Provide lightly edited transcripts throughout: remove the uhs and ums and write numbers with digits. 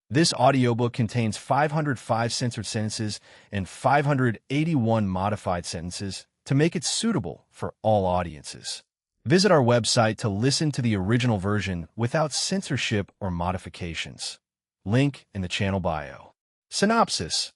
This audiobook contains 505 censored sentences and 581 modified sentences to make it suitable for all audiences. Visit our website to listen to the original version without censorship or modifications. Link in the channel bio. Synopsis: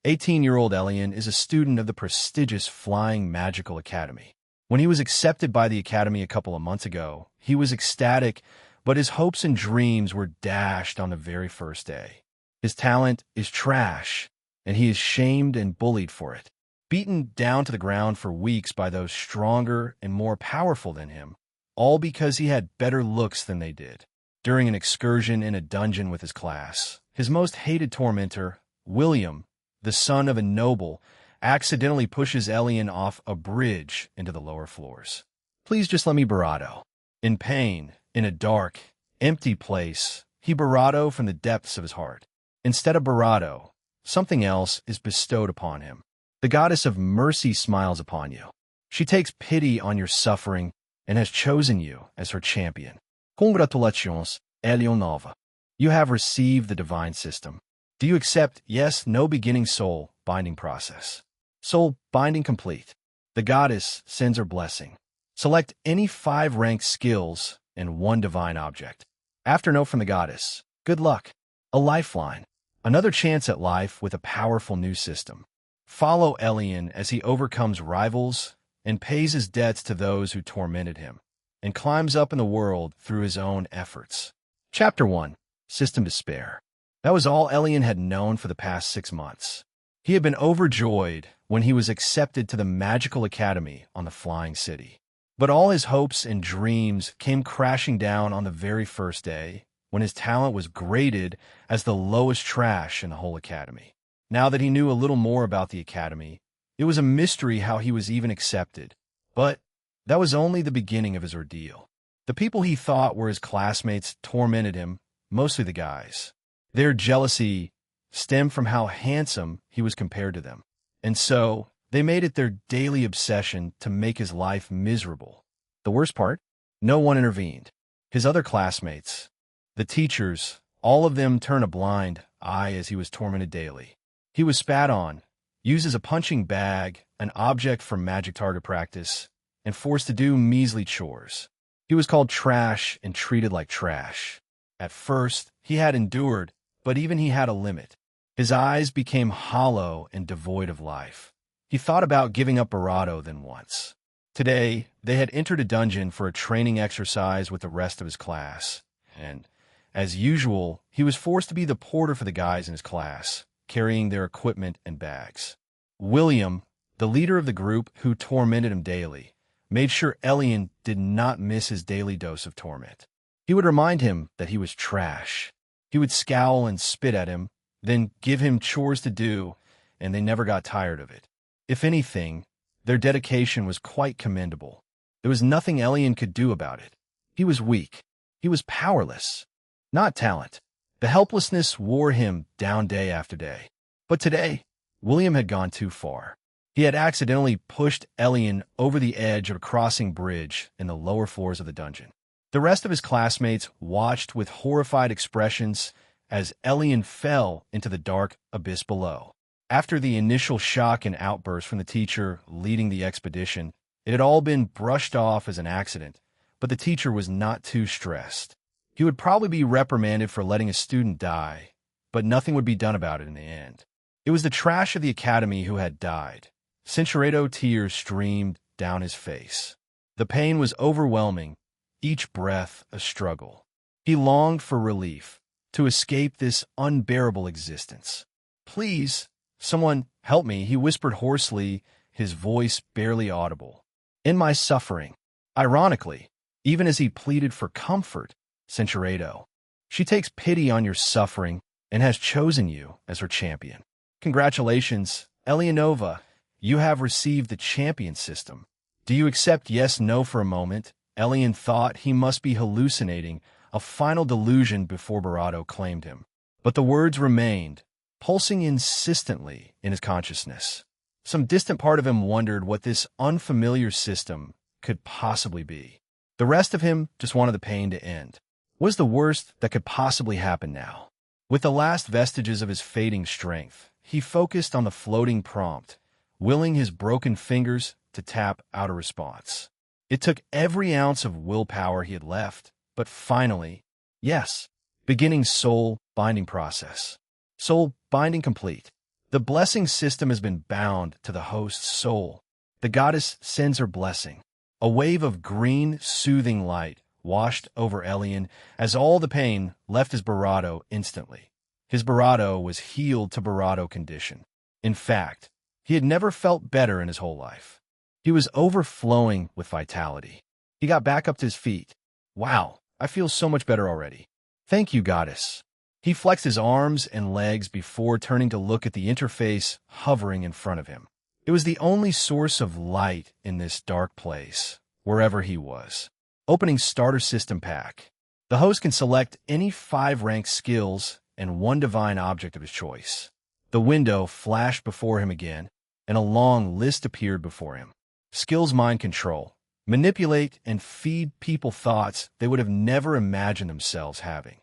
18-year-old Elion is a student of the prestigious Flying Magical Academy. When he was accepted by the Academy a couple of months ago, he was ecstatic, but his hopes and dreams were dashed on the very first day. His talent is trash, and he is shamed and bullied for it. Beaten down to the ground for weeks by those stronger and more powerful than him, all because he had better looks than they did. During an excursion in a dungeon with his class, his most hated tormentor, William, the son of a noble, accidentally pushes Elion off a bridge into the lower floors. Please just let me bravado. In pain, in a dark, empty place, he bravado from the depths of his heart. Instead of bravado, something else is bestowed upon him. The goddess of mercy smiles upon you. She takes pity on your suffering and has chosen you as her champion. Congratulations, Elion. You have received the divine system. Do you accept yes, no beginning soul binding process? Soul binding complete. The goddess sends her blessing. Select any 5 ranked skills and 1 divine object. After note from the goddess, good luck. A lifeline. Another chance at life with a powerful new system. Follow Elion as he overcomes rivals and pays his debts to those who tormented him, and climbs up in the world through his own efforts. Chapter 1. System Despair. That was all Elion had known for the past 6 months. He had been overjoyed when he was accepted to the Magical Academy on the Flying City. But all his hopes and dreams came crashing down on the very first day, when his talent was graded as the lowest trash in the whole academy. Now that he knew a little more about the academy, it was a mystery how he was even accepted. But that was only the beginning of his ordeal. The people he thought were his classmates tormented him, mostly the guys. Their jealousy stemmed from how handsome he was compared to them. And so, they made it their daily obsession to make his life miserable. The worst part? No one intervened. His other classmates, the teachers, all of them turned a blind eye as he was tormented daily. He was spat on, used as a punching bag, an object for magic target practice, and forced to do measly chores. He was called trash and treated like trash. At first, he had endured, but even he had a limit. His eyes became hollow and devoid of life. He thought about giving up bravado than once. Today, they had entered a dungeon for a training exercise with the rest of his class, and, as usual, he was forced to be the porter for the guys in his class, carrying their equipment and bags. William, the leader of the group who tormented him daily, made sure Elion did not miss his daily dose of torment. He would remind him that he was trash. He would scowl and spit at him, then give him chores to do, and they never got tired of it. If anything, their dedication was quite commendable. There was nothing Elion could do about it. He was weak. He was powerless. Not talent. The helplessness wore him down day after day. But today, William had gone too far. He had accidentally pushed Elion over the edge of a crossing bridge in the lower floors of the dungeon. The rest of his classmates watched with horrified expressions as Elion fell into the dark abyss below. After the initial shock and outburst from the teacher leading the expedition, it had all been brushed off as an accident, but the teacher was not too stressed. He would probably be reprimanded for letting a student die, but nothing would be done about it in the end. It was the trash of the academy who had died. Cinceredo tears streamed down his face. The pain was overwhelming, each breath a struggle. He longed for relief, to escape this unbearable existence. Please, someone help me, he whispered hoarsely, his voice barely audible. In my suffering. Ironically, even as he pleaded for comfort, Cinceredo, she takes pity on your suffering and has chosen you as her champion. Congratulations, Elion. You have received the champion system. Do you accept yes, no for a moment? Elion thought he must be hallucinating, a final delusion before bravado claimed him. But the words remained, pulsing insistently in his consciousness. Some distant part of him wondered what this unfamiliar system could possibly be. The rest of him just wanted the pain to end. What was the worst that could possibly happen now? With the last vestiges of his fading strength, he focused on the floating prompt, willing his broken fingers to tap out a response. It took every ounce of willpower he had left, but finally, yes, beginning soul binding process. Soul binding complete. The blessing system has been bound to the host's soul. The goddess sends her blessing. A wave of green, soothing light washed over Elion as all the pain left his Barado instantly. His Barado was healed to Barado condition. In fact, he had never felt better in his whole life. He was overflowing with vitality. He got back up to his feet. Wow, I feel so much better already. Thank you, goddess. He flexed his arms and legs before turning to look at the interface hovering in front of him. It was the only source of light in this dark place, wherever he was. Opening Starter System Pack. The host can select any 5 ranked skills and 1 divine object of his choice. The window flashed before him again, and a long list appeared before him. Skills: Mind Control. Manipulate and feed people thoughts they would have never imagined themselves having.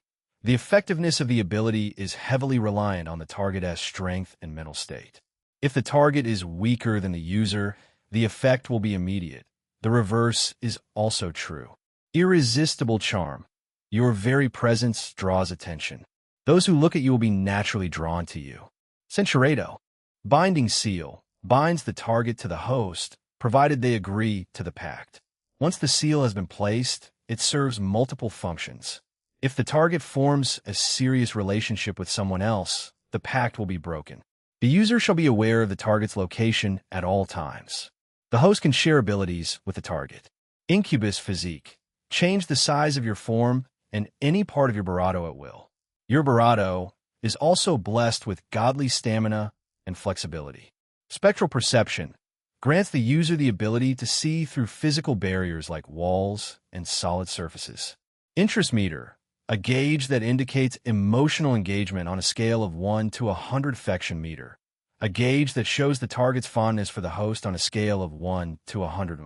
The effectiveness of the ability is heavily reliant on the target's strength and mental state. If the target is weaker than the user, the effect will be immediate. The reverse is also true. Irresistible Charm. Your very presence draws attention. Those who look at you will be naturally drawn to you. Centurado. Binding Seal. Binds the target to the host, provided they agree to the pact. Once the seal has been placed, it serves multiple functions. If the target forms a serious relationship with someone else, the pact will be broken. The user shall be aware of the target's location at all times. The host can share abilities with the target. Incubus Physique. Change the size of your form and any part of your Barado at will. Your Barado is also blessed with godly stamina and flexibility. Spectral Perception. Grants the user the ability to see through physical barriers like walls and solid surfaces. Interest Meter. A gauge that indicates emotional engagement on a scale of 1 to 100 affection meter. A gauge that shows the target's fondness for the host on a scale of 1 to 100.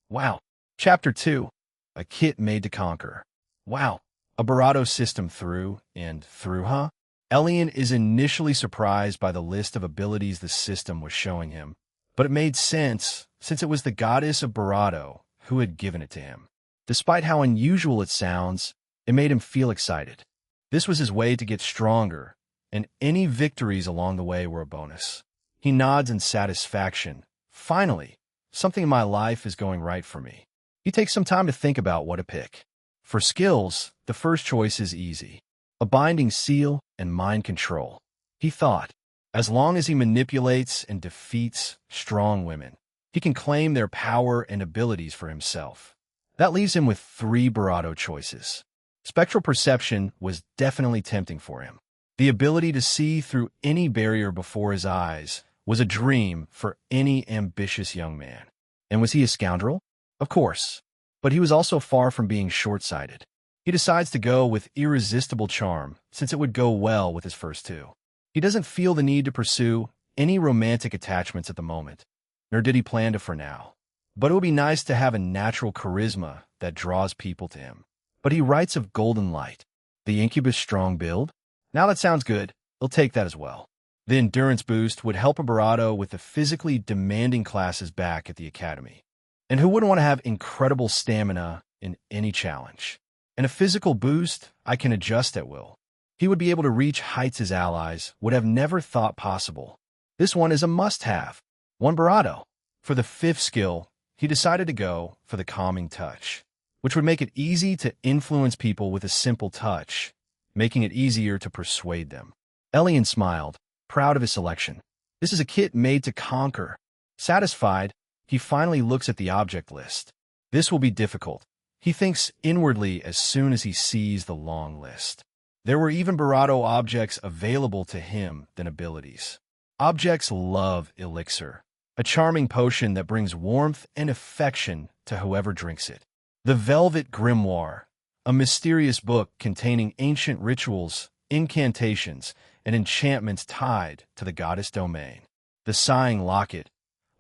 Wow. Chapter 2. A kit made to conquer. Wow. A Barado system through and through, huh? Elion is initially surprised by the list of abilities the system was showing him, but it made sense since it was the goddess of Barado who had given it to him. Despite how unusual it sounds, it made him feel excited. This was his way to get stronger, and any victories along the way were a bonus. He nods in satisfaction. Finally, something in my life is going right for me. He takes some time to think about what to pick. For skills, the first choice is easy. A Binding Seal and Mind Control. He thought, as long as he manipulates and defeats strong women, he can claim their power and abilities for himself. That leaves him with 3 Barado choices. Spectral Perception was definitely tempting for him. The ability to see through any barrier before his eyes was a dream for any ambitious young man. And was he a scoundrel? Of course. But he was also far from being short-sighted. He decides to go with Irresistible Charm, since it would go well with his first 2. He doesn't feel the need to pursue any romantic attachments at the moment, nor did he plan to for now. But it would be nice to have a natural charisma that draws people to him. But he writes of Golden Light. The Incubus Strong build? Now that sounds good. He'll take that as well. The Endurance Boost would help a Barado with the physically demanding classes back at the academy. And who wouldn't want to have incredible stamina in any challenge? And a physical boost I can adjust at will. He would be able to reach heights his allies would have never thought possible. This one is a must-have. 1 Barado. For the 5th skill, he decided to go for the Calming Touch, which would make it easy to influence people with a simple touch, making it easier to persuade them. Elion smiled, proud of his selection. This is a kit made to conquer. Satisfied, he finally looks at the object list. This will be difficult. He thinks inwardly as soon as he sees the long list. There were even Barado objects available to him than abilities. Objects love elixir, a charming potion that brings warmth and affection to whoever drinks it. The Velvet Grimoire, a mysterious book containing ancient rituals, incantations, and enchantments tied to the goddess domain. The Sighing Locket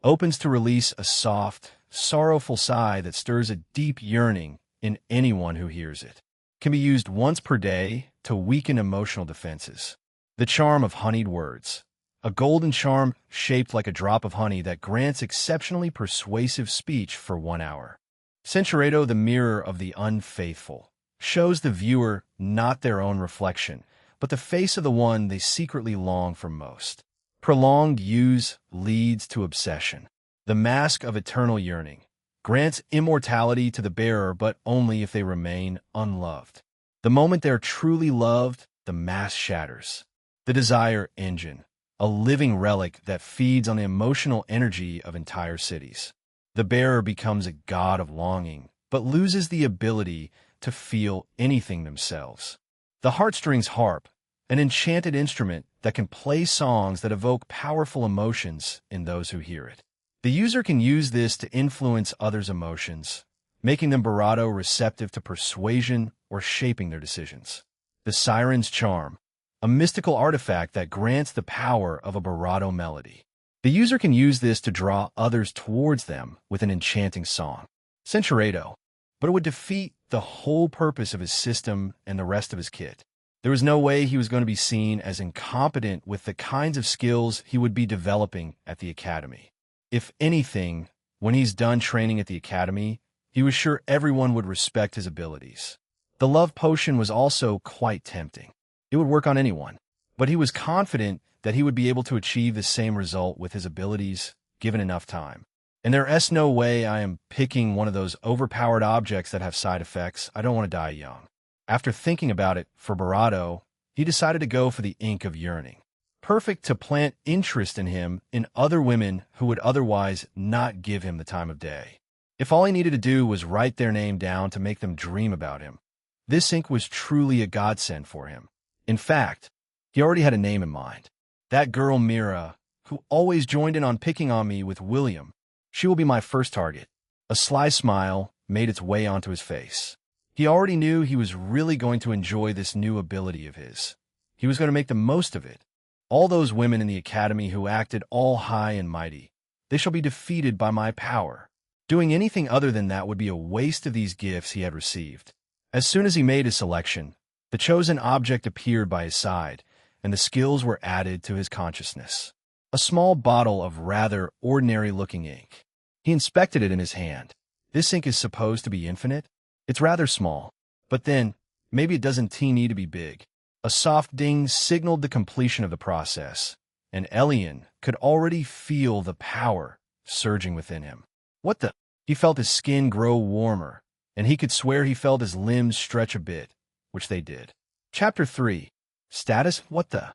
opens to release a soft, sorrowful sigh that stirs a deep yearning in anyone who hears it. can be used once per day to weaken emotional defenses. The charm of honeyed words. A golden charm shaped like a drop of honey that grants exceptionally persuasive speech for 1 hour. Centuredo, the mirror of the unfaithful, shows the viewer not their own reflection, but the face of the one they secretly long for most. Prolonged use leads to obsession. The mask of eternal yearning grants immortality to the bearer, but only if they remain unloved. The moment they're truly loved, the mask shatters. The desire engine, a living relic that feeds on the emotional energy of entire cities. The bearer becomes a god of longing, but loses the ability to feel anything themselves. The heartstrings harp, an enchanted instrument that can play songs that evoke powerful emotions in those who hear it. The user can use this to influence others' emotions, making them barato receptive to persuasion or shaping their decisions. The siren's charm, a mystical artifact that grants the power of a barato melody. The user can use this to draw others towards them with an enchanting song. Centuredo, but it would defeat the whole purpose of his system and the rest of his kit. There was no way he was going to be seen as incompetent with the kinds of skills he would be developing at the academy. If anything, when he's done training at the academy, he was sure everyone would respect his abilities. The love potion was also quite tempting. It would work on anyone, but he was confident that he would be able to achieve the same result with his abilities, given enough time. And there's no way I am picking one of those overpowered objects that have side effects. I don't want to die young. After thinking about it, for Barato, he decided to go for the ink of yearning. Perfect to plant interest in him in other women who would otherwise not give him the time of day. If all he needed to do was write their name down to make them dream about him, this ink was truly a godsend for him. In fact, he already had a name in mind. That girl Mira, who always joined in on picking on me with William, she will be my first target. A sly smile made its way onto his face. He already knew he was really going to enjoy this new ability of his. He was going to make the most of it. All those women in the academy who acted all high and mighty, they shall be defeated by my power. Doing anything other than that would be a waste of these gifts he had received. As soon as he made his selection, the chosen object appeared by his side, and the skills were added to his consciousness. A small bottle of rather ordinary-looking ink. He inspected it in his hand. This ink is supposed to be infinite? It's rather small, but then, maybe it doesn't need to be big. A soft ding signaled the completion of the process, and Elion could already feel the power surging within him. What the? He felt his skin grow warmer, and he could swear he felt his limbs stretch a bit, which they did. Chapter 3. Status? What the?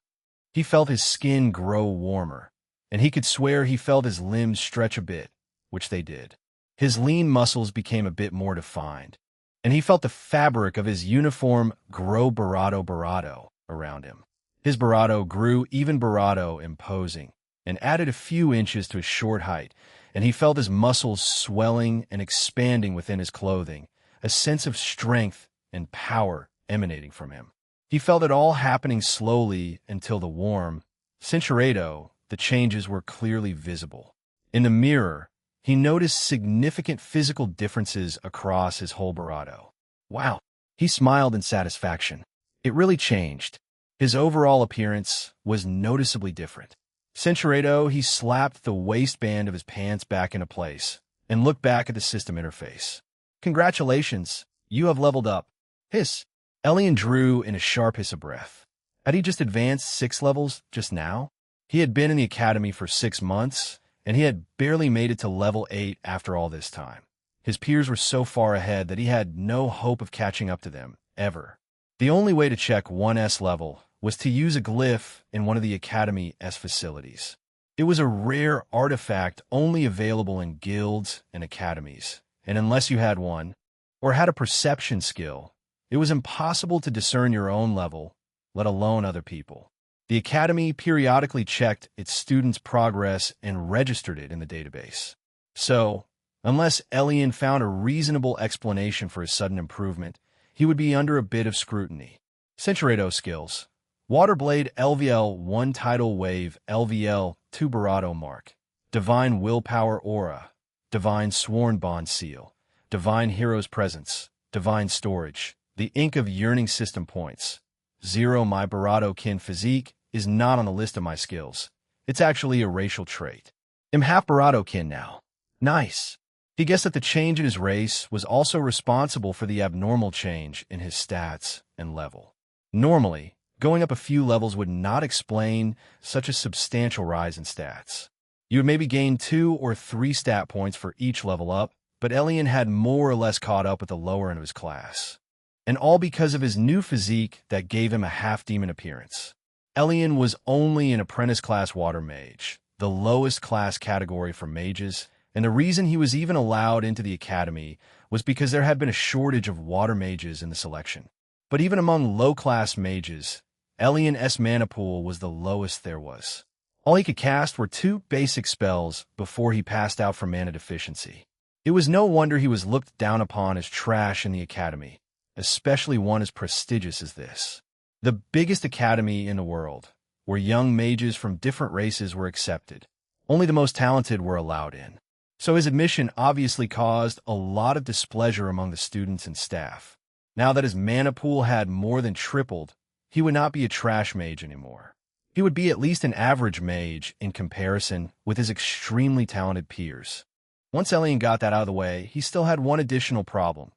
He felt his skin grow warmer, and he could swear he felt his limbs stretch a bit, which they did. His lean muscles became a bit more defined, and he felt the fabric of his uniform grow barato around him. His barato grew even barato imposing, and added a few inches to his short height, and he felt his muscles swelling and expanding within his clothing, a sense of strength and power emanating from him. He felt it all happening slowly until the warm Centuredo, the changes were clearly visible. In the mirror, he noticed significant physical differences across his whole barato. Wow! He smiled in satisfaction. It really changed. His overall appearance was noticeably different. Centuredo, he slapped the waistband of his pants back into place and looked back at the system interface. Congratulations, you have leveled up. Hiss. Elion drew in a sharp hiss of breath. Had he just advanced 6 levels just now? He had been in the academy for 6 months, and he had barely made it to level 8 after all this time. His peers were so far ahead that he had no hope of catching up to them, ever. The only way to check 1's level was to use a glyph in one of the Academy's facilities. It was a rare artifact only available in guilds and academies, and unless you had one, or had a perception skill, it was impossible to discern your own level, let alone other people. The Academy periodically checked its students' progress and registered it in the database. So, unless Elion found a reasonable explanation for his sudden improvement, he would be under a bit of scrutiny. Centuredo skills. Waterblade LVL 1 Tidal Wave LVL 2 Barato Mark. Divine Willpower Aura. Divine Sworn Bond Seal. Divine Hero's Presence. Divine Storage. The ink of yearning system points. 0. My Barado-kin physique is not on the list of my skills. It's actually a racial trait. I'm half Barado-kin now. Nice. He guessed that the change in his race was also responsible for the abnormal change in his stats and level. Normally, going up a few levels would not explain such a substantial rise in stats. You would maybe gain 2 or 3 stat points for each level up, but Elion had more or less caught up with the lower end of his class. And all because of his new physique that gave him a half-demon appearance. Elion was only an apprentice-class water mage, the lowest class category for mages, and the reason he was even allowed into the academy was because there had been a shortage of water mages in the selection. But even among low-class mages, Elion's mana pool was the lowest there was. All he could cast were 2 basic spells before he passed out from mana deficiency. It was no wonder he was looked down upon as trash in the academy, especially one as prestigious as this. The biggest academy in the world, where young mages from different races were accepted. Only the most talented were allowed in. So his admission obviously caused a lot of displeasure among the students and staff. Now that his mana pool had more than tripled, he would not be a trash mage anymore. He would be at least an average mage in comparison with his extremely talented peers. Once Elion got that out of the way, he still had one additional problem.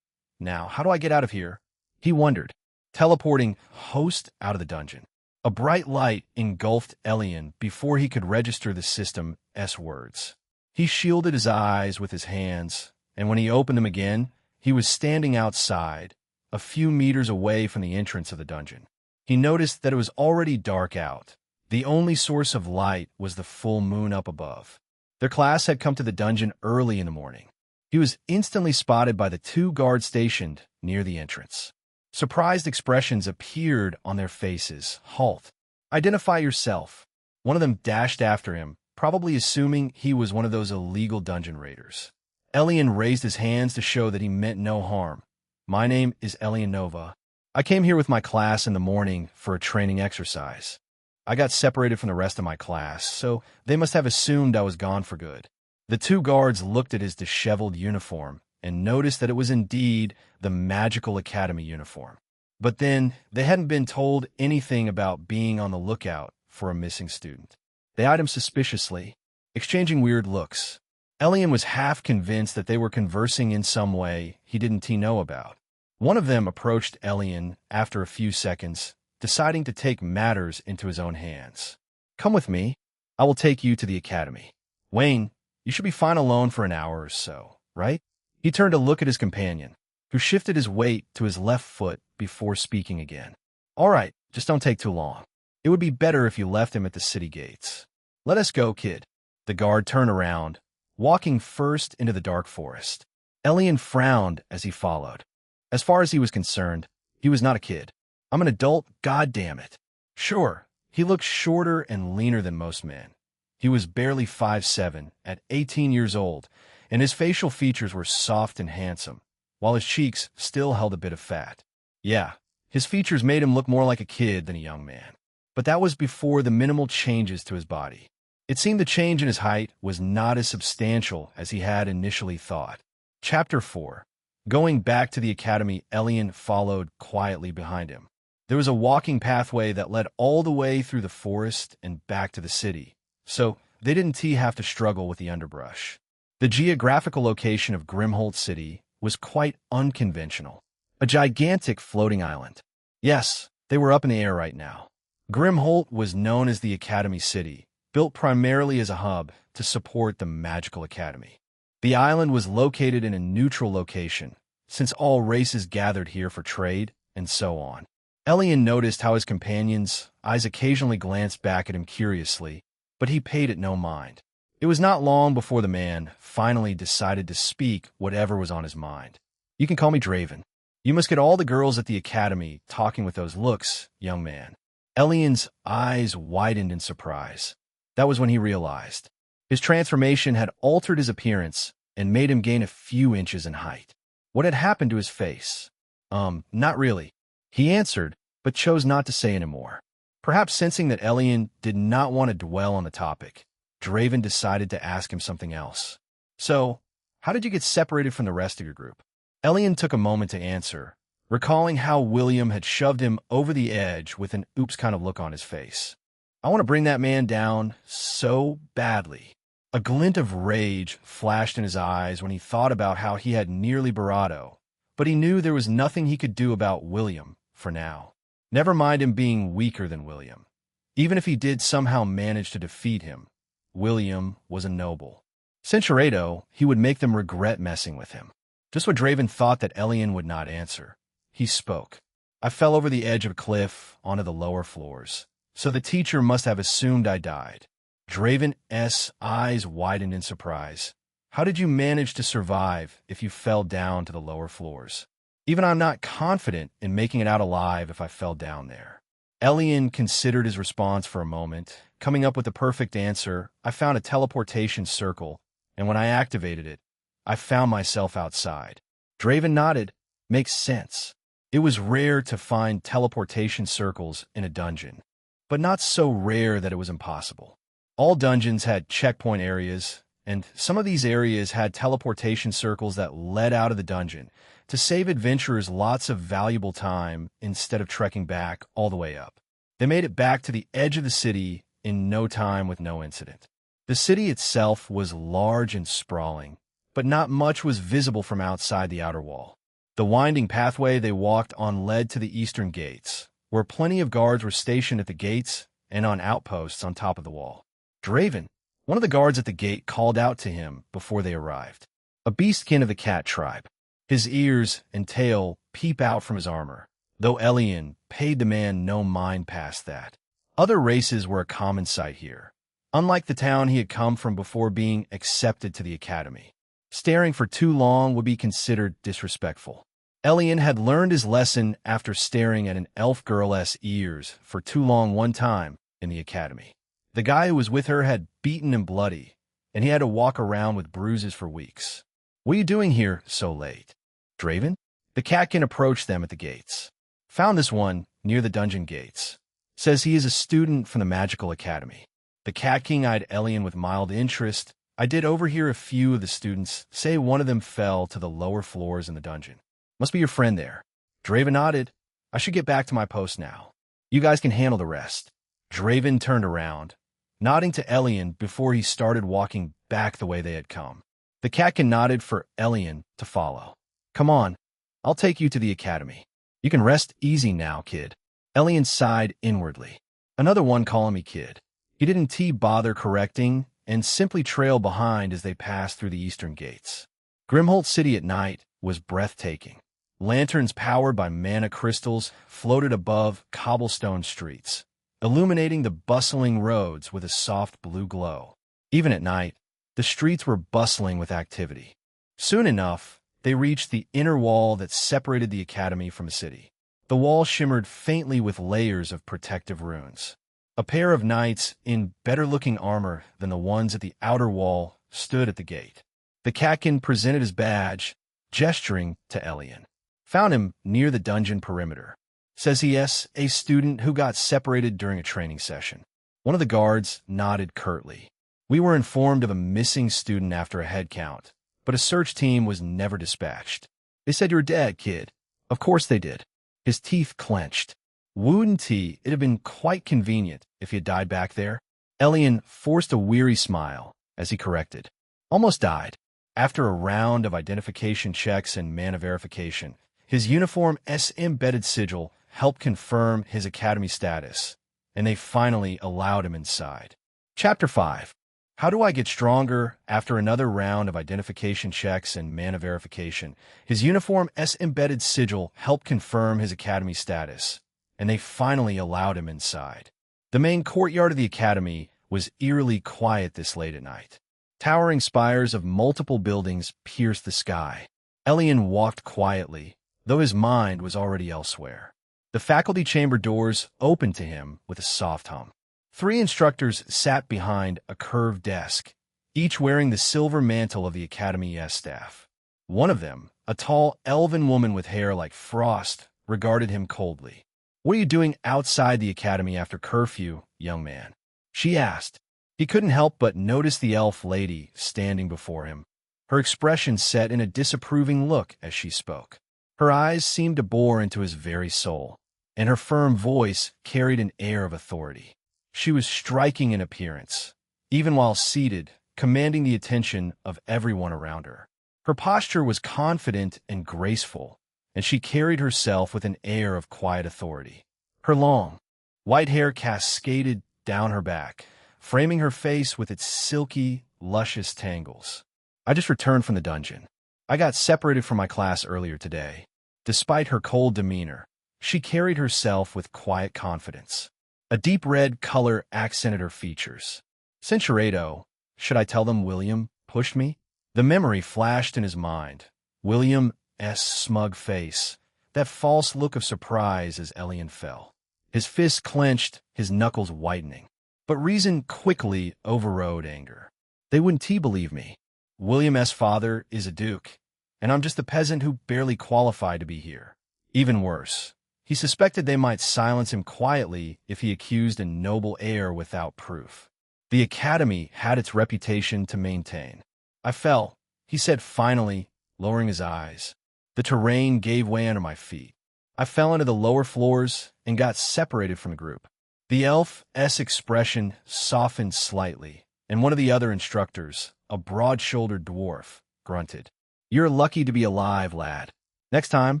Now, how do I get out of here? He wondered, teleporting host out of the dungeon. A bright light engulfed Elion before he could register the system's words. He shielded his eyes with his hands, and when he opened them again, he was standing outside, a few meters away from the entrance of the dungeon. He noticed that it was already dark out. The only source of light was the full moon up above. Their class had come to the dungeon early in the morning. He was instantly spotted by the 2 guards stationed near the entrance. Surprised expressions appeared on their faces. Halt. Identify yourself. One of them dashed after him, probably assuming he was one of those illegal dungeon raiders. Elion raised his hands to show that he meant no harm. My name is Elion Nova. I came here with my class in the morning for a training exercise. I got separated from the rest of my class, so they must have assumed I was gone for good. The 2 guards looked at his disheveled uniform and noticed that it was indeed the Magical Academy uniform. But then, they hadn't been told anything about being on the lookout for a missing student. They eyed him suspiciously, exchanging weird looks. Elion was half convinced that they were conversing in some way he didn't know about. One of them approached Elion after a few seconds, deciding to take matters into his own hands. Come with me. I will take you to the academy. Wayne, you should be fine alone for an hour or so, right? He turned to look at his companion, who shifted his weight to his left foot before speaking again. All right, just don't take too long. It would be better if you left him at the city gates. Let us go, kid. The guard turned around, walking first into the dark forest. Elion frowned as he followed. As far as he was concerned, he was not a kid. I'm an adult, goddammit. Sure, he looked shorter and leaner than most men. He was barely 5'7" at 18 years old, and his facial features were soft and handsome, while his cheeks still held a bit of fat. Yeah, his features made him look more like a kid than a young man. But that was before the minimal changes to his body. It seemed the change in his height was not as substantial as he had initially thought. Chapter 4. Going back to the academy, Elion followed quietly behind him. There was a walking pathway that led all the way through the forest and back to the city, so they didn't have to struggle with the underbrush. The geographical location of Grimholt City was quite unconventional. A gigantic floating island. Yes, they were up in the air right now. Grimholt was known as the Academy City, built primarily as a hub to support the Magical Academy. The island was located in a neutral location, since all races gathered here for trade and so on. Elion noticed how his companions' eyes occasionally glanced back at him curiously, but he paid it no mind. It was not long before the man finally decided to speak whatever was on his mind. You can call me Draven. You must get all the girls at the academy talking with those looks, young man. Elion's eyes widened in surprise. That was when he realized. His transformation had altered his appearance and made him gain a few inches in height. What had happened to his face? Not really. He answered, but chose not to say any more. Perhaps sensing that Elion did not want to dwell on the topic, Draven decided to ask him something else. So, how did you get separated from the rest of your group? Elion took a moment to answer, recalling how William had shoved him over the edge with an oops kind of look on his face. I want to bring that man down so badly. A glint of rage flashed in his eyes when he thought about how he had nearly Barado, but he knew there was nothing he could do about William for now. Never mind him being weaker than William. Even if he did somehow manage to defeat him, William was a noble. Centuredo, he would make them regret messing with him. Just what Draven thought that Elion would not answer. He spoke. I fell over the edge of a cliff onto the lower floors, so the teacher must have assumed I died. Draven's eyes widened in surprise. How did you manage to survive if you fell down to the lower floors? Even I'm not confident in making it out alive if I fell down there. Elion considered his response for a moment. Coming up with the perfect answer, I found a teleportation circle, and when I activated it, I found myself outside. Draven nodded. Makes sense. It was rare to find teleportation circles in a dungeon, but not so rare that it was impossible. All dungeons had checkpoint areas, and some of these areas had teleportation circles that led out of the dungeon to save adventurers lots of valuable time instead of trekking back all the way up. They made it back to the edge of the city in no time with no incident. The city itself was large and sprawling, but not much was visible from outside the outer wall. The winding pathway they walked on led to the eastern gates, where plenty of guards were stationed at the gates and on outposts on top of the wall. Draven, one of the guards at the gate, called out to him before they arrived. A beastkin of the cat tribe. His ears and tail peep out from his armor, though Elion paid the man no mind past that. Other races were a common sight here, unlike the town he had come from before being accepted to the academy. Staring for too long would be considered disrespectful. Elion had learned his lesson after staring at an elf girl's ears for too long one time in the academy. The guy who was with her had beaten him bloody, and he had to walk around with bruises for weeks. What are you doing here so late? Draven? The catkin approached them at the gates. Found this one near the dungeon gates. Says he is a student from the magical academy. The cat king eyed Elion with mild interest. I did overhear a few of the students say one of them fell to the lower floors in the dungeon. Must be your friend there. Draven nodded. I should get back to my post now. You guys can handle the rest. Draven turned around, nodding to Elion before he started walking back the way they had come. The catkin nodded for Elion to follow. Come on, I'll take you to the academy. You can rest easy now, kid. Elion sighed inwardly. Another one calling me kid. He didn't bother correcting and simply trailed behind as they passed through the eastern gates. Grimholt City at night was breathtaking. Lanterns powered by mana crystals floated above cobblestone streets, illuminating the bustling roads with a soft blue glow. Even at night, the streets were bustling with activity. Soon enough, they reached the inner wall that separated the academy from the city. The wall shimmered faintly with layers of protective runes. A pair of knights in better-looking armor than the ones at the outer wall stood at the gate. The catkin presented his badge, gesturing to Elion. Found him near the dungeon perimeter. Says he is a student who got separated during a training session. One of the guards nodded curtly. We were informed of a missing student after a head count, but a search team was never dispatched. They said you were dead, kid. Of course they did. His teeth clenched. Wouldn't he? It'd have been quite convenient if he had died back there. Elion forced a weary smile as he corrected. Almost died. After a round of identification checks and mana verification, his uniform's embedded sigil helped confirm his academy status, and they finally allowed him inside. Chapter 5. How do I get stronger? After another round of identification checks and mana verification, his uniform's embedded sigil helped confirm his academy status, and they finally allowed him inside. The main courtyard of the academy was eerily quiet this late at night. Towering spires of multiple buildings pierced the sky. Elion walked quietly, though his mind was already elsewhere. The faculty chamber doors opened to him with a soft hum. 3 instructors sat behind a curved desk, each wearing the silver mantle of the academy's staff. One of them, a tall elven woman with hair like frost, regarded him coldly. What are you doing outside the academy after curfew, young man? She asked. He couldn't help but notice the elf lady standing before him. Her expression set in a disapproving look as she spoke. Her eyes seemed to bore into his very soul, and her firm voice carried an air of authority. She was striking in appearance, even while seated, commanding the attention of everyone around her. Her posture was confident and graceful, and she carried herself with an air of quiet authority. Her long, white hair cascaded down her back, framing her face with its silky, luscious tangles. I just returned from the dungeon. I got separated from my class earlier today. Despite her cold demeanor, she carried herself with quiet confidence. A deep red color accented her features. Cinchuredo, should I tell them William pushed me? The memory flashed in his mind. William's smug face, that false look of surprise as Elion fell. His fists clenched, his knuckles whitening. But reason quickly overrode anger. They wouldn't believe me. William's father is a duke, and I'm just a peasant who barely qualified to be here. Even worse, he suspected they might silence him quietly if he accused a noble heir without proof. The academy had its reputation to maintain. I fell, he said finally, lowering his eyes. The terrain gave way under my feet. I fell into the lower floors and got separated from the group. The elf's expression softened slightly, and one of the other instructors, a broad-shouldered dwarf, grunted. You're lucky to be alive, lad. Next time,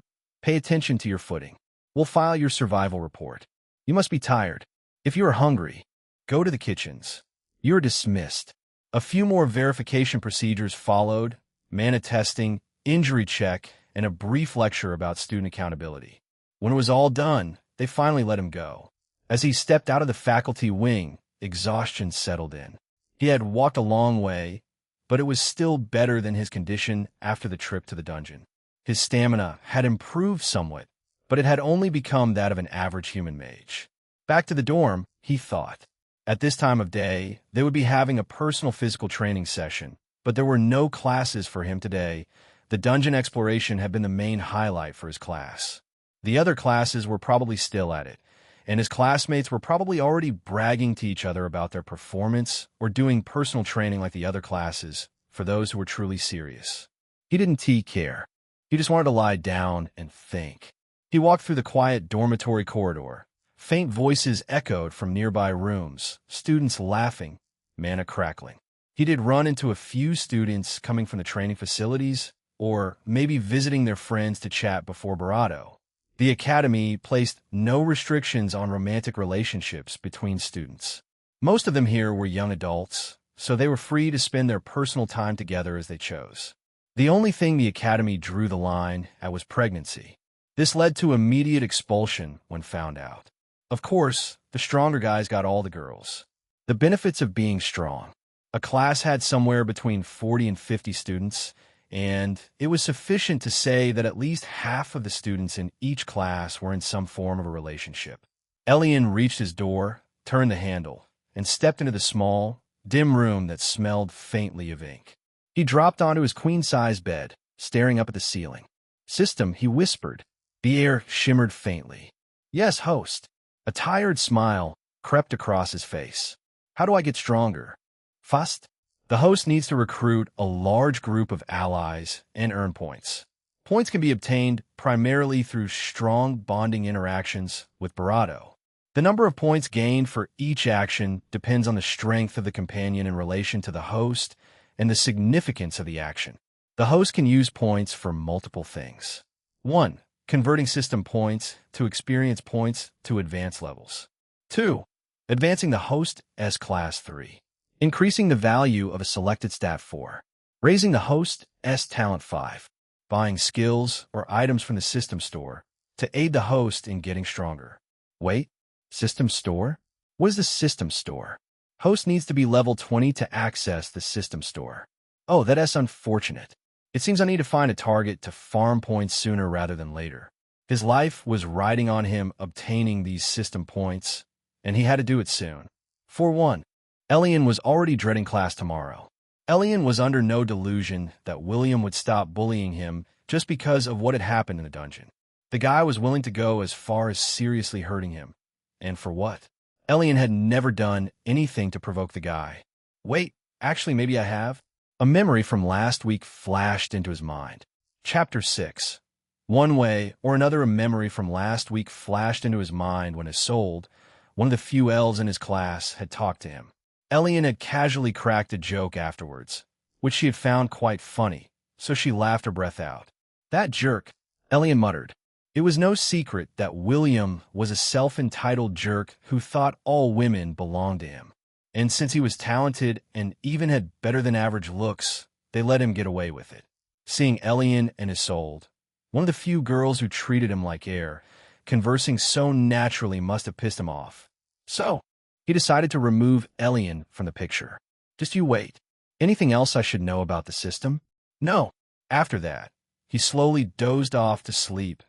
pay attention to your footing. We'll file your survival report. You must be tired. If you are hungry, go to the kitchens. You're dismissed. A few more verification procedures followed, mana testing, injury check, and a brief lecture about student accountability. When it was all done, they finally let him go. As he stepped out of the faculty wing, exhaustion settled in. He had walked a long way, but it was still better than his condition after the trip to the dungeon. His stamina had improved somewhat, but it had only become that of an average human mage. Back to the dorm, he thought. At this time of day, they would be having a personal physical training session, but there were no classes for him today. The dungeon exploration had been the main highlight for his class. The other classes were probably still at it, and his classmates were probably already bragging to each other about their performance or doing personal training like the other classes for those who were truly serious. He didn't care. He just wanted to lie down and think. He walked through the quiet dormitory corridor. Faint voices echoed from nearby rooms, students laughing, mana crackling. He did run into a few students coming from the training facilities, or maybe visiting their friends to chat before Barado. The academy placed no restrictions on romantic relationships between students. Most of them here were young adults, so they were free to spend their personal time together as they chose. The only thing the academy drew the line at was pregnancy. This led to immediate expulsion when found out. Of course, the stronger guys got all the girls. The benefits of being strong. A class had somewhere between 40 and 50 students, and it was sufficient to say that at least half of the students in each class were in some form of a relationship. Elion reached his door, turned the handle, and stepped into the small, dim room that smelled faintly of ink. He dropped onto his queen-size bed, staring up at the ceiling. System, he whispered. The air shimmered faintly. Yes, host. A tired smile crept across his face. How do I get stronger? First, the host needs to recruit a large group of allies and earn points. Points can be obtained primarily through strong bonding interactions with Barado. The number of points gained for each action depends on the strength of the companion in relation to the host and the significance of the action. The host can use points for multiple things. 1. Converting system points to experience points to advanced levels. 2. Advancing the host's class 3. Increasing the value of a selected stat 4. Raising the host's talent 5. Buying skills or items from the system store to aid the host in getting stronger. Wait, system store? What is the system store? Host needs to be level 20 to access the system store. Oh, that's unfortunate. It seems I need to find a target to farm points sooner rather than later. His life was riding on him obtaining these system points, and he had to do it soon. For one, Elion was already dreading class tomorrow. Elion was under no delusion that William would stop bullying him just because of what had happened in the dungeon. The guy was willing to go as far as seriously hurting him. And for what? Elion had never done anything to provoke the guy. Wait, actually maybe I have? A memory from last week flashed into his mind. Chapter 6. One way or another, a memory from last week flashed into his mind when Isolde, one of the few L's in his class, had talked to him. Elion had casually cracked a joke afterwards, which she had found quite funny, so she laughed her breath out. "That jerk," Elion muttered. It was no secret that William was a self-entitled jerk who thought all women belonged to him. And since he was talented and even had better-than-average looks, they let him get away with it. Seeing Elion and Isolde, one of the few girls who treated him like air, conversing so naturally must have pissed him off. So, he decided to remove Elion from the picture. "Just you wait. Anything else I should know about the system?" "No." After that, he slowly dozed off to sleep,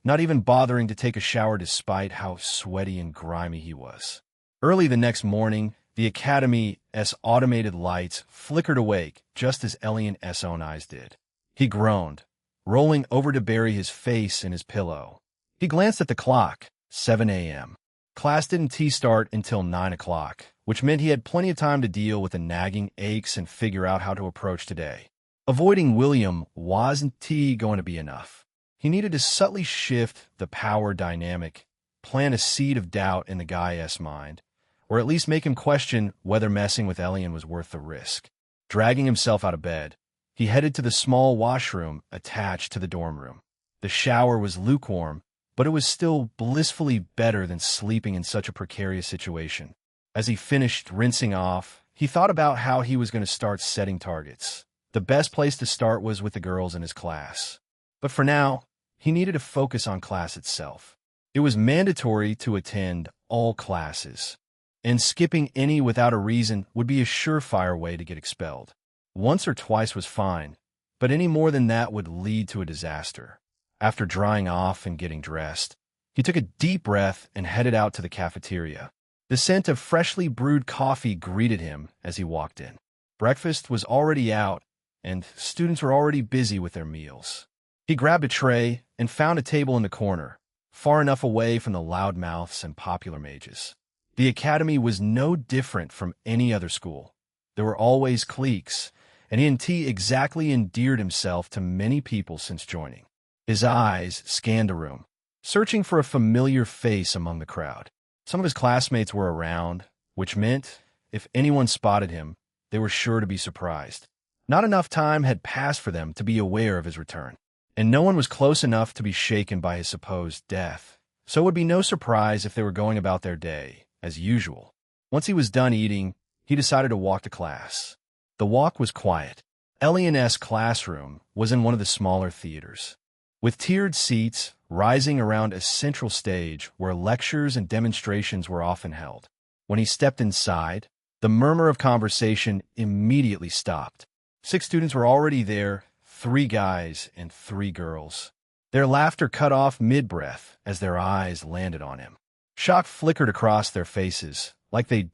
not even bothering to take a shower despite how sweaty and grimy he was. Early the next morning, the Academy's automated lights flickered awake just as Elion's own eyes did. He groaned, rolling over to bury his face in his pillow. He glanced at the clock, 7 a.m. Class didn't start until 9 o'clock, which meant he had plenty of time to deal with the nagging aches and figure out how to approach today. Avoiding William wasn't going to be enough. He needed to subtly shift the power dynamic, plant a seed of doubt in the guy's mind, or at least make him question whether messing with Elion was worth the risk. Dragging himself out of bed, he headed to the small washroom attached to the dorm room. The shower was lukewarm, but it was still blissfully better than sleeping in such a precarious situation. As he finished rinsing off, he thought about how he was going to start setting targets. The best place to start was with the girls in his class. But for now, he needed to focus on class itself. It was mandatory to attend all classes, and skipping any without a reason would be a surefire way to get expelled. Once or twice was fine, but any more than that would lead to a disaster. After drying off and getting dressed, he took a deep breath and headed out to the cafeteria. The scent of freshly brewed coffee greeted him as he walked in. Breakfast was already out, and students were already busy with their meals. He grabbed a tray and found a table in the corner, far enough away from the loudmouths and popular mages. The Academy was no different from any other school. There were always cliques, and E&T exactly endeared himself to many people since joining. His eyes scanned the room, searching for a familiar face among the crowd. Some of his classmates were around, which meant, if anyone spotted him, they were sure to be surprised. Not enough time had passed for them to be aware of his return, and no one was close enough to be shaken by his supposed death, so it would be no surprise if they were going about their day, as usual. Once he was done eating, he decided to walk to class. The walk was quiet. Elion's classroom was in one of the smaller theaters, with tiered seats rising around a central stage where lectures and demonstrations were often held. When he stepped inside, the murmur of conversation immediately stopped. 6 students were already there, 3 guys and 3 girls. Their laughter cut off mid-breath as their eyes landed on him. Shock flickered across their faces, like they'd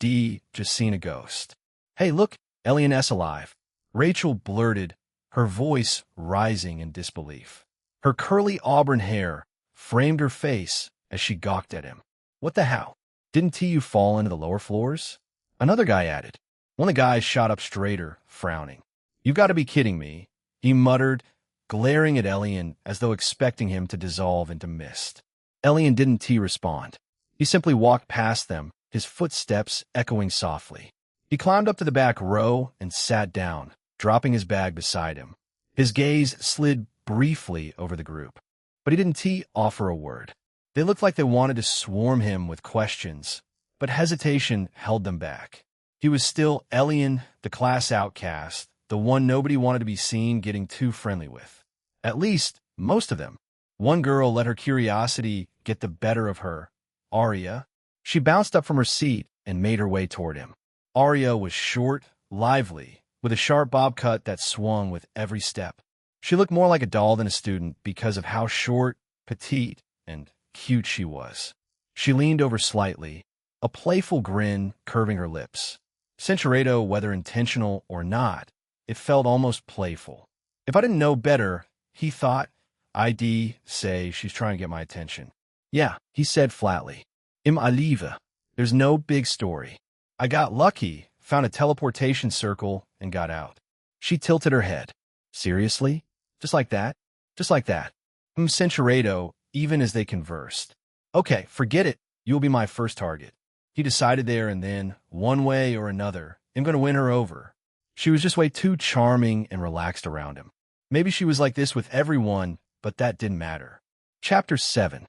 just seen a ghost. "Hey, look, Elion's alive," Rachel blurted, her voice rising in disbelief. Her curly auburn hair framed her face as she gawked at him. "What the hell? Didn't you fall into the lower floors?" Another guy added. One of the guys shot up straighter, frowning. "You've got to be kidding me," he muttered, glaring at Elion as though expecting him to dissolve into mist. Elion didn't respond. He simply walked past them, his footsteps echoing softly. He climbed up to the back row and sat down, dropping his bag beside him. His gaze slid briefly over the group, but he didn't offer a word. They looked like they wanted to swarm him with questions, but hesitation held them back. He was still Elion, the class outcast, the one nobody wanted to be seen getting too friendly with. At least, most of them. One girl let her curiosity get the better of her, Arya. She bounced up from her seat and made her way toward him. Arya was short, lively, with a sharp bob cut that swung with every step. She looked more like a doll than a student because of how short, petite, and cute she was. She leaned over slightly, a playful grin curving her lips. Centurato, whether intentional or not, it felt almost playful. If I didn't know better, he thought, I'd say she's trying to get my attention. "Yeah," he said flatly. "Im Aliva. There's no big story. I got lucky, found a teleportation circle, and got out." She tilted her head. "Seriously? Just like that? Just like that?" Cincherato, even as they conversed. Okay, forget it. You'll be my first target. He decided there and then, one way or another, I'm going to win her over. She was just way too charming and relaxed around him. Maybe she was like this with everyone, but that didn't matter. Chapter 7.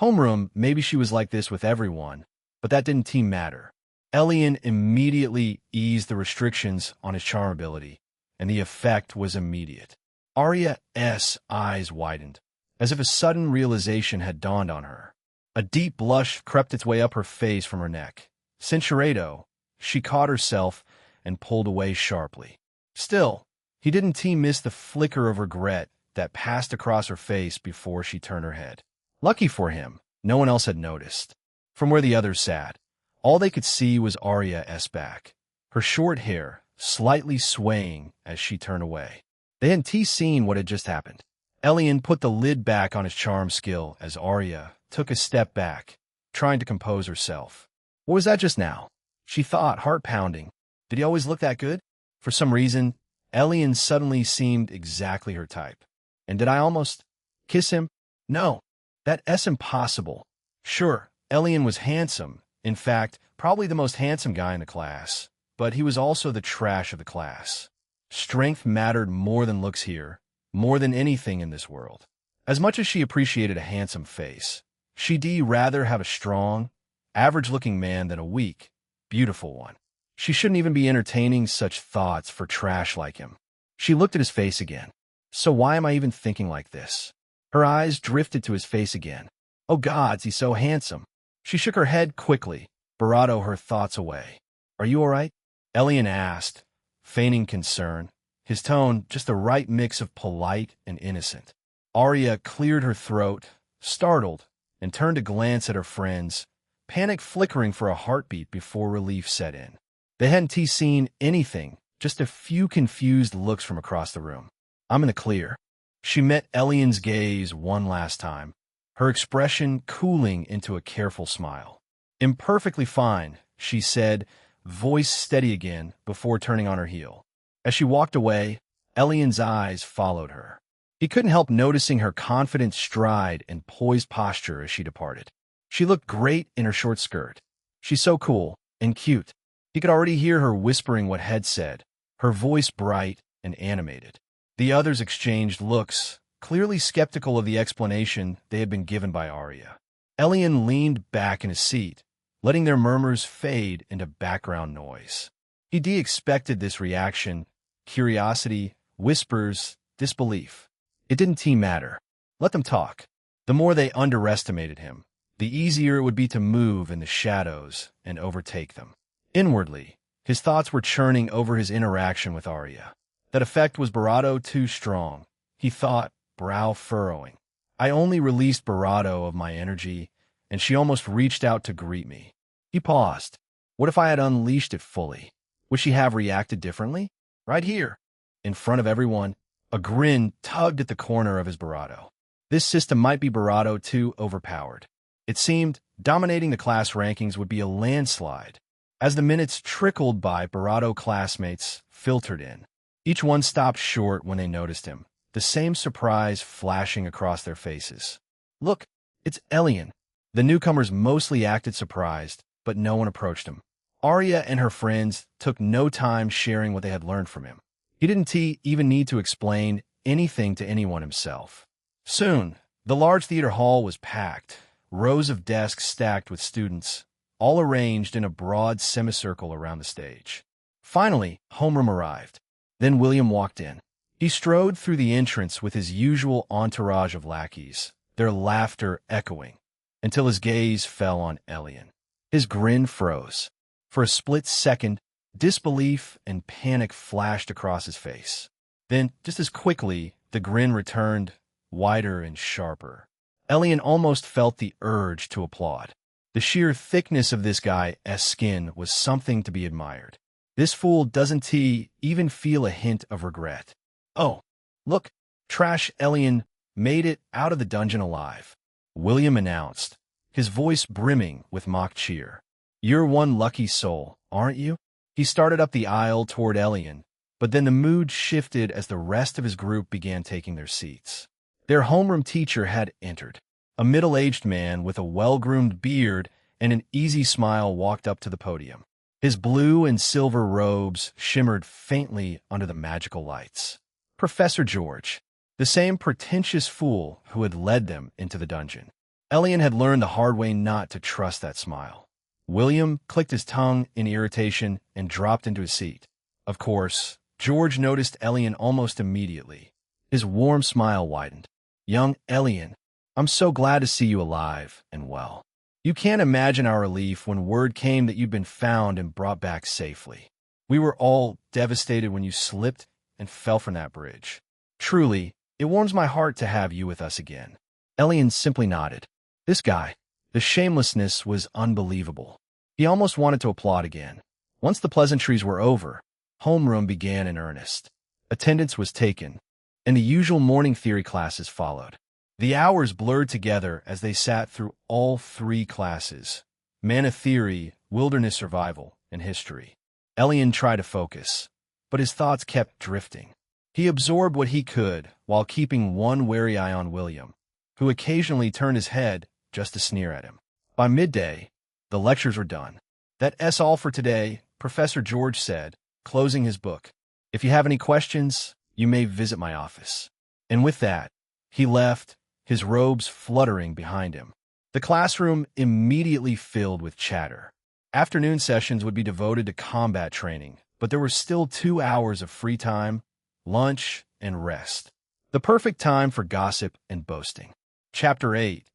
Homeroom, maybe she was like this with everyone, but that didn't matter. Elion immediately eased the restrictions on his charm ability, and the effect was immediate. Arya's eyes widened, as if a sudden realization had dawned on her. A deep blush crept its way up her face from her neck. Cincherato, she caught herself and pulled away sharply. Still, he didn't miss the flicker of regret that passed across her face before she turned her head. Lucky for him, no one else had noticed. From where the others sat, all they could see was Arya's back, her short hair slightly swaying as she turned away. They hadn't seen what had just happened. Elion put the lid back on his charm skill as Arya took a step back, trying to compose herself. What was that just now? She thought, heart pounding. Did he always look that good? For some reason, Elion suddenly seemed exactly her type. And did I almost kiss him? No, that's impossible. Sure, Elion was handsome. In fact, probably the most handsome guy in the class. But he was also the trash of the class. Strength mattered more than looks here, more than anything in this world. As much as she appreciated a handsome face, she'd rather have a strong, average-looking man than a weak, beautiful one. She shouldn't even be entertaining such thoughts for trash like him. She looked at his face again. So why am I even thinking like this? Her eyes drifted to his face again. Oh gods, he's so handsome. She shook her head quickly, bravado her thoughts away. Are you all right? Elion asked, feigning concern, his tone just the right mix of polite and innocent. Arya cleared her throat, startled, and turned to glance at her friends, panic flickering for a heartbeat before relief set in. They hadn't seen anything, just a few confused looks from across the room. I'm in the clear. She met Elion's gaze one last time, her expression cooling into a careful smile. Imperfectly fine, she said, voice steady again before turning on her heel. As she walked away, Elion's eyes followed her. He couldn't help noticing her confident stride and poised posture as she departed. She looked great in her short skirt. She's so cool and cute. He could already hear her whispering what Head said, her voice bright and animated. The others exchanged looks, clearly skeptical of the explanation they had been given by Arya. Elion leaned back in his seat, letting their murmurs fade into background noise. He'd expected this reaction, curiosity, whispers, disbelief. It didn't matter. Let them talk. The more they underestimated him, the easier it would be to move in the shadows and overtake them. Inwardly, his thoughts were churning over his interaction with Arya. That effect was bravado too strong, he thought, brow furrowing. I only released bravado of my energy, and she almost reached out to greet me. He paused. What if I had unleashed it fully? Would she have reacted differently? Right here, in front of everyone, a grin tugged at the corner of his bravado. This system might be bravado too overpowered. It seemed dominating the class rankings would be a landslide. As the minutes trickled by, bravado classmates filtered in. Each one stopped short when they noticed him, the same surprise flashing across their faces. Look, it's Elion. The newcomers mostly acted surprised, but no one approached him. Arya and her friends took no time sharing what they had learned from him. He didn't even need to explain anything to anyone himself. Soon, the large theater hall was packed, rows of desks stacked with students, all arranged in a broad semicircle around the stage. Finally, homeroom arrived. Then William walked in. He strode through the entrance with his usual entourage of lackeys, their laughter echoing, until his gaze fell on Elion. His grin froze. For a split second, disbelief and panic flashed across his face. Then, just as quickly, the grin returned, wider and sharper. Elion almost felt the urge to applaud. The sheer thickness of this guy's skin was something to be admired. This fool doesn't even feel a hint of regret. Oh, look, Trash Elion made it out of the dungeon alive, William announced, his voice brimming with mock cheer. You're one lucky soul, aren't you? He started up the aisle toward Elion, but then the mood shifted as the rest of his group began taking their seats. Their homeroom teacher had entered. A middle-aged man with a well-groomed beard and an easy smile walked up to the podium. His blue and silver robes shimmered faintly under the magical lights. Professor George, the same pretentious fool who had led them into the dungeon. Elion had learned the hard way not to trust that smile. William clicked his tongue in irritation and dropped into his seat. Of course, George noticed Elion almost immediately. His warm smile widened. "Young Elion, I'm so glad to see you alive and well. You can't imagine our relief when word came that you'd been found and brought back safely. We were all devastated when you slipped and fell from that bridge. Truly, it warms my heart to have you with us again." Elion simply nodded. This guy, the shamelessness was unbelievable. He almost wanted to applaud again. Once the pleasantries were over, homeroom began in earnest. Attendance was taken, and the usual morning theory classes followed. The hours blurred together as they sat through all three classes: mana theory, wilderness survival, and history. Elion tried to focus, but his thoughts kept drifting. He absorbed what he could while keeping one wary eye on William, who occasionally turned his head just to sneer at him. By midday, the lectures were done. "That's all for today," Professor George said, closing his book. "If you have any questions, you may visit my office." And with that, he left, his robes fluttering behind him. The classroom immediately filled with chatter. Afternoon sessions would be devoted to combat training, but there were still 2 hours of free time, lunch, and rest. The perfect time for gossip and boasting. Chapter 8.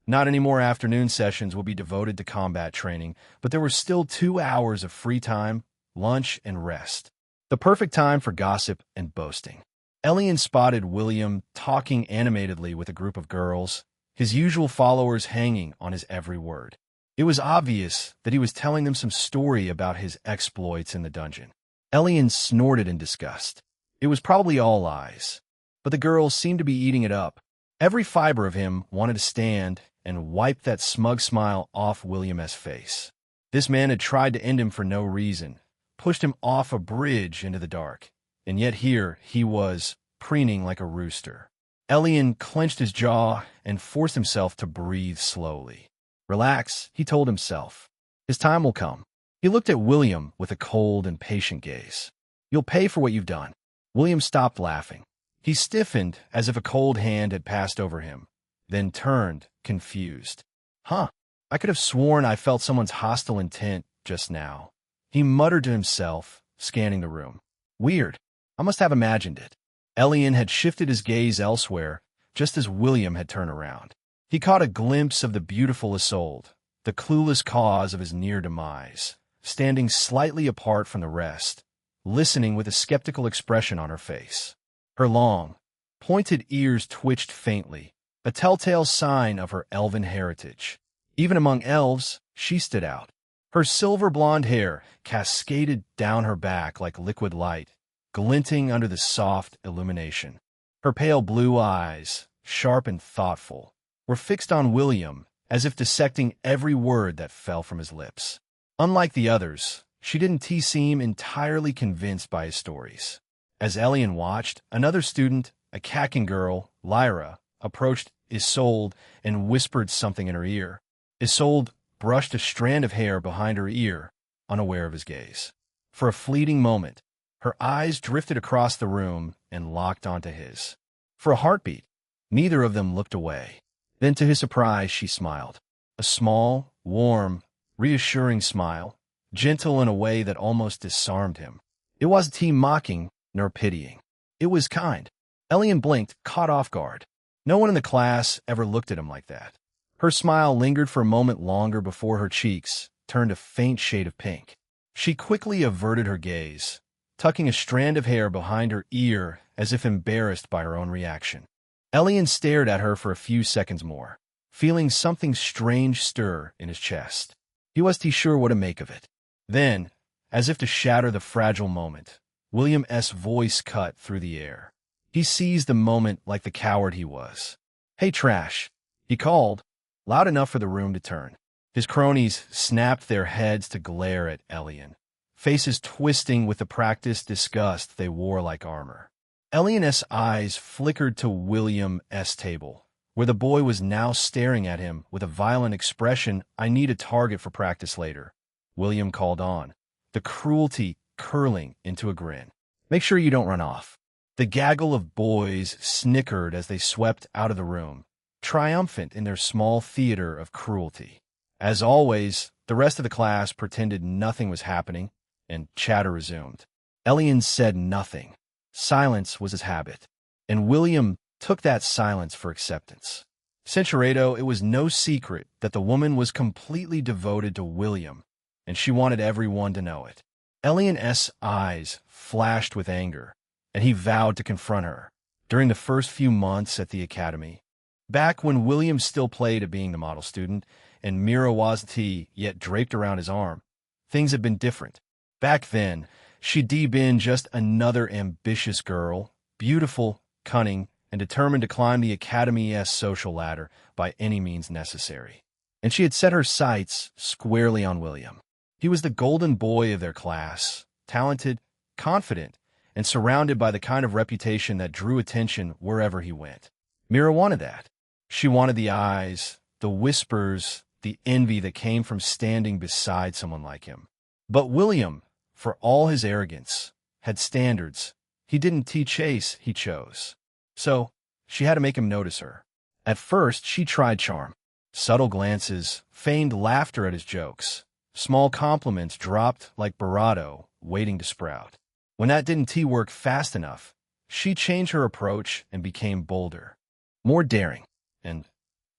Not any more afternoon sessions will be devoted to combat training, but there were still 2 hours of free time, lunch, and rest. The perfect time for gossip and boasting. Elion spotted William talking animatedly with a group of girls, his usual followers hanging on his every word. It was obvious that he was telling them some story about his exploits in the dungeon. Elion snorted in disgust. It was probably all lies, but the girls seemed to be eating it up. Every fiber of him wanted to stand and wipe that smug smile off William's face. This man had tried to end him for no reason, pushed him off a bridge into the dark, and yet here he was, preening like a rooster. Elion clenched his jaw and forced himself to breathe slowly. Relax, he told himself. His time will come. He looked at William with a cold and patient gaze. You'll pay for what you've done. William stopped laughing. He stiffened as if a cold hand had passed over him, then turned, confused. I could have sworn I felt someone's hostile intent just now. He muttered to himself, scanning the room. Weird. I must have imagined it. Elion had shifted his gaze elsewhere, just as William had turned around. He caught a glimpse of the beautiful Isolde, the clueless cause of his near demise, standing slightly apart from the rest, listening with a skeptical expression on her face. Her long, pointed ears twitched faintly, a telltale sign of her elven heritage. Even among elves, she stood out. Her silver blonde hair cascaded down her back like liquid light, glinting under the soft illumination. Her pale blue eyes, sharp and thoughtful, were fixed on William as if dissecting every word that fell from his lips. Unlike the others, she didn't seem entirely convinced by his stories. As Elion watched, another student, a Kakin girl, Lyra, approached Isolde and whispered something in her ear. Isolde brushed a strand of hair behind her ear, unaware of his gaze. For a fleeting moment, her eyes drifted across the room and locked onto his. For a heartbeat, neither of them looked away. Then, to his surprise, she smiled. A small, warm, reassuring smile, gentle in a way that almost disarmed him. It wasn't mocking nor pitying. It was kind. Elion blinked, caught off guard. No one in the class ever looked at him like that. Her smile lingered for a moment longer before her cheeks turned a faint shade of pink. She quickly averted her gaze, tucking a strand of hair behind her ear as if embarrassed by her own reaction. Elion stared at her for a few seconds more, feeling something strange stir in his chest. He wasn't sure what to make of it. Then, as if to shatter the fragile moment, William's voice cut through the air. He seized the moment like the coward he was. "Hey, Trash," he called, loud enough for the room to turn. His cronies snapped their heads to glare at Elion, faces twisting with the practiced disgust they wore like armor. Elion's eyes flickered to William's table, where the boy was now staring at him with a violent expression. "I need a target for practice later," William called on, the cruelty curling into a grin. "Make sure you don't run off." The gaggle of boys snickered as they swept out of the room, triumphant in their small theater of cruelty. As always, the rest of the class pretended nothing was happening, and chatter resumed. Elion said nothing. Silence was his habit, and William took that silence for acceptance. Sincerado, it was no secret that the woman was completely devoted to William, and she wanted everyone to know it. Elion's eyes flashed with anger, and he vowed to confront her. During the first few months at the academy, back when William still played at being the model student, and Mira wasn't yet draped around his arm, things had been different. Back then, she'd been just another ambitious girl, beautiful, cunning, and determined to climb the academy's social ladder by any means necessary. And she had set her sights squarely on William. He was the golden boy of their class, talented, confident, and surrounded by the kind of reputation that drew attention wherever he went. Mira wanted that. She wanted the eyes, the whispers, the envy that came from standing beside someone like him. But William, for all his arrogance, had standards. He didn't chase, he chose. So, she had to make him notice her. At first, she tried charm. Subtle glances, feigned laughter at his jokes. Small compliments dropped like bravado, waiting to sprout. When that didn't work fast enough, she changed her approach and became bolder, more daring. And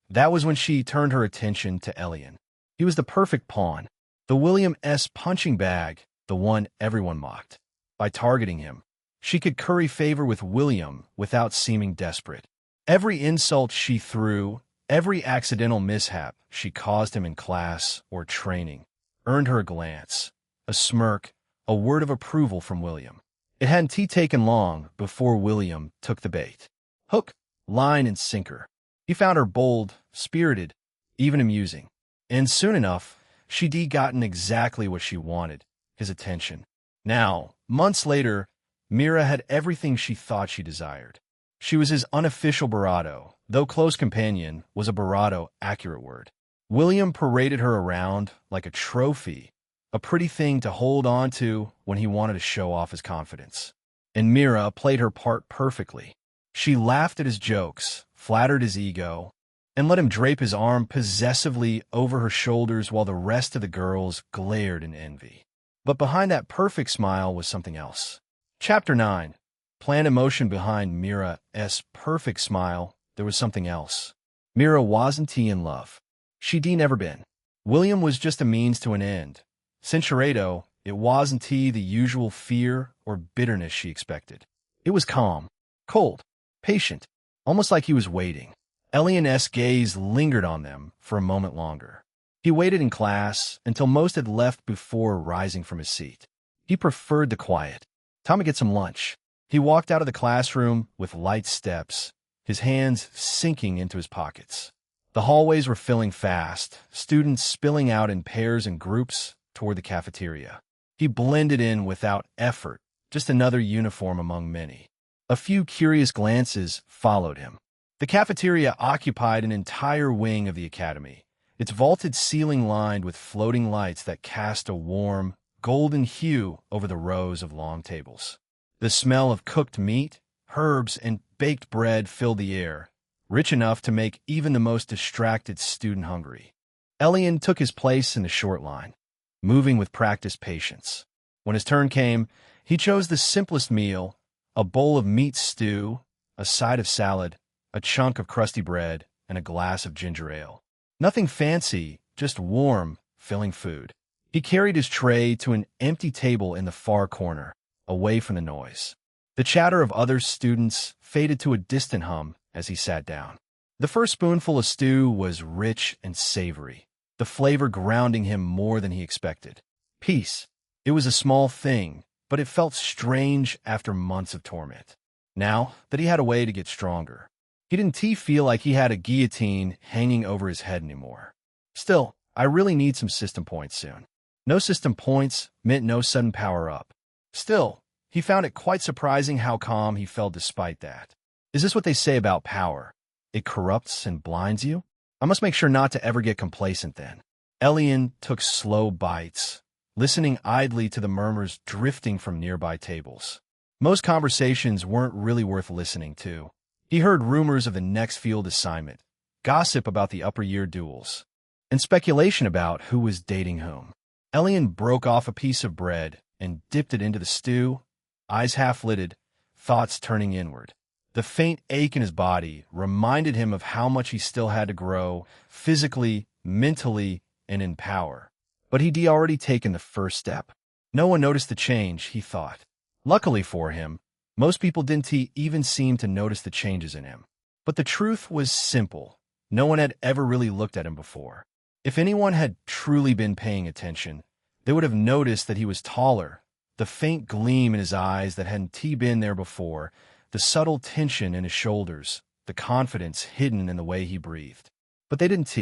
that was when she turned her attention to Elion. He was the perfect pawn, the William's punching bag, the one everyone mocked. By targeting him, she could curry favor with William without seeming desperate. Every insult she threw, every accidental mishap she caused him in class or training, earned her a glance, a smirk, a word of approval from William. It hadn't taken long before William took the bait. Hook, line, and sinker. He found her bold, spirited, even amusing. And soon enough, she'd gotten exactly what she wanted, his attention. Now, months later, Mira had everything she thought she desired. She was his unofficial bravado, though close companion was a bravado accurate word. William paraded her around like a trophy, a pretty thing to hold on to when he wanted to show off his confidence. And Mira played her part perfectly. She laughed at his jokes, flattered his ego, and let him drape his arm possessively over her shoulders while the rest of the girls glared in envy. But behind that perfect smile was something else. Chapter 9. Planned emotion behind Mira's perfect smile, there was something else. Mira wasn't in love. She'd never been. William was just a means to an end. Sincerado, it wasn't the usual fear or bitterness she expected. It was calm, cold, patient, almost like he was waiting. Elion's gaze lingered on them for a moment longer. He waited in class until most had left before rising from his seat. He preferred the quiet. Time to get some lunch. He walked out of the classroom with light steps, his hands sinking into his pockets. The hallways were filling fast, students spilling out in pairs and groups toward the cafeteria. He blended in without effort, just another uniform among many. A few curious glances followed him. The cafeteria occupied an entire wing of the academy, its vaulted ceiling lined with floating lights that cast a warm, golden hue over the rows of long tables. The smell of cooked meat, herbs, and baked bread filled the air, rich enough to make even the most distracted student hungry. Elion took his place in the short line, moving with practiced patience. When his turn came, he chose the simplest meal, a bowl of meat stew, a side of salad, a chunk of crusty bread, and a glass of ginger ale. Nothing fancy, just warm, filling food. He carried his tray to an empty table in the far corner, away from the noise. The chatter of other students faded to a distant hum as he sat down. The first spoonful of stew was rich and savory, the flavor grounding him more than he expected. Peace. It was a small thing, but it felt strange after months of torment. Now that he had a way to get stronger, he didn't feel like he had a guillotine hanging over his head anymore. Still, I really need some system points soon. No system points meant no sudden power-up. Still, He found it quite surprising how calm he felt despite that. Is this what they say about power? It corrupts and blinds you? I must make sure not to ever get complacent then. Elion took slow bites, listening idly to the murmurs drifting from nearby tables. Most conversations weren't really worth listening to. He heard rumors of the next field assignment, gossip about the upper-year duels, and speculation about who was dating whom. Elion broke off a piece of bread and dipped it into the stew, eyes half-lidded, thoughts turning inward. The faint ache in his body reminded him of how much he still had to grow, physically, mentally, and in power. But he'd already taken the first step. No one noticed the change, he thought. Luckily for him, most people didn't even seem to notice the changes in him. But the truth was simple. No one had ever really looked at him before. If anyone had truly been paying attention, they would have noticed that he was taller, the faint gleam in his eyes that hadn't been there before, the subtle tension in his shoulders, the confidence hidden in the way he breathed. But they didn't.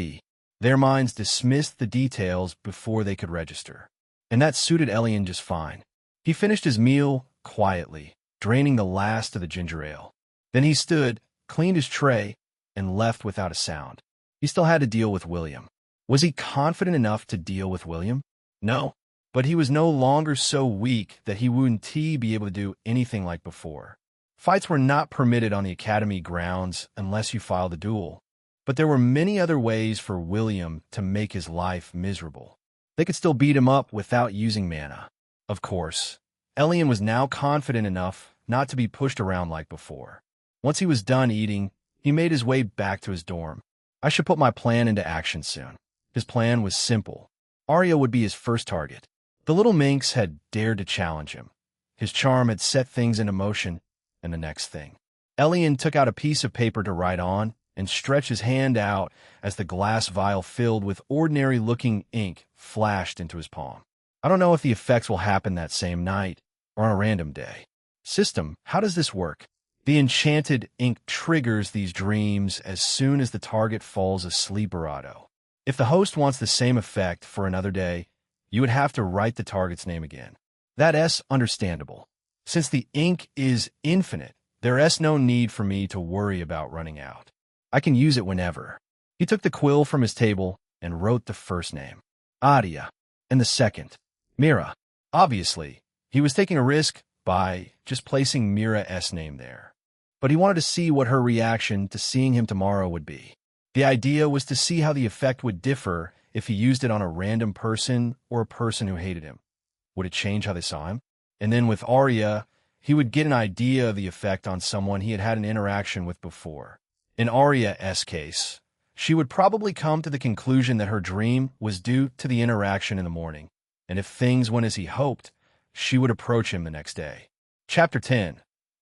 Their minds dismissed the details before they could register. And that suited Elion just fine. He finished his meal quietly, draining the last of the ginger ale. Then he stood, cleaned his tray, and left without a sound. He still had to deal with William. Was he confident enough to deal with William? No. But he was no longer so weak that he wouldn't be able to do anything like before. Fights were not permitted on the academy grounds unless you filed a duel. But there were many other ways for William to make his life miserable. They could still beat him up without using mana. Of course, Elion was now confident enough not to be pushed around like before. Once he was done eating, he made his way back to his dorm. I should put my plan into action soon. His plan was simple. Arya would be his first target. The little minx had dared to challenge him. His charm had set things into motion, and the next thing. Elion took out a piece of paper to write on and stretched his hand out as the glass vial filled with ordinary-looking ink flashed into his palm. I don't know if the effects will happen that same night or on a random day. System, how does this work? The enchanted ink triggers these dreams as soon as the target falls asleep or auto. If the host wants the same effect for another day, you would have to write the target's name again. That's understandable. Since the ink is infinite, there's no need for me to worry about running out. I can use it whenever. He took the quill from his table and wrote the first name, Adia, and the second, Mira. Obviously, he was taking a risk by just placing Mira's name there. But he wanted to see what her reaction to seeing him tomorrow would be. The idea was to see how the effect would differ if he used it on a random person or a person who hated him. Would it change how they saw him? And then with Arya, he would get an idea of the effect on someone he had had an interaction with before. In Arya's case, she would probably come to the conclusion that her dream was due to the interaction in the morning, and if things went as he hoped, she would approach him the next day. Chapter 10.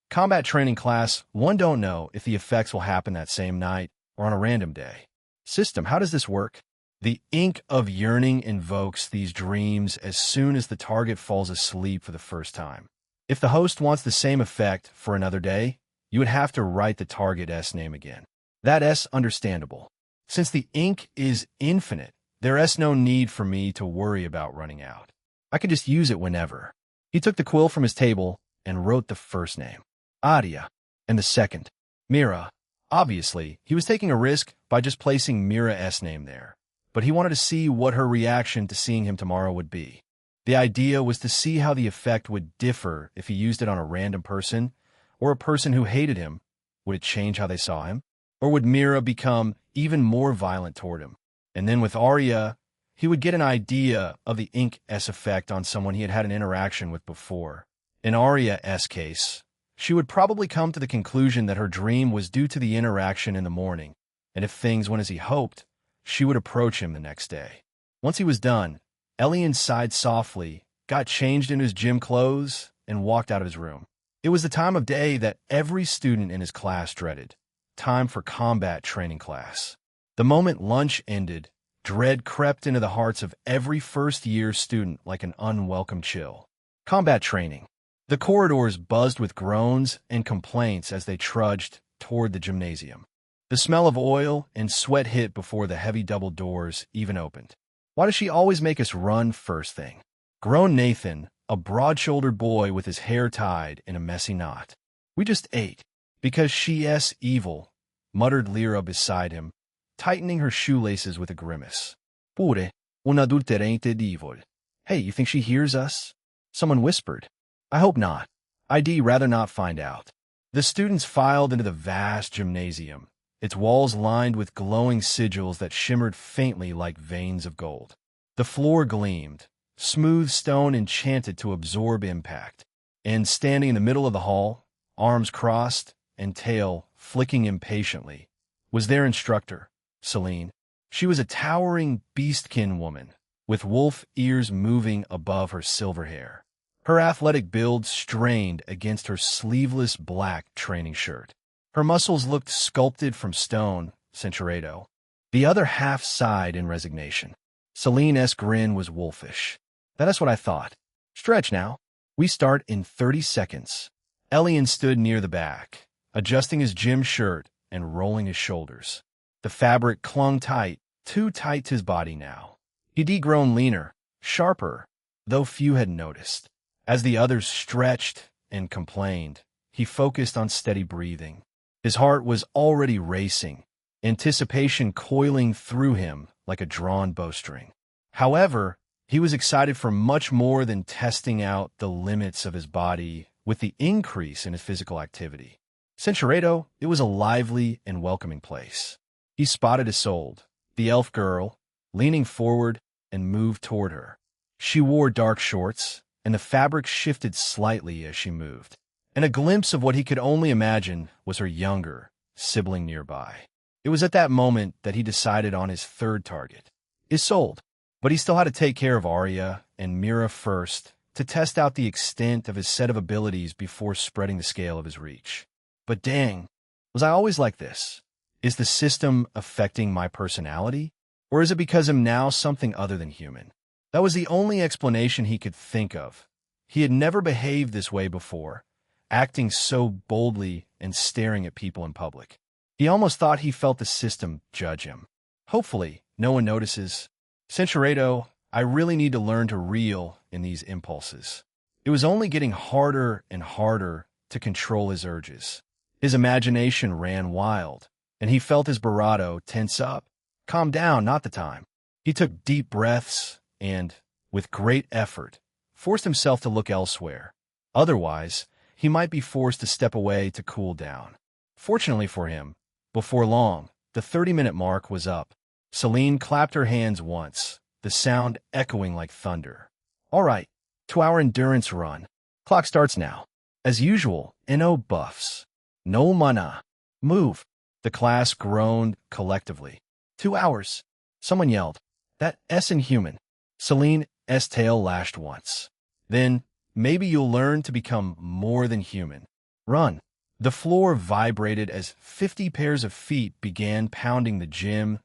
Combat Training Class 1. Don't know if the effects will happen that same night or on a random day. System, how does this work? The ink of yearning invokes these dreams as soon as the target falls asleep for the first time. If the host wants the same effect for another day, you would have to write the target's name again. That's understandable. Since the ink is infinite, there's no need for me to worry about running out. I could just use it whenever. He took the quill from his table and wrote the first name, Adia, and the second, Mira. Obviously, he was taking a risk by just placing Mira's name there. But he wanted to see what her reaction to seeing him tomorrow would be. The idea was to see how the effect would differ if he used it on a random person or a person who hated him. Would it change how they saw him? Or would Mira become even more violent toward him? And then with Arya, he would get an idea of the ink's effect on someone he had had an interaction with before. In Arya's case, she would probably come to the conclusion that her dream was due to the interaction in the morning, and if things went as he hoped, she would approach him the next day. Once he was done, Elion sighed softly, got changed in his gym clothes, and walked out of his room. It was the time of day that every student in his class dreaded. Time for combat training class. The moment lunch ended, dread crept into the hearts of every first-year student like an unwelcome chill. Combat training. The corridors buzzed with groans and complaints as they trudged toward the gymnasium. The smell of oil and sweat hit before the heavy double doors even opened. Why does she always make us run first thing? Groaned Nathan, a broad-shouldered boy with his hair tied in a messy knot. "We just ate, because she's evil," muttered Lyra beside him, tightening her shoelaces with a grimace. "Pure, un adulterante evil." "Hey, you think she hears us?" someone whispered. "I hope not. I'd rather not find out." The students filed into the vast gymnasium, its walls lined with glowing sigils that shimmered faintly like veins of gold. The floor gleamed, smooth stone enchanted to absorb impact. And standing in the middle of the hall, arms crossed and tail flicking impatiently, was their instructor, Celine. She was a towering beastkin woman, with wolf ears moving above her silver hair. Her athletic build strained against her sleeveless black training shirt. Her muscles looked sculpted from stone, Centuredo. The other half sighed in resignation. Celine's grin was wolfish. "That's what I thought. Stretch now. We start in 30 seconds. Elion stood near the back, adjusting his gym shirt and rolling his shoulders. The fabric clung tight, too tight to his body now. He'd grown leaner, sharper, though few had noticed. As the others stretched and complained, he focused on steady breathing. His heart was already racing, anticipation coiling through him like a drawn bowstring. However, he was excited for much more than testing out the limits of his body with the increase in his physical activity. Centuredo, it was a lively and welcoming place. He spotted Isolde, the elf girl, leaning forward and moved toward her. She wore dark shorts, and the fabric shifted slightly as she moved. And a glimpse of what he could only imagine was her younger sibling nearby. It was at that moment that he decided on his third target, Isolde. But he still had to take care of Arya and Mira first to test out the extent of his set of abilities before spreading the scale of his reach. But dang, was I always like this? Is the system affecting my personality? Or is it because I'm now something other than human? That was the only explanation he could think of. He had never behaved this way before, acting so boldly and staring at people in public. He almost thought he felt the system judge him. Hopefully, no one notices. Centuredo, I really need to learn to reel in these impulses. It was only getting harder and harder to control his urges. His imagination ran wild, and he felt his bravado tense up. Calm down, not the time. He took deep breaths and, with great effort, forced himself to look elsewhere. Otherwise, he might be forced to step away to cool down. Fortunately for him, before long, the 30-minute mark was up. Celine clapped her hands once, the sound echoing like thunder. "All right, 2-hour endurance run. Clock starts now." As usual, no buffs. "No mana. Move." The class groaned collectively. 2 hours. Someone yelled. "That's inhuman." Celine's tail lashed once. "Then, maybe you'll learn to become more than human. Run." The floor vibrated as 50 pairs of feet began pounding the gym's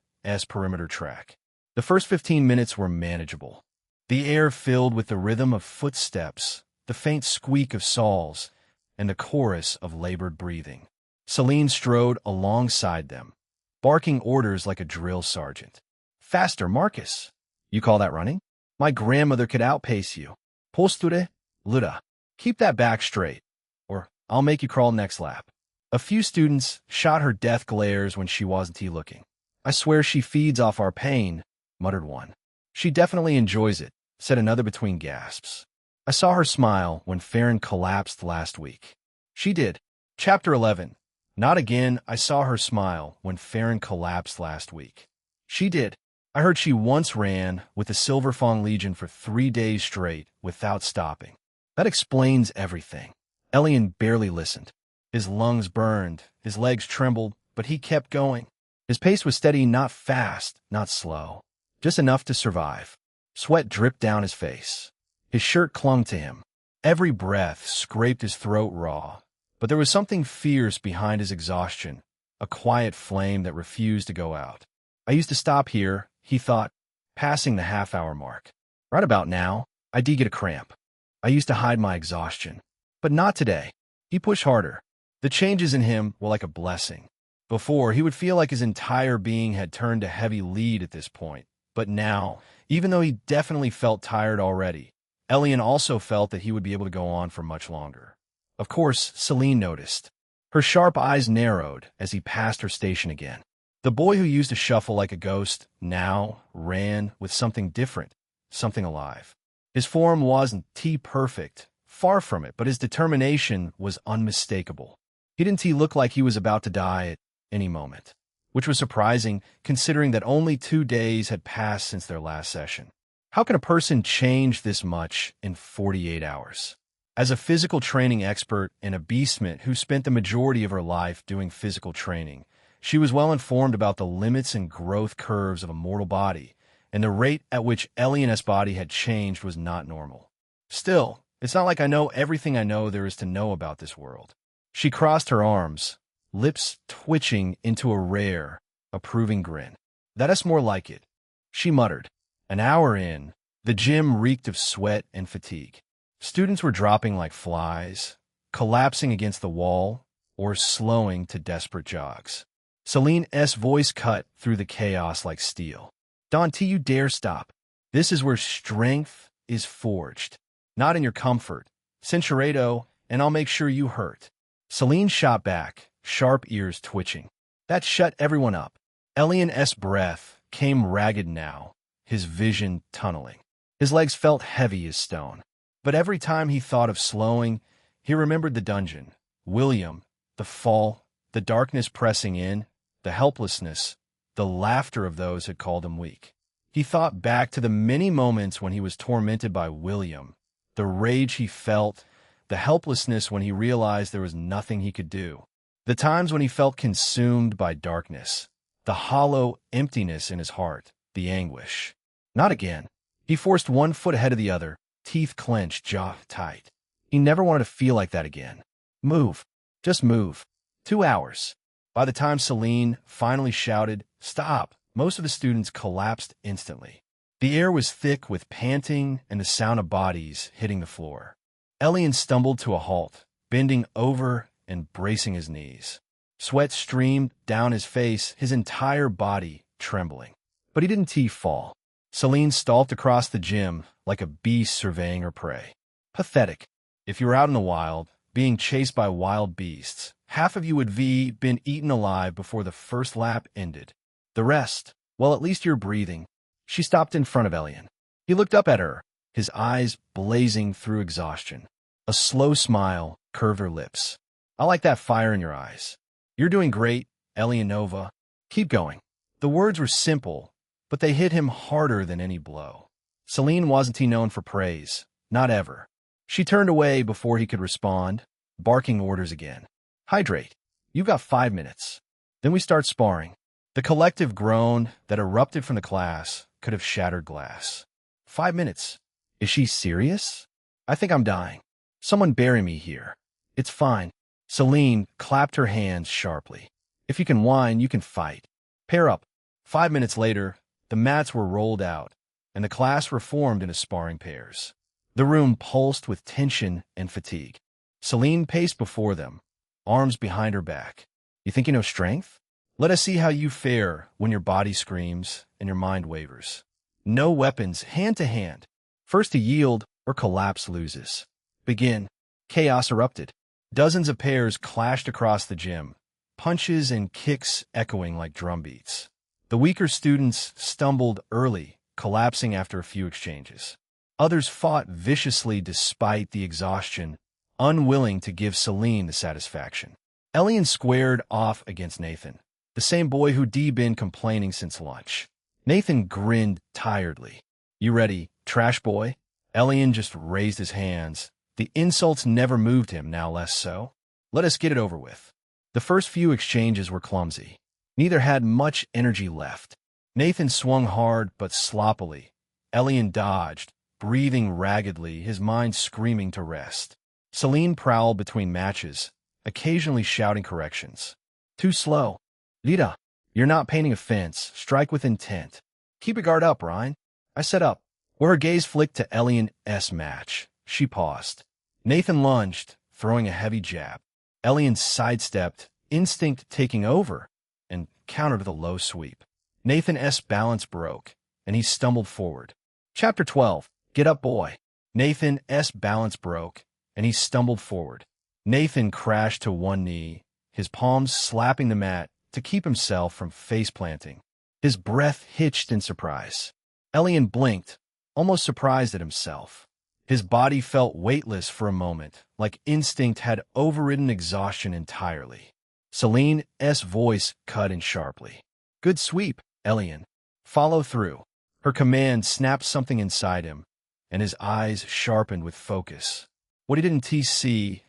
perimeter track. The first 15 minutes were manageable. The air filled with the rhythm of footsteps, the faint squeak of saws, and the chorus of labored breathing. Celine strode alongside them, barking orders like a drill sergeant. "Faster, Marcus." "You call that running? My grandmother could outpace you." "Posture, Luda. Keep that back straight, or I'll make you crawl next lap." A few students shot her death glares when she wasn't looking. "I swear she feeds off our pain," muttered one. "She definitely enjoys it," said another between gasps. "I saw her smile when Farron collapsed last week." She did. Chapter 11. Not again. I saw her smile when Farron collapsed last week. She did. I heard she once ran with the Silverfang Legion for 3 days straight without stopping. That explains everything. Elion barely listened. His lungs burned, his legs trembled, but he kept going. His pace was steady, not fast, not slow, just enough to survive. Sweat dripped down his face. His shirt clung to him. Every breath scraped his throat raw, but there was something fierce behind his exhaustion, a quiet flame that refused to go out. I used to stop here, he thought, passing the half-hour mark. Right about now, I did get a cramp. I used to hide my exhaustion. But not today. He pushed harder. The changes in him were like a blessing. Before, he would feel like his entire being had turned to heavy lead at this point. But now, even though he definitely felt tired already, Elion also felt that he would be able to go on for much longer. Of course, Celine noticed. Her sharp eyes narrowed as he passed her station again. The boy who used to shuffle like a ghost now ran with something different, something alive. His form wasn't perfect, far from it, but his determination was unmistakable. He didn't look like he was about to die at any moment, which was surprising considering that only 2 days had passed since their last session. How can a person change this much in 48 hours? As a physical training expert and a beastman who spent the majority of her life doing physical training, she was well informed about the limits and growth curves of a mortal body, and the rate at which Elion's body had changed was not normal. Still, it's not like I know everything I know there is to know about this world. She crossed her arms, lips twitching into a rare, approving grin. That's more like it, she muttered. An hour in, the gym reeked of sweat and fatigue. Students were dropping like flies, collapsing against the wall, or slowing to desperate jogs. Celine's voice cut through the chaos like steel. Don't you dare stop. This is where strength is forged. Not in your comfort. Cinchuredo, and I'll make sure you hurt. Celine shot back, sharp ears twitching. That shut everyone up. Elion's breath came ragged now, his vision tunneling. His legs felt heavy as stone. But every time he thought of slowing, he remembered the dungeon, William, the fall, the darkness pressing in, the helplessness, the laughter of those who had called him weak. He thought back to the many moments when he was tormented by William, the rage he felt, the helplessness when he realized there was nothing he could do, the times when he felt consumed by darkness, the hollow emptiness in his heart, the anguish. Not again. He forced one foot ahead of the other, teeth clenched, jaw tight. He never wanted to feel like that again. Move. Just move. 2 hours. By the time Celine finally shouted, "Stop!" most of the students collapsed instantly. The air was thick with panting and the sound of bodies hitting the floor. Elion stumbled to a halt, bending over and bracing his knees. Sweat streamed down his face, his entire body trembling. But he didn't fall. Celine stalked across the gym like a beast surveying her prey. Pathetic. If you were out in the wild, being chased by wild beasts, half of you would been eaten alive before the first lap ended. The rest, well, at least you're breathing. She stopped in front of Elion. He looked up at her, his eyes blazing through exhaustion. A slow smile curved her lips. I like that fire in your eyes. You're doing great, Elionova. Keep going. The words were simple, but they hit him harder than any blow. Celine wasn't known for praise, not ever. She turned away before he could respond, barking orders again. Hydrate. You've got 5 minutes. Then we start sparring. The collective groan that erupted from the class could have shattered glass. 5 minutes. Is she serious? I think I'm dying. Someone bury me here. It's fine. Celine clapped her hands sharply. If you can whine, you can fight. Pair up. 5 minutes later, the mats were rolled out, and the class reformed into sparring pairs. The room pulsed with tension and fatigue. Celine paced before them, arms behind her back. You think you know strength? Let us see how you fare when your body screams and your mind wavers. No weapons, hand to hand. First to yield or collapse loses. Begin. Chaos erupted. Dozens of pairs clashed across the gym, punches and kicks echoing like drumbeats. The weaker students stumbled early, collapsing after a few exchanges. Others fought viciously despite the exhaustion, unwilling to give Celine the satisfaction. Elion squared off against Nathan, the same boy who'd been complaining since lunch. Nathan grinned tiredly. You ready, trash boy? Elion just raised his hands. The insults never moved him, now less so. Let us get it over with. The first few exchanges were clumsy. Neither had much energy left. Nathan swung hard but sloppily. Elion dodged, breathing raggedly, his mind screaming to rest. Celine prowled between matches, occasionally shouting corrections. Too slow. Lita, you're not painting a fence. Strike with intent. Keep your guard up, Ryan. I set up. Where her gaze flicked to Elion's match, she paused. Nathan lunged, throwing a heavy jab. Elion sidestepped, instinct taking over, and countered with a low sweep. Nathan's balance broke, and he stumbled forward. Chapter 12. Get up, boy. Nathan's balance broke, and he stumbled forward. Nathan crashed to one knee, his palms slapping the mat to keep himself from face-planting. His breath hitched in surprise. Elion blinked, almost surprised at himself. His body felt weightless for a moment, like instinct had overridden exhaustion entirely. Celine's voice cut in sharply. "Good sweep, Elion. Follow through." Her command snapped something inside him, and his eyes sharpened with focus. What he didn't see,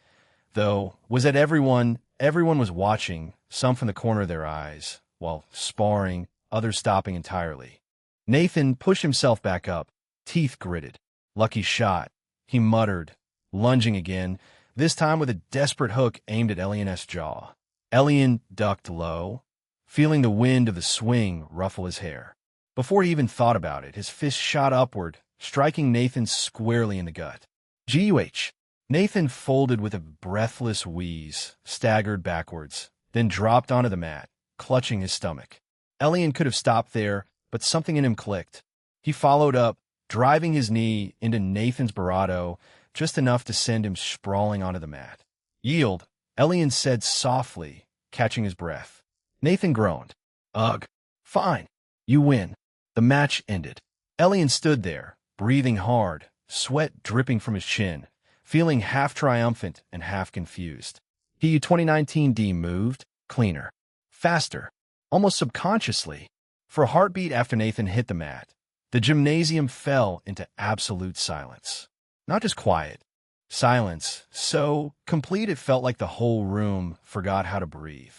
though, was that everyone was watching, some from the corner of their eyes, while sparring, others stopping entirely. Nathan pushed himself back up, teeth gritted. "Lucky shot," he muttered, lunging again, this time with a desperate hook aimed at Elion's jaw. Elion ducked low, feeling the wind of the swing ruffle his hair. Before he even thought about it, his fist shot upward, striking Nathan squarely in the gut. "Guh!" Nathan folded with a breathless wheeze, staggered backwards, then dropped onto the mat, clutching his stomach. Elion could have stopped there, but something in him clicked. He followed up, driving his knee into Nathan's barato, just enough to send him sprawling onto the mat. "Yield," Elion said softly, catching his breath. Nathan groaned. "Ugh. Fine. You win." The match ended. Elion stood there, breathing hard, sweat dripping from his chin, feeling half triumphant and half confused. He 2019D moved, cleaner, faster, almost subconsciously. For a heartbeat after Nathan hit the mat, the gymnasium fell into absolute silence. Not just quiet. Silence, so complete it felt like the whole room forgot how to breathe.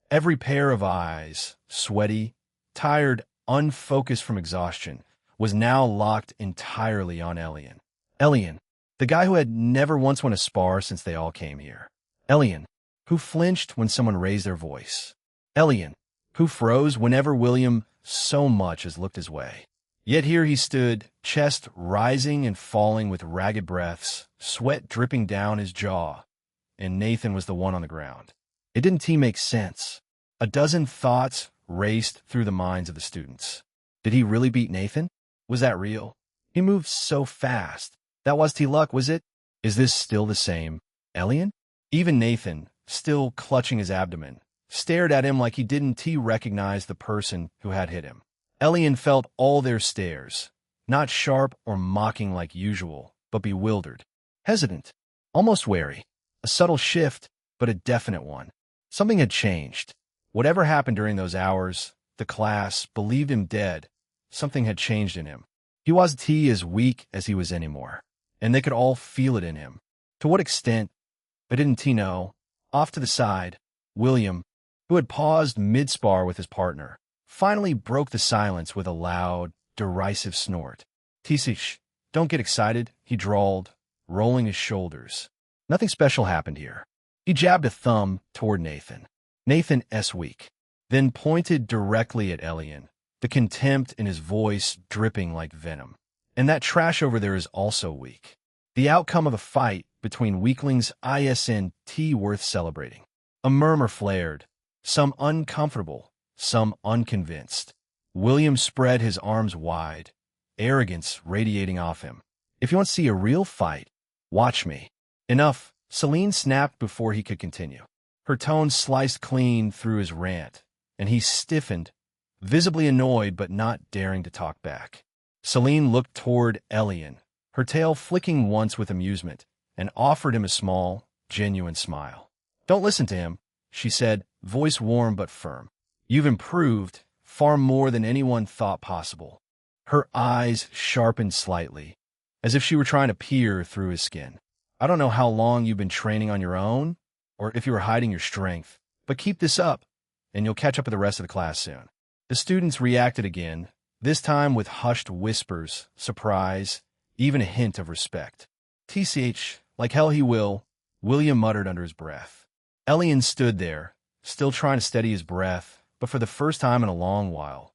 Every pair of eyes, sweaty, tired, unfocused from exhaustion, was now locked entirely on Elion. Elion, the guy who had never once won a spar since they all came here. Elion, who flinched when someone raised their voice. Elion, who froze whenever William so much as looked his way. Yet here he stood, chest rising and falling with ragged breaths, sweat dripping down his jaw, and Nathan was the one on the ground. It didn't make sense. A dozen thoughts raced through the minds of the students. Did he really beat Nathan? Was that real? He moved so fast. That was luck, was it? Is this still the same Elion? Even Nathan, still clutching his abdomen, stared at him like he didn't recognize the person who had hit him. Elion felt all their stares, not sharp or mocking like usual, but bewildered, hesitant, almost wary. A subtle shift, but a definite one. Something had changed. Whatever happened during those hours, the class believed him dead. Something had changed in him. He wasn't as weak as he was anymore, and they could all feel it in him. To what extent? But didn't know? Off to the side, William, who had paused mid-spar with his partner, finally broke the silence with a loud, derisive snort. "Tisish, don't get excited," he drawled, rolling his shoulders. Nothing special happened here. He jabbed a thumb toward Nathan. Nathan's weak, then pointed directly at Elion, the contempt in his voice dripping like venom. "And that trash over there is also weak. The outcome of a fight between weaklings isn't worth celebrating." A murmur flared, some uncomfortable, some unconvinced. William spread his arms wide, arrogance radiating off him. "If you want to see a real fight, watch me." "Enough," Celine snapped before he could continue. Her tone sliced clean through his rant, and he stiffened, visibly annoyed but not daring to talk back. Celine looked toward Elion, her tail flicking once with amusement, and offered him a small, genuine smile. "Don't listen to him," she said, voice warm but firm. "You've improved far more than anyone thought possible." Her eyes sharpened slightly, as if she were trying to peer through his skin. "I don't know how long you've been training on your own, or if you were hiding your strength, but keep this up, and you'll catch up with the rest of the class soon." The students reacted again, this time with hushed whispers, surprise, even a hint of respect. "TCH, like hell he will," William muttered under his breath. Elion stood there, still trying to steady his breath, but for the first time in a long while,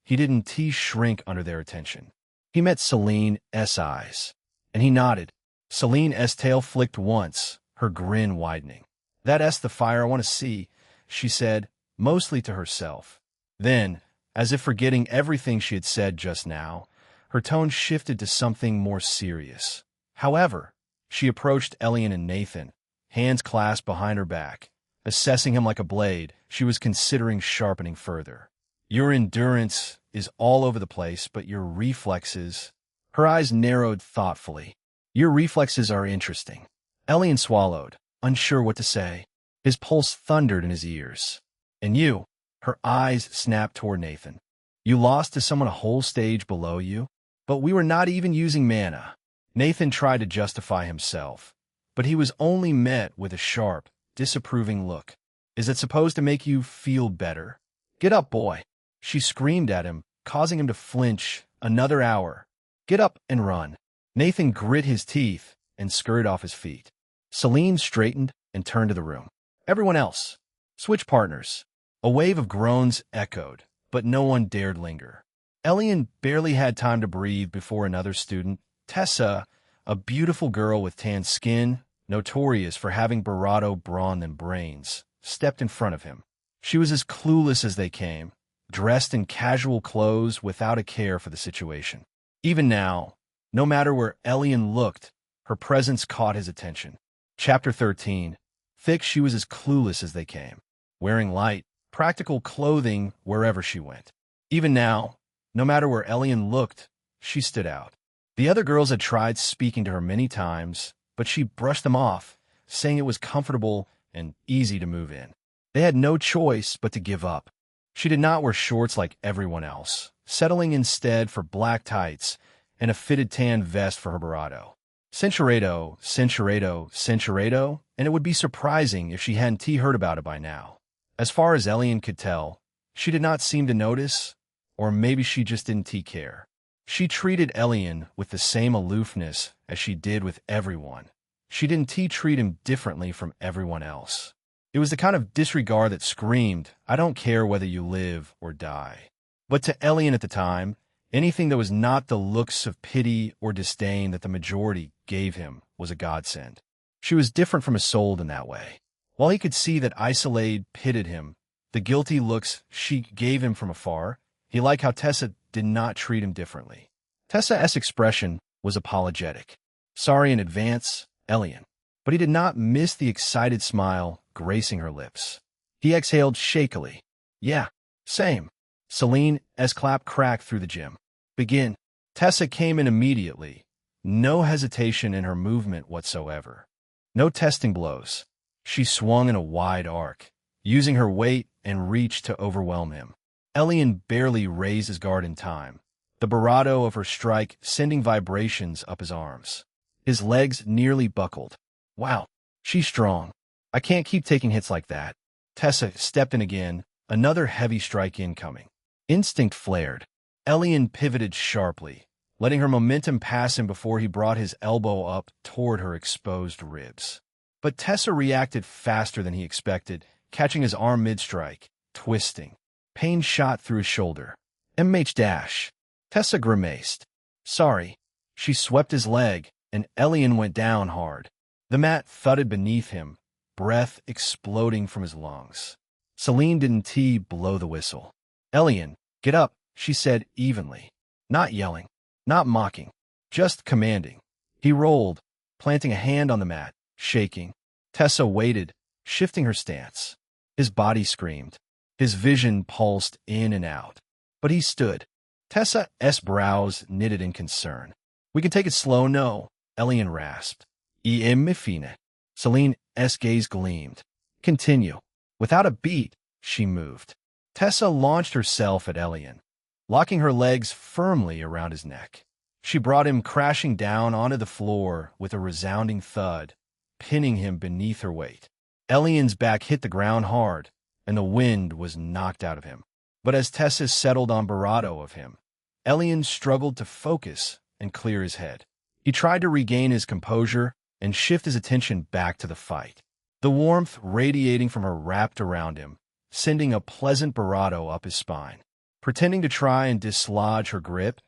he didn't shrink under their attention. He met Celine's eyes, and he nodded. Celine's tail flicked once, her grin widening. "That's the fire I want to see," she said, mostly to herself. Then, as if forgetting everything she had said just now, her tone shifted to something more serious. However, she approached Elion and Nathan, hands clasped behind her back. Assessing him like a blade, she was considering sharpening further. Your endurance is all over the place, but your reflexes... Her eyes narrowed thoughtfully. Your reflexes are interesting. Elion swallowed, unsure what to say. His pulse thundered in his ears. And you? Her eyes snapped toward Nathan. You lost to someone a whole stage below you? But we were not even using mana. Nathan tried to justify himself, but he was only met with a sharp, disapproving look. Is it supposed to make you feel better? Get up, boy. She screamed at him, causing him to flinch. Another hour. Get up and run. Nathan grit his teeth and scurried off his feet. Celine straightened and turned to the room. Everyone else. Switch partners. A wave of groans echoed, but no one dared linger. Elion barely had time to breathe before another student, Tessa, a beautiful girl with tan skin, notorious for having bravado, brawn, and brains, stepped in front of him. She was as clueless as they came, dressed in casual clothes without a care for the situation. Even now, no matter where Elion looked, her presence caught his attention. Chapter 13. Thick, she was as clueless as they came, wearing light, practical clothing wherever she went. Even now, no matter where Elion looked, she stood out. The other girls had tried speaking to her many times, but she brushed them off, saying it was comfortable and easy to move in. They had no choice but to give up. She did not wear shorts like everyone else, settling instead for black tights and a fitted tan vest for her bravado. Cinchuredo, cinchuredo, cinchuredo, and it would be surprising if she hadn't heard about it by now. As far as Elion could tell, she did not seem to notice, or maybe she just didn't care. She treated Elion with the same aloofness as she did with everyone. She didn't treat him differently from everyone else. It was the kind of disregard that screamed, I don't care whether you live or die. But to Elion at the time, anything that was not the looks of pity or disdain that the majority gave him was a godsend. She was different from Isolde in that way. While he could see that Isolde pitted him, the guilty looks she gave him from afar, he liked how Tessa did not treat him differently. Tessa's expression was apologetic. Sorry in advance, Elion. But he did not miss the excited smile gracing her lips. He exhaled shakily. Yeah, same. Celine's clap cracked through the gym. Begin. Tessa came in immediately. No hesitation in her movement whatsoever. No testing blows. She swung in a wide arc, using her weight and reach to overwhelm him. Elion barely raised his guard in time, the bravado of her strike sending vibrations up his arms. His legs nearly buckled. Wow, she's strong. I can't keep taking hits like that. Tessa stepped in again, another heavy strike incoming. Instinct flared. Elion pivoted sharply, letting her momentum pass him before he brought his elbow up toward her exposed ribs. But Tessa reacted faster than he expected, catching his arm mid-strike, twisting. Pain shot through his shoulder. MH dash. Tessa grimaced. Sorry. She swept his leg, and Elion went down hard. The mat thudded beneath him, breath exploding from his lungs. Celine didn't blow the whistle. Elion, get up, she said evenly. Not yelling, not mocking, just commanding. He rolled, planting a hand on the mat, shaking. Tessa waited, shifting her stance. His body screamed. His vision pulsed in and out. But he stood. Tessa's brows knitted in concern. We can take it slow, no, Elion rasped. Me fine. Celine's gaze gleamed. Continue. Without a beat, she moved. Tessa launched herself at Elion, locking her legs firmly around his neck. She brought him crashing down onto the floor with a resounding thud, pinning him beneath her weight. Elion's back hit the ground hard, and the wind was knocked out of him. But as Tessa settled on bravado of him, Elion struggled to focus and clear his head. He tried to regain his composure and shift his attention back to the fight. The warmth radiating from her wrapped around him, sending a pleasant bravado up his spine. Pretending to try and dislodge her grip,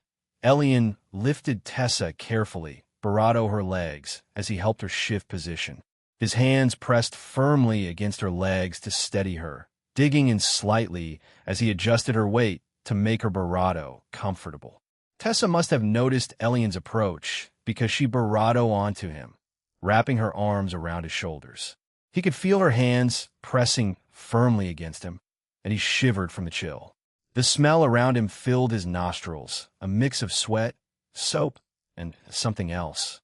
Elion lifted Tessa carefully, bravado her legs, as he helped her shift position. His hands pressed firmly against her legs to steady her, digging in slightly as he adjusted her weight to make her bravado comfortable. Tessa must have noticed Elion's approach, because she bravado onto him, wrapping her arms around his shoulders. He could feel her hands pressing firmly against him, and he shivered from the chill. The smell around him filled his nostrils, a mix of sweat, soap, and something else.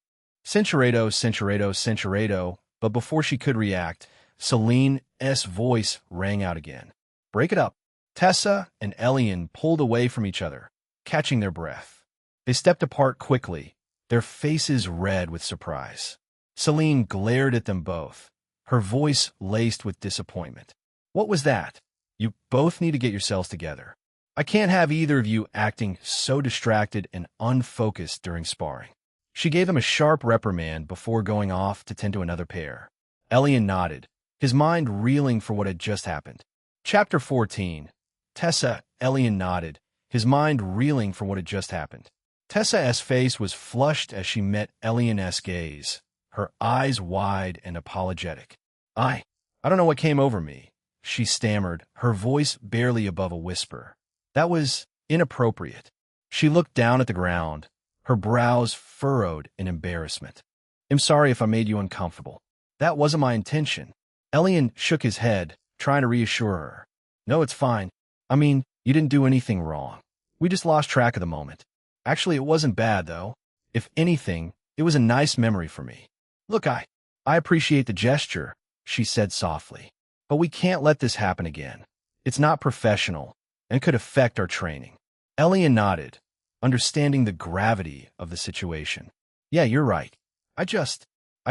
Cinchuredo, cinchuredo, cinchuredo, but before she could react, Celine's voice rang out again. Break it up. Tessa and Elion pulled away from each other, catching their breath. They stepped apart quickly, their faces red with surprise. Celine glared at them both, her voice laced with disappointment. What was that? You both need to get yourselves together. I can't have either of you acting so distracted and unfocused during sparring. She gave them a sharp reprimand before going off to tend to another pair. Elion nodded, his mind reeling for what had just happened. Chapter 14. Tessa. Elion nodded, his mind reeling for what had just happened. Tessa's face was flushed as she met Elion's gaze, her eyes wide and apologetic. I don't know what came over me, she stammered, her voice barely above a whisper. That was inappropriate. She looked down at the ground, her brows furrowed in embarrassment. I'm sorry if I made you uncomfortable. That wasn't my intention. Elion shook his head, trying to reassure her. No, it's fine. I mean, you didn't do anything wrong. We just lost track of the moment. Actually, it wasn't bad, though. If anything, it was a nice memory for me. Look, I appreciate the gesture, she said softly. But we can't let this happen again. It's not professional and could affect our training. Elion nodded, understanding the gravity of the situation. Yeah, you're right. I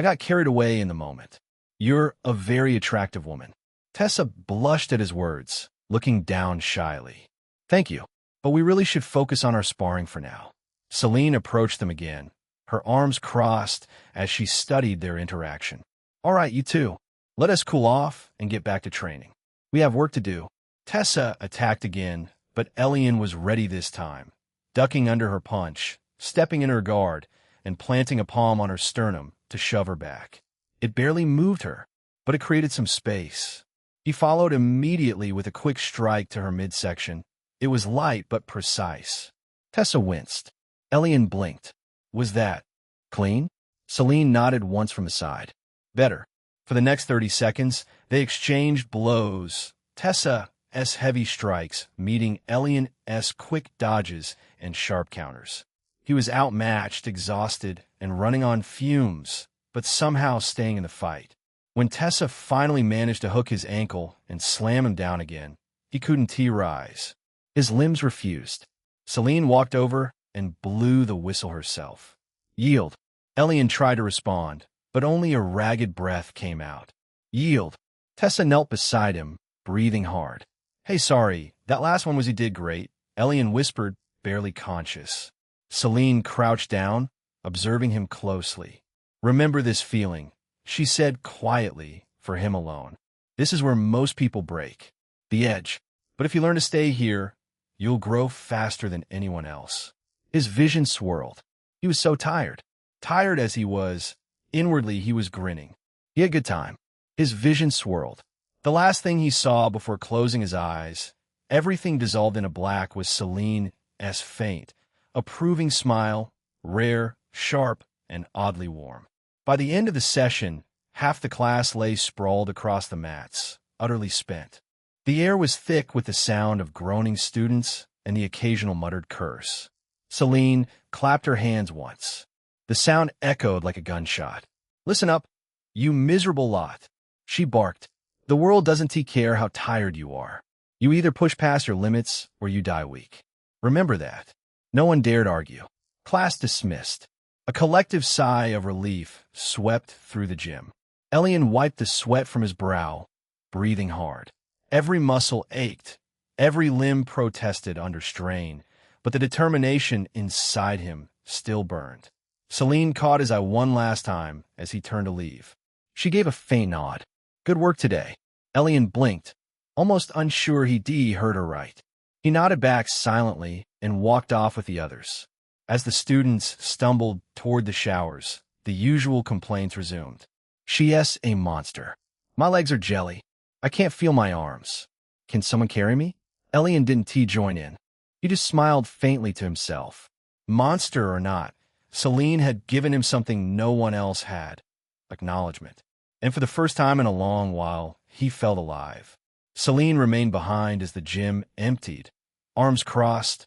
got carried away in the moment. You're a very attractive woman. Tessa blushed at his words, looking down shyly. Thank you, but we really should focus on our sparring for now. Celine approached them again, her arms crossed as she studied their interaction. All right, you two. Let us cool off and get back to training. We have work to do. Tessa attacked again, but Elion was ready this time, ducking under her punch, stepping in her guard, and planting a palm on her sternum to shove her back. It barely moved her, but it created some space. He followed immediately with a quick strike to her midsection. It was light but precise. Tessa winced. Elion blinked. Was that clean? Celine nodded once from the side. Better. For the next 30 seconds, they exchanged blows. Tessa's heavy strikes meeting Elion's quick dodges and sharp counters. He was outmatched, exhausted, and running on fumes, but somehow staying in the fight. When Tessa finally managed to hook his ankle and slam him down again, he couldn't rise. His limbs refused. Celine walked over and blew the whistle herself. Yield. Elion tried to respond, but only a ragged breath came out. Yield. Tessa knelt beside him, breathing hard. Hey, sorry, that last one you did great, Elion whispered, barely conscious. Celine crouched down, observing him closely. Remember this feeling, she said quietly, for him alone. This is where most people break. The edge. But if you learn to stay here, you'll grow faster than anyone else. His vision swirled. He was so tired. Tired as he was, inwardly he was grinning. He had a good time. His vision swirled. The last thing he saw before closing his eyes, everything dissolved into black, was Celine's faint, approving smile, rare, sharp, and oddly warm. By the end of the session, half the class lay sprawled across the mats, utterly spent. The air was thick with the sound of groaning students and the occasional muttered curse. Celine clapped her hands once. The sound echoed like a gunshot. Listen up, you miserable lot, she barked. The world doesn't care how tired you are. You either push past your limits or you die weak. Remember that. No one dared argue. Class dismissed. A collective sigh of relief swept through the gym. Elion wiped the sweat from his brow, breathing hard. Every muscle ached. Every limb protested under strain, but the determination inside him still burned. Celine caught his eye one last time as he turned to leave. She gave a faint nod. Good work today. Elion blinked, almost unsure he'd heard her right. He nodded back silently and walked off with the others. As the students stumbled toward the showers, the usual complaints resumed. She's a monster. My legs are jelly. I can't feel my arms. Can someone carry me? Elion didn't join in. He just smiled faintly to himself. Monster or not, Celine had given him something no one else had: acknowledgement. And for the first time in a long while, he felt alive. Celine remained behind as the gym emptied, arms crossed,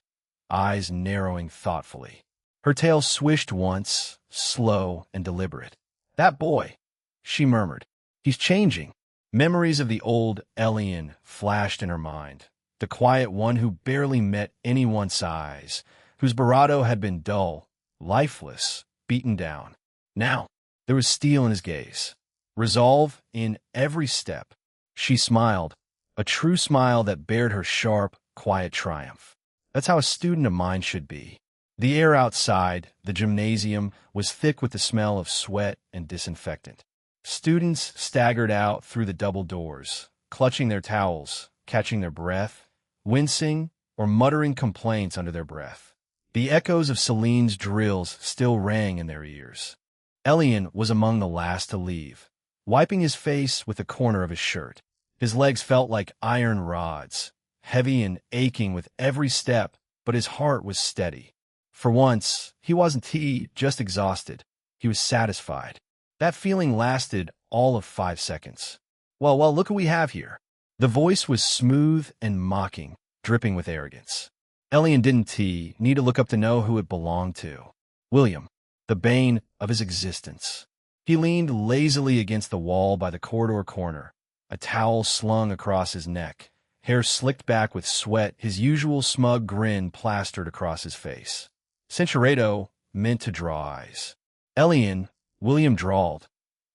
eyes narrowing thoughtfully. Her tail swished once, slow and deliberate. "That boy," she murmured. "He's changing." Memories of the old Elion flashed in her mind. The quiet one who barely met anyone's size, whose bravado had been dull, lifeless, beaten down. Now, there was steel in his gaze, resolve in every step. She smiled, a true smile that bared her sharp, quiet triumph. That's how a student of mine should be. The air outside, the gymnasium, was thick with the smell of sweat and disinfectant. Students staggered out through the double doors, clutching their towels, catching their breath, wincing or muttering complaints under their breath. The echoes of Celine's drills still rang in their ears. Elion was among the last to leave, wiping his face with the corner of his shirt. His legs felt like iron rods, heavy and aching with every step, but his heart was steady. For once, he wasn't just exhausted. He was satisfied. That feeling lasted all of 5 seconds. Well, look who we have here." The voice was smooth and mocking, dripping with arrogance. Elion didn't need to look up to know who it belonged to. William, the bane of his existence. He leaned lazily against the wall by the corridor corner, a towel slung across his neck, hair slicked back with sweat, his usual smug grin plastered across his face. Cinchuredo meant to draw eyes. "Elion," William drawled,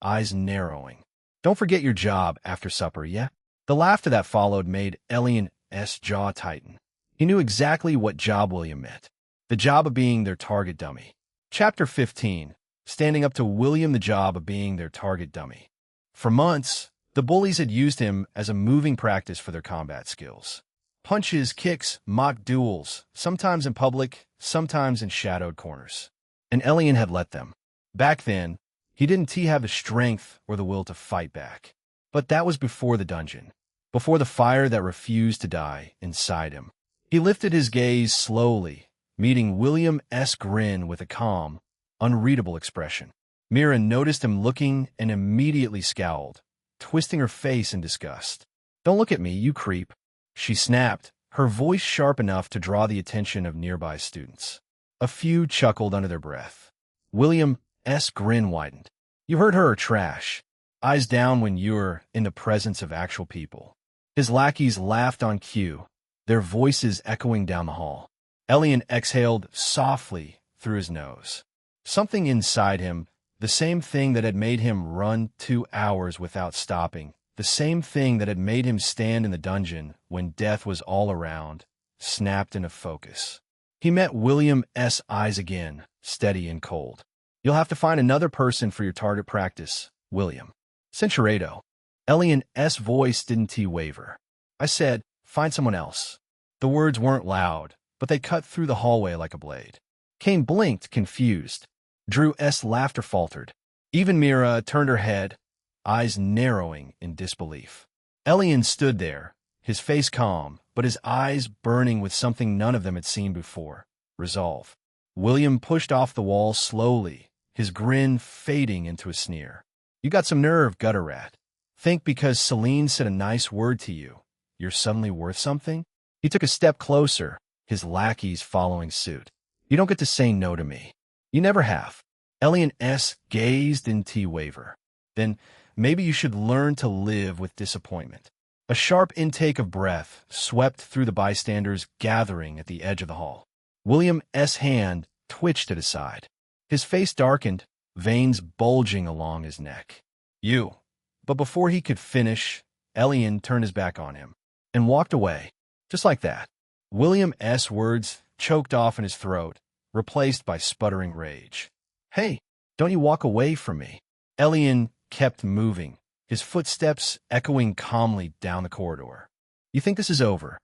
eyes narrowing. "Don't forget your job after supper, yeah?" The laughter that followed made Elion's jaw tighten. He knew exactly what job William meant. The job of being their target dummy. Chapter 15. Standing up to William, the job of being their target dummy. For months, the bullies had used him as a moving practice for their combat skills. Punches, kicks, mock duels, sometimes in public, sometimes in shadowed corners. And Elion had let them. Back then, he didn't have the strength or the will to fight back. But that was before the dungeon, before the fire that refused to die inside him. He lifted his gaze slowly, meeting William's grin with a calm, unreadable expression. Mira noticed him looking and immediately scowled, twisting her face in disgust. "Don't look at me, you creep," she snapped, her voice sharp enough to draw the attention of nearby students. A few chuckled under their breath. William's grin widened. "You heard her, trash. Eyes down when you're in the presence of actual people." His lackeys laughed on cue, their voices echoing down the hall. Elion exhaled softly through his nose. Something inside him, the same thing that had made him run 2 hours without stopping, the same thing that had made him stand in the dungeon when death was all around, snapped into focus. He met William's eyes again, steady and cold. "You'll have to find another person for your target practice, William." "Cinchuredo." Elion's voice didn't waver. "I said, find someone else." The words weren't loud, but they cut through the hallway like a blade. Kane blinked, confused. Drew's laughter faltered. Even Mira turned her head, eyes narrowing in disbelief. Elion stood there, his face calm, but his eyes burning with something none of them had seen before: resolve. William pushed off the wall slowly, his grin fading into a sneer. "You got some nerve, gutter rat. Think because Celine said a nice word to you, you're suddenly worth something?" He took a step closer, his lackeys following suit. "You don't get to say no to me. You never have." Elion's gaze didn't waver. "Then maybe you should learn to live with disappointment." A sharp intake of breath swept through the bystanders gathering at the edge of the hall. William's hand twitched at his side. His face darkened, veins bulging along his neck. "You." But before he could finish, Elion turned his back on him and walked away, just like that. William's words choked off in his throat, replaced by sputtering rage. "Hey, don't you walk away from me." Elion kept moving, his footsteps echoing calmly down the corridor. "You think this is over?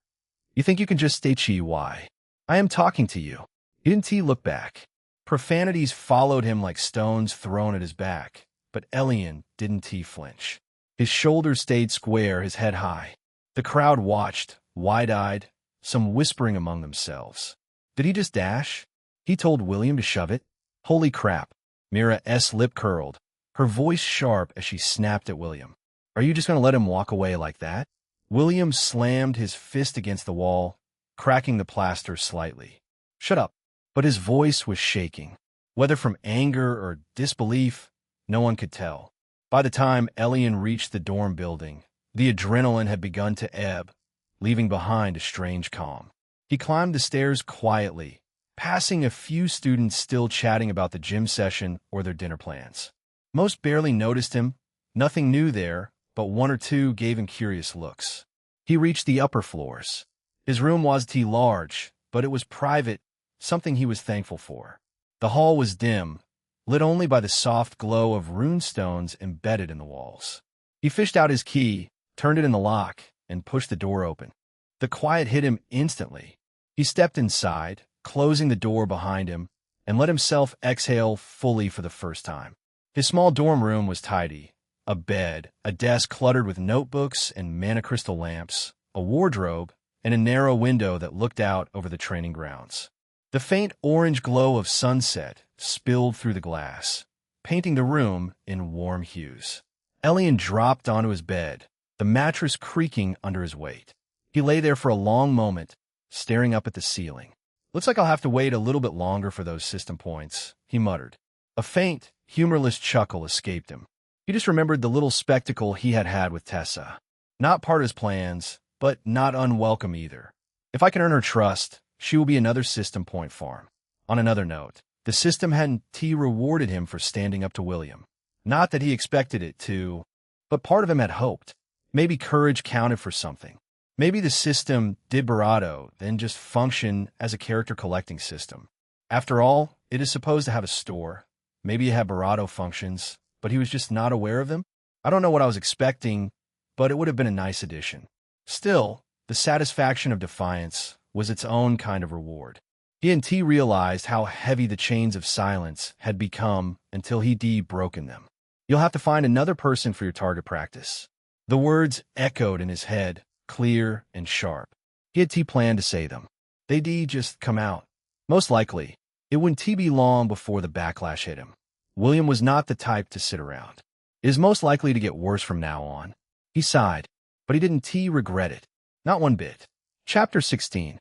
You think you can just stay why? I am talking to you." He didn't look back. Profanities followed him like stones thrown at his back, but Elion didn't flinch. His shoulders stayed square, his head high. The crowd watched, wide-eyed, some whispering among themselves. Did he just dash? He told William to shove it. Holy crap. Mira's lip curled, her voice sharp as she snapped at William. Are you just going to let him walk away like that? William slammed his fist against the wall, cracking the plaster slightly. Shut up. But his voice was shaking. Whether from anger or disbelief, no one could tell. By the time Elion reached the dorm building, the adrenaline had begun to ebb, leaving behind a strange calm. He climbed the stairs quietly, passing a few students still chatting about the gym session or their dinner plans. Most barely noticed him, nothing new there, but one or two gave him curious looks. He reached the upper floors. His room wasn't large, but it was private, something he was thankful for. The hall was dim, lit only by the soft glow of rune stones embedded in the walls. He fished out his key, turned it in the lock, and pushed the door open. The quiet hit him instantly. He stepped inside, closing the door behind him, and let himself exhale fully for the first time. His small dorm room was tidy. A bed, a desk cluttered with notebooks and mana crystal lamps, a wardrobe, and a narrow window that looked out over the training grounds. The faint orange glow of sunset spilled through the glass, painting the room in warm hues. Elion dropped onto his bed, the mattress creaking under his weight. He lay there for a long moment, staring up at the ceiling. Looks like I'll have to wait a little bit longer for those system points, he muttered. A faint, humorless chuckle escaped him. He just remembered the little spectacle he had had with Tessa. Not part of his plans, but not unwelcome either. If I can earn her trust, she will be another system point farm. On another note, the system hadn't rewarded him for standing up to William. Not that he expected it to, but part of him had hoped. Maybe courage counted for something. Maybe the system did Barato, then just function as a character collecting system. After all, it is supposed to have a store. Maybe it had Barato functions, but he was just not aware of them? I don't know what I was expecting, but it would have been a nice addition. Still, the satisfaction of defiance was its own kind of reward. He and T realized how heavy the chains of silence had become until he broken them. You'll have to find another person for your target practice. The words echoed in his head, clear and sharp. He had planned to say them. They'd just come out. Most likely, it wouldn't be long before the backlash hit him. William was not the type to sit around. It is most likely to get worse from now on. He sighed, but he didn't regret it. Not one bit. Chapter 16.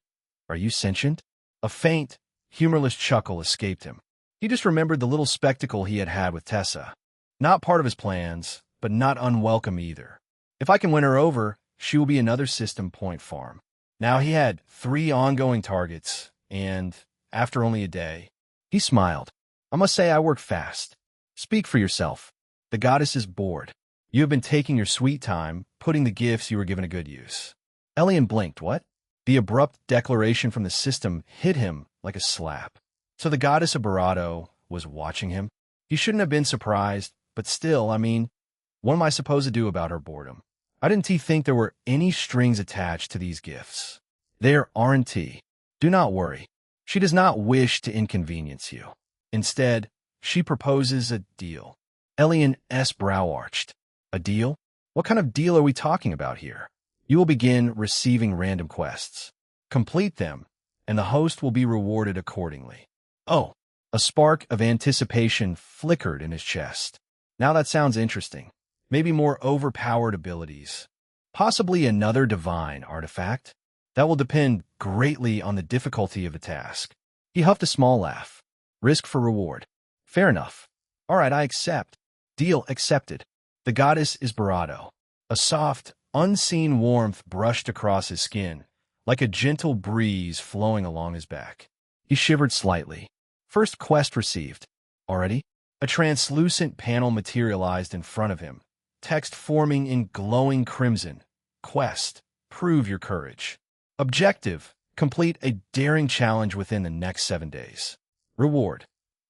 Are you sentient? A faint, humorless chuckle escaped him. He just remembered the little spectacle he had had with Tessa. Not part of his plans, but not unwelcome either. If I can win her over, she will be another system point farm. Now he had 3 ongoing targets, and, after only a day, he smiled. I must say I work fast. Speak for yourself. The goddess is bored. You have been taking your sweet time, putting the gifts you were given a good use. Elion blinked. What? The abrupt declaration from the system hit him like a slap. So the goddess of Barato was watching him? He shouldn't have been surprised, but still, what am I supposed to do about her boredom? I didn't think there were any strings attached to these gifts. There aren't. Do not worry. She does not wish to inconvenience you. Instead, she proposes a deal. Elion's brow arched. A deal? What kind of deal are we talking about here? You will begin receiving random quests. Complete them, and the host will be rewarded accordingly. Oh, a spark of anticipation flickered in his chest. Now that sounds interesting. Maybe more overpowered abilities. Possibly another divine artifact. That will depend greatly on the difficulty of the task. He huffed a small laugh. Risk for reward. Fair enough. All right, I accept. Deal accepted. The goddess is Barato. A soft, unseen warmth brushed across his skin, like a gentle breeze flowing along his back. He shivered slightly. First quest received. Already? A translucent panel materialized in front of him, text forming in glowing crimson. Quest. Prove your courage. Objective. Complete a daring challenge within the next 7 days. Reward.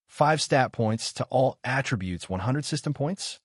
5 stat points to all attributes, 100 system points.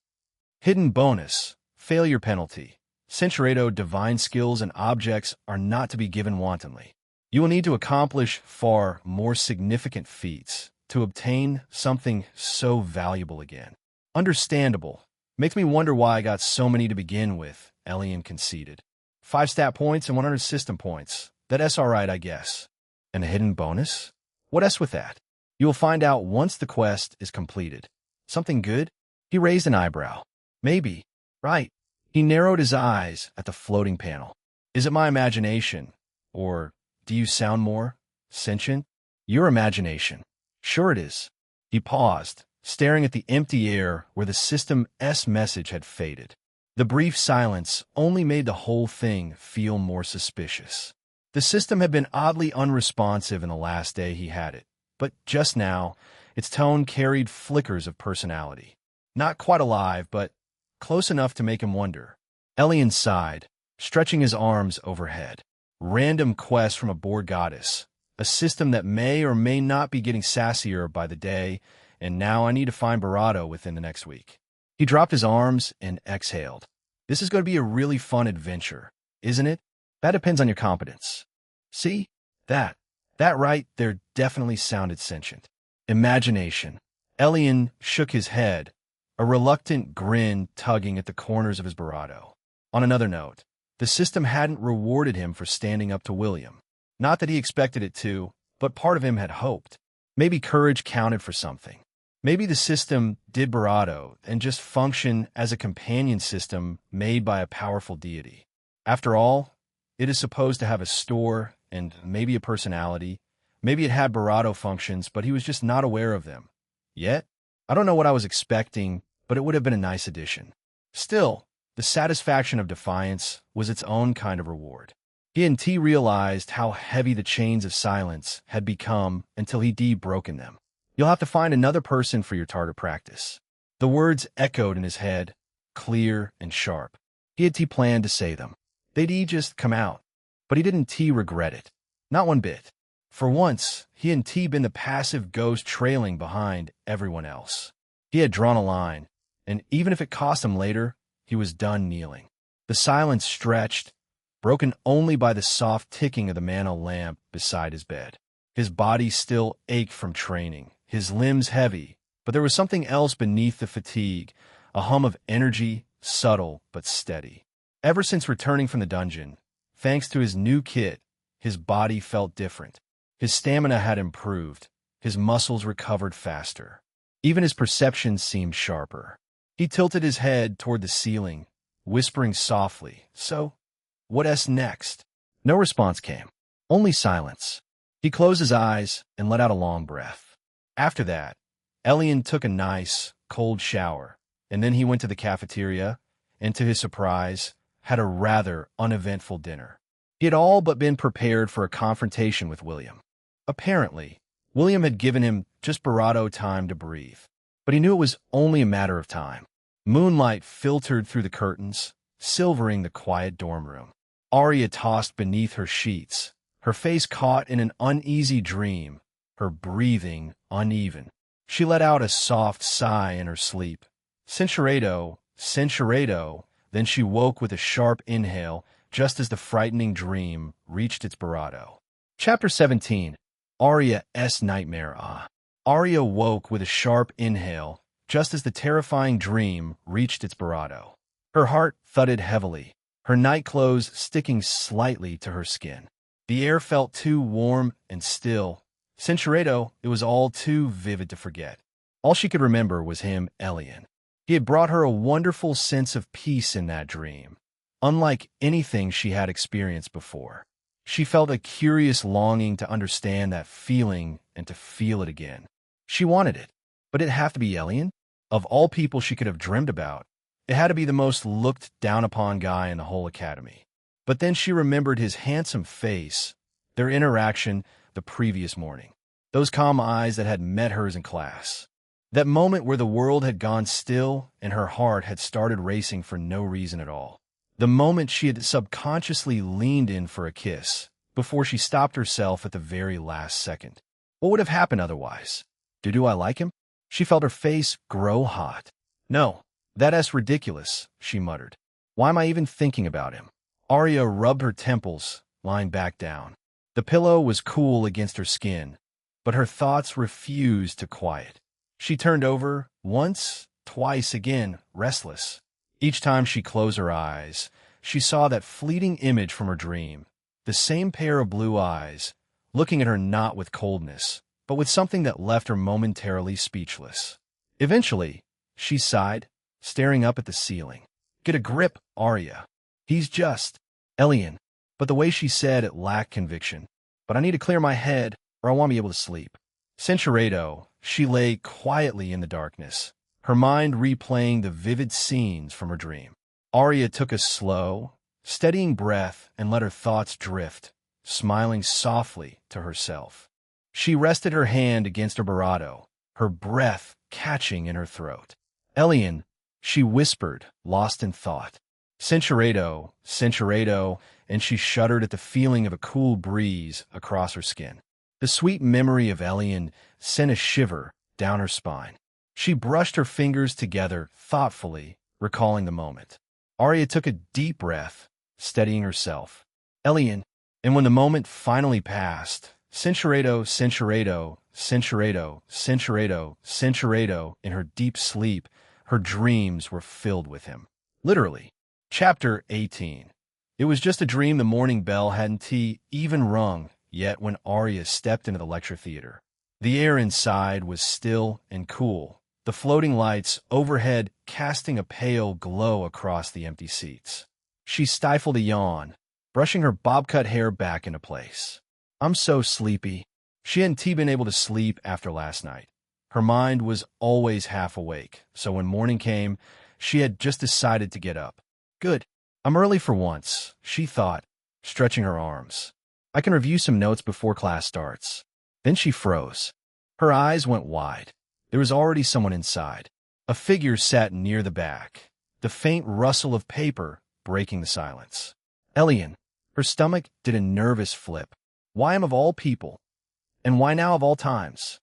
Hidden bonus. Failure penalty. Centurato divine skills and objects are not to be given wantonly. You will need to accomplish far more significant feats to obtain something so valuable again. Understandable. Makes me wonder why I got so many to begin with, Elion conceded. 5 stat points and 100 system points. That's alright, I guess. And a hidden bonus? What else with that? You will find out once the quest is completed. Something good? He raised an eyebrow. Maybe. Right. He narrowed his eyes at the floating panel. Is it my imagination? Or do you sound more sentient? Your imagination. Sure it is. He paused, staring at the empty air where the System S message had faded. The brief silence only made the whole thing feel more suspicious. The system had been oddly unresponsive in the last day he had it, but just now, its tone carried flickers of personality. Not quite alive, but close enough to make him wonder. Elion sighed, stretching his arms overhead. Random quest from a bored goddess, a system that may or may not be getting sassier by the day, and now I need to find Barato within the next week. He dropped his arms and exhaled. This is going to be a really fun adventure, isn't it? That depends on your competence. See? That right there definitely sounded sentient. Imagination. Elion shook his head, a reluctant grin tugging at the corners of his Barato. On another note, the system hadn't rewarded him for standing up to William. Not that he expected it to, but part of him had hoped. Maybe courage counted for something. Maybe the system did Barato and just function as a companion system made by a powerful deity. After all, it is supposed to have a store and maybe a personality. Maybe it had Barato functions, but he was just not aware of them. Yet, I don't know what I was expecting, but it would have been a nice addition. Still, the satisfaction of defiance was its own kind of reward. He and T realized how heavy the chains of silence had become until he'd broken them. You'll have to find another person for your target practice. The words echoed in his head, clear and sharp. He had planned to say them. They'd just come out. But he didn't regret it. Not one bit. For once, he and been the passive ghost trailing behind everyone else. He had drawn a line, and even if it cost him later, he was done kneeling. The silence stretched, broken only by the soft ticking of the mantle lamp beside his bed. His body still ached from training, his limbs heavy, but there was something else beneath the fatigue, a hum of energy, subtle but steady. Ever since returning from the dungeon, thanks to his new kit, his body felt different. His stamina had improved, his muscles recovered faster. Even his perception seemed sharper. He tilted his head toward the ceiling, whispering softly, "So, what's next?" No response came, only silence. He closed his eyes and let out a long breath. After that, Elion took a nice, cold shower, and then he went to the cafeteria, and to his surprise, had a rather uneventful dinner. He had all but been prepared for a confrontation with William. Apparently, William had given him just Barato time to breathe, but he knew it was only a matter of time. Moonlight filtered through the curtains, silvering the quiet dorm room. Arya tossed beneath her sheets, her face caught in an uneasy dream, her breathing uneven. She let out a soft sigh in her sleep. Cinceredo, then she woke with a sharp inhale just as the frightening dream reached its Barato. Chapter 17. Arya's Nightmare. Arya woke with a sharp inhale just as the terrifying dream reached its Barato. Her heart thudded heavily, her nightclothes sticking slightly to her skin. The air felt too warm and still. Cinceredo, it was all too vivid to forget. All she could remember was him, Elion. He had brought her a wonderful sense of peace in that dream, unlike anything she had experienced before. She felt a curious longing to understand that feeling and to feel it again. She wanted it, but it'd have to be Elion? Of all people she could have dreamed about, it had to be the most looked down upon guy in the whole academy. But then she remembered his handsome face, their interaction the previous morning, those calm eyes that had met hers in class. That moment where the world had gone still and her heart had started racing for no reason at all. The moment she had subconsciously leaned in for a kiss, before she stopped herself at the very last second. What would have happened otherwise? Do I like him? She felt her face grow hot. No, that's ridiculous, she muttered. Why am I even thinking about him? Arya rubbed her temples, lying back down. The pillow was cool against her skin, but her thoughts refused to quiet. She turned over, once, twice again, restless. Each time she closed her eyes, she saw that fleeting image from her dream, the same pair of blue eyes, looking at her not with coldness, but with something that left her momentarily speechless. Eventually, she sighed, staring up at the ceiling. Get a grip, Arya. He's just Elion. But the way she said it lacked conviction. But I need to clear my head, or I won't be able to sleep. Cincheredo, she lay quietly in the darkness, her mind replaying the vivid scenes from her dream. Arya took a slow, steadying breath and let her thoughts drift, smiling softly to herself. She rested her hand against her barato, her breath catching in her throat. Elion, she whispered, lost in thought. Cincheredo, Cincheredo, and she shuddered at the feeling of a cool breeze across her skin. The sweet memory of Elion sent a shiver down her spine. She brushed her fingers together thoughtfully, recalling the moment. Arya took a deep breath, steadying herself. Elion, and when the moment finally passed, Cincheredo, Cincheredo, Cincheredo, Cincheredo, Cincheredo, in her deep sleep, her dreams were filled with him. Literally. Chapter 18. It was just a dream the morning bell hadn't even rung yet when Arya stepped into the lecture theater. The air inside was still and cool, the floating lights overhead casting a pale glow across the empty seats. She stifled a yawn, brushing her bob-cut hair back into place. I'm so sleepy. She hadn't been able to sleep after last night. Her mind was always half awake, so when morning came, she had just decided to get up. Good. I'm early for once, she thought, stretching her arms. I can review some notes before class starts. Then she froze. Her eyes went wide. There was already someone inside. A figure sat near the back, the faint rustle of paper breaking the silence. Elion. Her stomach did a nervous flip. Why him of all people? And why now of all times?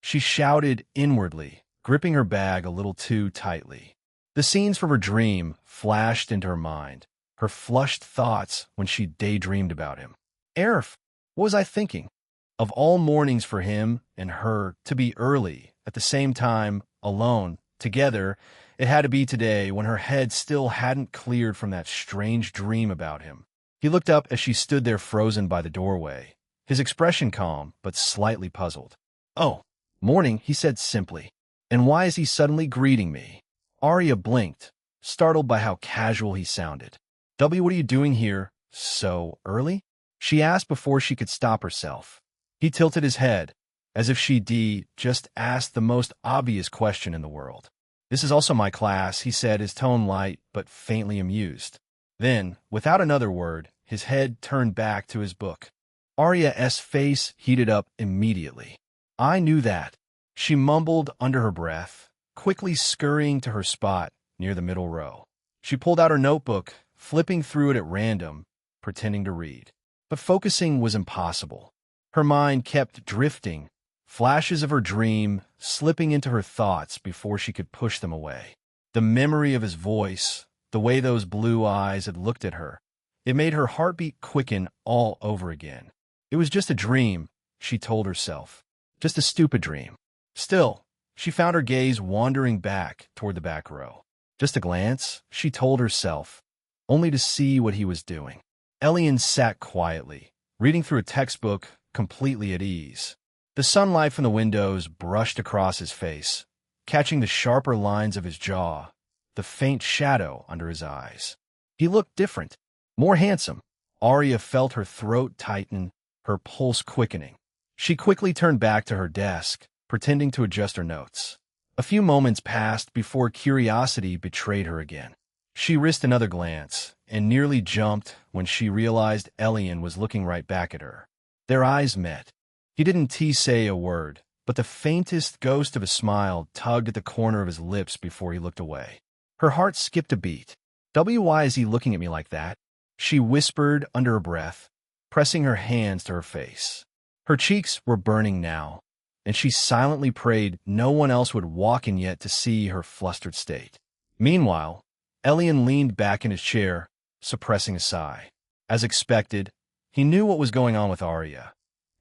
She shouted inwardly, gripping her bag a little too tightly. The scenes from her dream flashed into her mind, her flushed thoughts when she daydreamed about him. Arif, what was I thinking? Of all mornings for him and her to be early, at the same time, alone, together, it had to be today when her head still hadn't cleared from that strange dream about him. He looked up as she stood there frozen by the doorway, his expression calm but slightly puzzled. Oh, morning, he said simply. And why is he suddenly greeting me? Arya blinked, startled by how casual he sounded. W, what are you doing here so early? She asked before she could stop herself. He tilted his head, as if she'd just asked the most obvious question in the world. This is also my class, he said, his tone light but faintly amused. Then, without another word, his head turned back to his book. Arya's face heated up immediately. I knew that, she mumbled under her breath, quickly scurrying to her spot near the middle row. She pulled out her notebook, flipping through it at random, pretending to read. But focusing was impossible. Her mind kept drifting, flashes of her dream slipping into her thoughts before she could push them away. The memory of his voice, the way those blue eyes had looked at her, it made her heartbeat quicken all over again. It was just a dream, she told herself. Just a stupid dream. Still, she found her gaze wandering back toward the back row. Just a glance, she told herself, only to see what he was doing. Elion sat quietly, reading through a textbook, completely at ease. The sunlight from the windows brushed across his face, catching the sharper lines of his jaw, the faint shadow under his eyes. He looked different, more handsome. Arya felt her throat tighten, her pulse quickening. She quickly turned back to her desk, pretending to adjust her notes. A few moments passed before curiosity betrayed her again. She risked another glance, and nearly jumped when she realized Elion was looking right back at her. Their eyes met. He didn't say a word, but the faintest ghost of a smile tugged at the corner of his lips before he looked away. Her heart skipped a beat. Why is he looking at me like that? She whispered under her breath, pressing her hands to her face. Her cheeks were burning now, and she silently prayed no one else would walk in yet to see her flustered state. Meanwhile, Elion leaned back in his chair, suppressing a sigh. As expected, he knew what was going on with Arya,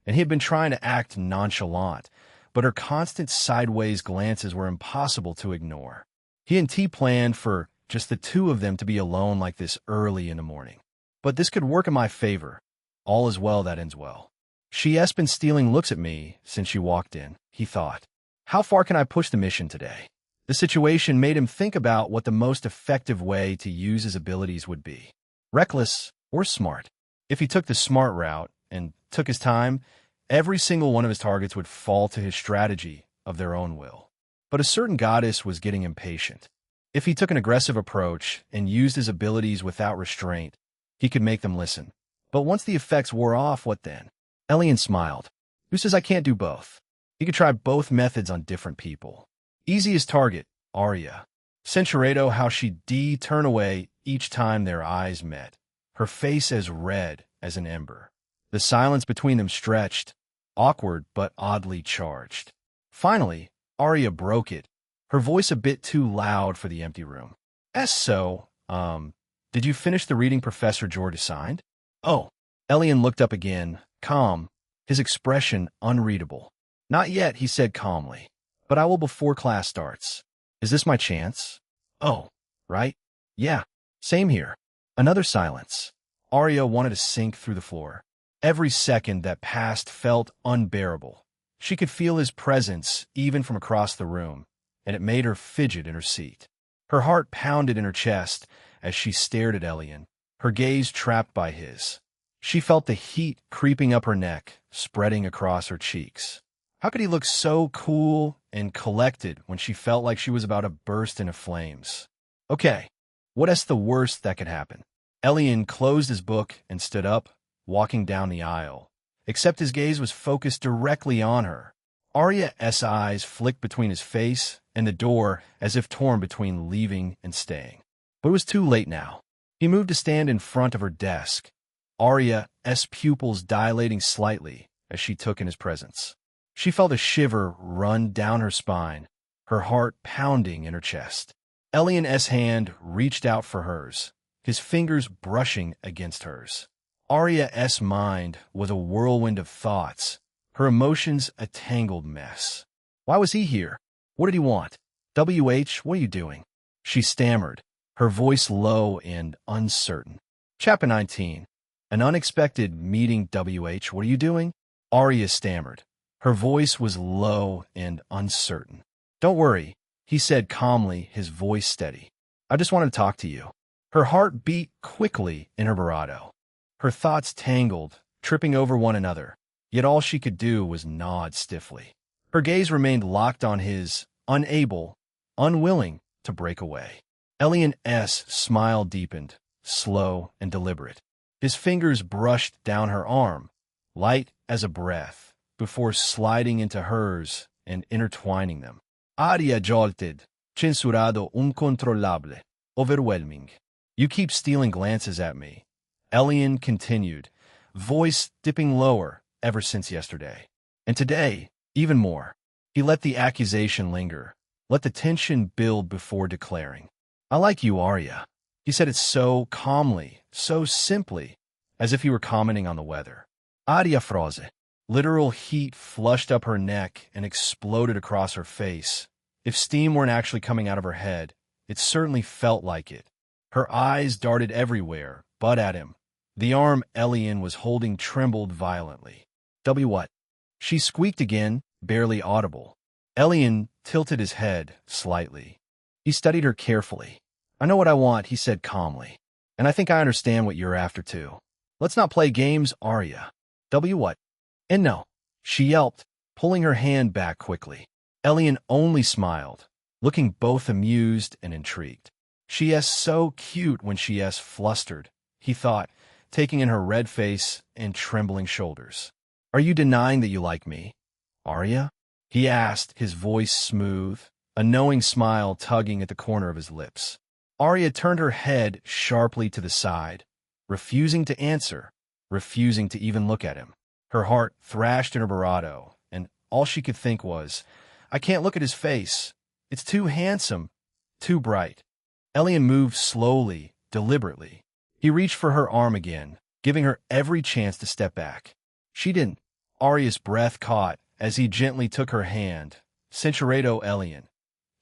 and he had been trying to act nonchalant, but her constant sideways glances were impossible to ignore. He and T planned for just the two of them to be alone like this early in the morning. But this could work in my favor. All is well that ends well. She has been stealing looks at me since she walked in, he thought. How far can I push the mission today? The situation made him think about what the most effective way to use his abilities would be. Reckless or smart. If he took the smart route and took his time, every single one of his targets would fall to his strategy of their own will. But a certain goddess was getting impatient. If he took an aggressive approach and used his abilities without restraint, he could make them listen. But once the effects wore off, what then? Elion smiled. Who says I can't do both? He could try both methods on different people. Easiest target, Arya. Centurato, how she'd turn away each time their eyes met, her face as red as an ember. The silence between them stretched, awkward but oddly charged. Finally, Arya broke it, her voice a bit too loud for the empty room. Did you finish the reading Professor George assigned? Oh. Elion looked up again, calm, his expression unreadable. Not yet, he said calmly, but I will before class starts. Is this my chance? Oh, right? Yeah, same here. Another silence. Arya wanted to sink through the floor. Every second that passed felt unbearable. She could feel his presence even from across the room, and it made her fidget in her seat. Her heart pounded in her chest as she stared at Elion, her gaze trapped by his. She felt the heat creeping up her neck, spreading across her cheeks. How could he look so cool and collected when she felt like she was about to burst into flames? Okay, what is the worst that could happen? Elion closed his book and stood up, walking down the aisle. Except his gaze was focused directly on her. Arya's eyes flicked between his face and the door as if torn between leaving and staying. But it was too late now. He moved to stand in front of her desk, Arya's pupils dilating slightly as she took in his presence. She felt a shiver run down her spine, her heart pounding in her chest. Elion's hand reached out for hers, his fingers brushing against hers. Arya's mind was a whirlwind of thoughts, her emotions a tangled mess. Why was he here? What did he want? WH, what are you doing? She stammered, her voice low and uncertain. Chapter 19. An unexpected meeting. WH, what are you doing? Arya stammered. Her voice was low and uncertain. Don't worry, he said calmly, his voice steady. I just wanted to talk to you. Her heart beat quickly in her bravado. Her thoughts tangled, tripping over one another, yet all she could do was nod stiffly. Her gaze remained locked on his, unable, unwilling to break away. Elion's smile deepened, slow and deliberate. His fingers brushed down her arm, light as a breath, before sliding into hers and intertwining them. Aria jolted, censurado uncontrollable, overwhelming. You keep stealing glances at me. Elion continued, voice dipping lower ever since yesterday. And today, even more. He let the accusation linger, let the tension build before declaring. I like you, Arya. He said it so calmly, so simply, as if he were commenting on the weather. Aria froze. Literal heat flushed up her neck and exploded across her face. If steam weren't actually coming out of her head, it certainly felt like it. Her eyes darted everywhere, but at him. The arm Elion was holding trembled violently. What? She squeaked again, barely audible. Elion tilted his head slightly. He studied her carefully. I know what I want, he said calmly. And I think I understand what you're after too. Let's not play games, Arya. What? And no, she yelped, pulling her hand back quickly. Elion only smiled, looking both amused and intrigued. She is so cute when she is flustered, he thought, taking in her red face and trembling shoulders. Are you denying that you like me, Arya? He asked, his voice smooth, a knowing smile tugging at the corner of his lips. Arya turned her head sharply to the side, refusing to answer, refusing to even look at him. Her heart thrashed in her bravado, and all she could think was, I can't look at his face. It's too handsome, too bright. Elion moved slowly, deliberately. He reached for her arm again, giving her every chance to step back. She didn't. Arya's breath caught as he gently took her hand. Centurato Elion.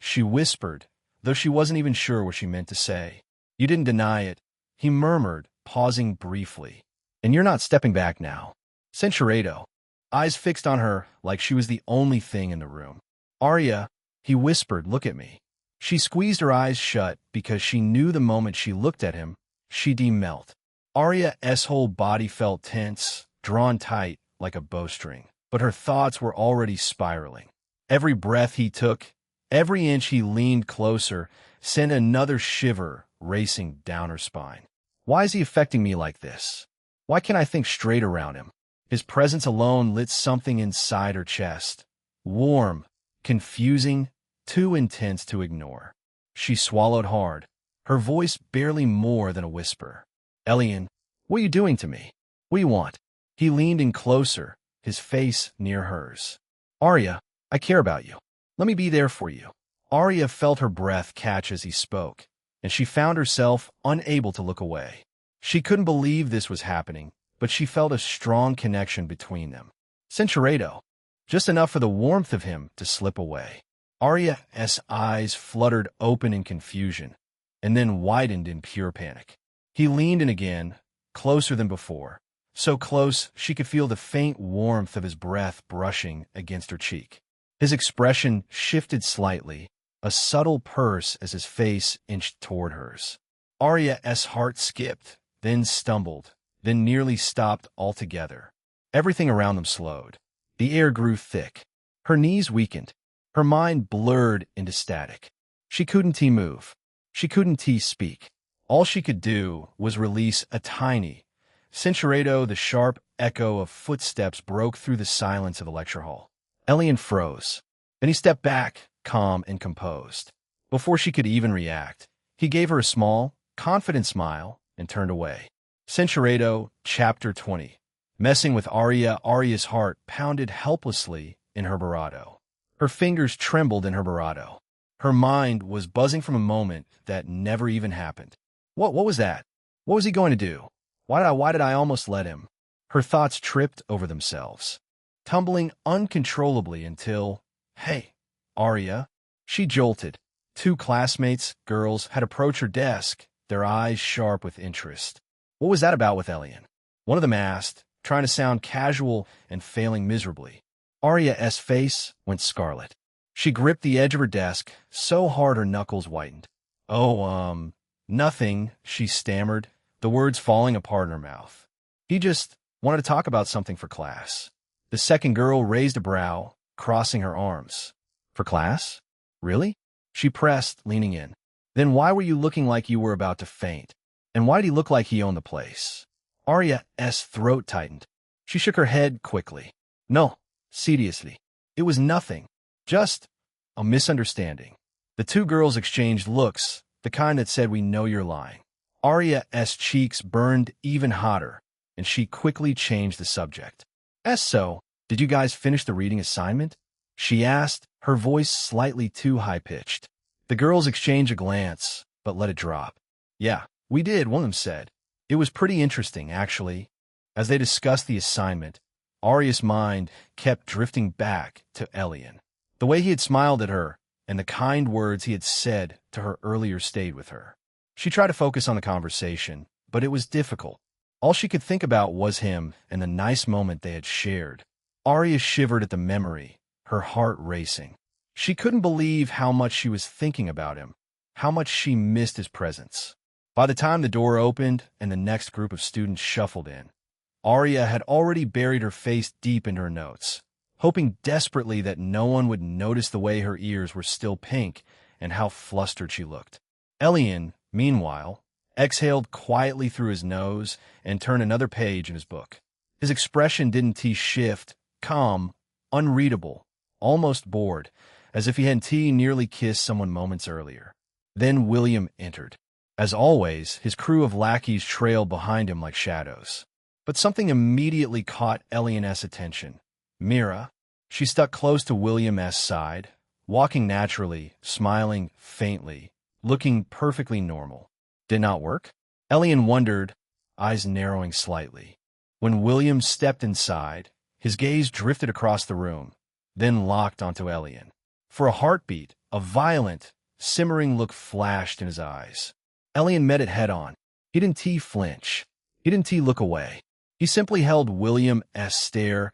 She whispered, though she wasn't even sure what she meant to say. You didn't deny it, he murmured, pausing briefly. And you're not stepping back now. Centurato. eyes fixed on her like she was the only thing in the room. "Arya," he whispered, "look at me." She squeezed her eyes shut because she knew the moment she looked at him, she'd melt. Arya's whole body felt tense, drawn tight like a bowstring, but her thoughts were already spiraling. Every breath he took, every inch he leaned closer, sent another shiver racing down her spine. Why is he affecting me like this? Why can't I think straight around him? His presence alone lit something inside her chest. Warm, confusing, too intense to ignore. She swallowed hard, her voice barely more than a whisper. "Elion, what are you doing to me? What do you want?" He leaned in closer, his face near hers. "Arya, I care about you. Let me be there for you." Arya felt her breath catch as he spoke, and she found herself unable to look away. She couldn't believe this was happening, but she felt a strong connection between them. Cinceredo, just enough for the warmth of him to slip away. Arya's eyes fluttered open in confusion, and then widened in pure panic. He leaned in again, closer than before, so close she could feel the faint warmth of his breath brushing against her cheek. His expression shifted slightly, a subtle purse as his face inched toward hers. Arya's heart skipped, then stumbled, then nearly stopped altogether. Everything around them slowed. The air grew thick. Her knees weakened. Her mind blurred into static. She couldn't move. She couldn't speak. All she could do was release a tiny, Cinceredo. The sharp echo of footsteps broke through the silence of the lecture hall. Elion froze. Then he stepped back, calm and composed. Before she could even react, he gave her a small, confident smile and turned away. Cinceredo, Chapter 20. Messing with Arya. Arya's heart pounded helplessly in her barato. Her fingers trembled in her barato. Her mind was buzzing from a moment that never even happened. What was that? What was he going to do? Why did I almost let him? Her thoughts tripped over themselves, tumbling uncontrollably until, "Hey, Arya." She jolted. Two classmates, girls, had approached her desk, their eyes sharp with interest. What was that about with Elion? One of them asked, trying to sound casual and failing miserably. Arya's face went scarlet. She gripped the edge of her desk so hard her knuckles whitened. "Oh, nothing," she stammered, the words falling apart in her mouth. "He just wanted to talk about something for class." The second girl raised a brow, crossing her arms. "For class? Really?" She pressed, leaning in. "Then why were you looking like you were about to faint? And why did he look like he owned the place?" Arya's throat tightened. She shook her head quickly. "No, seriously. It was nothing. Just a misunderstanding." The two girls exchanged looks, the kind that said, "We know you're lying." Arya's cheeks burned even hotter, and she quickly changed the subject. "So, did you guys finish the reading assignment?" she asked, her voice slightly too high-pitched. The girls exchanged a glance, but let it drop. "Yeah, we did," one of them said. "It was pretty interesting, actually." As they discussed the assignment, Arya's mind kept drifting back to Elion. The way he had smiled at her, and the kind words he had said to her earlier stayed with her. She tried to focus on the conversation, but it was difficult. All she could think about was him and the nice moment they had shared. Arya shivered at the memory, her heart racing. She couldn't believe how much she was thinking about him, how much she missed his presence. By the time the door opened and the next group of students shuffled in, Arya had already buried her face deep into her notes, hoping desperately that no one would notice the way her ears were still pink and how flustered she looked. Elion, meanwhile, exhaled quietly through his nose and turned another page in his book. His expression didn't shift, calm, unreadable, almost bored, as if he had nearly kissed someone moments earlier. Then William entered. As always, his crew of lackeys trailed behind him like shadows. But something immediately caught Elion's attention. Mira. She stuck close to William's side, walking naturally, smiling faintly, looking perfectly normal. Did not work? Elion wondered, eyes narrowing slightly. When William stepped inside, his gaze drifted across the room, then locked onto Elion. For a heartbeat, a violent, simmering look flashed in his eyes. Elion met it head-on. He didn't flinch. He didn't look away. He simply held William's stare,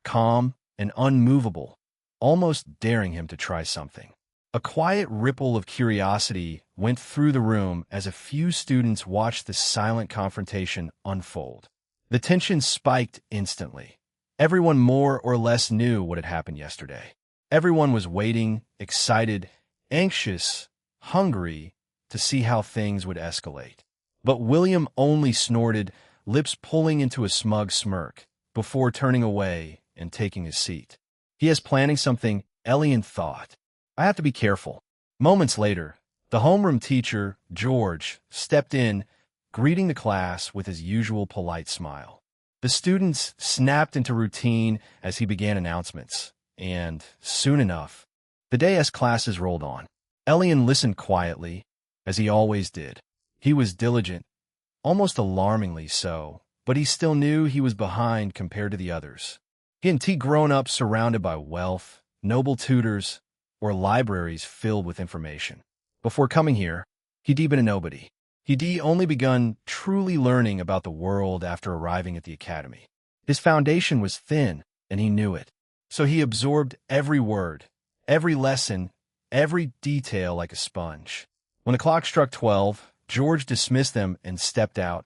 calm and unmovable, almost daring him to try something. A quiet ripple of curiosity went through the room as a few students watched the silent confrontation unfold. The tension spiked instantly. Everyone more or less knew what had happened yesterday. Everyone was waiting, excited, anxious, hungry to see how things would escalate. But William only snorted, lips pulling into a smug smirk, before turning away and taking his seat. He is planning something, Elion thought. I have to be careful. Moments later, the homeroom teacher, George, stepped in, greeting the class with his usual polite smile. The students snapped into routine as he began announcements, and, soon enough, the day as classes rolled on. Elion listened quietly, as he always did. He was diligent, almost alarmingly so, but he still knew he was behind compared to the others. He hadn't grown up surrounded by wealth, noble tutors, or libraries filled with information. Before coming here, he'd been a nobody. He'd only begun truly learning about the world after arriving at the academy. His foundation was thin, and he knew it. So he absorbed every word, every lesson, every detail like a sponge. When the clock struck 12, George dismissed them and stepped out,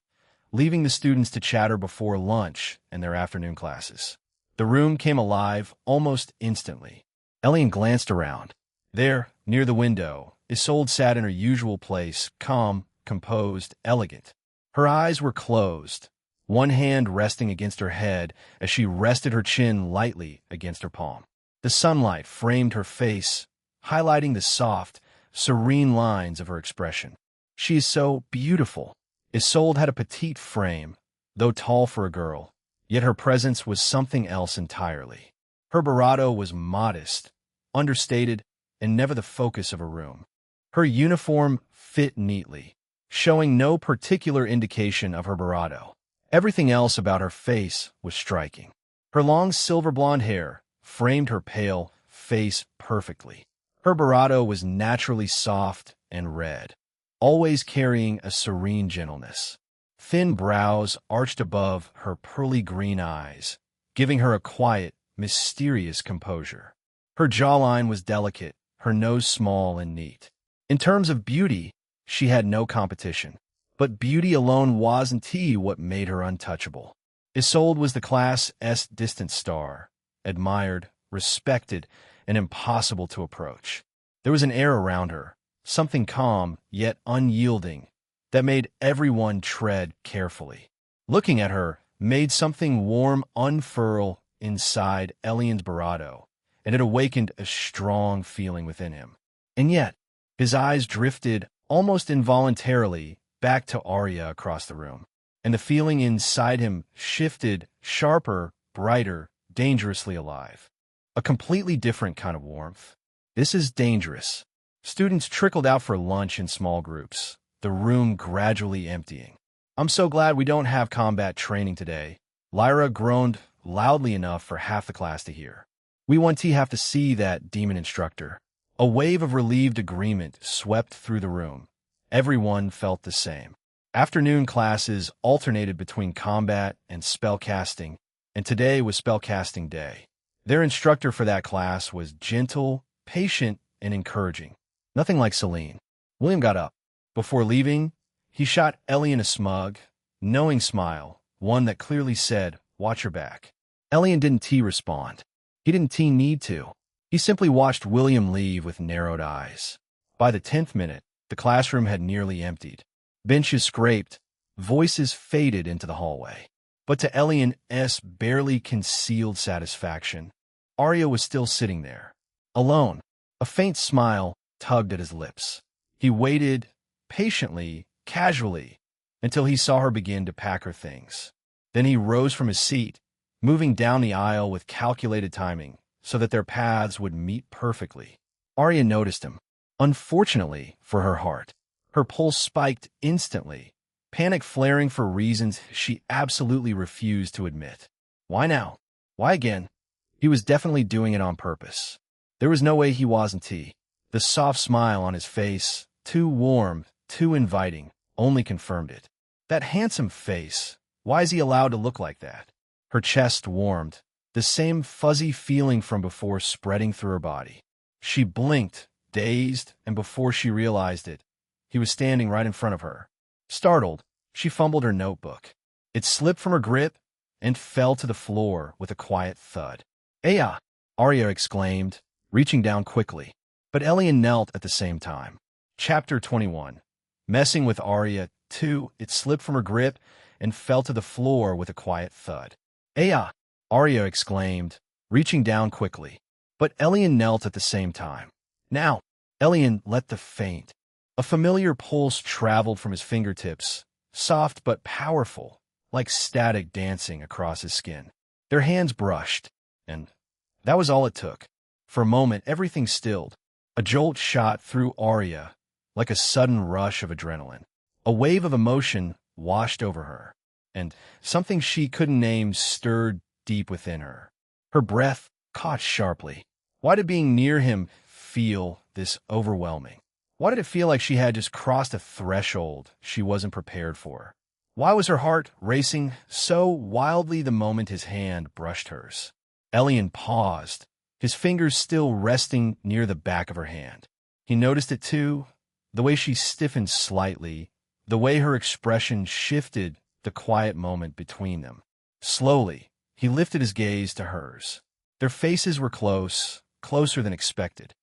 leaving the students to chatter before lunch and their afternoon classes. The room came alive almost instantly. Elion glanced around. There, near the window, Isolde sat in her usual place, calm, composed, elegant. Her eyes were closed, one hand resting against her head as she rested her chin lightly against her palm. The sunlight framed her face, highlighting the soft, serene lines of her expression. She is so beautiful. Isolde had a petite frame, though tall for a girl, yet her presence was something else entirely. Her bravado was modest, understated, and never the focus of a room. Her uniform fit neatly, showing no particular indication of her bravado. Everything else about her face was striking. Her long silver blonde hair framed her pale face perfectly. Her bravado was naturally soft and red, always carrying a serene gentleness. Thin brows arched above her pearly green eyes, giving her a quiet, mysterious composure. Her jawline was delicate, her nose small and neat. In terms of beauty, she had no competition. But beauty alone wasn't what made her untouchable. Isolde was the class's distant star, admired, respected, and impossible to approach. There was an air around her, something calm yet unyielding, that made everyone tread carefully. Looking at her made something warm unfurl inside Elion's bravado, and it awakened a strong feeling within him. And yet, his eyes drifted almost involuntarily back to Arya across the room, and the feeling inside him shifted, sharper, brighter, dangerously alive. A completely different kind of warmth. This is dangerous. Students trickled out for lunch in small groups, the room gradually emptying. I'm so glad we don't have combat training today. Lyra groaned loudly enough for half the class to hear. We won't have to see that demon instructor. A wave of relieved agreement swept through the room. Everyone felt the same. Afternoon classes alternated between combat and spellcasting, and today was spellcasting day. Their instructor for that class was gentle, patient, and encouraging. Nothing like Celine. William got up. Before leaving, he shot Elion a smug, knowing smile, one that clearly said, "Watch your back." Elion didn't respond. He didn't need to. He simply watched William leave with narrowed eyes. By the 10th minute, the classroom had nearly emptied. Benches scraped, voices faded into the hallway. But to Elion's barely concealed satisfaction, Arya was still sitting there, alone. A faint smile tugged at his lips. He waited, patiently, casually, until he saw her begin to pack her things. Then he rose from his seat, moving down the aisle with calculated timing, so that their paths would meet perfectly. Arya noticed him. Unfortunately for her heart, her pulse spiked instantly, panic flaring for reasons she absolutely refused to admit. Why now? Why again? He was definitely doing it on purpose. There was no way he wasn't. The soft smile on his face, too warm, too inviting, only confirmed it. That handsome face, why is he allowed to look like that? Her chest warmed, the same fuzzy feeling from before spreading through her body. She blinked, dazed, and before she realized it, he was standing right in front of her. Startled, she fumbled her notebook. It slipped from her grip and fell to the floor with a quiet thud. "Aya!" Arya exclaimed, reaching down quickly. But Elion knelt at the same time. Chapter 21. Messing with Arya, too, it slipped from her grip and fell to the floor with a quiet thud. "Aya!" Arya exclaimed, reaching down quickly. But Elion knelt at the same time. "Now!" Elion let the faint. A familiar pulse traveled from his fingertips, soft but powerful, like static dancing across his skin. Their hands brushed, and that was all it took. For a moment, everything stilled. A jolt shot through Arya, like a sudden rush of adrenaline. A wave of emotion washed over her, and something she couldn't name stirred deep within her. Her breath caught sharply. Why did being near him feel this overwhelming? Why did it feel like she had just crossed a threshold she wasn't prepared for? Why was her heart racing so wildly the moment his hand brushed hers? Elion paused, his fingers still resting near the back of her hand. He noticed it too, the way she stiffened slightly, the way her expression shifted the quiet moment between them. Slowly, he lifted his gaze to hers. Their faces were close, closer than expected.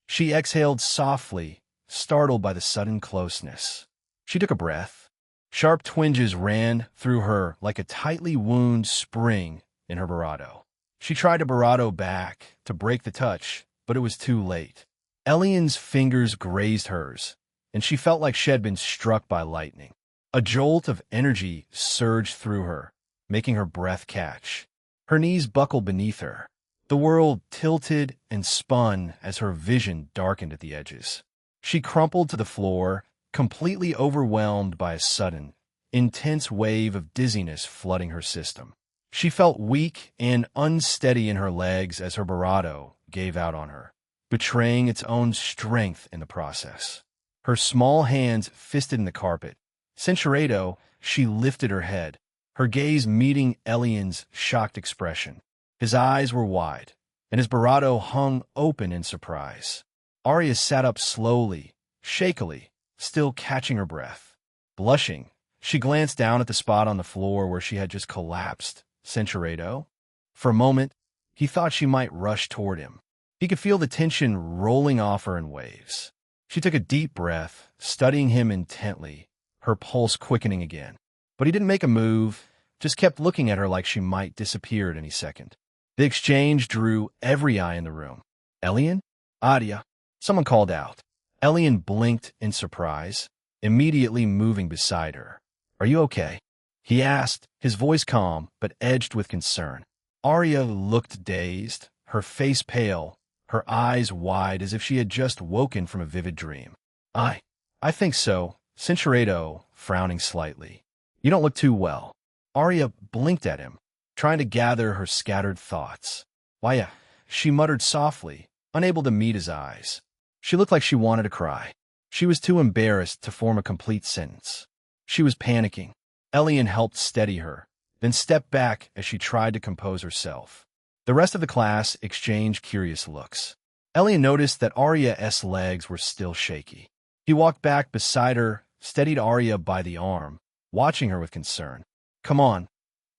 She exhaled softly, startled by the sudden closeness. She took a breath. Sharp twinges ran through her like a tightly wound spring in her bravado. She tried to bravado back, to break the touch, but it was too late. Elion's fingers grazed hers, and she felt like she had been struck by lightning. A jolt of energy surged through her, making her breath catch. Her knees buckled beneath her. The world tilted and spun as her vision darkened at the edges. She crumpled to the floor, completely overwhelmed by a sudden, intense wave of dizziness flooding her system. She felt weak and unsteady in her legs as her bravado gave out on her, betraying its own strength in the process. Her small hands fisted in the carpet. Cinceredo, she lifted her head, her gaze meeting Elion's shocked expression. His eyes were wide, and his bravado hung open in surprise. Arya sat up slowly, shakily, still catching her breath. Blushing, she glanced down at the spot on the floor where she had just collapsed. Cinceredo? For a moment, he thought she might rush toward him. He could feel the tension rolling off her in waves. She took a deep breath, studying him intently, her pulse quickening again. But he didn't make a move, just kept looking at her like she might disappear at any second. The exchange drew every eye in the room. "Elion? Arya?" Someone called out. Elion blinked in surprise, immediately moving beside her. "Are you okay?" he asked, his voice calm but edged with concern. Arya looked dazed, her face pale, her eyes wide as if she had just woken from a vivid dream. I think so," Cinceredo, frowning slightly. "You don't look too well." Arya blinked at him, trying to gather her scattered thoughts. "Why, she muttered softly, unable to meet his eyes. She looked like she wanted to cry. She was too embarrassed to form a complete sentence. She was panicking. Elion helped steady her, then stepped back as she tried to compose herself. The rest of the class exchanged curious looks. Elion noticed that Arya's legs were still shaky. He walked back beside her, steadied Arya by the arm, watching her with concern. "Come on.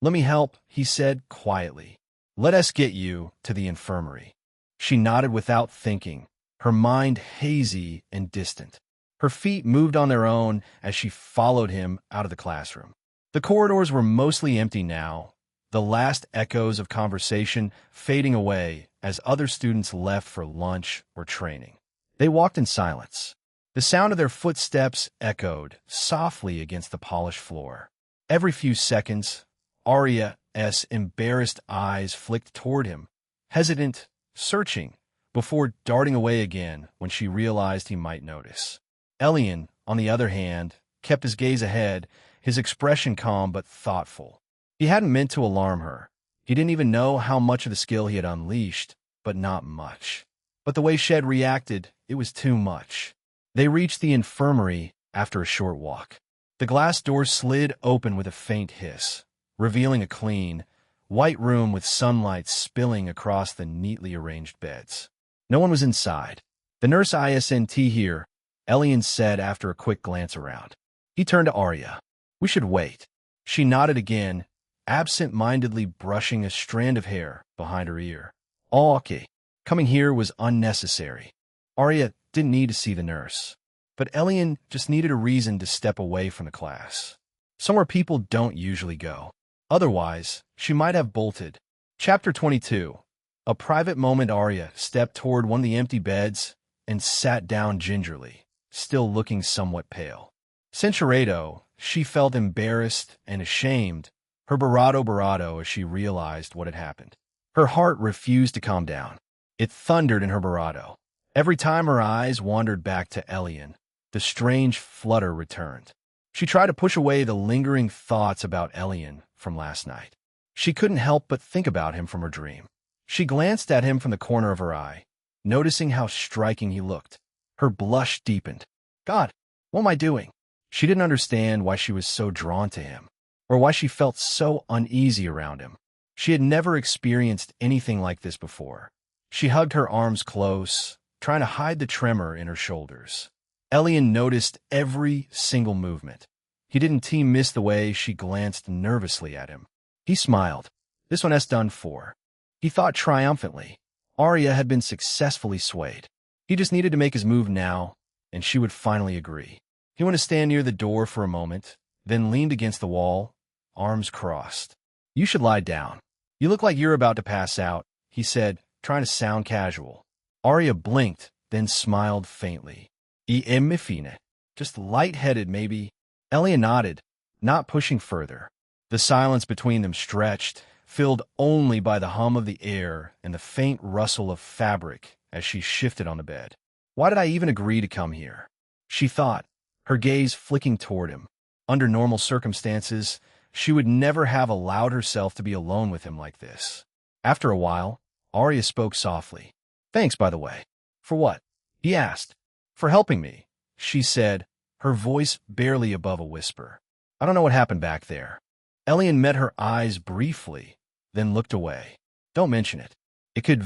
Let me help," he said quietly. "Let us get you to the infirmary." She nodded without thinking, her mind hazy and distant. Her feet moved on their own as she followed him out of the classroom. The corridors were mostly empty now, the last echoes of conversation fading away as other students left for lunch or training. They walked in silence. The sound of their footsteps echoed softly against the polished floor. Every few seconds, Arya's embarrassed eyes flicked toward him, hesitant, searching, before darting away again when she realized he might notice. Elion, on the other hand, kept his gaze ahead, his expression calm but thoughtful. He hadn't meant to alarm her. He didn't even know how much of the skill he had unleashed, but not much. But the way she had reacted, it was too much. They reached the infirmary after a short walk. The glass door slid open with a faint hiss, revealing a clean, white room with sunlight spilling across the neatly arranged beds. No one was inside. "The nurse isn't here," Elion said after a quick glance around. He turned to Arya. "We should wait." She nodded again, absent-mindedly brushing a strand of hair behind her ear. "Oh, okay." Coming here was unnecessary. Arya didn't need to see the nurse. But Elion just needed a reason to step away from the class. Somewhere people don't usually go. Otherwise, she might have bolted. Chapter 22. A private moment. Arya stepped toward one of the empty beds and sat down gingerly, still looking somewhat pale. Sincerado, she felt embarrassed and ashamed, her barado as she realized what had happened. Her heart refused to calm down. It thundered in her barado. Every time her eyes wandered back to Elion, the strange flutter returned. She tried to push away the lingering thoughts about Elion from last night. She couldn't help but think about him from her dream. She glanced at him from the corner of her eye, noticing how striking he looked. Her blush deepened. God, what am I doing? She didn't understand why she was so drawn to him, or why she felt so uneasy around him. She had never experienced anything like this before. She hugged her arms close, trying to hide the tremor in her shoulders. Elion noticed every single movement. He didn't miss the way she glanced nervously at him. He smiled. This one has done for. He thought triumphantly. Arya had been successfully swayed. He just needed to make his move now, and she would finally agree. He went to stand near the door for a moment, then leaned against the wall, arms crossed. "You should lie down. You look like you're about to pass out," he said, trying to sound casual. Arya blinked, then smiled faintly. "Me fine. Just lightheaded, maybe." Elion nodded, not pushing further. The silence between them stretched, filled only by the hum of the air and the faint rustle of fabric as she shifted on the bed. Why did I even agree to come here? She thought, her gaze flicking toward him. Under normal circumstances, she would never have allowed herself to be alone with him like this. After a while, Arya spoke softly. "Thanks, by the way." "For what?" he asked. "For helping me," she said, her voice barely above a whisper. "I don't know what happened back there." Elion met her eyes briefly, then looked away. "Don't mention it. It could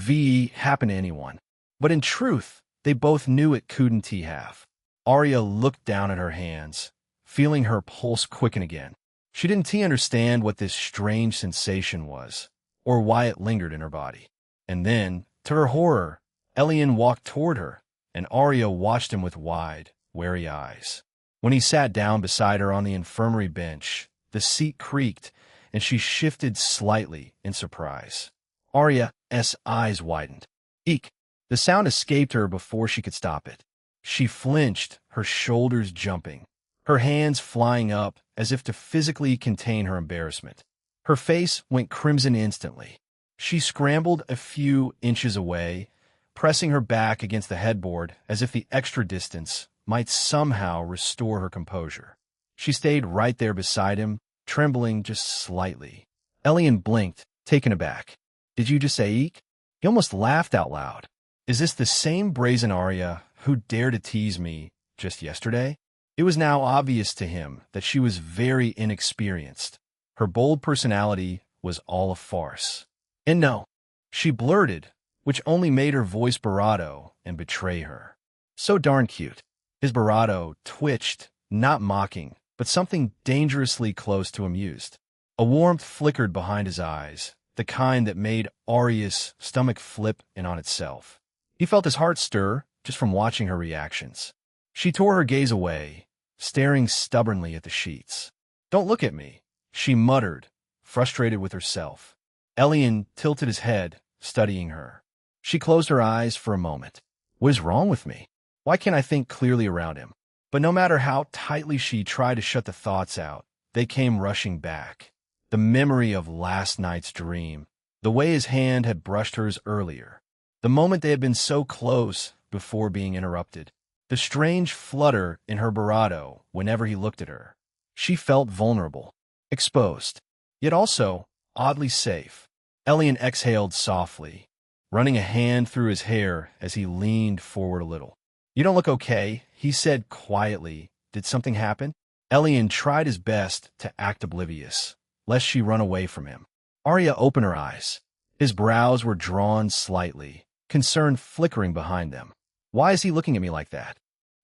happen to anyone." But in truth, they both knew it couldn't have. Arya looked down at her hands, feeling her pulse quicken again. She didn't understand what this strange sensation was, or why it lingered in her body. And then, to her horror, Elion walked toward her, and Arya watched him with wide, wary eyes. When he sat down beside her on the infirmary bench, the seat creaked, and she shifted slightly in surprise. Arya's eyes widened. "Eek!" The sound escaped her before she could stop it. She flinched, her shoulders jumping, her hands flying up as if to physically contain her embarrassment. Her face went crimson instantly. She scrambled a few inches away, pressing her back against the headboard as if the extra distance might somehow restore her composure. She stayed right there beside him, trembling just slightly. Elion blinked, taken aback. "Did you just say eek?" He almost laughed out loud. Is this the same brazen Arya who dared to tease me just yesterday? It was now obvious to him that she was very inexperienced. Her bold personality was all a farce. "And no," she blurted, which only made her voice bravado and betray her. "So darn cute." His bravado twitched, not mocking, but something dangerously close to amused. A warmth flickered behind his eyes, the kind that made Arya's stomach flip in on itself. He felt his heart stir just from watching her reactions. She tore her gaze away, staring stubbornly at the sheets. "Don't look at me," she muttered, frustrated with herself. Elion tilted his head, studying her. She closed her eyes for a moment. What is wrong with me? Why can't I think clearly around him? But no matter how tightly she tried to shut the thoughts out, they came rushing back. The memory of last night's dream, the way his hand had brushed hers earlier, the moment they had been so close before being interrupted, the strange flutter in her bravado whenever he looked at her. She felt vulnerable, exposed, yet also oddly safe. Elion exhaled softly, running a hand through his hair as he leaned forward a little. "You don't look okay," he said quietly. "Did something happen?" Elion tried his best to act oblivious, lest she run away from him. Arya opened her eyes. His brows were drawn slightly, concern flickering behind them. Why is he looking at me like that?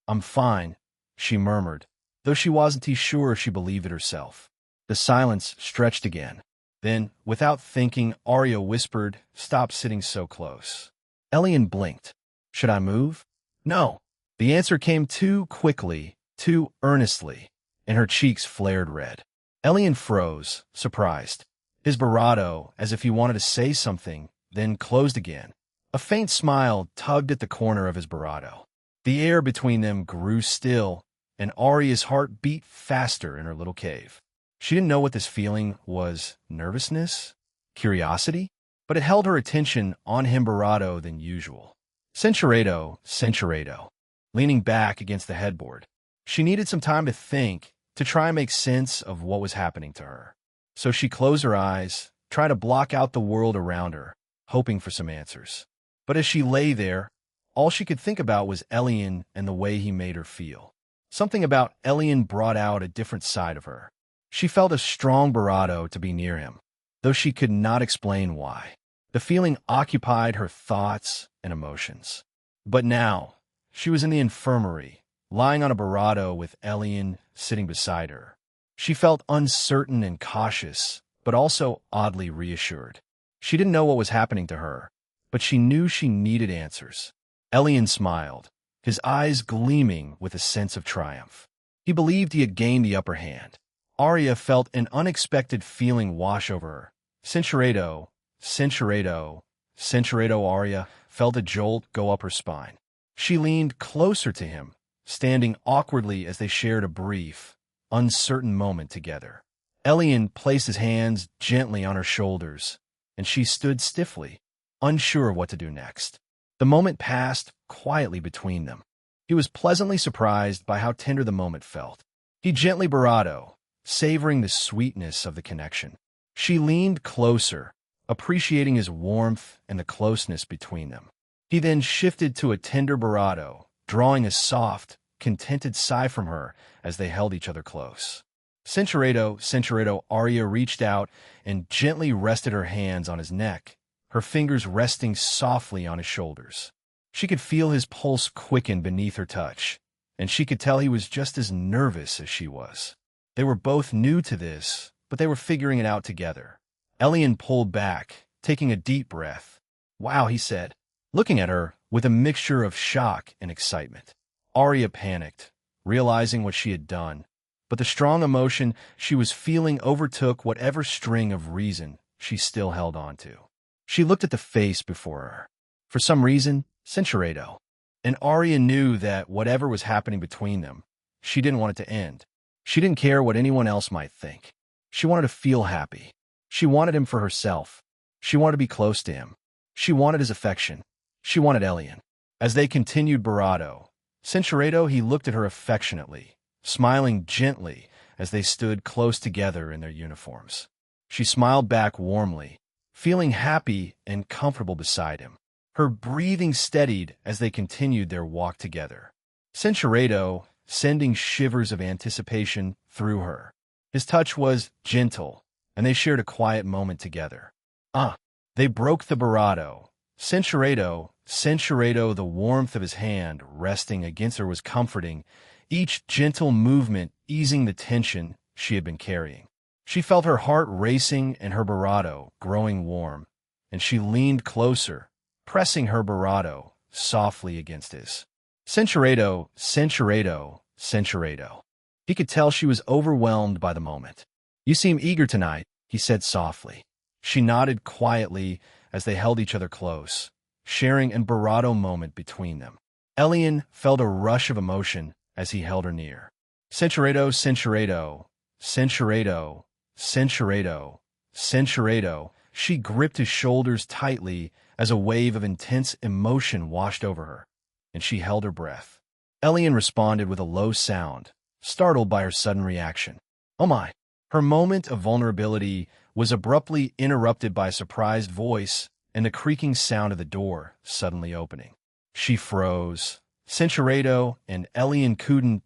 I'm fine, she murmured, though she wasn't too sure she believed it herself. The silence stretched again. Then, without thinking, Arya whispered, "Stop sitting so close." Elion blinked. Should I move? No. The answer came too quickly, too earnestly, and her cheeks flared red. Elion froze, surprised. His bravado, as if he wanted to say something, then closed again. A faint smile tugged at the corner of his bravado. The air between them grew still, and Arya's heart beat faster in her little cave. She didn't know what this feeling was, nervousness? Curiosity? But it held her attention on him bravado than usual. Centuredo. Leaning back against the headboard. She needed some time to think, to try and make sense of what was happening to her. So she closed her eyes, tried to block out the world around her, hoping for some answers. But as she lay there, all she could think about was Elion and the way he made her feel. Something about Elion brought out a different side of her. She felt a strong bravado to be near him, though she could not explain why. The feeling occupied her thoughts and emotions. But now, she was in the infirmary, lying on a bravado with Elion sitting beside her. She felt uncertain and cautious, but also oddly reassured. She didn't know what was happening to her, but she knew she needed answers. Elion smiled, his eyes gleaming with a sense of triumph. He believed he had gained the upper hand. Arya felt an unexpected feeling wash over her. Centuredo. Arya felt a jolt go up her spine. She leaned closer to him, standing awkwardly as they shared a brief, uncertain moment together. Elion placed his hands gently on her shoulders, and she stood stiffly, unsure of what to do next. The moment passed quietly between them. He was pleasantly surprised by how tender the moment felt. He gently bravado, savoring the sweetness of the connection. She leaned closer, appreciating his warmth and the closeness between them. He then shifted to a tender bravado, drawing a soft, contented sigh from her as they held each other close. Centuredo, Arya reached out and gently rested her hands on his neck, her fingers resting softly on his shoulders. She could feel his pulse quicken beneath her touch, and she could tell he was just as nervous as she was. They were both new to this, but they were figuring it out together. Elion pulled back, taking a deep breath. "Wow," he said, looking at her with a mixture of shock and excitement. Arya panicked, realizing what she had done, but the strong emotion she was feeling overtook whatever string of reason she still held on to. She looked at the face before her. For some reason, Centuredo. And Arya knew that whatever was happening between them, she didn't want it to end. She didn't care what anyone else might think. She wanted to feel happy. She wanted him for herself. She wanted to be close to him. She wanted his affection. She wanted Elion. As they continued bravado, Centuredo, he looked at her affectionately, smiling gently as they stood close together in their uniforms. She smiled back warmly, feeling happy and comfortable beside him. Her breathing steadied as they continued their walk together. Centuredo sending shivers of anticipation through her. His touch was gentle, and they shared a quiet moment together. They broke the bravado. Centuredo, the warmth of his hand resting against her was comforting, each gentle movement easing the tension she had been carrying. She felt her heart racing and her bravado growing warm, and she leaned closer, pressing her bravado softly against his. Centuredo. He could tell she was overwhelmed by the moment. "You seem eager tonight," he said softly. She nodded quietly as they held each other close, sharing an bravado moment between them. Elion felt a rush of emotion as he held her near. Centuredo. She gripped his shoulders tightly as a wave of intense emotion washed over her, and she held her breath. Elion responded with a low sound, startled by her sudden reaction. "Oh my!" Her moment of vulnerability was abruptly interrupted by a surprised voice and the creaking sound of the door suddenly opening. She froze. Centuredo and Elion couldn't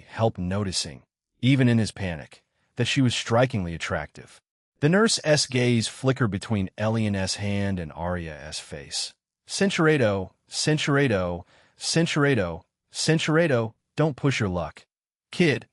help noticing, even in his panic, that she was strikingly attractive. The nurse's gaze flickered between Elion's hand and Arya's face. Centurato, Centurato, Centurato, Centurato, don't push your luck. Kid,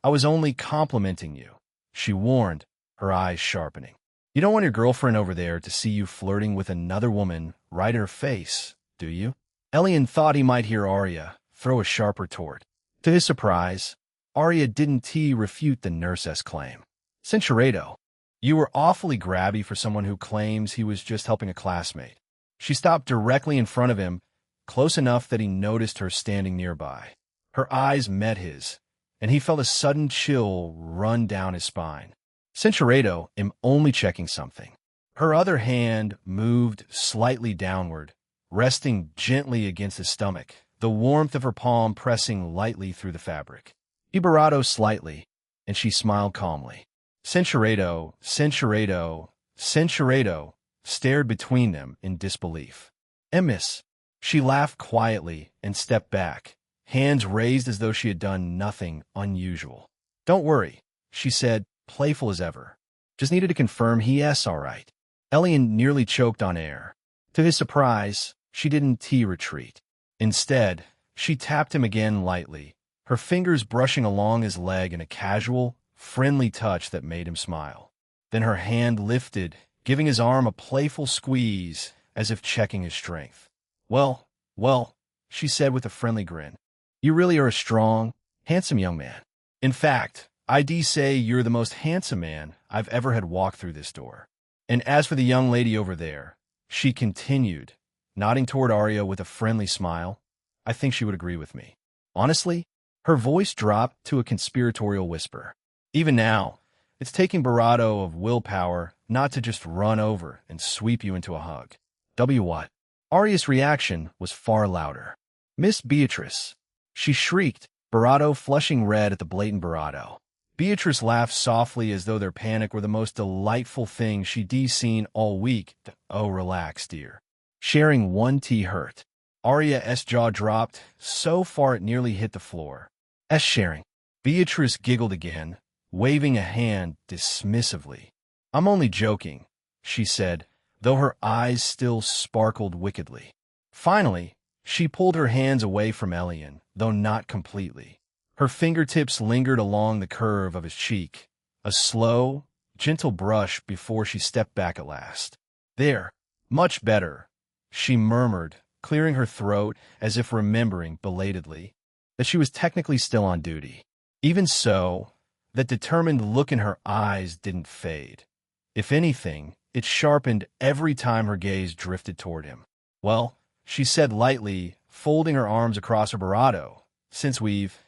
I was only complimenting you, she warned, her eyes sharpening. You don't want your girlfriend over there to see you flirting with another woman right in her face, do you? Elion thought he might hear Arya throw a sharp retort. To his surprise, Arya didn't refute the nurse's claim. Centurato, you were awfully grabby for someone who claims he was just helping a classmate. She stopped directly in front of him, close enough that he noticed her standing nearby. Her eyes met his, and he felt a sudden chill run down his spine. Centurato, am only checking something. Her other hand moved slightly downward, resting gently against his stomach, the warmth of her palm pressing lightly through the fabric. He bravado slightly, and she smiled calmly. Centurato, Centurato, Centurato stared between them in disbelief. Miss. She laughed quietly and stepped back, hands raised as though she had done nothing unusual. Don't worry, she said, playful as ever. Just needed to confirm he's all right. Elion nearly choked on air. To his surprise, she didn't retreat. Instead, she tapped him again lightly, her fingers brushing along his leg in a casual, friendly touch that made him smile. Then her hand lifted, giving his arm a playful squeeze, as if checking his strength. Well, she said with a friendly grin. You really are a strong, handsome young man. In fact, I'd say you're the most handsome man I've ever had walk through this door. And as for the young lady over there, she continued, nodding toward Arya with a friendly smile, I think she would agree with me. Honestly, her voice dropped to a conspiratorial whisper. Even now, it's taking bravado of willpower not to just run over and sweep you into a hug. What? Arya's reaction was far louder. Miss Beatrice. She shrieked, bravado flushing red at the blatant bravado. Beatrice laughed softly as though their panic were the most delightful thing she'd seen all week. Oh, relax, dear. Sharing one tea hurt. Arya's jaw dropped so far it nearly hit the floor. Sharing. Beatrice giggled again, waving a hand dismissively. I'm only joking, she said, though her eyes still sparkled wickedly. Finally, she pulled her hands away from Elion, though not completely. Her fingertips lingered along the curve of his cheek, a slow, gentle brush before she stepped back at last. There, much better, she murmured, clearing her throat as if remembering, belatedly, that she was technically still on duty. Even so, that determined look in her eyes didn't fade. If anything, it sharpened every time her gaze drifted toward him. Well, she said lightly, folding her arms across her bravado, since we've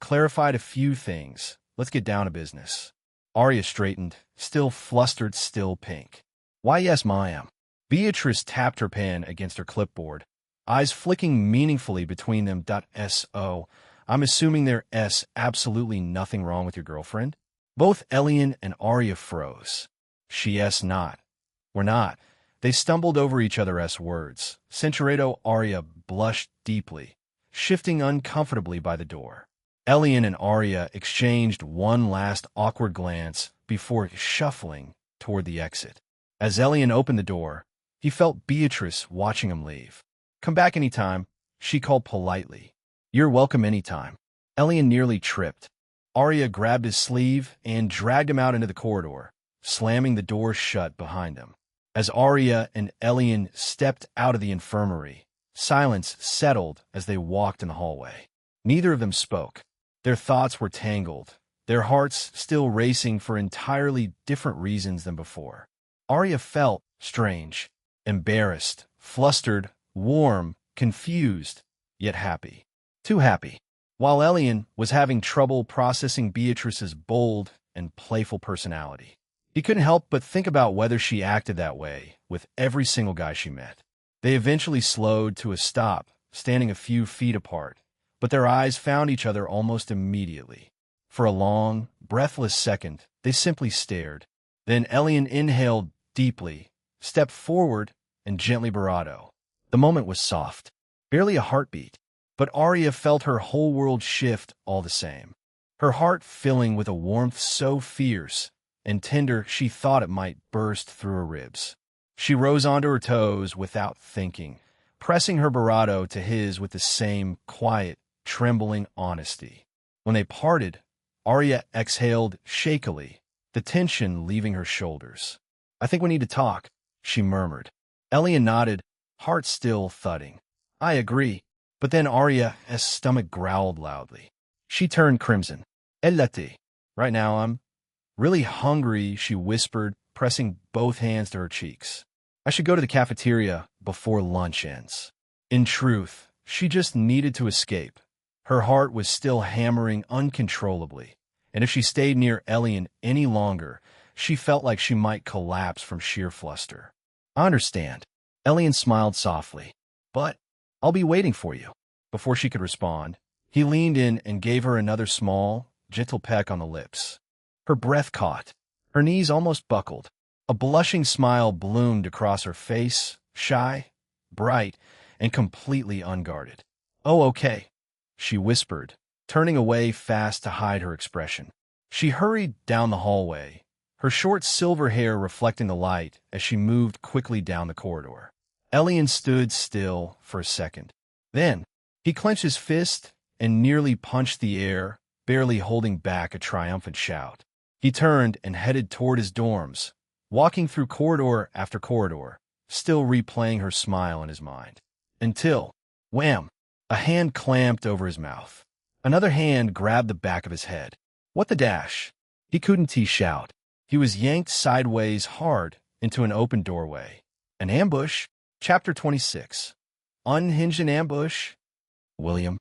clarified a few things, let's get down to business. Arya straightened, still flustered, still pink. Why yes, ma'am. Beatrice tapped her pen against her clipboard, eyes flicking meaningfully between them. So, I'm assuming there's absolutely nothing wrong with your girlfriend? Both Elion and Arya froze. She's not. We're not. They stumbled over each other's words. Centurato Arya blushed deeply, shifting uncomfortably by the door. Elion and Arya exchanged one last awkward glance before shuffling toward the exit. As Elion opened the door, he felt Beatrice watching him leave. Come back anytime, she called politely. You're welcome anytime. Elion nearly tripped. Arya grabbed his sleeve and dragged him out into the corridor, slamming the door shut behind him. As Arya and Elion stepped out of the infirmary, silence settled as they walked in the hallway. Neither of them spoke. Their thoughts were tangled, their hearts still racing for entirely different reasons than before. Arya felt strange, embarrassed, flustered, warm, confused, yet happy. Too happy. While Elion was having trouble processing Beatrice's bold and playful personality. He couldn't help but think about whether she acted that way with every single guy she met. They eventually slowed to a stop, standing a few feet apart, but their eyes found each other almost immediately. For a long, breathless second, they simply stared. Then Elion inhaled deeply, stepped forward, and gently bravado. The moment was soft, barely a heartbeat, but Arya felt her whole world shift all the same, her heart filling with a warmth so fierce and tender she thought it might burst through her ribs. She rose onto her toes without thinking, pressing her barato to his with the same quiet, trembling honesty. When they parted, Arya exhaled shakily, the tension leaving her shoulders. "I think we need to talk," she murmured. Elion nodded, heart still thudding. "I agree." But then Arya's stomach growled loudly. She turned crimson. "Elate. Right now I'm really hungry," she whispered, pressing both hands to her cheeks. "I should go to the cafeteria before lunch ends." In truth, she just needed to escape. Her heart was still hammering uncontrollably, and if she stayed near Elion any longer, she felt like she might collapse from sheer fluster. "I understand." Elion smiled softly. "But I'll be waiting for you." Before she could respond, he leaned in and gave her another small, gentle peck on the lips. Her breath caught. Her knees almost buckled. A blushing smile bloomed across her face, shy, bright, and completely unguarded. "Oh, okay," she whispered, turning away fast to hide her expression. She hurried down the hallway, her short silver hair reflecting the light as she moved quickly down the corridor. Elion stood still for a second. Then, he clenched his fist and nearly punched the air, barely holding back a triumphant shout. He turned and headed toward his dorms, walking through corridor after corridor, still replaying her smile in his mind. Until, wham! A hand clamped over his mouth. Another hand grabbed the back of his head. What the dash? He couldn't shout. He was yanked sideways hard into an open doorway. An ambush? Chapter 26. Unhinged an ambush? William.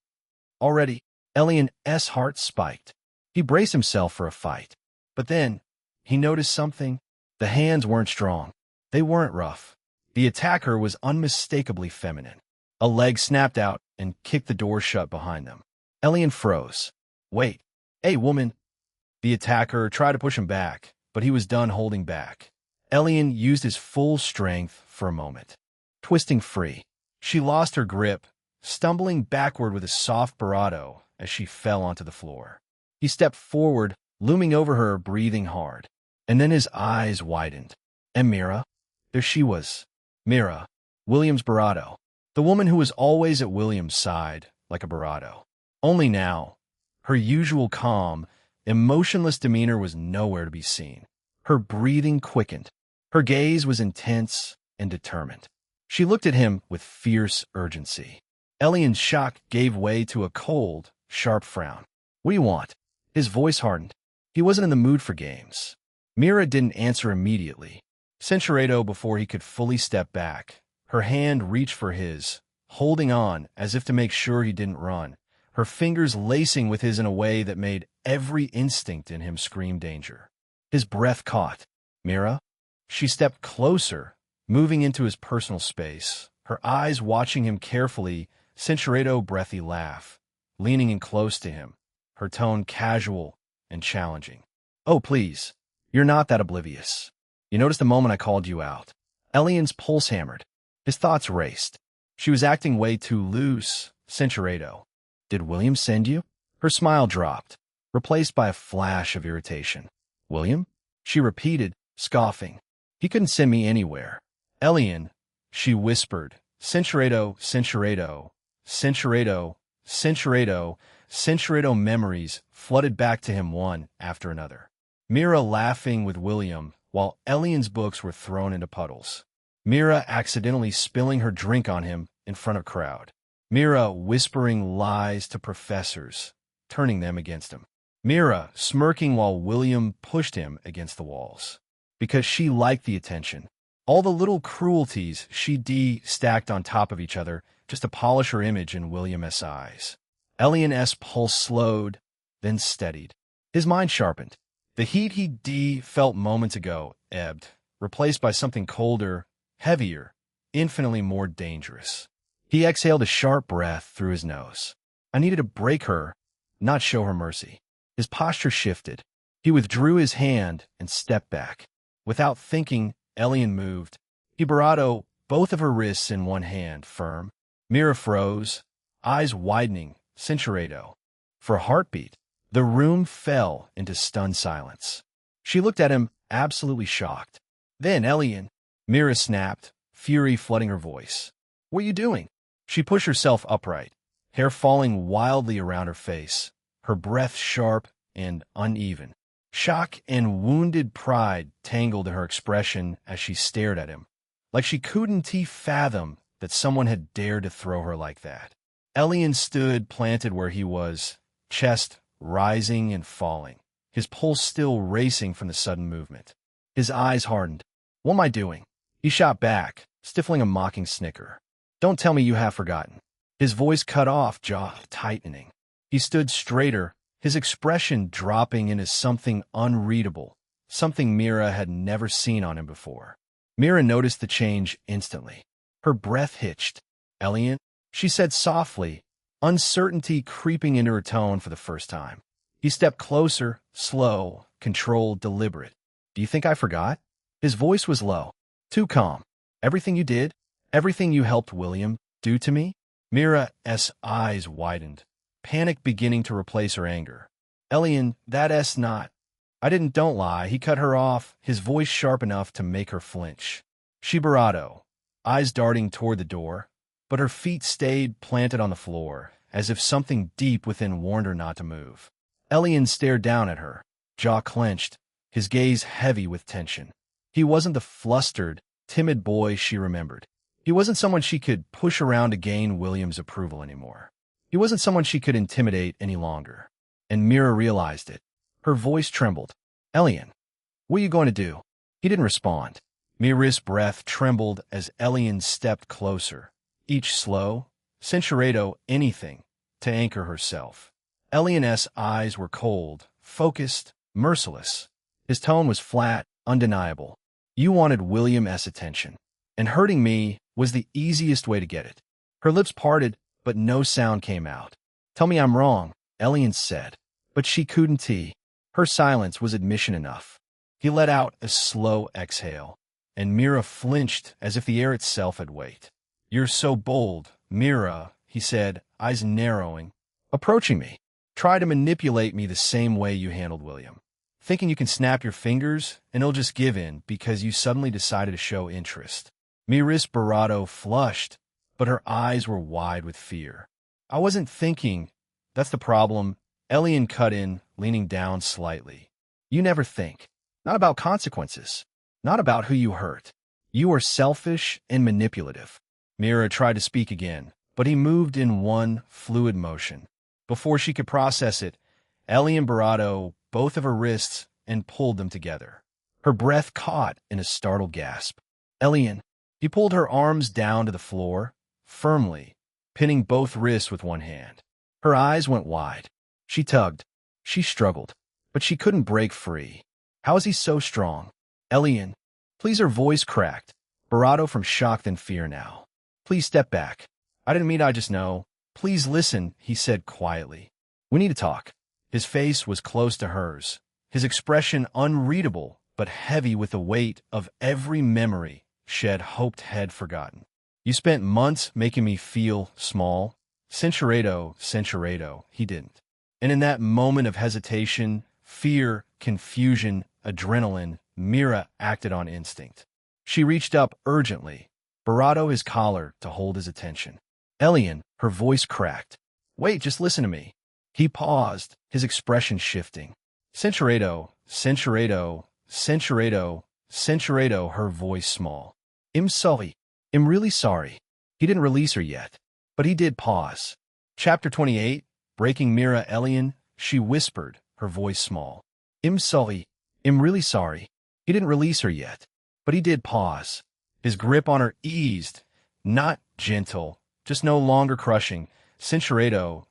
Already, Elion's heart spiked. He braced himself for a fight. But then, he noticed something. The hands weren't strong. They weren't rough. The attacker was unmistakably feminine. A leg snapped out and kicked the door shut behind them. Elion froze. "Wait. Hey, woman." The attacker tried to push him back, but he was done holding back. Elion used his full strength for a moment. Twisting free, she lost her grip, stumbling backward with a soft bravado as she fell onto the floor. He stepped forward, looming over her, breathing hard. And then his eyes widened. And Mira? There she was. Mira, William's bravado. The woman who was always at William's side, like a bravado. Only now, her usual calm, emotionless demeanor was nowhere to be seen. Her breathing quickened. Her gaze was intense and determined. She looked at him with fierce urgency. Elion's shock gave way to a cold, sharp frown. "What do you want?" His voice hardened. He wasn't in the mood for games. Mira didn't answer immediately. Centuredo, before he could fully step back, her hand reached for his, holding on as if to make sure he didn't run, her fingers lacing with his in a way that made every instinct in him scream danger. His breath caught. "Mira?" She stepped closer, moving into his personal space, her eyes watching him carefully. Centuredo breathy laugh, leaning in close to him, her tone casual and challenging. "Oh, please, you're not that oblivious. You noticed the moment I called you out." Elion's pulse hammered. His thoughts raced. She was acting way too loose. Centuredo. "Did William send you?" Her smile dropped, replaced by a flash of irritation. "William?" She repeated, scoffing. "He couldn't send me anywhere." "Elion," she whispered. Centuredo, Centuredo, Centuredo, Centuredo, Centuredo memories flooded back to him one after another. Mira laughing with William while Elion's books were thrown into puddles. Mira accidentally spilling her drink on him in front of a crowd. Mira whispering lies to professors, turning them against him. Mira smirking while William pushed him against the walls. Because she liked the attention. All the little cruelties she stacked on top of each other just to polish her image in William's eyes. Elion's pulse slowed, then steadied. His mind sharpened. The heat he felt moments ago ebbed, replaced by something colder, heavier, infinitely more dangerous. He exhaled a sharp breath through his nose. I needed to break her, not show her mercy. His posture shifted. He withdrew his hand and stepped back. Without thinking, Elion moved. He bravado both of her wrists in one hand, firm. Mira froze, eyes widening. Centuredo. For a heartbeat, the room fell into stunned silence. She looked at him absolutely shocked. Then Elion, Mira snapped, fury flooding her voice. What are you doing? She pushed herself upright, hair falling wildly around her face, her breath sharp and uneven. Shock and wounded pride tangled in her expression as she stared at him, like she couldn't fathom that someone had dared to throw her like that. Elion stood planted where he was, chest rising and falling, his pulse still racing from the sudden movement. His eyes hardened. What am I doing? He shot back, stifling a mocking snicker. Don't tell me you have forgotten. His voice cut off, jaw tightening. He stood straighter, his expression dropping into something unreadable, something Mira had never seen on him before. Mira noticed the change instantly. Her breath hitched. Elion, she said softly, uncertainty creeping into her tone for the first time. He stepped closer, slow, controlled, deliberate. Do you think I forgot? His voice was low, too calm. Everything you did, everything you helped William do to me? Mira's eyes widened, panic beginning to replace her anger. Elion, that's not. Don't lie. He cut her off, his voice sharp enough to make her flinch. She bravado, eyes darting toward the door, but her feet stayed planted on the floor, as if something deep within warned her not to move. Elion stared down at her, jaw clenched, his gaze heavy with tension. He wasn't the flustered, timid boy she remembered. He wasn't someone she could push around to gain William's approval anymore. He wasn't someone she could intimidate any longer. And Mira realized it. Her voice trembled. Elion, what are you going to do? He didn't respond. Mira's breath trembled as Elion stepped closer, each slow, censurato anything, to anchor herself. Elion's eyes were cold, focused, merciless. His tone was flat, undeniable. You wanted William's attention, and hurting me was the easiest way to get it. Her lips parted, but no sound came out. Tell me I'm wrong, Elion said, but she couldn't. Her silence was admission enough. He let out a slow exhale, and Mira flinched as if the air itself had weight. You're so bold, Mira, he said, eyes narrowing, approaching me. Try to manipulate me the same way you handled William, thinking you can snap your fingers and he'll just give in because you suddenly decided to show interest. Mira's bravado flushed, but her eyes were wide with fear. I wasn't thinking. That's the problem. Elion cut in, leaning down slightly. You never think. Not about consequences. Not about who you hurt. You are selfish and manipulative. Mira tried to speak again, but he moved in one fluid motion. Before she could process it, Elion bravado both of her wrists and pulled them together. Her breath caught in a startled gasp. Elion. He pulled her arms down to the floor, firmly, pinning both wrists with one hand. Her eyes went wide. She tugged. She struggled, but she couldn't break free. How is he so strong? Elion. Please, her voice cracked, bravado from shock and fear now. Please step back. I didn't mean I just know. Please listen, he said quietly. We need to talk. His face was close to hers, his expression unreadable but heavy with the weight of every memory Shed hoped had forgotten. You spent months making me feel small. Censurato, he didn't. And in that moment of hesitation, fear, confusion, adrenaline, Mira acted on instinct. She reached up urgently, bravado his collar to hold his attention. Elion, her voice cracked. Wait, just listen to me. He paused, his expression shifting. Censurato, her voice small. I'm sorry. I'm really sorry. He didn't release her yet, but he did pause. Chapter 28, breaking Mira Elion, she whispered, her voice small. I'm sorry. I'm really sorry. He didn't release her yet, but he did pause. His grip on her eased, not gentle, just no longer crushing. Censurato.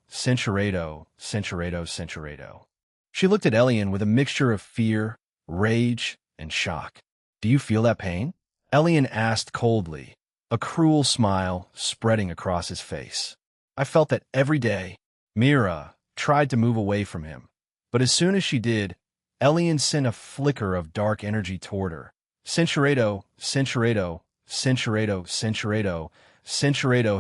She looked at Elion with a mixture of fear, rage, and shock. Do you feel that pain? Elion asked coldly, a cruel smile spreading across his face. I felt that every day. Mira tried to move away from him, but as soon as she did, Elion sent a flicker of dark energy toward her. Censurato,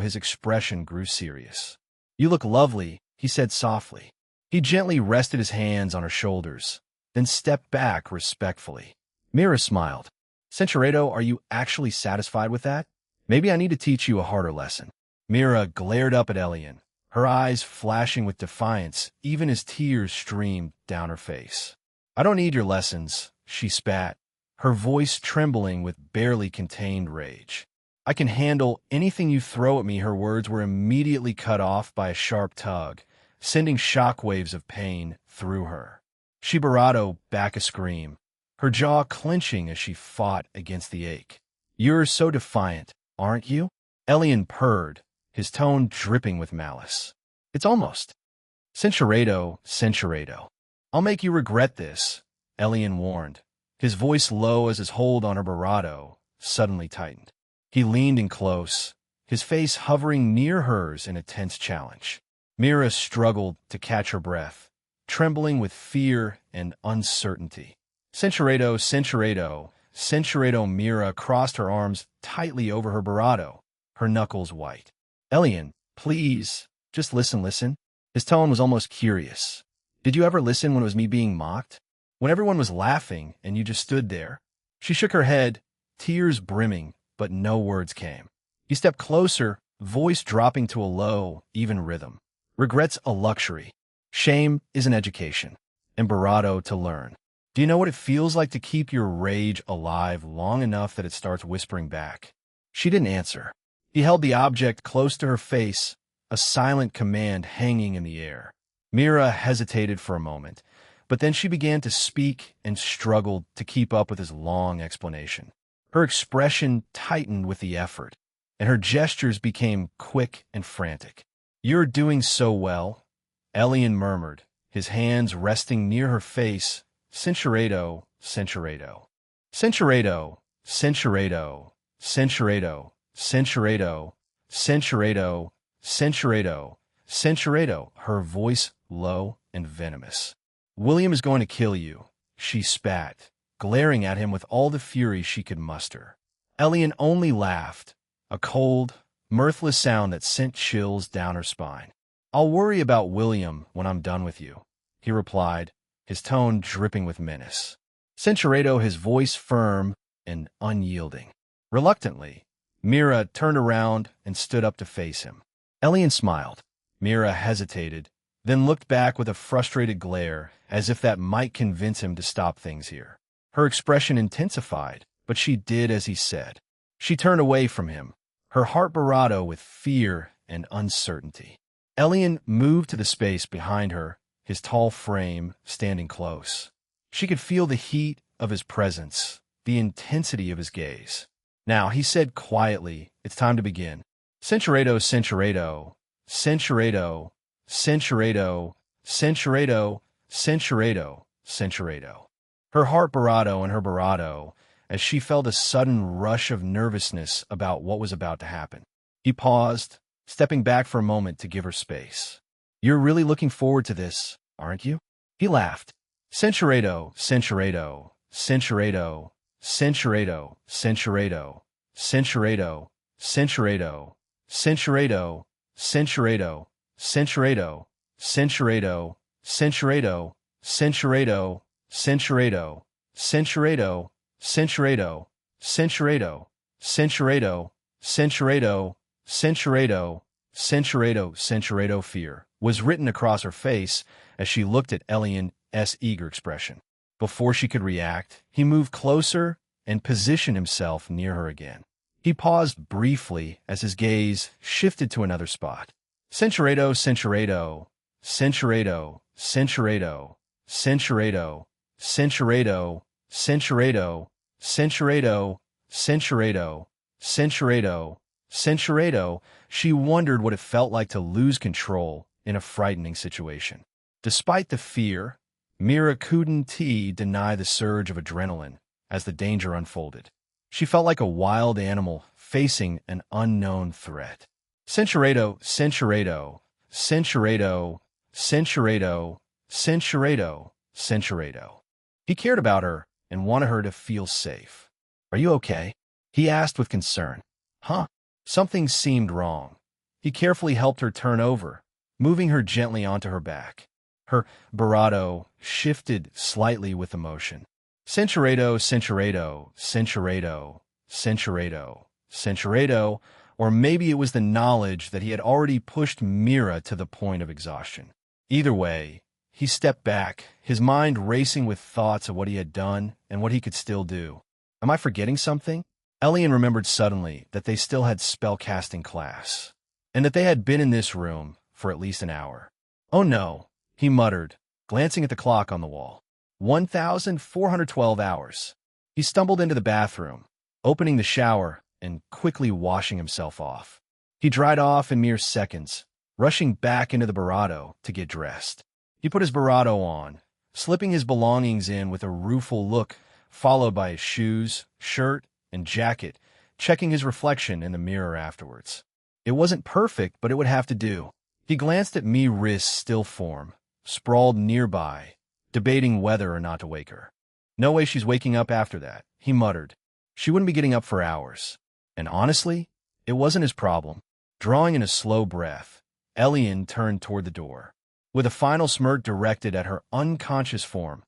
his expression grew serious. You look lovely, he said softly. He gently rested his hands on her shoulders, then stepped back respectfully. Mira smiled. Centurato, are you actually satisfied with that? Maybe I need to teach you a harder lesson. Mira glared up at Elion, her eyes flashing with defiance, even as tears streamed down her face. I don't need your lessons, she spat, her voice trembling with barely contained rage. I can handle anything you throw at me. Her words were immediately cut off by a sharp tug, sending shockwaves of pain through her. She bravado back a scream, her jaw clenching as she fought against the ache. You're so defiant, aren't you? Elion purred, his tone dripping with malice. It's almost. Centurato. I'll make you regret this, Elion warned, his voice low as his hold on her bravado suddenly tightened. He leaned in close, his face hovering near hers in a tense challenge. Mira struggled to catch her breath, trembling with fear and uncertainty. Centurato. Mira crossed her arms tightly over her bravado, her knuckles white. Elion, please, just listen. His tone was almost curious. Did you ever listen when it was me being mocked? When everyone was laughing and you just stood there? She shook her head, tears brimming, but no words came. He stepped closer, voice dropping to a low, even rhythm. Regret's a luxury. Shame is an education, and bravado to learn. Do you know what it feels like to keep your rage alive long enough that it starts whispering back? She didn't answer. He held the object close to her face, a silent command hanging in the air. Mira hesitated for a moment, but then she began to speak and struggled to keep up with his long explanation. Her expression tightened with the effort, and her gestures became quick and frantic. You're doing so well, Elion murmured, his hands resting near her face. Centurato. Centurato. Her voice low and venomous. William is going to kill you, she spat, glaring at him with all the fury she could muster. Elion only laughed, a cold, mirthless sound that sent chills down her spine. I'll worry about William when I'm done with you, he replied, his tone dripping with menace. Centurato, his voice firm and unyielding. Reluctantly, Mira turned around and stood up to face him. Elion smiled. Mira hesitated, then looked back with a frustrated glare, as if that might convince him to stop things here. Her expression intensified, but she did as he said. She turned away from him, her heart bravado with fear and uncertainty. Elion moved to the space behind her, his tall frame standing close. She could feel the heat of his presence, the intensity of his gaze. Now, he said quietly, it's time to begin. Centurato. Her heart bravado and her bravado, as she felt a sudden rush of nervousness about what was about to happen. He paused, stepping back for a moment to give her space. You're really looking forward to this, aren't you? He laughed. Centurato. Fear was written across her face as she looked at Elion's eager expression. Before she could react, he moved closer and positioned himself near her again. He paused briefly as his gaze shifted to another spot. Centurato. She wondered what it felt like to lose control in a frightening situation. Despite the fear, Mira couldn't deny the surge of adrenaline as the danger unfolded. She felt like a wild animal facing an unknown threat. Centurato. He cared about her and wanted her to feel safe. Are you okay? He asked with concern. Huh? Something seemed wrong. He carefully helped her turn over, moving her gently onto her back. Her bravado shifted slightly with emotion. Centurado, Centurado, Centurado, Centurado, Centurado, or maybe it was the knowledge that he had already pushed Mira to the point of exhaustion. Either way, he stepped back, his mind racing with thoughts of what he had done and what he could still do. Am I forgetting something? Elion remembered suddenly that they still had spellcasting class, and that they had been in this room for at least an hour. Oh no, he muttered, glancing at the clock on the wall. 1,412 hours. He stumbled into the bathroom, opening the shower and quickly washing himself off. He dried off in mere seconds, rushing back into the burrito to get dressed. He put his burrito on, slipping his belongings in with a rueful look, followed by his shoes, shirt, and jacket, checking his reflection in the mirror afterwards. It wasn't perfect, but it would have to do. He glanced at Ri's still form, sprawled nearby, debating whether or not to wake her. No way she's waking up after that, he muttered. She wouldn't be getting up for hours. And honestly, it wasn't his problem. Drawing in a slow breath, Elion turned toward the door. With a final smirk directed at her unconscious form,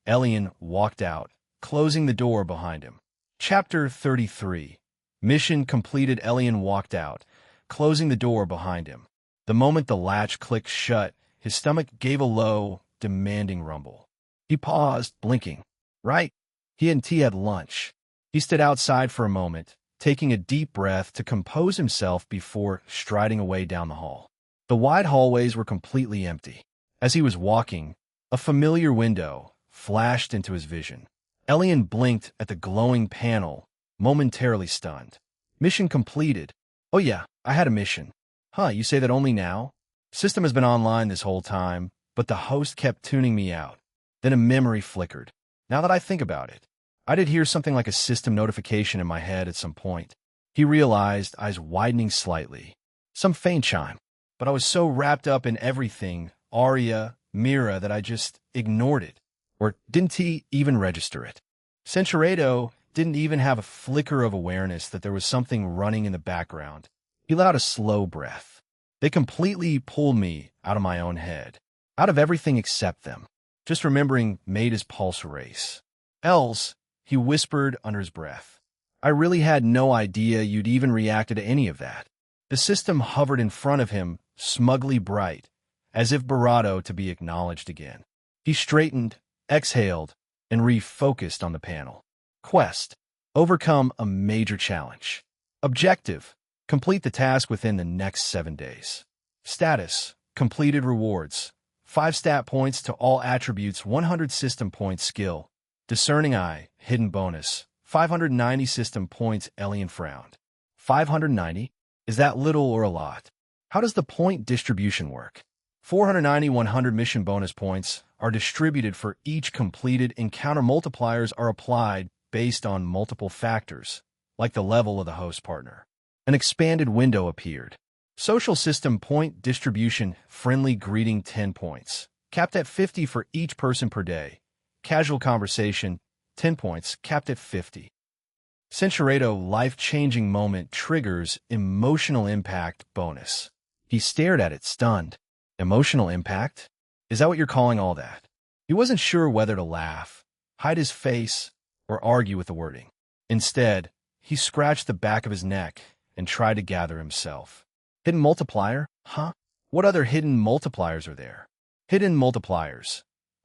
Elion walked out, closing the door behind him. Chapter 33. Mission completed. Elion walked out, closing the door behind him. The moment the latch clicked shut, his stomach gave a low, demanding rumble. He paused, blinking. Right. He and T had lunch. He stood outside for a moment, taking a deep breath to compose himself before striding away down the hall. The wide hallways were completely empty. As he was walking, a familiar window flashed into his vision. Elion blinked at the glowing panel, momentarily stunned. Mission completed. Oh yeah, I had a mission. Huh, you say that only now? System has been online this whole time, but the host kept tuning me out. Then a memory flickered. Now that I think about it, I did hear something like a system notification in my head at some point. He realized, eyes widening slightly. Some faint chime. But I was so wrapped up in everything, Arya, Mira, that I just ignored it. Or didn't he even register it? Centurado didn't even have a flicker of awareness that there was something running in the background. He let out a slow breath. They completely pulled me out of my own head. Out of everything except them. Just remembering made his pulse race. Els, he whispered under his breath. I really had no idea you'd even reacted to any of that. The system hovered in front of him, smugly bright, as if bravado to be acknowledged again. He straightened, exhaled, and refocused on the panel. Quest. Overcome a major challenge. Objective. Complete the task within the next 7 days. Status. Completed rewards. 5 stat points to all attributes, 100 system points. Skill. Discerning Eye. Hidden bonus. 590 system points. Elion frowned. 590? Is that little or a lot? How does the point distribution work? 490 100 mission bonus points are distributed for each completed encounter. Multipliers are applied based on multiple factors, like the level of the host partner. An expanded window appeared. Social system point distribution, friendly greeting 10 points, capped at 50 for each person per day. Casual conversation, 10 points, capped at 50. Centurado life-changing moment triggers emotional impact bonus. He stared at it, stunned. Emotional impact? Is that what you're calling all that? He wasn't sure whether to laugh, hide his face, or argue with the wording. Instead, he scratched the back of his neck and tried to gather himself. Hidden multiplier? Huh? What other hidden multipliers are there? Hidden multipliers.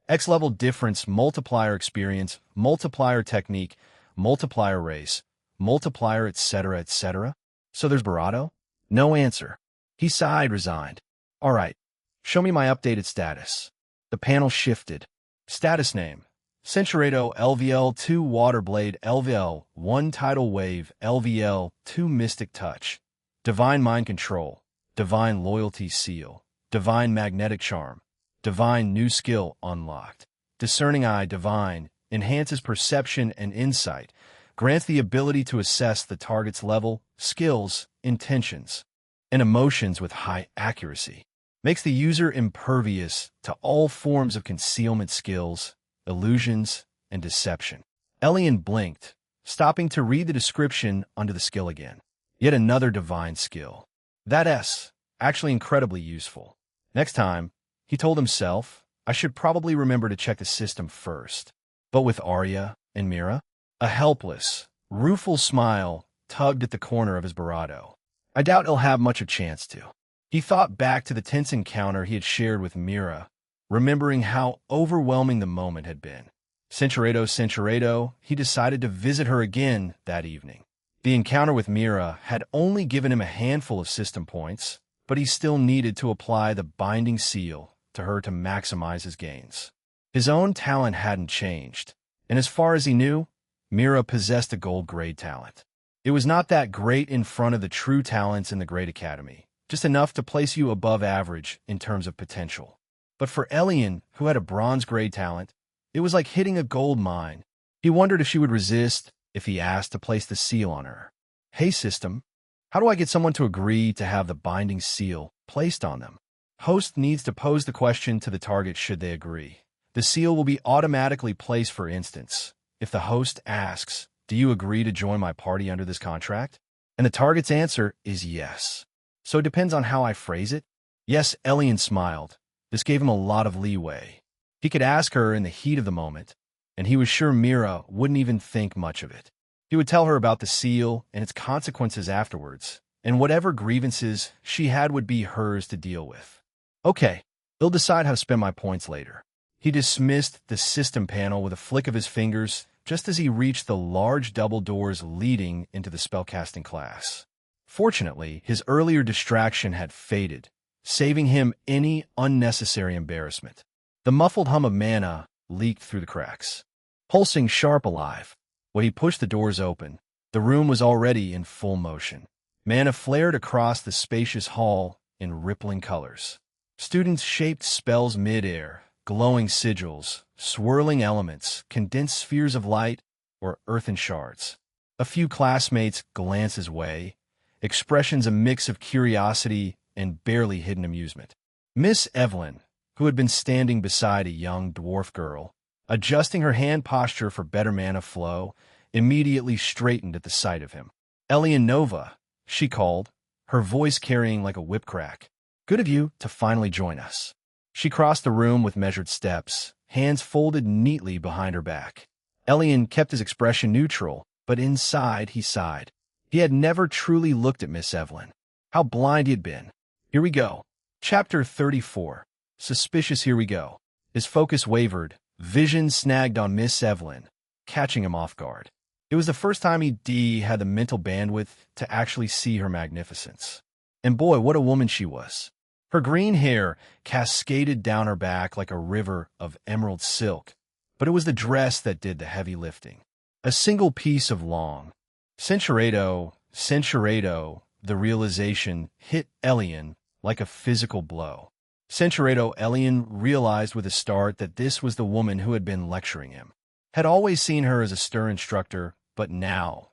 X-level difference, multiplier experience, multiplier technique, multiplier race, multiplier, etc., etc. So there's bravado? No answer. He sighed, resigned. All right, show me my updated status. The panel shifted. Status name. Centurado LVL2 Waterblade LVL1 Tidal Wave LVL2 Mystic Touch. Divine Mind Control. Divine Loyalty Seal. Divine Magnetic Charm. Divine New Skill unlocked. Discerning Eye Divine enhances perception and insight, grants the ability to assess the target's level, skills, intentions, and emotions with high accuracy. Makes the user impervious to all forms of concealment skills, illusions, and deception. Elion blinked, stopping to read the description under the skill again. Yet another divine skill. That's actually incredibly useful. Next time, he told himself, I should probably remember to check the system first. But with Arya and Mira, a helpless, rueful smile tugged at the corner of his barato. I doubt he'll have much of a chance to. He thought back to the tense encounter he had shared with Mira, remembering how overwhelming the moment had been. Centuredo, he decided to visit her again that evening. The encounter with Mira had only given him a handful of system points, but he still needed to apply the binding seal to her to maximize his gains. His own talent hadn't changed, and as far as he knew, Mira possessed a gold-grade talent. It was not that great in front of the true talents in the Great Academy, just enough to place you above average in terms of potential. But for Elion, who had a bronze-grade talent, it was like hitting a gold mine. He wondered if she would resist if he asked to place the seal on her. Hey, system, how do I get someone to agree to have the binding seal placed on them? Host needs to pose the question to the target should they agree. The seal will be automatically placed, for instance, if the host asks, "Do you agree to join my party under this contract?" And the target's answer is yes. So it depends on how I phrase it. Yes, Elion smiled. This gave him a lot of leeway. He could ask her in the heat of the moment, and he was sure Mira wouldn't even think much of it. He would tell her about the seal and its consequences afterwards, and whatever grievances she had would be hers to deal with. Okay, he'll decide how to spend my points later. He dismissed the system panel with a flick of his fingers just as he reached the large double doors leading into the spellcasting class. Fortunately, his earlier distraction had faded, saving him any unnecessary embarrassment. The muffled hum of mana leaked through the cracks, pulsing sharp alive. When he pushed the doors open, the room was already in full motion. Mana flared across the spacious hall in rippling colors. Students shaped spells mid-air, glowing sigils, swirling elements, condensed spheres of light, or earthen shards. A few classmates glanced his way, expressions a mix of curiosity and barely hidden amusement. Miss Evelyn, who had been standing beside a young dwarf girl, adjusting her hand posture for better mana flow, immediately straightened at the sight of him. "Elion Nova," she called, her voice carrying like a whip crack. "Good of you to finally join us." She crossed the room with measured steps, hands folded neatly behind her back. Elion kept his expression neutral, but inside he sighed. He had never truly looked at Miss Evelyn. How blind he had been. Here we go. Chapter 34. Suspicious here we go. His focus wavered, vision snagged on Miss Evelyn, catching him off guard. It was the first time he had the mental bandwidth to actually see her magnificence. And boy, what a woman she was. Her green hair cascaded down her back like a river of emerald silk, but it was the dress that did the heavy lifting. A single piece of long. Centuredo, the realization hit Elion like a physical blow. Elion realized with a start that this was the woman who had been lecturing him. Had always seen her as a stern instructor, but now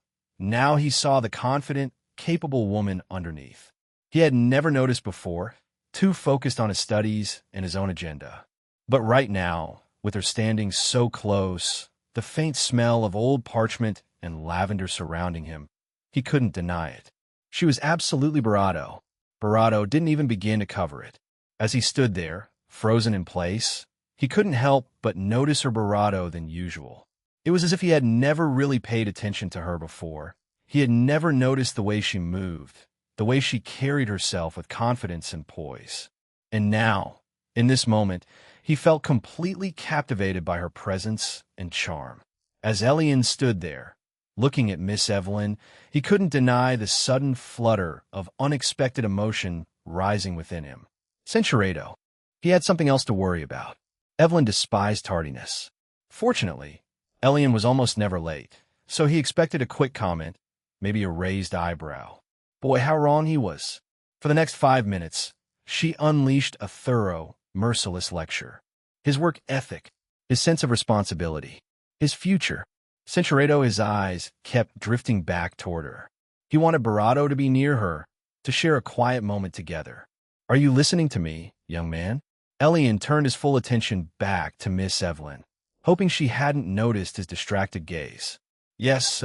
he saw the confident, capable woman underneath. He had never noticed before, too focused on his studies and his own agenda. But right now, with her standing so close, the faint smell of old parchment and lavender surrounding him, he couldn't deny it. She was absolutely barato. Barato didn't even begin to cover it. As he stood there, frozen in place, he couldn't help but notice her barato than usual. It was as if he had never really paid attention to her before. He had never noticed the way she moved, the way she carried herself with confidence and poise. And now, in this moment, he felt completely captivated by her presence and charm. As Elion stood there, looking at Miss Evelyn, he couldn't deny the sudden flutter of unexpected emotion rising within him. Centuredo. He had something else to worry about. Evelyn despised tardiness. Fortunately, Elion was almost never late, so he expected a quick comment, maybe a raised eyebrow. Boy, how wrong he was. For the next 5 minutes, she unleashed a thorough, merciless lecture. His work ethic, his sense of responsibility, his future. Centuredo, his eyes kept drifting back toward her. He wanted Barato to be near her, to share a quiet moment together. "Are you listening to me, young man?" Elion turned his full attention back to Miss Evelyn, hoping she hadn't noticed his distracted gaze. Yes,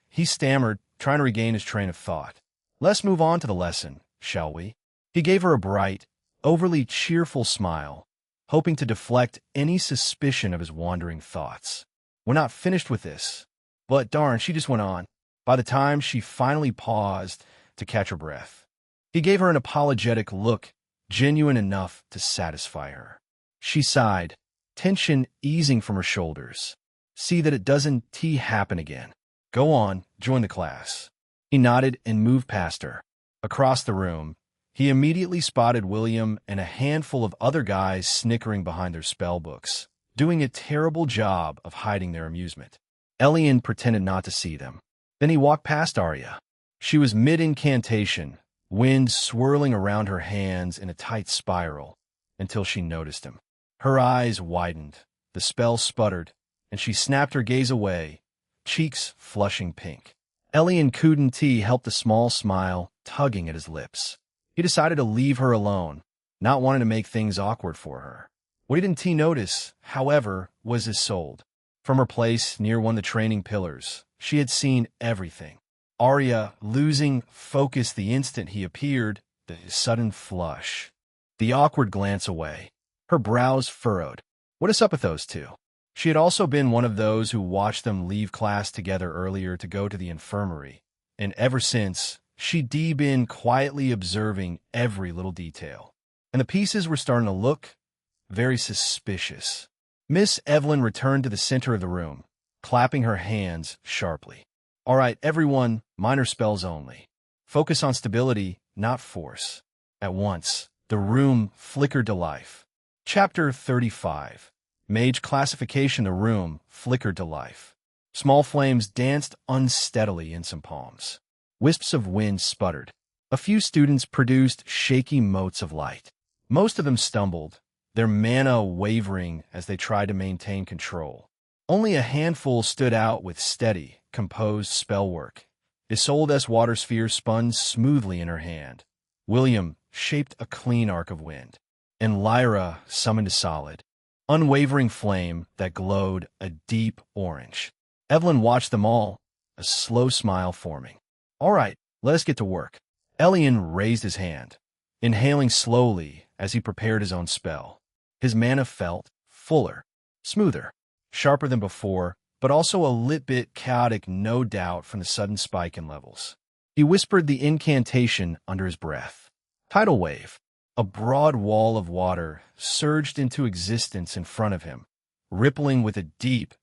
he stammered, trying to regain his train of thought. "Let's move on to the lesson, shall we?" He gave her a bright, overly cheerful smile, hoping to deflect any suspicion of his wandering thoughts. "We're not finished with this." But darn, she just went on. By the time she finally paused to catch her breath, he gave her an apologetic look, genuine enough to satisfy her. She sighed, tension easing from her shoulders. "See that it doesn't happen again. Go on, join the class." He nodded and moved past her. Across the room, he immediately spotted William and a handful of other guys snickering behind their spell books, doing a terrible job of hiding their amusement. Elion pretended not to see them. Then he walked past Arya. She was mid-incantation, wind swirling around her hands in a tight spiral, until she noticed him. Her eyes widened, the spell sputtered, and she snapped her gaze away, cheeks flushing pink. Elion couldn't help the small smile tugging at his lips. He decided to leave her alone, not wanting to make things awkward for her. What he didn't notice, however, was his soul. From her place near one of the training pillars, she had seen everything. Arya losing focus the instant he appeared, the sudden flush, the awkward glance away. Her brows furrowed. What is up with those two? She had also been one of those who watched them leave class together earlier to go to the infirmary, and ever since, she'd been quietly observing every little detail. And the pieces were starting to look very suspicious. Miss Evelyn returned to the center of the room, clapping her hands sharply. "All right, everyone, minor spells only. Focus on stability, not force." At once, the room flickered to life. Chapter 35. Mage classification. The room flickered to life. Small flames danced unsteadily in some palms. Wisps of wind sputtered. A few students produced shaky motes of light. Most of them stumbled, their mana wavering as they tried to maintain control. Only a handful stood out with steady, composed spellwork. Isolde's water sphere spun smoothly in her hand. William shaped a clean arc of wind, and Lyra summoned a solid, unwavering flame that glowed a deep orange. Evelyn watched them all, a slow smile forming. "All right, let us get to work." Elion raised his hand, inhaling slowly as he prepared his own spell. His mana felt fuller, smoother, sharper than before, but also a lit bit chaotic, no doubt, from the sudden spike in levels. He whispered the incantation under his breath. Tidal wave. A broad wall of water surged into existence in front of him, rippling with a deep,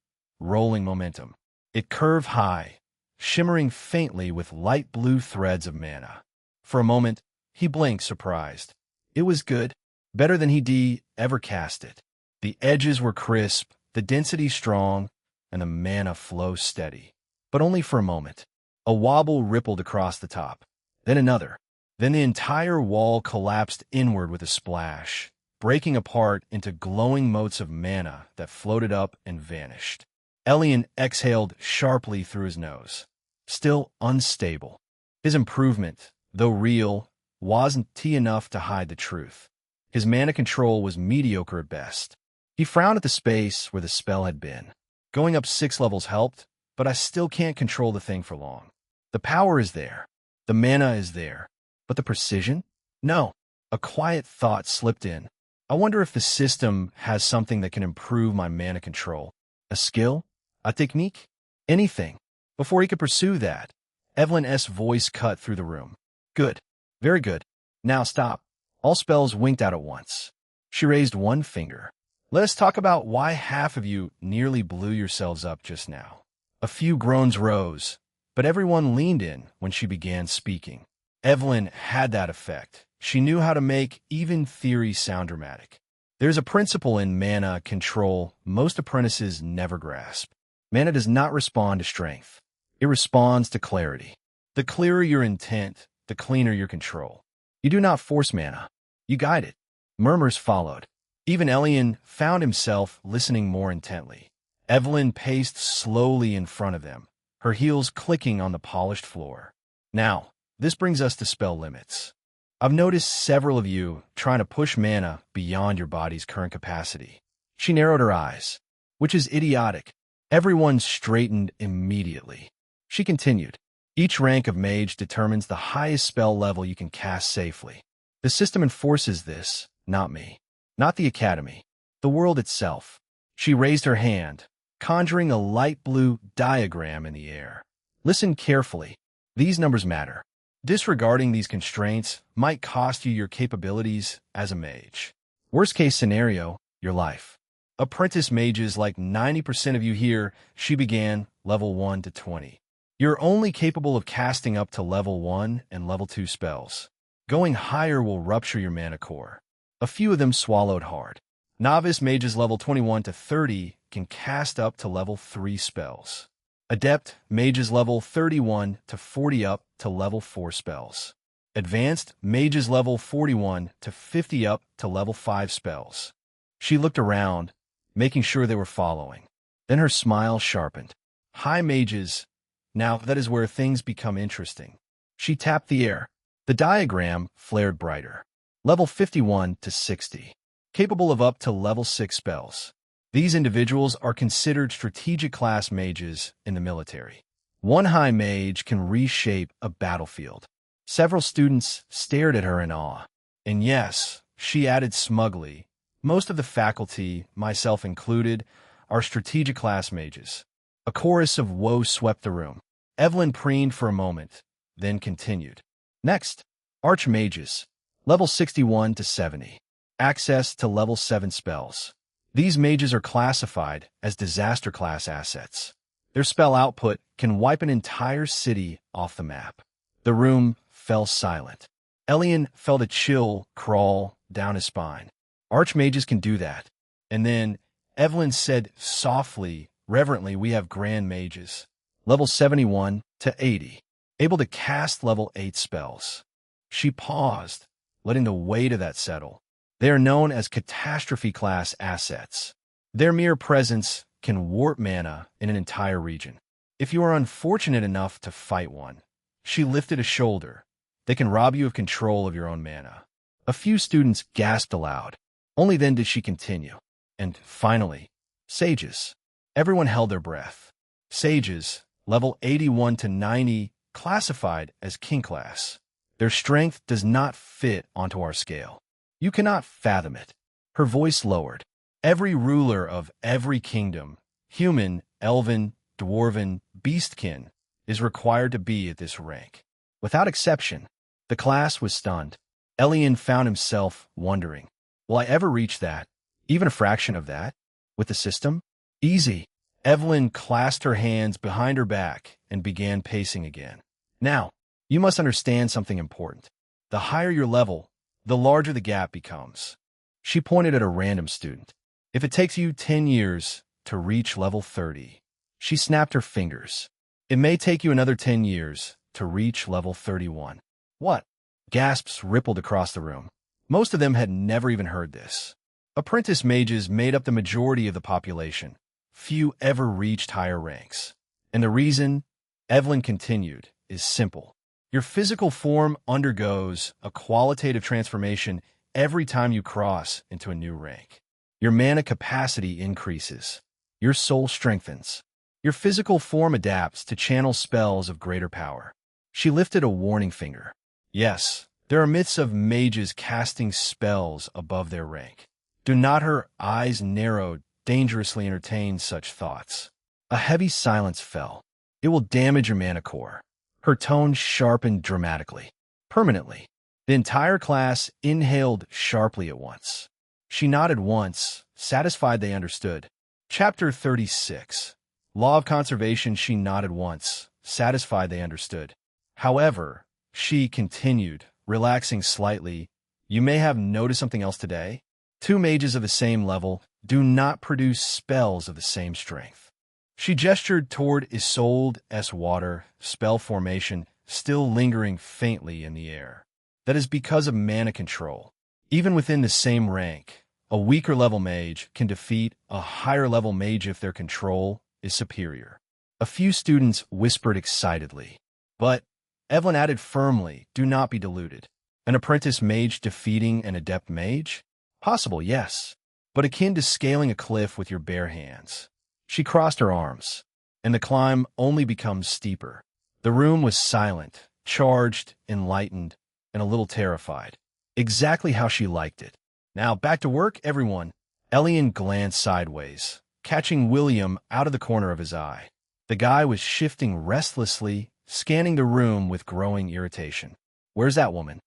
rolling momentum. It curved high, shimmering faintly with light blue threads of mana. For a moment, he blinked, surprised. It was good, better than he'd ever cast it. The edges were crisp, the density strong, and the mana flow steady. But only for a moment. A wobble rippled across the top, then another. Then the entire wall collapsed inward with a splash, breaking apart into glowing motes of mana that floated up and vanished. Elion exhaled sharply through his nose. Still unstable. His improvement, though real, wasn't enough to hide the truth. His mana control was mediocre at best. He frowned at the space where the spell had been. Going up 6 levels helped, but I still can't control the thing for long. The power is there. The mana is there. But the precision? No. A quiet thought slipped in. I wonder if the system has something that can improve my mana control. A skill? A technique? Anything. Before he could pursue that, Evelyn's voice cut through the room. "Good. Very good. Now stop." All spells winked out at once. She raised one finger. "Let us talk about why half of you nearly blew yourselves up just now." A few groans rose, but everyone leaned in when she began speaking. Evelyn had that effect. She knew how to make even theory sound dramatic. There's a principle in mana control most apprentices never grasp. Mana does not respond to strength. It responds to clarity. The clearer your intent, the cleaner your control. You do not force mana. You guide it. Murmurs followed. Even Elion found himself listening more intently. Evelyn paced slowly in front of them, her heels clicking on the polished floor. "Now, this brings us to spell limits. I've noticed several of you trying to push mana beyond your body's current capacity." She narrowed her eyes, "which is idiotic." Everyone straightened immediately. She continued, "Each rank of mage determines the highest spell level you can cast safely. The system enforces this, not me, not the academy. the world itself. She raised her hand, conjuring a light blue diagram in the air. Listen carefully. These numbers matter. Disregarding these constraints might cost you your capabilities as a mage. Worst case scenario, your life. Apprentice mages like 90% of you here, she began level 1 to 20. You're only capable of casting up to level 1 and level 2 spells. Going higher will rupture your mana core. A few of them swallowed hard. Novice mages level 21 to 30 can cast up to level 3 spells. Adept mages level 31 to 40 up to level 4 spells. Advanced mages level 41 to 50 up to level 5 spells. She looked around, making sure they were following. Then her smile sharpened. High mages, now that is where things become interesting. She tapped the air. The diagram flared brighter. Level 51 to 60. Capable of up to level 6 spells. These individuals are considered strategic class mages in the military. One high mage can reshape a battlefield. Several students stared at her in awe. And yes, she added smugly, most of the faculty, myself included, are strategic class mages. A chorus of woe swept the room. Evelyn preened for a moment, then continued. Next, archmages, level 61 to 70. Access to level 7 spells. These mages are classified as disaster class assets. Their spell output can wipe an entire city off the map. The room fell silent. Elion felt a chill crawl down his spine. Archmages can do that. And then Evelyn said softly, reverently, we have grand mages. Level 71 to 80. Able to cast level 8 spells. She paused, letting the weight of that settle. They are known as catastrophe class assets. Their mere presence can warp mana in an entire region. If you are unfortunate enough to fight one, she lifted a shoulder. They can rob you of control of your own mana. A few students gasped aloud. Only then did she continue. And finally, sages. Everyone held their breath. Sages, level 81 to 90, classified as king class. Their strength does not fit onto our scale. You cannot fathom it. Her voice lowered. Every ruler of every kingdom, human, elven, dwarven, beastkin, is required to be at this rank. Without exception, the class was stunned. Elion found himself wondering, will I ever reach that? Even a fraction of that? With the system? Easy. Evelyn clasped her hands behind her back and began pacing again. Now, you must understand something important. The higher your level, the larger the gap becomes. She pointed at a random student. If it takes you 10 years to reach level 30, she snapped her fingers. It may take you another 10 years to reach level 31. What? Gasps rippled across the room. Most of them had never even heard this. Apprentice mages made up the majority of the population. Few ever reached higher ranks. And the reason, Evelyn continued, is simple. Your physical form undergoes a qualitative transformation every time you cross into a new rank. Your mana capacity increases. Your soul strengthens. Your physical form adapts to channel spells of greater power. She lifted a warning finger. Yes, there are myths of mages casting spells above their rank. Do not her eyes narrowed, dangerously entertain such thoughts. A heavy silence fell. It will damage your mana core. Her tone sharpened dramatically. Permanently. The entire class inhaled sharply at once. She nodded once, satisfied they understood. Chapter 36. Law of Conservation. She nodded once, satisfied they understood. However, she continued, relaxing slightly, you may have noticed something else today. 2 mages of the same level do not produce spells of the same strength. She gestured toward Isolde's water, spell formation, still lingering faintly in the air. That is because of mana control. Even within the same rank, a weaker level mage can defeat a higher level mage if their control is superior. A few students whispered excitedly. But, Evelyn added firmly, do not be deluded. An apprentice mage defeating an adept mage? Possible, yes, but akin to scaling a cliff with your bare hands. She crossed her arms, and the climb only becomes steeper. The room was silent, charged, enlightened, and a little terrified. Exactly how she liked it. Now, back to work, everyone. Elion glanced sideways, catching William out of the corner of his eye. The guy was shifting restlessly, scanning the room with growing irritation. "Where's that woman?"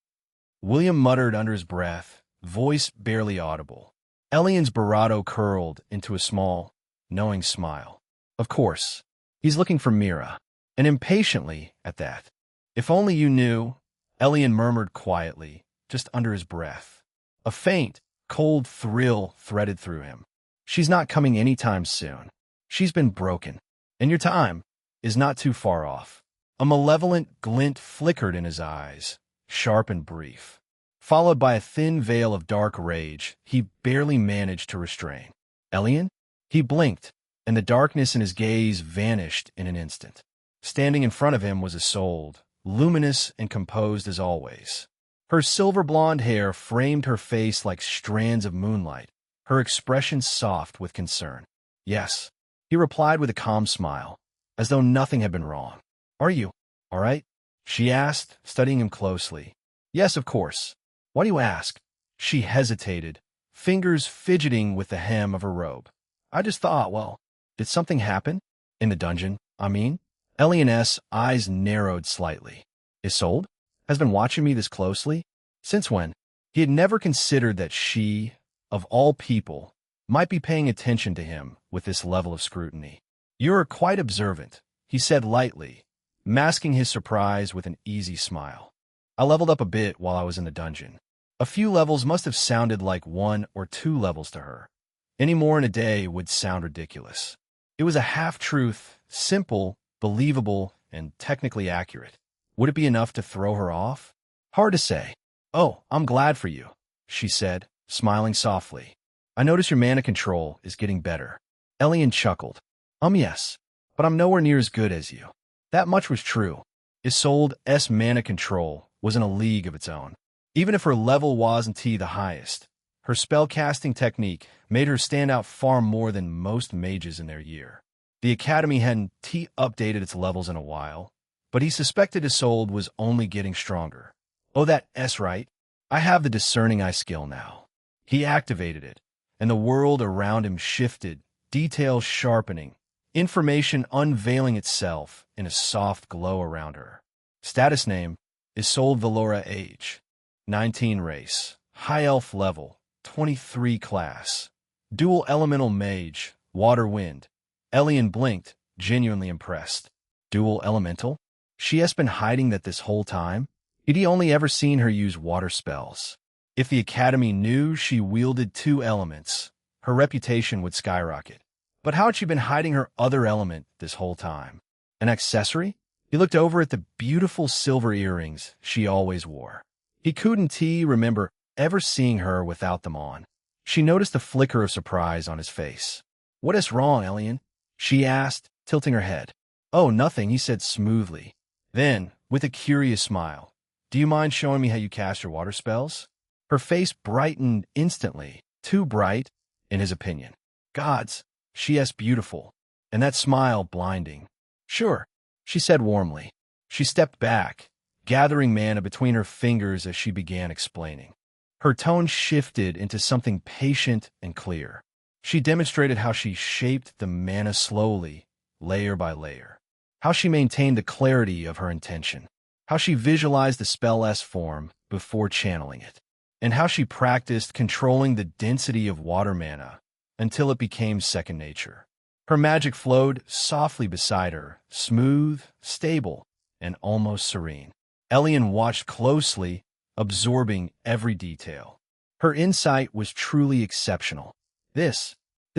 William muttered under his breath, voice barely audible. Elion's bravado curled into a small, knowing smile. Of course, he's looking for Mira, and impatiently at that. "If only you knew," Elion murmured quietly, just under his breath. A faint, cold thrill threaded through him. "She's not coming anytime soon. She's been broken, and your time is not too far off." A malevolent glint flickered in his eyes, sharp and brief, followed by a thin veil of dark rage he barely managed to restrain. "Elion?" He blinked, and the darkness in his gaze vanished in an instant. Standing in front of him was Isolde, luminous and composed as always. Her silver-blonde hair framed her face like strands of moonlight, her expression soft with concern. "Yes," he replied with a calm smile, as though nothing had been wrong. "Are you all right?" she asked, studying him closely. "Yes, of course. Why do you ask?" She hesitated, fingers fidgeting with the hem of her robe. "I just thought, well, did something happen? In the dungeon, I mean?" Elion's eyes narrowed slightly. "Isolde has been watching me this closely? Since when?" He had never considered that she, of all people, might be paying attention to him with this level of scrutiny. "You're quite observant," he said lightly, masking his surprise with an easy smile. "I leveled up a bit while I was in the dungeon." A few levels must have sounded like 1 or 2 levels to her. Any more in a day would sound ridiculous. It was a half-truth, simple, believable, and technically accurate. Would it be enough to throw her off? Hard to say. "Oh, I'm glad for you," she said, smiling softly. "I notice your mana control is getting better." Elion chuckled. Yes, but I'm nowhere near as good as you." That much was true. Isolde's mana control was in a league of its own. Even if her level wasn't the highest, her spellcasting technique made her stand out far more than most mages in their year. The Academy hadn't updated its levels in a while, but he suspected Isolde was only getting stronger. "Oh, that's right. I have the discerning eye skill now." He activated it, and the world around him shifted, details sharpening, information unveiling itself in a soft glow around her. Status name: Isolde Valora. Age: 19. Race: High Elf. Level: 23. Class: Dual Elemental Mage, Water Wind. Elion blinked, genuinely impressed. Dual Elemental? She has been hiding that this whole time? Had he only ever seen her use water spells? If the Academy knew she wielded 2 elements, her reputation would skyrocket. But how had she been hiding her other element this whole time? An accessory? He looked over at the beautiful silver earrings she always wore. He couldn't remember ever seeing her without them on. She noticed a flicker of surprise on his face. "What is wrong, Elion?" she asked, tilting her head. "Oh, nothing," he said smoothly. Then, with a curious smile, "Do you mind showing me how you cast your water spells?" Her face brightened instantly, too bright, in his opinion. Gods, she is beautiful, and that smile blinding. "Sure," she said warmly. She stepped back, gathering mana between her fingers as she began explaining. Her tone shifted into something patient and clear. She demonstrated how she shaped the mana slowly, layer by layer. How she maintained the clarity of her intention. How she visualized the spell's form before channeling it. And how she practiced controlling the density of water mana until it became second nature. Her magic flowed softly beside her, smooth, stable, and almost serene. Elion watched closely, absorbing every detail. Her insight was truly exceptional. This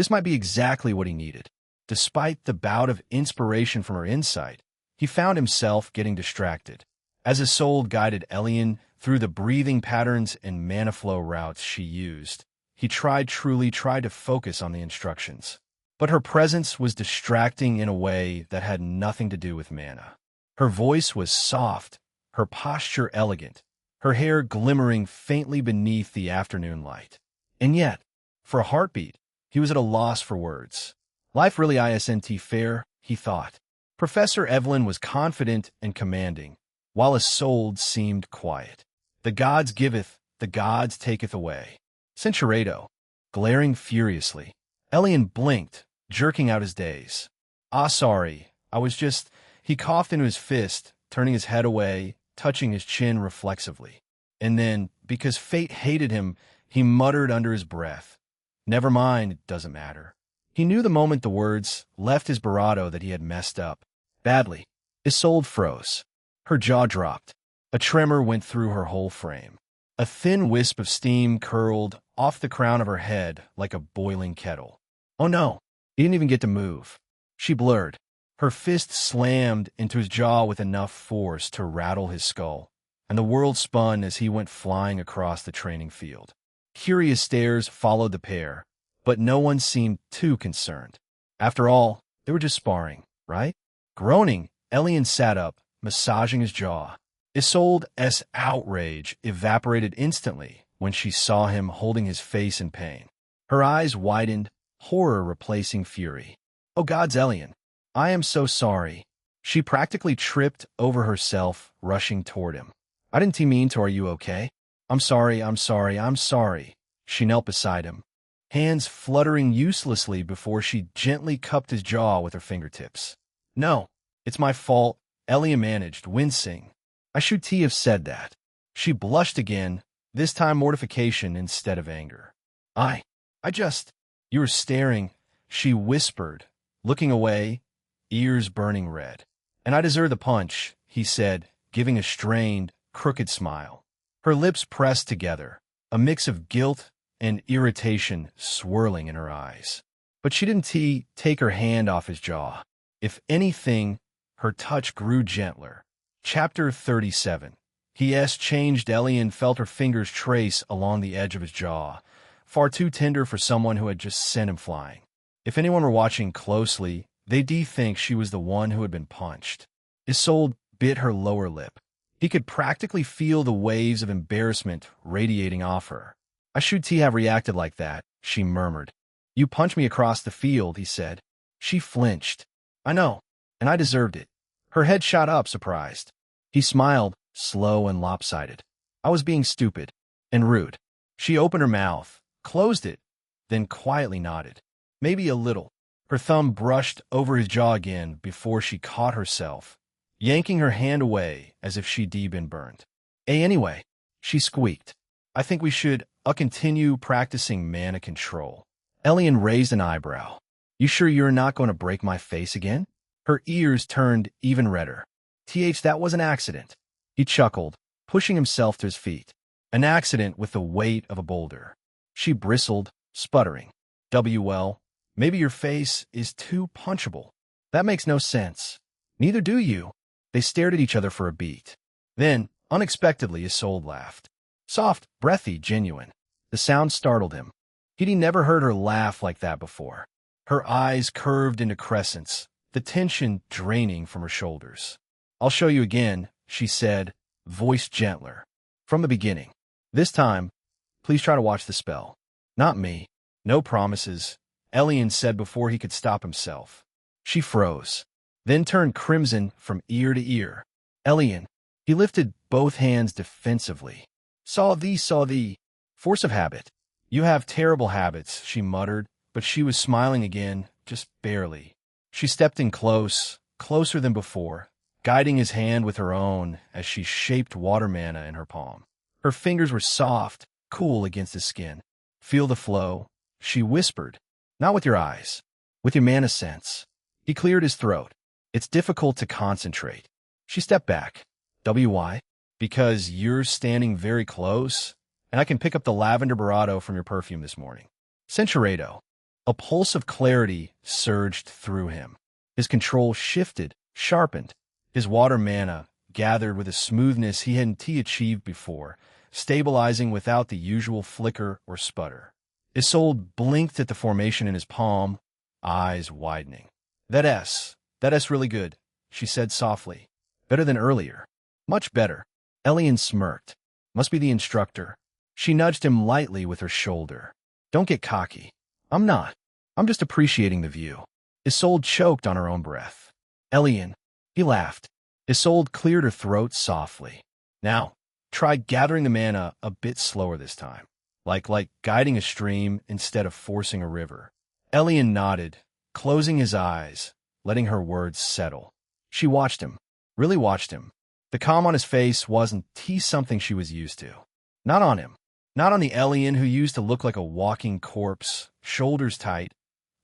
might be exactly what he needed. Despite the bout of inspiration from her insight, he found himself getting distracted. As Isolde guided Elion through the breathing patterns and mana flow routes she used, he truly tried to focus on the instructions. But her presence was distracting in a way that had nothing to do with mana. Her voice was soft, her posture elegant, her hair glimmering faintly beneath the afternoon light. And yet, for a heartbeat, he was at a loss for words. Life really isn't fair, he thought. Professor Evelyn was confident and commanding, while Isolde seemed quiet. The gods giveth, the gods taketh away. Centurato. glaring furiously. Elion blinked, jerking out his days. "Ah, sorry. I was just—" He coughed into his fist, turning his head away, touching his chin reflexively. And then, because fate hated him, he muttered under his breath, "Never mind, it doesn't matter." He knew the moment the words left his barato that he had messed up. Badly. Isolde froze. Her jaw dropped. A tremor went through her whole frame. A thin wisp of steam curled off the crown of her head like a boiling kettle. Oh no, he didn't even get to move. She blurred. Her fist slammed into his jaw with enough force to rattle his skull, and the world spun as he went flying across the training field. Curious stares followed the pair, but no one seemed too concerned. After all, they were just sparring, right? Groaning, Elion sat up, massaging his jaw. Isolde's outrage evaporated instantly when she saw him holding his face in pain. Her eyes widened, horror replacing fury. "Oh God's Elion, I am so sorry." She practically tripped over herself, rushing toward him. "I didn't mean to. Are you okay?" I'm sorry. She knelt beside him, hands fluttering uselessly before she gently cupped his jaw with her fingertips. "No, it's my fault," Elion managed, wincing. "I should have said that." She blushed again, this time mortification instead of anger. I just— You were staring," she whispered, looking away, ears burning red. "And I deserve the punch," he said, giving a strained, crooked smile. Her lips pressed together, a mix of guilt and irritation swirling in her eyes. But she didn't take her hand off his jaw. If anything, her touch grew gentler. Chapter 37. He changed. Elion felt her fingers trace along the edge of his jaw, far too tender for someone who had just sent him flying. If anyone were watching closely, they'd think she was the one who had been punched. Isolde bit her lower lip. He could practically feel the waves of embarrassment radiating off her. "I should have reacted like that," she murmured. "You punched me across the field," he said. She flinched. "I know, and I deserved it." Her head shot up, surprised. He smiled, slow and lopsided. "I was being stupid and rude." She opened her mouth, closed it, then quietly nodded. "Maybe a little." Her thumb brushed over his jaw again before she caught herself, yanking her hand away as if she'd been burned. Anyway," she squeaked. "I think we should continue practicing mana control." Elion raised an eyebrow. "You sure you're not going to break my face again?" Her ears turned even redder. That was an accident." He chuckled, pushing himself to his feet. "An accident with the weight of a boulder." She bristled, sputtering. "Well, maybe your face is too punchable." "That makes no sense." "Neither do you." They stared at each other for a beat. Then, unexpectedly, Isolde laughed. Soft, breathy, genuine. The sound startled him. He'd never heard her laugh like that before. Her eyes curved into crescents, the tension draining from her shoulders. "I'll show you again," she said, voice gentler. "From the beginning. This time, please try to watch the spell." "Not me. No promises," Elion said before he could stop himself. She froze, then turned crimson from ear to ear. "Elion." He lifted both hands defensively. Saw thee. Force of habit." "You have terrible habits," she muttered, but she was smiling again, just barely. She stepped in closer than before, guiding his hand with her own as she shaped water mana in her palm. Her fingers were soft, cool against his skin. "Feel the flow," she whispered. "Not with your eyes, with your mana sense." He cleared his throat. "It's difficult to concentrate." She stepped back. "Why?" "Because you're standing very close, and I can pick up the lavender barato from your perfume this morning." Centurado. A pulse of clarity surged through him. His control shifted, sharpened. His water mana gathered with a smoothness he hadn't achieved before, stabilizing without the usual flicker or sputter. Isolde blinked at the formation in his palm, eyes widening. That's really good," she said softly. "Better than earlier." "Much better." Elion smirked. "Must be the instructor." She nudged him lightly with her shoulder. "Don't get cocky." "I'm not. I'm just appreciating the view." Isolde choked on her own breath. "Elion." He laughed. Isolde cleared her throat softly. "Now, try gathering the mana a bit slower this time." like guiding a stream instead of forcing a river. Elion nodded, closing his eyes, letting her words settle. She watched him, really watched him. The calm on his face wasn't something she was used to. Not on him. Not on the Elion who used to look like a walking corpse, shoulders tight,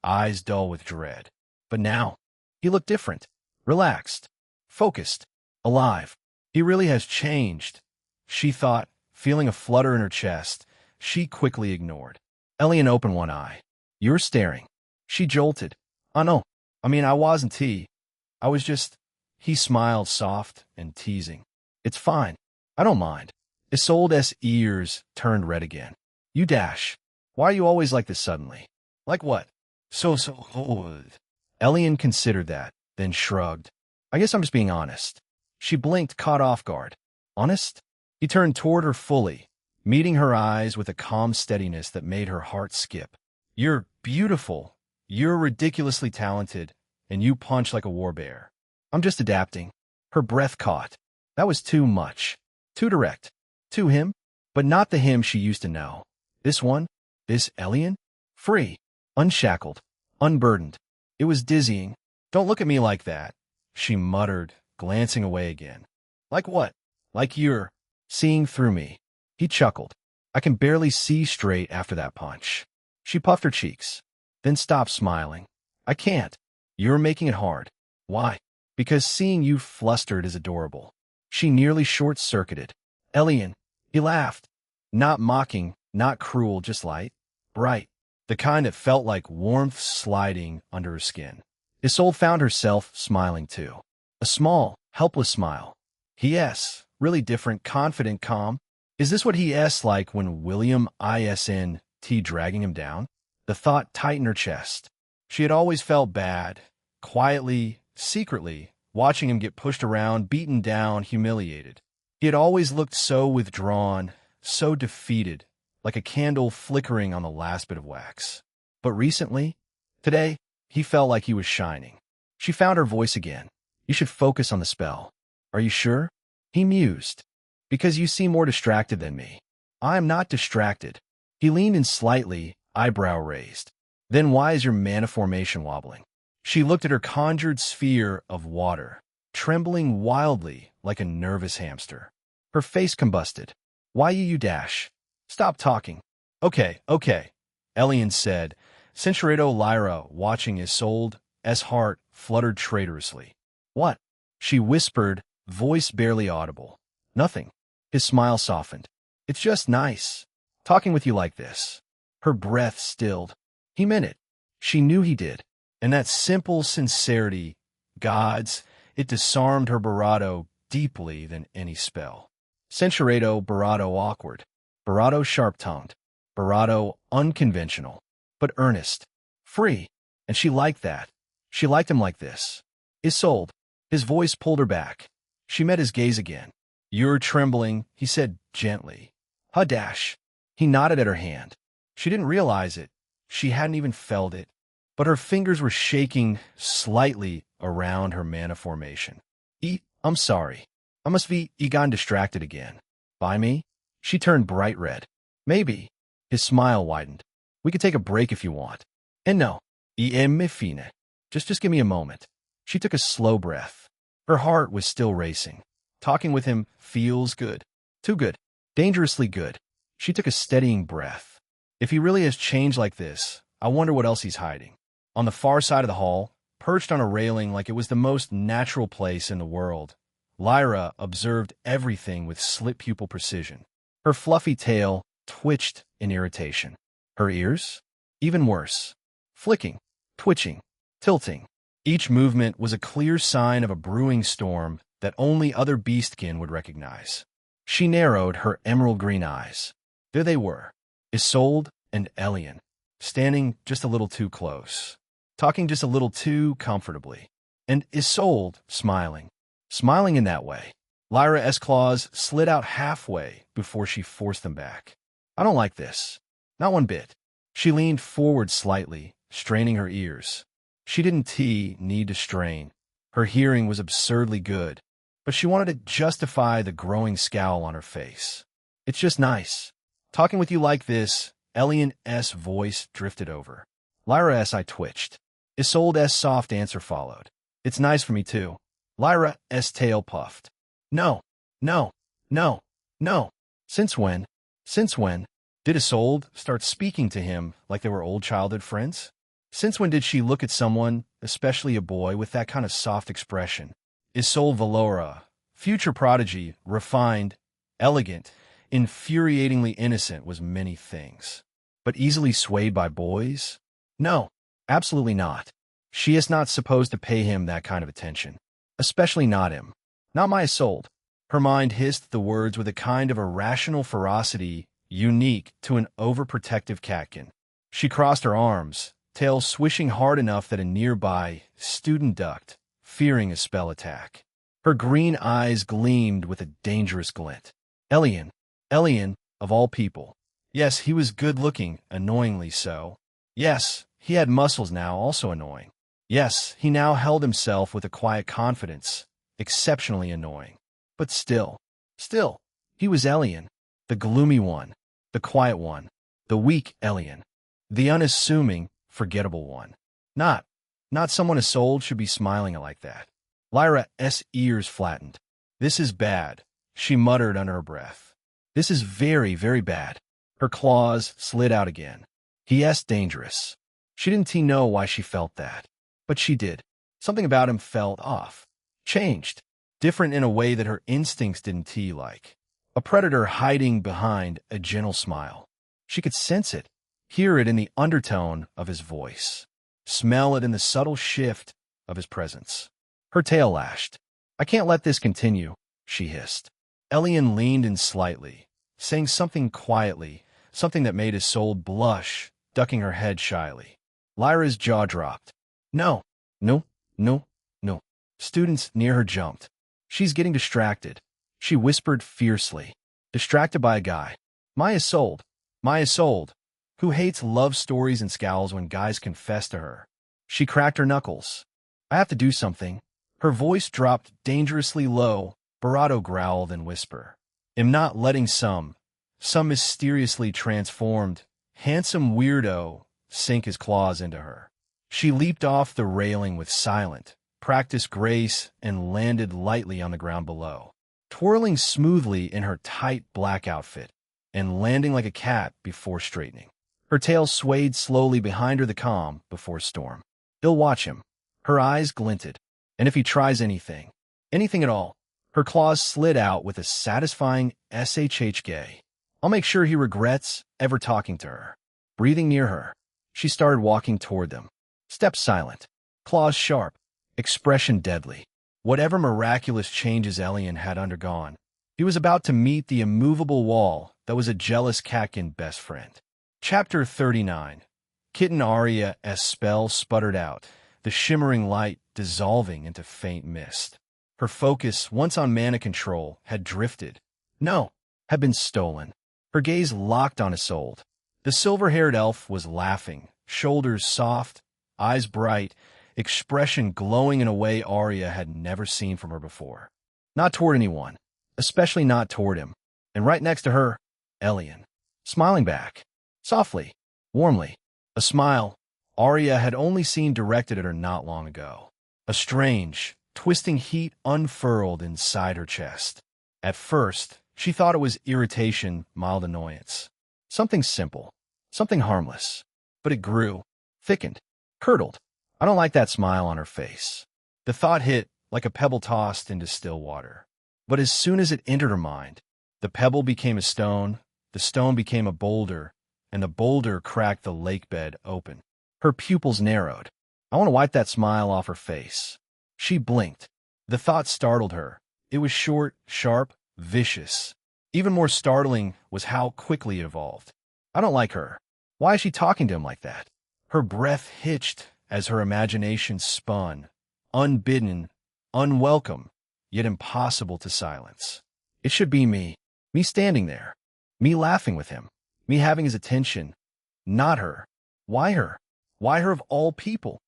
eyes dull with dread. But now, he looked different, relaxed, focused, alive. He really has changed, she thought, feeling a flutter in her chest. She quickly ignored. Elion opened one eye. "You're staring." She jolted. "Oh no, I wasn't I was just—" He smiled soft and teasing. "It's fine. I don't mind." Isolde's ears turned red again. "You dash. Why are you always like this suddenly?" "Like what?" So old. Elion considered that, then shrugged. "I guess I'm just being honest." She blinked, caught off guard. "Honest?" He turned toward her fully, meeting her eyes with a calm steadiness that made her heart skip. "You're beautiful. You're ridiculously talented, and you punch like a warbear." "I'm just adapting." Her breath caught. That was too much. Too direct. To him, but not the him she used to know. This one, this Elion, free, unshackled, unburdened. It was dizzying. "Don't look at me like that," she muttered, glancing away again. "Like what?" "Like you're seeing through me." He chuckled. "I can barely see straight after that punch." She puffed her cheeks, then stopped smiling. "I can't. You're making it hard." "Why?" "Because seeing you flustered is adorable." She nearly short-circuited. "Elion." He laughed. Not mocking, not cruel, just light, bright. The kind that felt like warmth sliding under her skin. Isolde found herself smiling too. A small, helpless smile. Yes, really different, confident, calm. Is this what he is like when William isn't dragging him down? The thought tightened her chest. She had always felt bad, quietly, secretly, watching him get pushed around, beaten down, humiliated. He had always looked so withdrawn, so defeated, like a candle flickering on the last bit of wax. But recently, today, he felt like he was shining. She found her voice again. "You should focus on the spell." "Are you sure?" He mused. "Because you seem more distracted than me." "I am not distracted." He leaned in slightly, eyebrow raised. "Then why is your mana formation wobbling?" She looked at her conjured sphere of water, trembling wildly like a nervous hamster. Her face combusted. "Why you dash? Stop talking." Okay. Elion said, Centuredo Lyra watching Isolde's heart fluttered traitorously. "What?" She whispered, voice barely audible. "Nothing." His smile softened. "It's just nice, talking with you like this." Her breath stilled. He meant it. She knew he did. And that simple sincerity, gods, it disarmed her bravado deeply than any spell. Centuredo bravado awkward, bravado sharp-tongued, bravado unconventional, but earnest, free, and she liked that. She liked him like this. Isolde. His voice pulled her back. She met his gaze again. "You're trembling," he said gently. "Dash." He nodded at her hand. She didn't realize it. She hadn't even felt it. But her fingers were shaking slightly around her mana formation. I'm sorry. I must be gone distracted again." "By me?" She turned bright red. "Maybe." His smile widened. "We could take a break if you want." "And no. Me fine. Just give me a moment." She took a slow breath. Her heart was still racing. Talking with him feels good. Too good. Dangerously good. She took a steadying breath. If he really has changed like this, I wonder what else he's hiding. On the far side of the hall, perched on a railing like it was the most natural place in the world, Lyra observed everything with slit-pupil precision. Her fluffy tail twitched in irritation. Her ears? Even worse. Flicking, twitching, tilting. Each movement was a clear sign of a brewing storm that only other beastkin would recognize. She narrowed her emerald-green eyes. There they were, Isolde and Elion, standing just a little too close, talking just a little too comfortably. And Isolde smiling in that way. Lyra's claws slid out halfway before she forced them back. "I don't like this. Not one bit." She leaned forward slightly, straining her ears. She didn't need to strain. Her hearing was absurdly good, but she wanted to justify the growing scowl on her face. "It's just nice, Talking with you like this, Elion voice drifted over. Lyra I twitched. Isolde's soft answer followed. It's nice for me too. Lyra's tail puffed. No, no, no, no. Since when? Since when? Did Isolde start speaking to him like they were old childhood friends? Since when did she look at someone, especially a boy, with that kind of soft expression? Isolde Valora, future prodigy, refined, elegant, infuriatingly innocent, was many things. But easily swayed by boys? No, absolutely not. She is not supposed to pay him that kind of attention. Especially not him. Not my Isolde. Her mind hissed the words with a kind of irrational ferocity unique to an overprotective catkin. She crossed her arms, tail swishing hard enough that a nearby student ducked, fearing a spell attack. Her green eyes gleamed with a dangerous glint. Elion. Elion, of all people. Yes, he was good-looking, annoyingly so. Yes, he had muscles now, also annoying. Yes, he now held himself with a quiet confidence, exceptionally annoying. But still, he was Elion, the gloomy one, the quiet one, the weak Elion, the unassuming, forgettable one. Not someone Isolde should be smiling at like that. Lyra's ears flattened. This is bad, she muttered under her breath. This is very, very bad. Her claws slid out again. He dangerous. She didn't know why she felt that. But she did. Something about him felt off. Changed. Different in a way that her instincts didn't like. A predator hiding behind a gentle smile. She could sense it, hear it in the undertone of his voice, smell it in the subtle shift of his presence. Her tail lashed. I can't let this continue, she hissed. Elion leaned in slightly, saying something quietly, something that made Isolde blush, ducking her head shyly. Lyra's jaw dropped. No, no, no, no. Students near her jumped. She's getting distracted, she whispered fiercely. Distracted by a guy. My Isolde, who hates love stories and scowls when guys confess to her. She cracked her knuckles. I have to do something. Her voice dropped dangerously low. Barato growled and whispered. Am not letting some mysteriously transformed, handsome weirdo sink his claws into her. She leaped off the railing with silent, practiced grace and landed lightly on the ground below, twirling smoothly in her tight black outfit and landing like a cat before straightening. Her tail swayed slowly behind her, the calm before storm. They'll watch him. Her eyes glinted. And if he tries anything at all, her claws slid out with a satisfying shh gay. I'll make sure he regrets ever talking to her. Breathing near her, she started walking toward them. Steps silent, claws sharp, expression deadly. Whatever miraculous changes Elion had undergone, he was about to meet the immovable wall that was a jealous catkin best friend. Chapter 39. Kitten Aria's spell sputtered out, the shimmering light dissolving into faint mist. Her focus, once on mana control, had drifted. No, had been stolen. Her gaze locked on Isolde. The silver-haired elf was laughing, shoulders soft, eyes bright, expression glowing in a way Aria had never seen from her before. Not toward anyone, especially not toward him. And right next to her, Elion, smiling back, softly, warmly. A smile Aria had only seen directed at her not long ago. A strange, twisting heat unfurled inside her chest. At first, she thought it was irritation, mild annoyance. Something simple, something harmless. But it grew, thickened, curdled. I don't like that smile on her face. The thought hit like a pebble tossed into still water. But as soon as it entered her mind, the pebble became a stone, the stone became a boulder, and the boulder cracked the lake bed open. Her pupils narrowed. I want to wipe that smile off her face. She blinked. The thought startled her. It was short, sharp, vicious. Even more startling was how quickly it evolved. I don't like her. Why is she talking to him like that? Her breath hitched as her imagination spun, unbidden, unwelcome, yet impossible to silence. It should be me standing there, me laughing with him, me having his attention, not her. Why her? Why her of all people?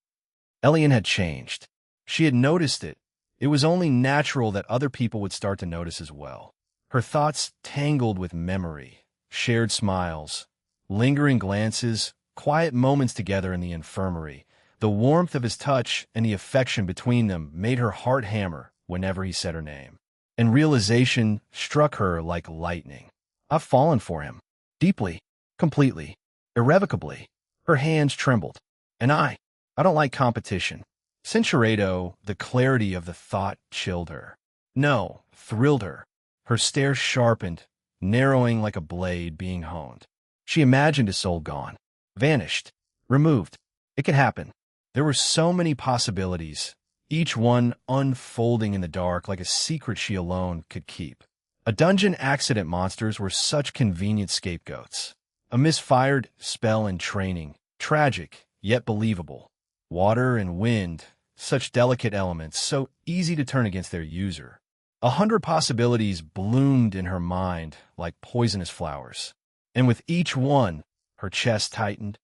Elion had changed. She had noticed it. It was only natural that other people would start to notice as well. Her thoughts tangled with memory, shared smiles, lingering glances, quiet moments together in the infirmary. The warmth of his touch and the affection between them made her heart hammer whenever he said her name. And realization struck her like lightning. I've fallen for him. Deeply, completely, irrevocably. Her hands trembled. And I don't like competition. Cincerado, the clarity of the thought chilled her. No, thrilled her. Her stare sharpened, narrowing like a blade being honed. She imagined his soul gone, vanished, removed. It could happen. There were so many possibilities, each one unfolding in the dark like a secret she alone could keep. A dungeon accident monsters were such convenient scapegoats. A misfired spell in training, tragic, yet believable. Water and wind, such delicate elements, so easy to turn against their user. 100 possibilities bloomed in her mind like poisonous flowers. And with each one, her chest tightened,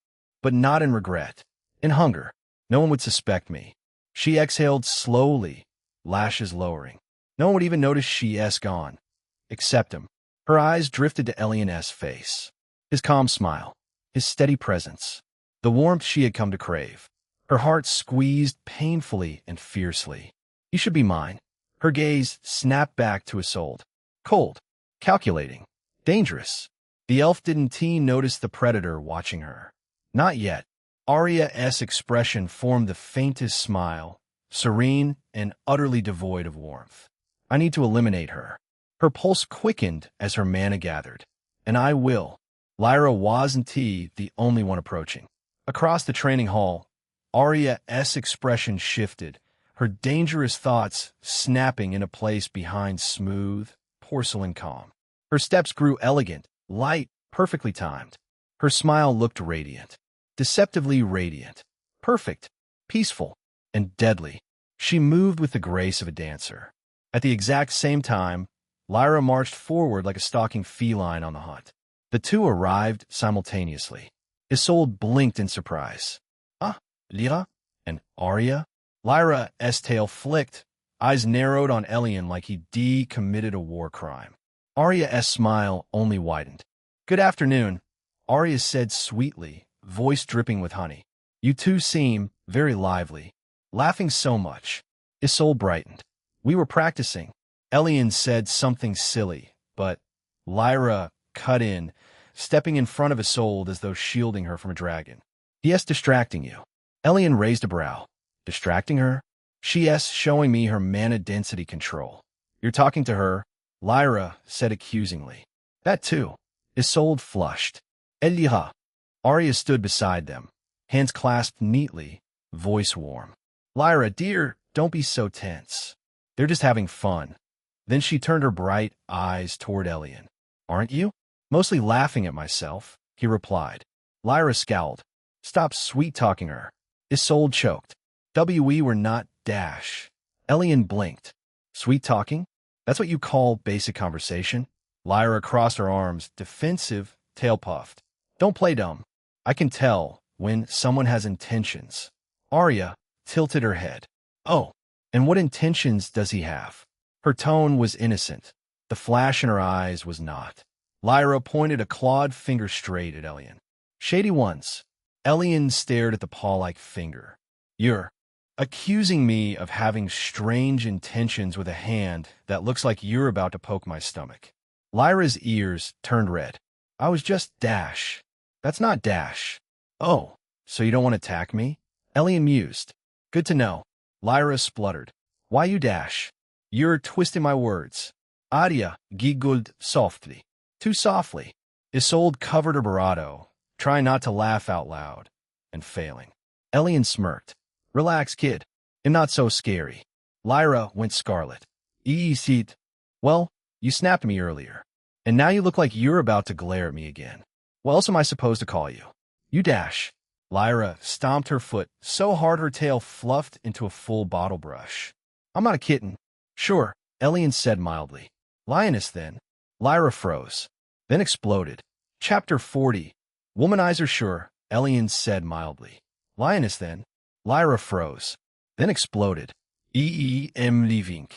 but not in regret, in hunger. No one would suspect me. She exhaled slowly, lashes lowering. No one would even notice she's gone, except him. Her eyes drifted to Elion's face. His calm smile, his steady presence, the warmth she had come to crave. Her heart squeezed painfully and fiercely. He should be mine. Her gaze snapped back to Isolde. Cold, calculating, dangerous. The elf didn't notice the predator watching her. Not yet. Aria's expression formed the faintest smile, serene and utterly devoid of warmth. I need to eliminate her. Her pulse quickened as her mana gathered. And I will. Lyra wasn't the only one approaching. Across the training hall, Aria's expression shifted, her dangerous thoughts snapping into place behind smooth, porcelain calm. Her steps grew elegant, light, perfectly timed. Her smile looked radiant, deceptively radiant, perfect, peaceful, and deadly. She moved with the grace of a dancer. At the exact same time, Lyra marched forward like a stalking feline on the hunt. The two arrived simultaneously. Isolde blinked in surprise. Ah, Lyra? And Aria? Lyra's tail flicked, eyes narrowed on Elion like he decommitted a war crime. Aria's smile only widened. Good afternoon, Aria said sweetly, voice dripping with honey. You two seem very lively, laughing so much. Isolde brightened. We were practicing. Elion said something silly, but Lyra cut in, stepping in front of Isolde as though shielding her from a dragon. Yes, distracting you. Elion raised a brow. Distracting her? She's showing me her mana density control. You're talking to her? Lyra said accusingly. That too. Isolde flushed. Eliha. Aria stood beside them, hands clasped neatly, voice warm. Lyra, dear, don't be so tense. They're just having fun. Then she turned her bright eyes toward Elion. Aren't you? Mostly laughing at myself, he replied. Lyra scowled. Stop sweet-talking her. Isolde choked. We were not dash. Elion blinked. Sweet-talking? That's what you call basic conversation? Lyra crossed her arms, defensive, tail puffed. Don't play dumb. I can tell when someone has intentions. Aria tilted her head. Oh, and what intentions does he have? Her tone was innocent. The flash in her eyes was not. Lyra pointed a clawed finger straight at Elion. Shady ones. Elion stared at the paw-like finger. You're accusing me of having strange intentions with a hand that looks like you're about to poke my stomach. Lyra's ears turned red. I was just dash. That's not dash. Oh, so you don't want to attack me? Elion mused. Good to know. Lyra spluttered. Why you dash? You're twisting my words. Aria giggled softly. Too softly. Isolde covered her bravado, trying not to laugh out loud, and failing. Elion smirked. Relax, kid. I'm not so scary. Lyra went scarlet. Eat. Well, you snapped me earlier, and now you look like you're about to glare at me again. What else am I supposed to call you? You dash. Lyra stomped her foot so hard her tail fluffed into a full bottle brush. I'm not a kitten. Sure, Elion said mildly. Lioness, then. Lyra froze, then exploded. Chapter 40. Womanizer, sure, Elion said mildly. Lioness, then. Lyra froze, then exploded. Leaving.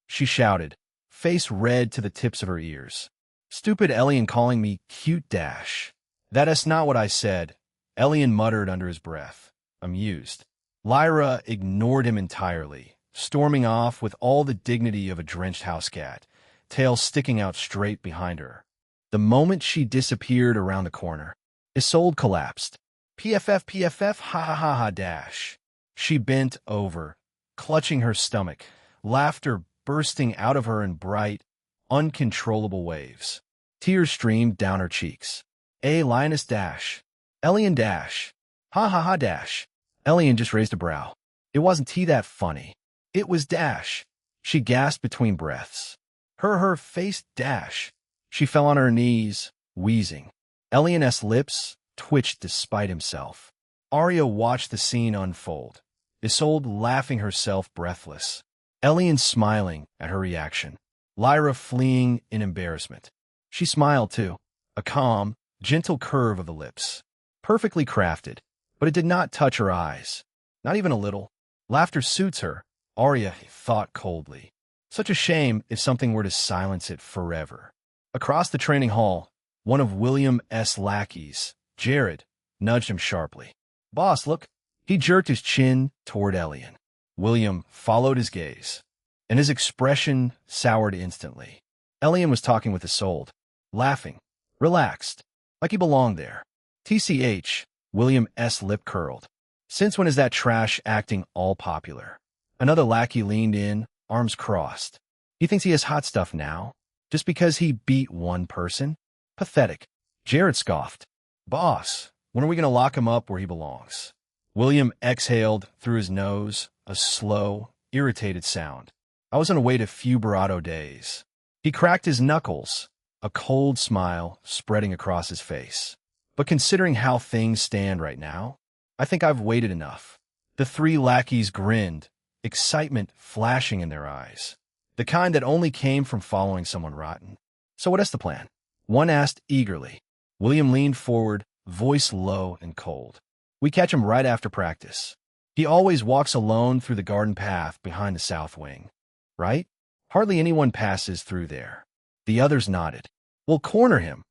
She shouted, face red to the tips of her ears. Stupid Elion calling me cute dash. That is not what I said, Elion muttered under his breath, amused. Lyra ignored him entirely, storming off with all the dignity of a drenched house cat, tail sticking out straight behind her. The moment she disappeared around the corner, Isolde collapsed. PFF, ha ha ha ha dash. She bent over, clutching her stomach, laughter bursting out of her in bright, uncontrollable waves. Tears streamed down her cheeks. Lioness dash. Elion dash. Ha ha ha dash. Elion just raised a brow. It wasn't that funny. It was dash. She gasped between breaths. Her face dash. She fell on her knees, wheezing. Elion's lips twitched despite himself. Arya watched the scene unfold, Isolde laughing herself breathless. Elion smiling at her reaction. Lyra fleeing in embarrassment. She smiled too, a calm, gentle curve of the lips. Perfectly crafted, but it did not touch her eyes. Not even a little. Laughter suits her, Arya thought coldly. Such a shame if something were to silence it forever. Across the training hall, one of William's lackeys, Jared, nudged him sharply. Boss, look. He jerked his chin toward Elion. William followed his gaze, and his expression soured instantly. Elion was talking with Isolde, laughing, relaxed, like he belonged there. TCH, William's lip curled. Since when is that trash acting all popular? Another lackey leaned in, arms crossed. He thinks he has hot stuff now, just because he beat one person? Pathetic. Jared scoffed. Boss, when are we going to lock him up where he belongs? William exhaled through his nose, a slow, irritated sound. I was on a way to few Barado days. He cracked his knuckles, a cold smile spreading across his face. But considering how things stand right now, I think I've waited enough. The three lackeys grinned, excitement flashing in their eyes. The kind that only came from following someone rotten. So what is the plan? One asked eagerly. William leaned forward, voice low and cold. We catch him right after practice. He always walks alone through the garden path behind the south wing. Right? Hardly anyone passes through there. The others nodded. We'll corner him,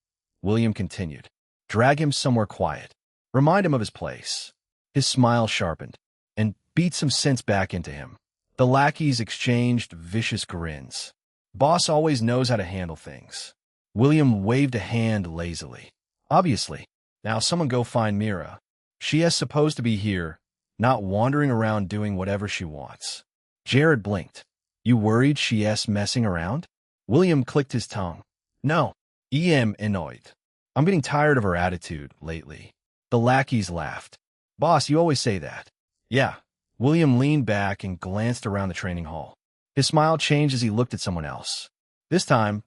William continued. Drag him somewhere quiet. Remind him of his place. His smile sharpened, and beat some sense back into him. The lackeys exchanged vicious grins. Boss always knows how to handle things. William waved a hand lazily. Obviously. Now someone go find Mira. She is supposed to be here, not wandering around doing whatever she wants. Jared blinked. You worried she is messing around? William clicked his tongue. No. I'm annoyed. I'm getting tired of her attitude lately. The lackeys laughed. Boss, you always say that. Yeah. William leaned back and glanced around the training hall. His smile changed as he looked at someone else. This time,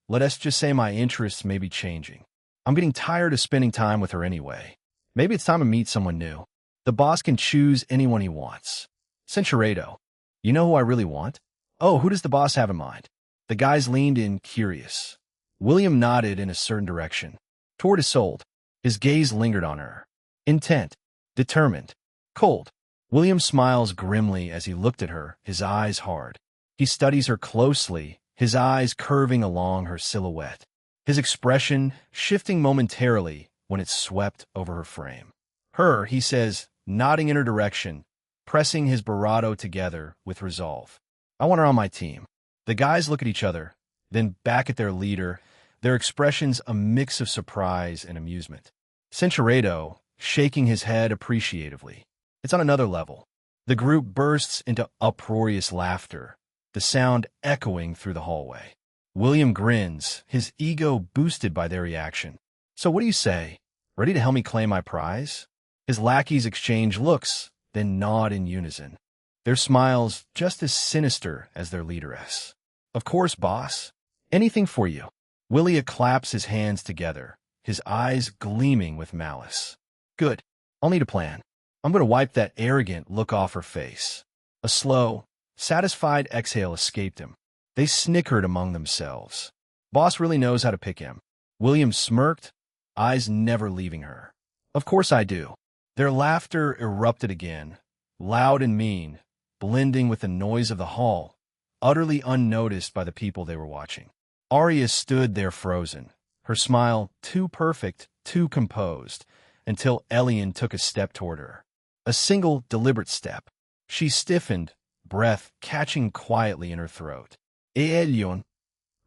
let us just say my interests may be changing. I'm getting tired of spending time with her anyway. Maybe it's time to meet someone new. The boss can choose anyone he wants. Centurado. You know who I really want? Oh, who does the boss have in mind? The guys leaned in, curious. William nodded in a certain direction. Toward Isolde. His gaze lingered on her. Intent. Determined. Cold. William smiles grimly as he looked at her, his eyes hard. He studies her closely, his eyes curving along her silhouette. His expression shifting momentarily when it swept over her frame. Her, he says, nodding in her direction, pressing his barato together with resolve. I want her on my team. The guys look at each other, then back at their leader, their expressions a mix of surprise and amusement. Centurado, shaking his head appreciatively. It's on another level. The group bursts into uproarious laughter, the sound echoing through the hallway. William grins, his ego boosted by their reaction. So what do you say? Ready to help me claim my prize? His lackeys exchange looks, then nod in unison. Their smiles just as sinister as their leaderess. Of course, boss. Anything for you. Willia claps his hands together, his eyes gleaming with malice. Good. I'll need a plan. I'm going to wipe that arrogant look off her face. A slow, satisfied exhale escaped him. They snickered among themselves. Boss really knows how to pick him. William smirked, eyes never leaving her. Of course I do. Their laughter erupted again, loud and mean, blending with the noise of the hall, utterly unnoticed by the people they were watching. Arya stood there frozen, her smile too perfect, too composed, until Elion took a step toward her. A single, deliberate step. She stiffened, breath catching quietly in her throat. Elion.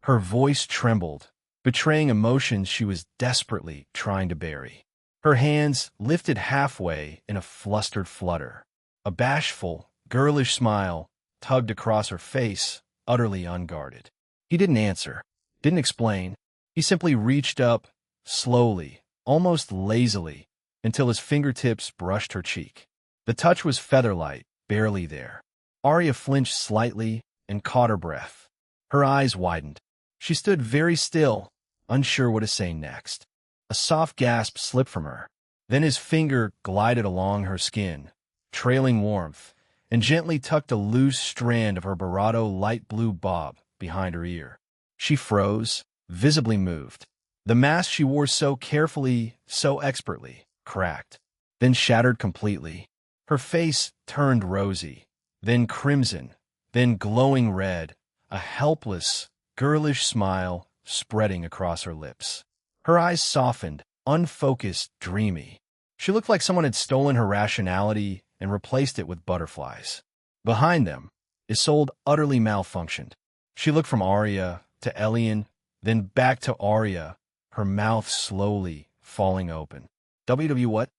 Her voice trembled, betraying emotions she was desperately trying to bury. Her hands lifted halfway in a flustered flutter. A bashful, girlish smile tugged across her face, utterly unguarded. He didn't answer, didn't explain. He simply reached up, slowly, almost lazily, until his fingertips brushed her cheek. The touch was feather-light, barely there. Arya flinched slightly and caught her breath. Her eyes widened. She stood very still, unsure what to say next. A soft gasp slipped from her. Then his finger glided along her skin, trailing warmth, and gently tucked a loose strand of her Barado light blue bob behind her ear. She froze, visibly moved. The mask she wore so carefully, so expertly, cracked, then shattered completely. Her face turned rosy, then crimson, then glowing red, a helpless, girlish smile spreading across her lips. Her eyes softened, unfocused, dreamy. She looked like someone had stolen her rationality and replaced it with butterflies. Behind them, Isolde utterly malfunctioned. She looked from Arya to Elion, then back to Arya, her mouth slowly falling open. What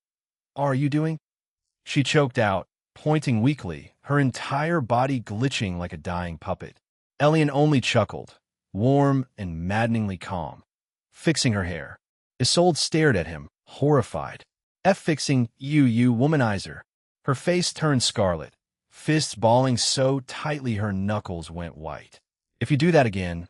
are you doing? She choked out, pointing weakly, her entire body glitching like a dying puppet. Elion only chuckled, warm and maddeningly calm. Fixing her hair. Isolde stared at him, horrified. Fixing you womanizer. Her face turned scarlet, fists balling so tightly her knuckles went white. If you do that again,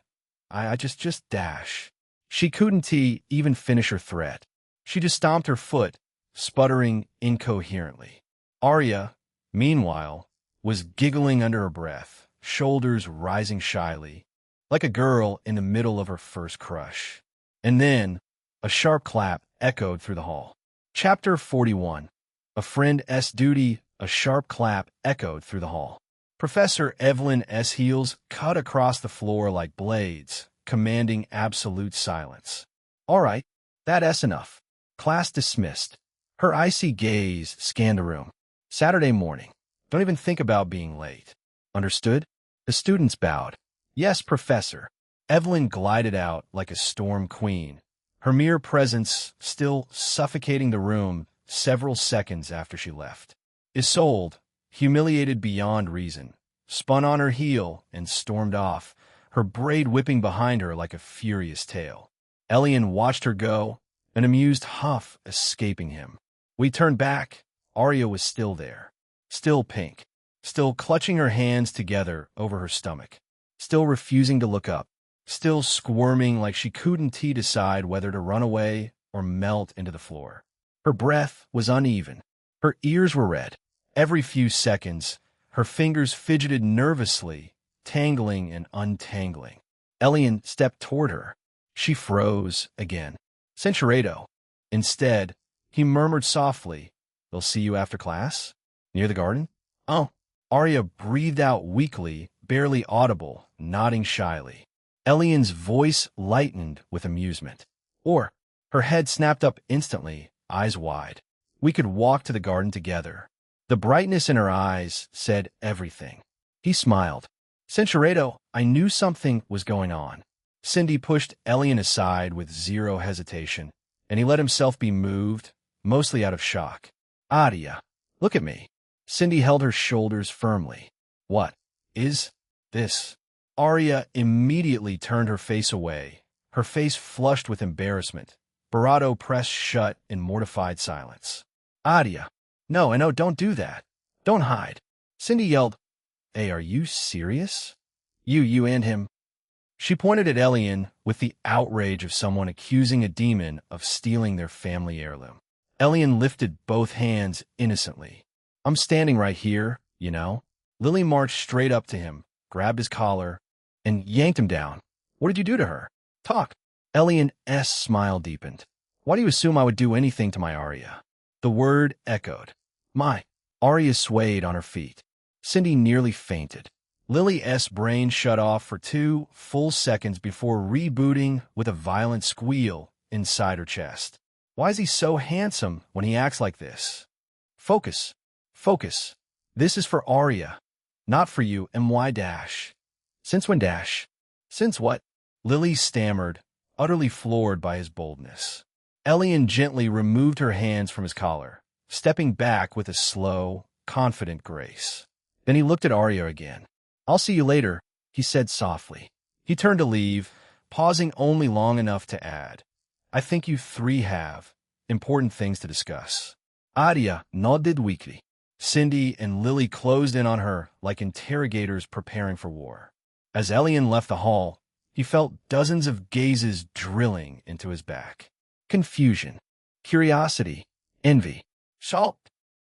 I just dash. She couldn't even finish her threat. She just stomped her foot, sputtering incoherently. Arya, meanwhile, was giggling under her breath, shoulders rising shyly, like a girl in the middle of her first crush. And then, a sharp clap echoed through the hall. Chapter 41. A Friend's Duty. A sharp clap echoed through the hall. Professor Evelyn's heels cut across the floor like blades, commanding absolute silence. All right, that's enough. Class dismissed. Her icy gaze scanned the room. Saturday morning. Don't even think about being late. Understood? The students bowed. Yes, Professor. Evelyn glided out like a storm queen, her mere presence still suffocating the room several seconds after she left. Isolde, humiliated beyond reason, spun on her heel and stormed off, her braid whipping behind her like a furious tail. Elion watched her go, an amused huff escaping him. We turned back. Arya was still there, still pink, still clutching her hands together over her stomach, still refusing to look up, still squirming like she couldn't decide whether to run away or melt into the floor. Her breath was uneven. Her ears were red. Every few seconds, her fingers fidgeted nervously, tangling and untangling. Elion stepped toward her. She froze again. Centuredo. Instead, he murmured softly, "They'll see you after class? Near the garden?" "Oh." Arya breathed out weakly, barely audible, nodding shyly. Elion's voice lightened with amusement. Or, her head snapped up instantly, eyes wide. We could walk to the garden together. The brightness in her eyes said everything. He smiled. Centuredo, I knew something was going on. Cindy pushed Elion aside with zero hesitation, and he let himself be moved, mostly out of shock. Arya, look at me. Cindy held her shoulders firmly. What is this? Arya immediately turned her face away, her face flushed with embarrassment. Barado pressed shut in mortified silence. Arya, no, don't do that. Don't hide. Cindy yelled, Hey, are you serious? You and him. She pointed at Elion with the outrage of someone accusing a demon of stealing their family heirloom. Elion lifted both hands innocently. I'm standing right here, you know. Lily marched straight up to him, grabbed his collar, and yanked him down. What did you do to her? Talk. Elion's smile deepened. Why do you assume I would do anything to my Arya? The word echoed. My. Arya swayed on her feet. Cindy nearly fainted. Lily's brain shut off for 2 full seconds before rebooting with a violent squeal inside her chest. Why is he so handsome when he acts like this? Focus. Focus. This is for Arya. Not for you, MY dash. Since when dash? Since what? Lily stammered, utterly floored by his boldness. Elion gently removed her hands from his collar, stepping back with a slow, confident grace. Then he looked at Arya again. I'll see you later, he said softly. He turned to leave, pausing only long enough to add, I think you 3 have important things to discuss. Arya nodded weakly. Cindy and Lily closed in on her like interrogators preparing for war. As Elion left the hall, he felt dozens of gazes drilling into his back. Confusion, curiosity, envy, shock.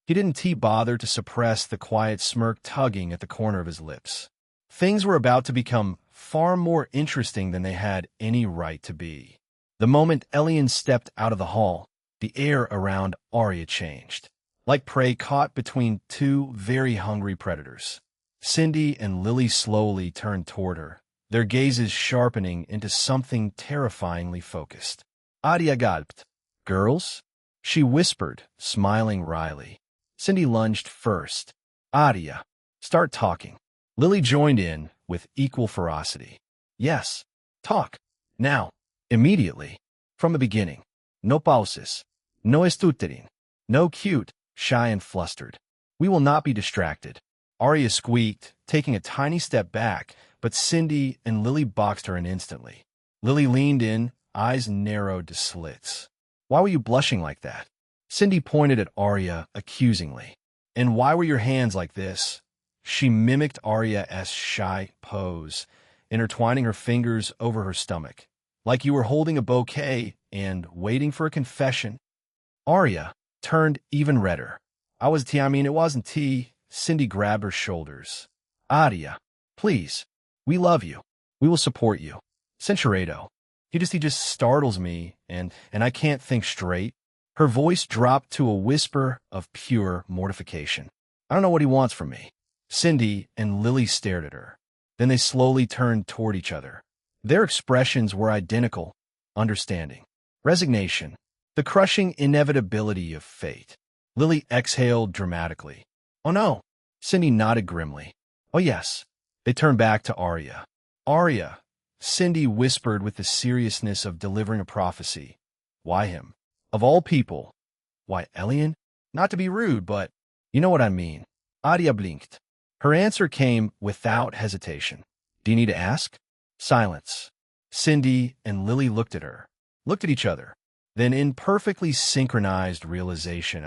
He didn't bother to suppress the quiet smirk tugging at the corner of his lips. Things were about to become far more interesting than they had any right to be. The moment Elion stepped out of the hall, the air around Arya changed, like prey caught between 2 very hungry predators. Cindy and Lily slowly turned toward her, their gazes sharpening into something terrifyingly focused. Arya gulped. Girls? She whispered, smiling wryly. Cindy lunged first. Arya, start talking. Lily joined in with equal ferocity. Yes, talk. Now. Immediately. From the beginning. No pauses. No estútering. No cute, shy and flustered. We will not be distracted. Arya squeaked, taking a tiny step back, but Cindy and Lily boxed her in instantly. Lily leaned in, eyes narrowed to slits. Why were you blushing like that? Cindy pointed at Arya accusingly. And why were your hands like this? She mimicked Arya's shy pose, intertwining her fingers over her stomach, like you were holding a bouquet and waiting for a confession. Arya turned even redder. It wasn't tea. Cindy grabbed her shoulders. Arya, please. We love you. We will support you. Censurado. He just startles me, and I can't think straight. Her voice dropped to a whisper of pure mortification. I don't know what he wants from me. Cindy and Lily stared at her. Then they slowly turned toward each other. Their expressions were identical, understanding, resignation, the crushing inevitability of fate. Lily exhaled dramatically. Oh no. Cindy nodded grimly. Oh yes. They turned back to Arya. Arya, Cindy whispered with the seriousness of delivering a prophecy. Why him? Of all people. Why Elion? Not to be rude, but you know what I mean. Arya blinked. Her answer came without hesitation. Do you need to ask? Silence. Cindy and Lily looked at her, looked at each other. Then in perfectly synchronized realization,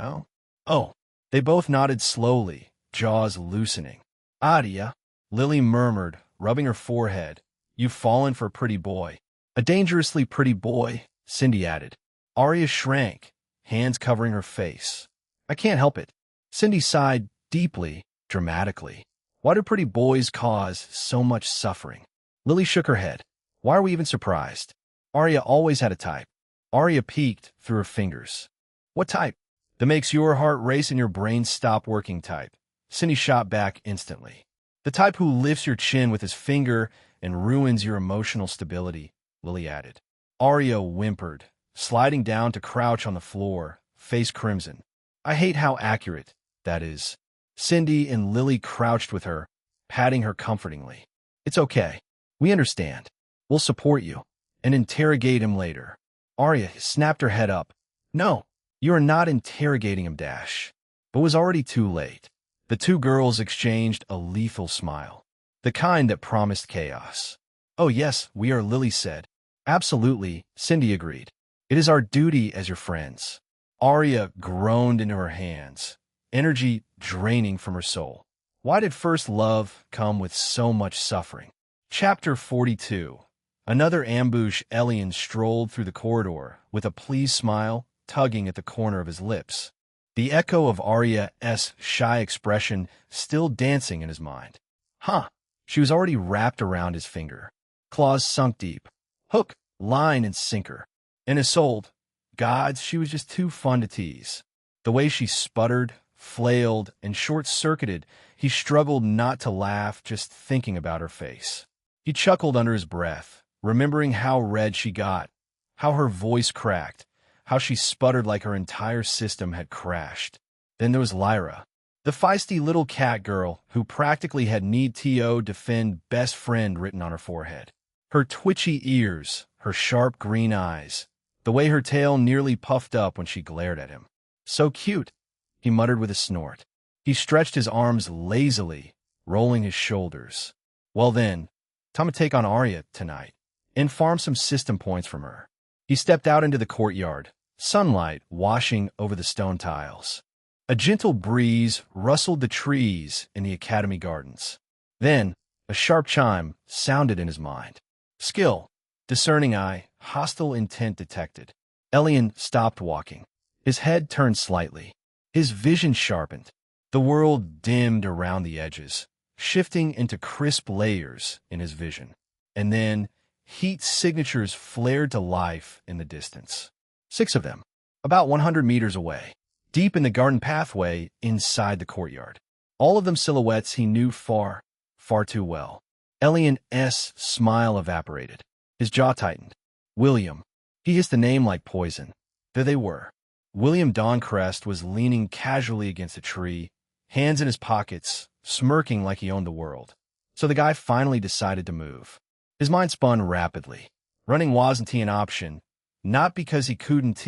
oh. They both nodded slowly, jaws loosening. Arya, Lily murmured, rubbing her forehead. You've fallen for a pretty boy. A dangerously pretty boy, Cindy added. Arya shrank, hands covering her face. I can't help it. Cindy sighed deeply, dramatically. Why do pretty boys cause so much suffering? Lily shook her head. Why are we even surprised? Arya always had a type. Arya peeked through her fingers. What type? That makes your heart race and your brain stop working type. Cindy shot back instantly. The type who lifts your chin with his finger and ruins your emotional stability, Lily added. Arya whimpered, sliding down to crouch on the floor, face crimson. I hate how accurate that is. Cindy and Lily crouched with her, patting her comfortingly. It's okay. We understand. We'll support you and interrogate him later. Arya snapped her head up. No, you are not interrogating him, Dash. But it was already too late. The 2 girls exchanged a lethal smile, the kind that promised chaos. Oh yes, we are, Lily said. Absolutely, Cindy agreed. It is our duty as your friends. Arya groaned into her hands, energy draining from her soul. Why did first love come with so much suffering? Chapter 42. Another ambush. Elion strolled through the corridor with a pleased smile tugging at the corner of his lips, the echo of Arya's shy expression still dancing in his mind. She was already wrapped around his finger. Claws sunk deep. Hook, line, and sinker. In his soul, gods, she was just too fun to tease. The way she sputtered, flailed, and short-circuited. He struggled not to laugh just thinking about her face. He chuckled under his breath, remembering how red she got, how her voice cracked, how she sputtered like her entire system had crashed. Then there was Lyra, the feisty little cat girl who practically had need to defend best friend written on her forehead. Her twitchy ears, her sharp green eyes, the way her tail nearly puffed up when she glared at him. So cute, he muttered with a snort. He stretched his arms lazily, rolling his shoulders. Well then, time to take on Arya tonight, and farm some system points from her. He stepped out into the courtyard, sunlight washing over the stone tiles. A gentle breeze rustled the trees in the academy gardens. Then, a sharp chime sounded in his mind. Skill, discerning eye, hostile intent detected. Elion stopped walking. His head turned slightly. His vision sharpened. The world dimmed around the edges, shifting into crisp layers in his vision. And then, heat signatures flared to life in the distance. 6 of them, about 100 meters away, deep in the garden pathway inside the courtyard. All of them silhouettes he knew far, far too well. Elion's smile evaporated. His jaw tightened. William. He hissed the name like poison. There they were. William Dancrest was leaning casually against a tree, hands in his pockets, smirking like he owned the world. So the guy finally decided to move. His mind spun rapidly. Running wasn't an option, not because he couldn't,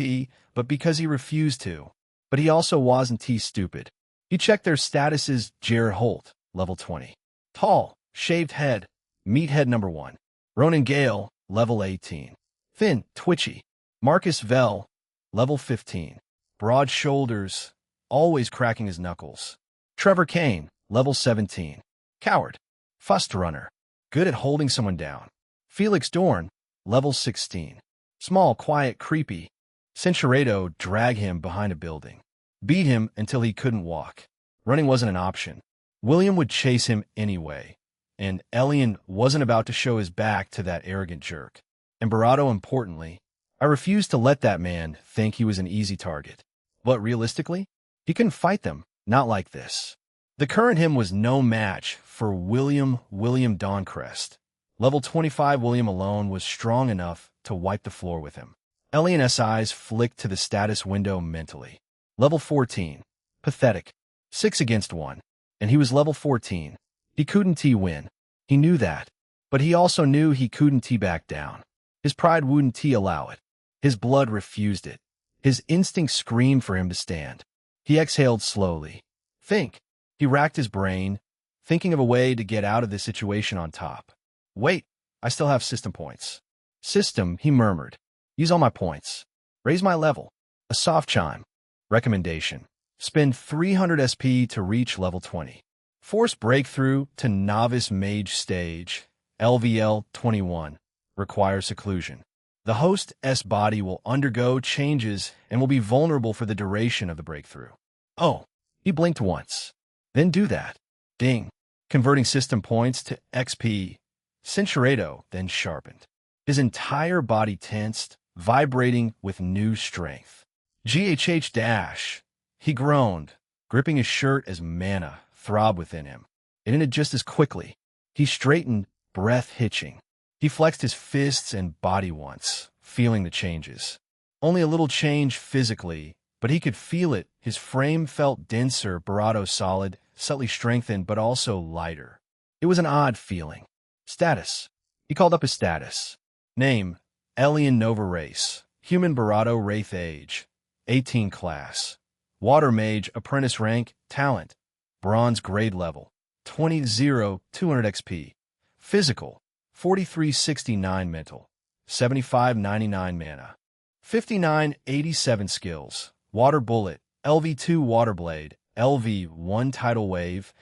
but because he refused to. But he also wasn't stupid. He checked their statuses. Jared Holt, level 20. Tall, shaved head, meathead number 1. Ronan Gale, level 18. Thin, twitchy. Marcus Vell, level 15. Broad shoulders, always cracking his knuckles. Trevor Kane, level 17. Coward. Fussed runner. Good at holding someone down. Felix Dorn, level 16. Small, quiet, creepy. Cincerado dragged him behind a building. Beat him until he couldn't walk. Running wasn't an option. William would chase him anyway. And Elion wasn't about to show his back to that arrogant jerk. And Barato, importantly, I refused to let that man think he was an easy target. But realistically, he couldn't fight them, not like this. The current him was no match for William Dancrest. Level 25 William alone was strong enough to wipe the floor with him. Elion's eyes flicked to the status window mentally. Level 14. Pathetic. 6 against 1. And he was level 14. He couldn't win. He knew that. But he also knew he couldn't back down. His pride wouldn't allow it. His blood refused it. His instinct screamed for him to stand. He exhaled slowly. Think. He racked his brain, thinking of a way to get out of this situation on top. Wait, I still have system points. System, he murmured. Use all my points. Raise my level. A soft chime. Recommendation. Spend 300 SP to reach level 20. Force breakthrough to novice mage stage. LVL 21. Requires seclusion. The host's body will undergo changes and will be vulnerable for the duration of the breakthrough. Oh, he blinked once. Then do that. Ding. Converting system points to XP. Cincerado then sharpened. His entire body tensed, vibrating with new strength. GHH dash. He groaned, gripping his shirt as mana throbbed within him. It ended just as quickly. He straightened, breath hitching. He flexed his fists and body once, feeling the changes. Only a little change physically, but he could feel it. His frame felt denser, Barato solid, subtly strengthened, but also lighter. It was an odd feeling. Status. He called up his status. Name, Elion Nova Race. Human Barato Wraith Age. 18 class. Water Mage Apprentice Rank. Talent. Bronze grade level. 20-0, 200 XP. Physical. 4369 mental. 7599 mana. 5987 skills. Water Bullet. LV2 Water Blade. LV1 Tidal Wave.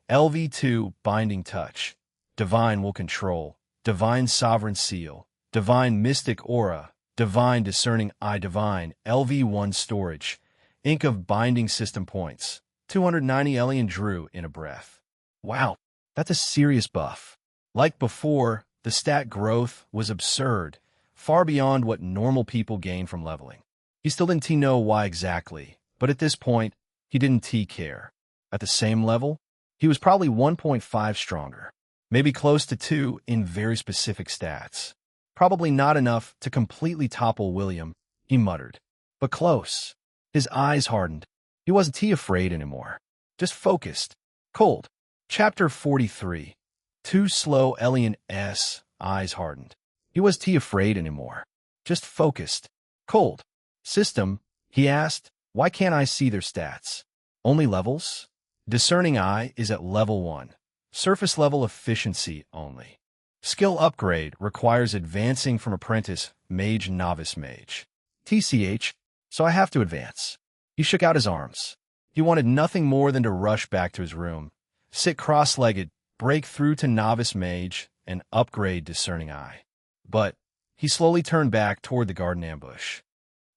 LV2 Binding Touch. Divine Will Control. Divine Sovereign Seal. Divine Mystic Aura. Divine Discerning Eye. Divine LV1 Storage. Ink of Binding System Points. 290 Elion drew in a breath. Wow, that's a serious buff. Like before, the stat growth was absurd, far beyond what normal people gain from leveling. He still didn't know why exactly, but at this point, he didn't care. At the same level, he was probably 1.5 stronger, maybe close to 2 in very specific stats. Probably not enough to completely topple William, he muttered. But close. His eyes hardened. He wasn't afraid anymore. Just focused. Cold. Chapter 43. Too slow. Elion's eyes hardened. He wasn't afraid anymore. Just focused. Cold. System, he asked, why can't I see their stats? Only levels? Discerning eye is at level 1. Surface level efficiency only. Skill upgrade requires advancing from apprentice, mage, novice mage. TCH, so I have to advance. He shook out his arms. He wanted nothing more than to rush back to his room, sit cross-legged, break through to novice mage, and upgrade discerning eye. But he slowly turned back toward the garden ambush.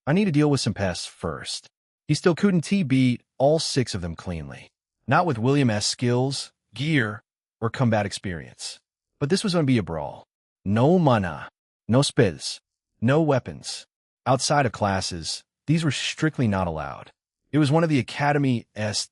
I need to deal with some pests first. He still couldn't beat all 6 of them cleanly. Not with William's skills, gear, or combat experience. But this was going to be a brawl. No mana, no spells, no weapons. Outside of classes, these were strictly not allowed. It was one of the Academy's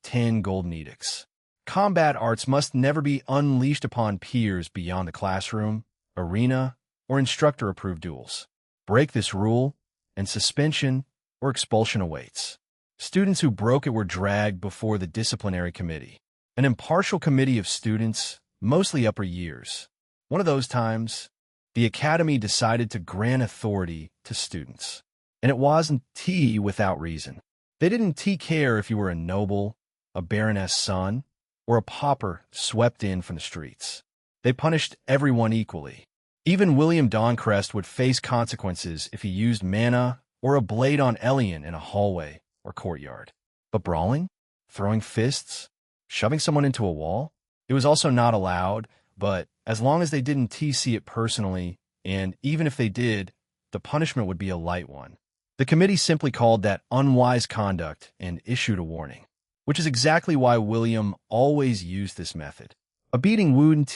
10 golden edicts. Combat arts must never be unleashed upon peers beyond the classroom, arena, or instructor-approved duels. Break this rule, and suspension or expulsion awaits. Students who broke it were dragged before the disciplinary committee, an impartial committee of students, mostly upper years. One of those times, the academy decided to grant authority to students. And it wasn't without reason. They didn't care if you were a noble, a baroness' son, or a pauper swept in from the streets. They punished everyone equally. Even William Dancrest would face consequences if he used mana or a blade on Elion in a hallway or courtyard. But brawling? Throwing fists? Shoving someone into a wall? It was also not allowed, but as long as they didn't see it personally, and even if they did, the punishment would be a light one. The committee simply called that unwise conduct and issued a warning, which is exactly why William always used this method. A beating wouldn't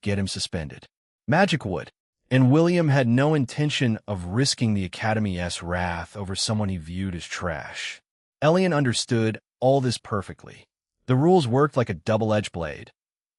get him suspended. Magic would, and William had no intention of risking the Academy's wrath over someone he viewed as trash. Elion understood all this perfectly. The rules worked like a double-edged blade.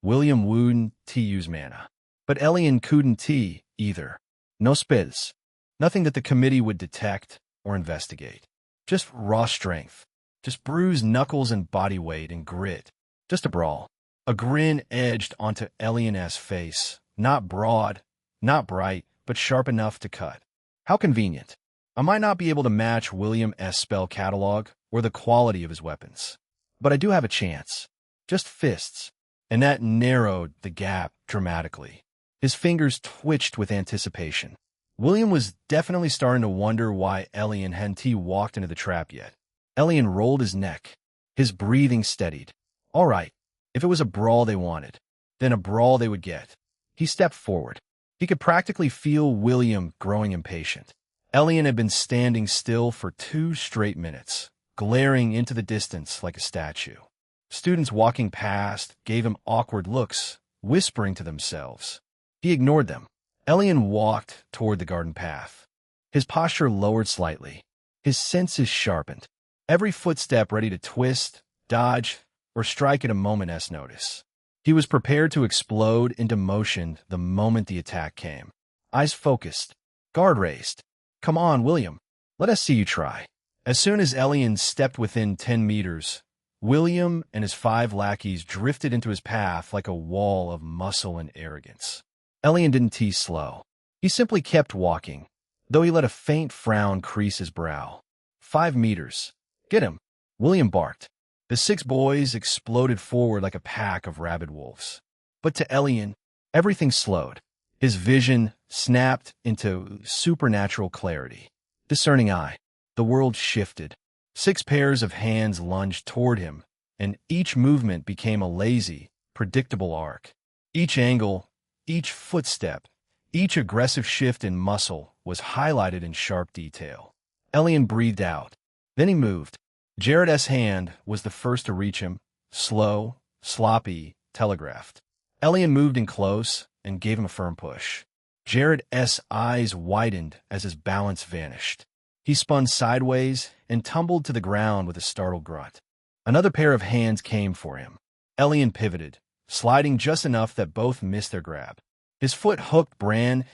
William wouldn't use mana, but Elion couldn't either. No spells, nothing that the committee would detect or investigate. Just raw strength, just bruised knuckles and body weight and grit. Just a brawl. A grin edged onto Elion's face, not broad, not bright, but sharp enough to cut. How convenient. I might not be able to match William's spell catalog or the quality of his weapons, but I do have a chance. Just fists. And that narrowed the gap dramatically. His fingers twitched with anticipation. William was definitely starting to wonder why Elion hadn't walked into the trap yet. Elion rolled his neck. His breathing steadied. All right, if it was a brawl they wanted, then a brawl they would get. He stepped forward. He could practically feel William growing impatient. Elion had been standing still for 2 straight minutes, glaring into the distance like a statue. Students walking past gave him awkward looks, whispering to themselves. He ignored them. Elion walked toward the garden path. His posture lowered slightly. His senses sharpened. Every footstep ready to twist, dodge, or strike at a moment's notice. He was prepared to explode into motion the moment the attack came. Eyes focused. Guard raised. Come on, William. Let us see you try. As soon as Elion stepped within 10 meters, William and his 5 lackeys drifted into his path like a wall of muscle and arrogance. Elion didn't slow. He simply kept walking, though he let a faint frown crease his brow. 5 meters. Get him. William barked. The 6 boys exploded forward like a pack of rabid wolves. But to Elion, everything slowed. His vision snapped into supernatural clarity. Discerning eye. The world shifted. 6 pairs of hands lunged toward him, and each movement became a lazy, predictable arc. Each angle, each footstep, each aggressive shift in muscle was highlighted in sharp detail. Elion breathed out. Then he moved. Jared's hand was the first to reach him, slow, sloppy, telegraphed. Elion moved in close and gave him a firm push. Jared's eyes widened as his balance vanished. He spun sideways and tumbled to the ground with a startled grunt. Another pair of hands came for him. Elion pivoted, sliding just enough that both missed their grab. His foot hooked Bran's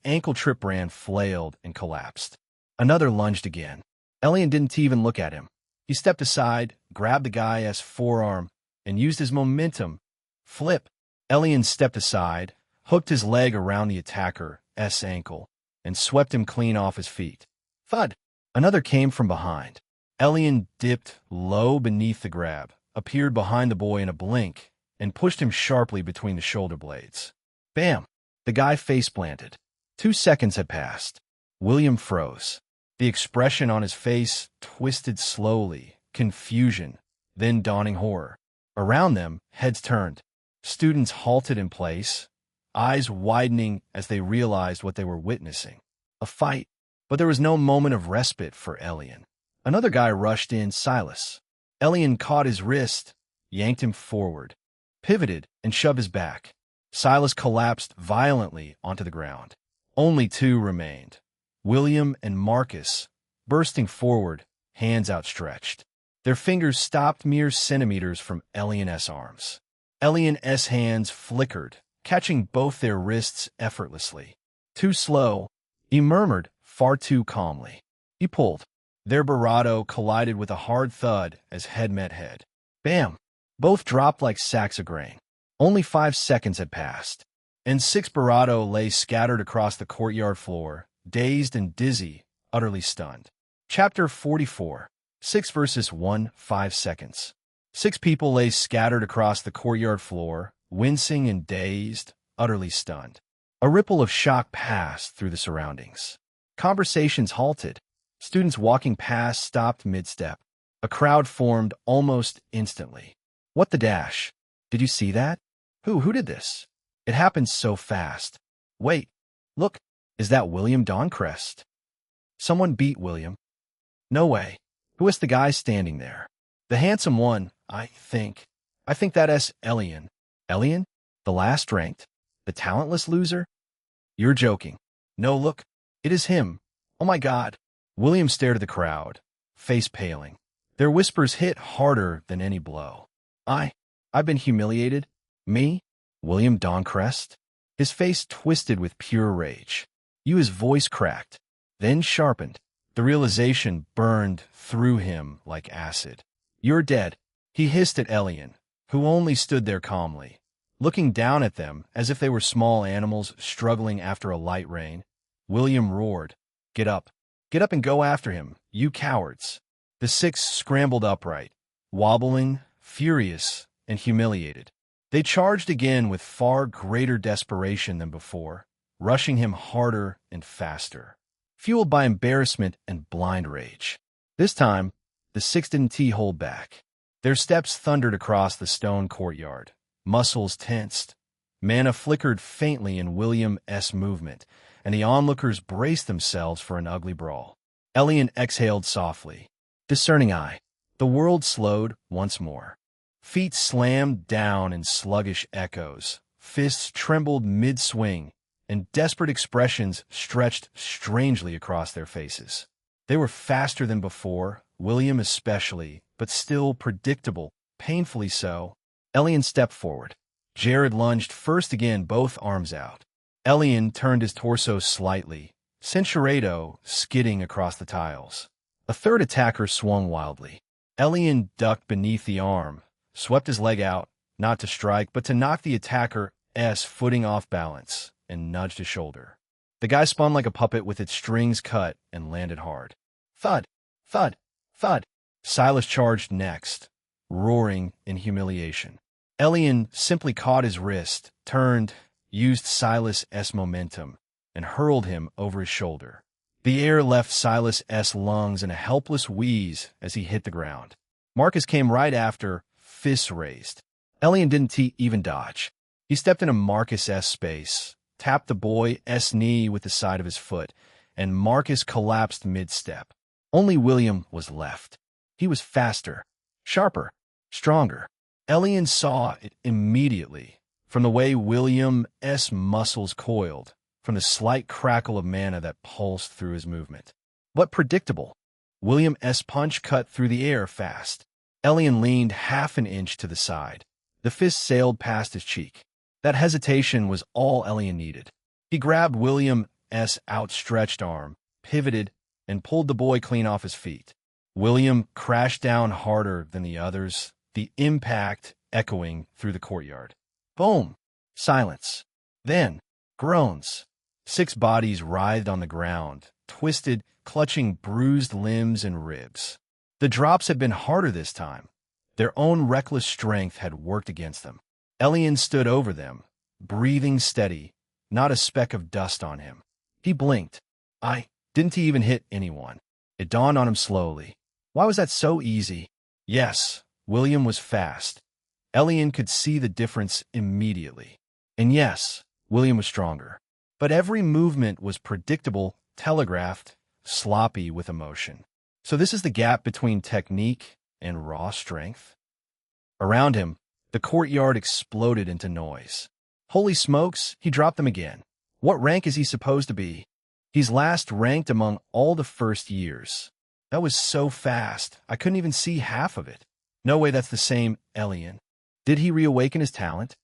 ankle. Trip Bran flailed and collapsed. Another lunged again. Elion didn't even look at him. He stepped aside, grabbed the guy's forearm, and used his momentum. Flip. Elion stepped aside, hooked his leg around the attacker's ankle, and swept him clean off his feet. Thud! Another came from behind. Elion dipped low beneath the grab, appeared behind the boy in a blink, and pushed him sharply between the shoulder blades. Bam! The guy face-planted. 2 seconds had passed. William froze. The expression on his face twisted slowly, confusion, then dawning horror. Around them, heads turned. Students halted in place, eyes widening as they realized what they were witnessing. A fight. But there was no moment of respite for Elion. Another guy rushed in, Silas. Elion caught his wrist, yanked him forward, pivoted, and shoved his back. Silas collapsed violently onto the ground. Only 2 remained. William and Marcus, bursting forward, hands outstretched. Their fingers stopped mere centimeters from Elion's arms. Elion's hands flickered, catching both their wrists effortlessly. Too slow, he murmured, far too calmly. He pulled. Their barato collided with a hard thud as head met head. Bam! Both dropped like sacks of grain. Only 5 seconds had passed, and 6 barato lay scattered across the courtyard floor, dazed and dizzy, utterly stunned. Chapter 44. 6 verses 1, 5 seconds. 6 people lay scattered across the courtyard floor, wincing and dazed, utterly stunned. A ripple of shock passed through the surroundings. Conversations halted. Students walking past stopped mid-step. A crowd formed almost instantly. What the dash? Did you see that? Who did this? It happened so fast. Wait, look, is that William Doncrest? Someone beat William. No way. Who is the guy standing there? The handsome one, I think. I think that's Elion. Elion? The last ranked? The talentless loser? You're joking. No, look. It is him. Oh my God. William stared at the crowd, face paling. Their whispers hit harder than any blow. I've been humiliated. Me? William Doncrest? His face twisted with pure rage. His voice cracked, then sharpened. The realization burned through him like acid. You're dead, he hissed at Elion, who only stood there calmly, looking down at them as if they were small animals struggling after a light rain. William roared, Get up and go after him, you cowards. The 6 scrambled upright, wobbling, furious, and humiliated. They charged again with far greater desperation than before, rushing him harder and faster, fueled by embarrassment and blind rage. This time, the 6 didn't hold back. Their steps thundered across the stone courtyard, muscles tensed. Mana flickered faintly in William's movement, and the onlookers braced themselves for an ugly brawl. Elion exhaled softly. Discerning eye. The world slowed once more. Feet slammed down in sluggish echoes, fists trembled mid-swing, and desperate expressions stretched strangely across their faces. They were faster than before, William especially, but still predictable, painfully so. Elion stepped forward. Jared lunged first again, both arms out. Elion turned his torso slightly, Centurado skidding across the tiles. A third attacker swung wildly. Elion ducked beneath the arm, swept his leg out, not to strike, but to knock the attacker's footing off balance, and nudged his shoulder. The guy spun like a puppet with its strings cut and landed hard. Thud, thud, thud. Silas charged next, roaring in humiliation. Elion simply caught his wrist, turned, used Silas's momentum, and hurled him over his shoulder. The air left Silas's lungs in a helpless wheeze as he hit the ground. Marcus came right after, fists raised. Elion didn't even dodge. He stepped into Marcus's space, tapped the boy's knee with the side of his foot, and Marcus collapsed mid-step. Only William was left. He was faster, sharper, stronger. Elion saw it immediately, from the way William's muscles coiled, from the slight crackle of mana that pulsed through his movement. But predictable. William's punch cut through the air fast, Elion leaned half an inch to the side. The fist sailed past his cheek. That hesitation was all Elion needed. He grabbed William's outstretched arm, pivoted, and pulled the boy clean off his feet. William crashed down harder than the others, the impact echoing through the courtyard. Boom! Silence. Then, groans. 6 bodies writhed on the ground, twisted, clutching bruised limbs and ribs. The drops had been harder this time. Their own reckless strength had worked against them. Elion stood over them, breathing steady, not a speck of dust on him. He blinked. Didn't he even hit anyone? It dawned on him slowly. Why was that so easy? Yes, William was fast. Elion could see the difference immediately. And yes, William was stronger. But every movement was predictable, telegraphed, sloppy with emotion. So this is the gap between technique and raw strength? Around him, the courtyard exploded into noise. Holy smokes, he dropped them again. What rank is he supposed to be? He's last ranked among all the first years. That was so fast, I couldn't even see half of it. No way that's the same Elion. Did he reawaken his talent?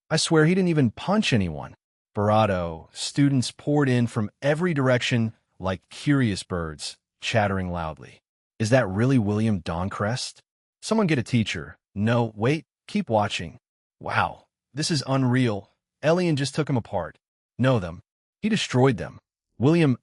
I swear he didn't even punch anyone. Bravado, students poured in from every direction like curious birds, chattering loudly. Is that really William Dancrest? Someone get a teacher. No, wait, keep watching. Wow, this is unreal. Elion just took him apart. Know them. He destroyed them. William's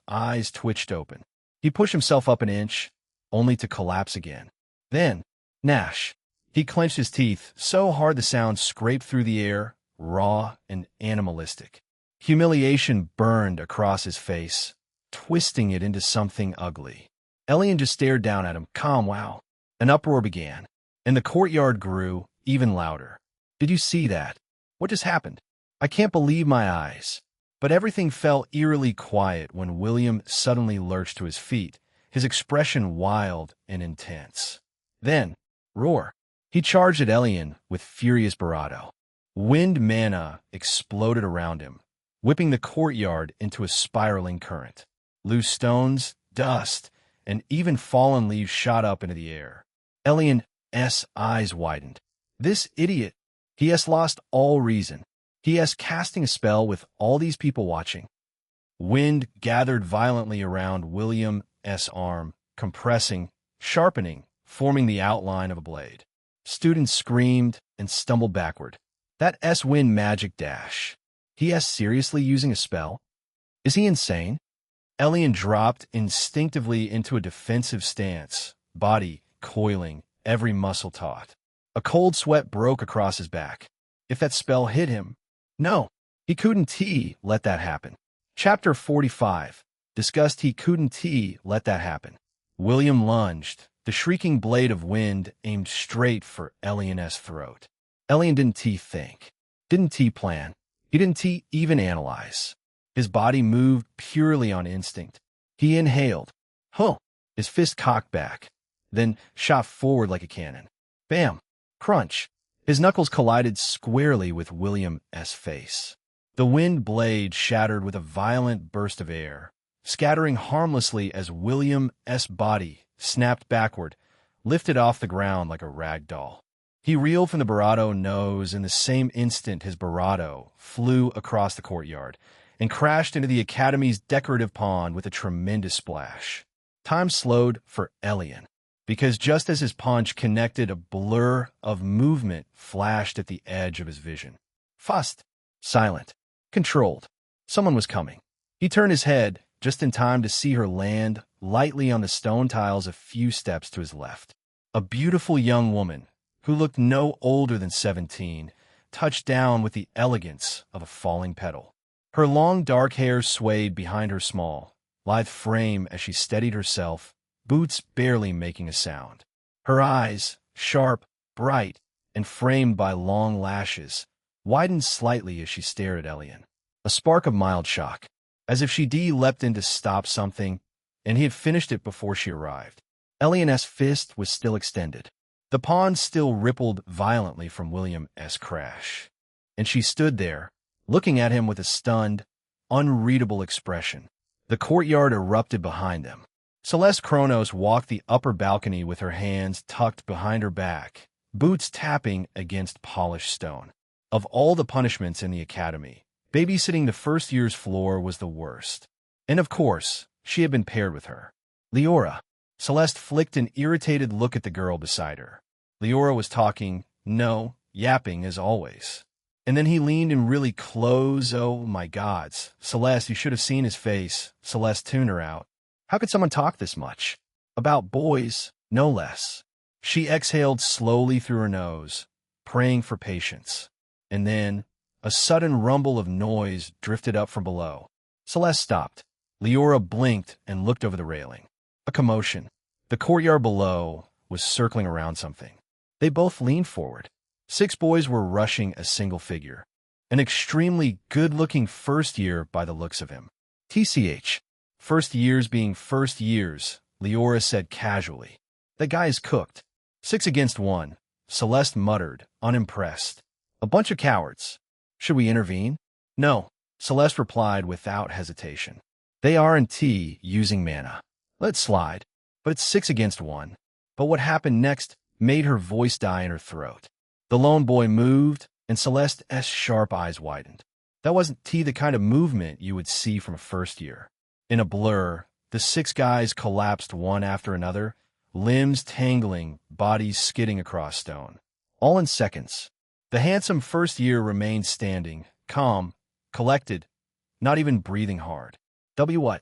eyes twitched open. He pushed himself up an inch, only to collapse again. Then, Nash. He clenched his teeth so hard the sound scraped through the air, raw and animalistic. Humiliation burned across his face, twisting it into something ugly. Elion just stared down at him, calm. Wow. An uproar began, and the courtyard grew even louder. Did you see that? What just happened? I can't believe my eyes. But everything fell eerily quiet when William suddenly lurched to his feet, his expression wild and intense. Then, roar. He charged at Elion with furious bravado. Wind mana exploded around him, whipping the courtyard into a spiraling current. Loose stones, dust, and even fallen leaves shot up into the air. Elion's eyes widened. This idiot. He has lost all reason. He has casting a spell with all these people watching. Wind gathered violently around William's arm, compressing, sharpening, forming the outline of a blade. Students screamed and stumbled backward. That S-wind magic dash. He is seriously using a spell? Is he insane? Elion dropped instinctively into a defensive stance, body coiling, every muscle taut. A cold sweat broke across his back. If that spell hit him, no, he couldn't let that happen. Chapter 45. Discussed he couldn't let that happen. William lunged, the shrieking blade of wind aimed straight for Elion's throat. Elion didn't think, didn't plan, he didn't even analyze. His body moved purely on instinct. He inhaled, his fist cocked back, then shot forward like a cannon. Bam! Crunch! His knuckles collided squarely with William's face. The wind blade shattered with a violent burst of air, scattering harmlessly as William's body snapped backward, lifted off the ground like a rag doll. He reeled from the bravado nose in the same instant his bravado flew across the courtyard and crashed into the academy's decorative pond with a tremendous splash. Time slowed for Elion, because just as his punch connected, a blur of movement flashed at the edge of his vision. Fussed, silent, controlled. Someone was coming. He turned his head just in time to see her land lightly on the stone tiles a few steps to his left. A beautiful young woman, who looked no older than 17, touched down with the elegance of a falling petal. Her long dark hair swayed behind her small, lithe frame as she steadied herself, boots barely making a sound. Her eyes, sharp, bright, and framed by long lashes, widened slightly as she stared at Elion. A spark of mild shock, as if she leapt in to stop something, and he had finished it before she arrived. Elion's fist was still extended. The pond still rippled violently from William's crash, and she stood there, looking at him with a stunned, unreadable expression. The courtyard erupted behind them. Celeste Kronos walked the upper balcony with her hands tucked behind her back, boots tapping against polished stone. Of all the punishments in the academy, babysitting the first year's floor was the worst. And of course, she had been paired with her. Leora. Celeste flicked an irritated look at the girl beside her. Leora was talking, no, yapping as always. And then he leaned in really close. Oh my gods. Celeste, you should have seen his face. Celeste tuned her out. How could someone talk this much? About boys, no less. She exhaled slowly through her nose, praying for patience. And then, a sudden rumble of noise drifted up from below. Celeste stopped. Leora blinked and looked over the railing. A commotion. The courtyard below was circling around something. They both leaned forward. 6 boys were rushing a single figure. An extremely good-looking first year by the looks of him. TCH. First years being first years, Leora said casually. That guy is cooked. 6 against 1. Celeste muttered, unimpressed. A bunch of cowards. Should we intervene? No, Celeste replied without hesitation. They aren't using mana. Let's slide. But it's 6 against 1. But what happened next made her voice die in her throat. The lone boy moved, and Celeste's sharp eyes widened. That wasn't the kind of movement you would see from a first year. In a blur, the 6 guys collapsed one after another, limbs tangling, bodies skidding across stone. All in seconds. The handsome first year remained standing, calm, collected, not even breathing hard. What?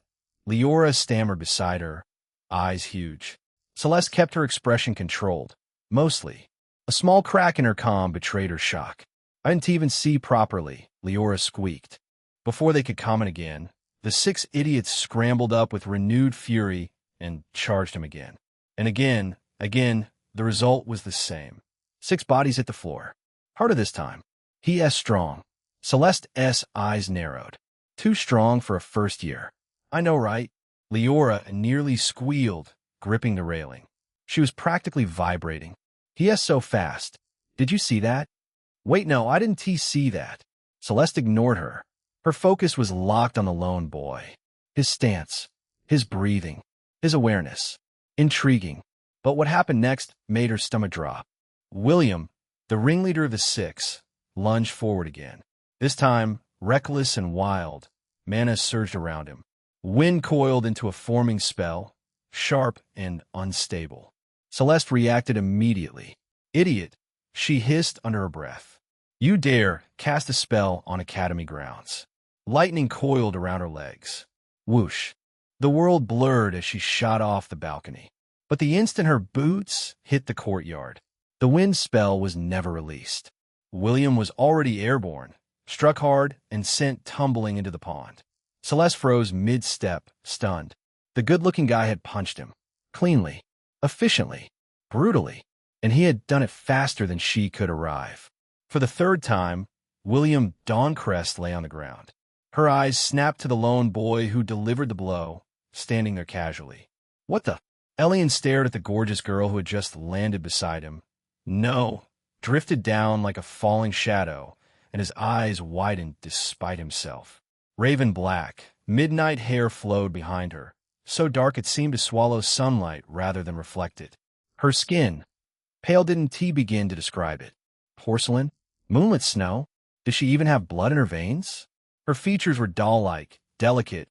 Leora stammered beside her, eyes huge. Celeste kept her expression controlled, mostly. A small crack in her calm betrayed her shock. I didn't even see properly, Leora squeaked. Before they could comment again, the 6 idiots scrambled up with renewed fury and charged him again. And again, the result was the same. 6 bodies hit the floor. Harder this time. He strong. Celeste's eyes narrowed. Too strong for a first year. I know, right? Leora nearly squealed, gripping the railing. She was practically vibrating. He so fast. Did you see that? Wait, no, I didn't see that. Celeste ignored her. Her focus was locked on the lone boy. His stance, his breathing, his awareness. Intriguing. But what happened next made her stomach drop. William, the ringleader of the 6, lunged forward again. This time, reckless and wild, mana surged around him. Wind coiled into a forming spell, sharp and unstable. Celeste reacted immediately. Idiot, she hissed under her breath. You dare cast a spell on Academy grounds. Lightning coiled around her legs. Whoosh. The world blurred as she shot off the balcony. But the instant her boots hit the courtyard, the wind spell was never released. William was already airborne, struck hard, and sent tumbling into the pond. Celeste froze mid-step, stunned. The good-looking guy had punched him. Cleanly, efficiently, brutally, and he had done it faster than she could arrive. For the 3rd time, William Dawncrest lay on the ground. Her eyes snapped to the lone boy who delivered the blow, standing there casually. What the? Elion stared at the gorgeous girl who had just landed beside him. No, drifted down like a falling shadow, and his eyes widened despite himself. Raven black, midnight hair flowed behind her, so dark it seemed to swallow sunlight rather than reflect it. Her skin, pale didn't begin to describe it. Porcelain? Moonlit snow? Did she even have blood in her veins? Her features were doll-like, delicate,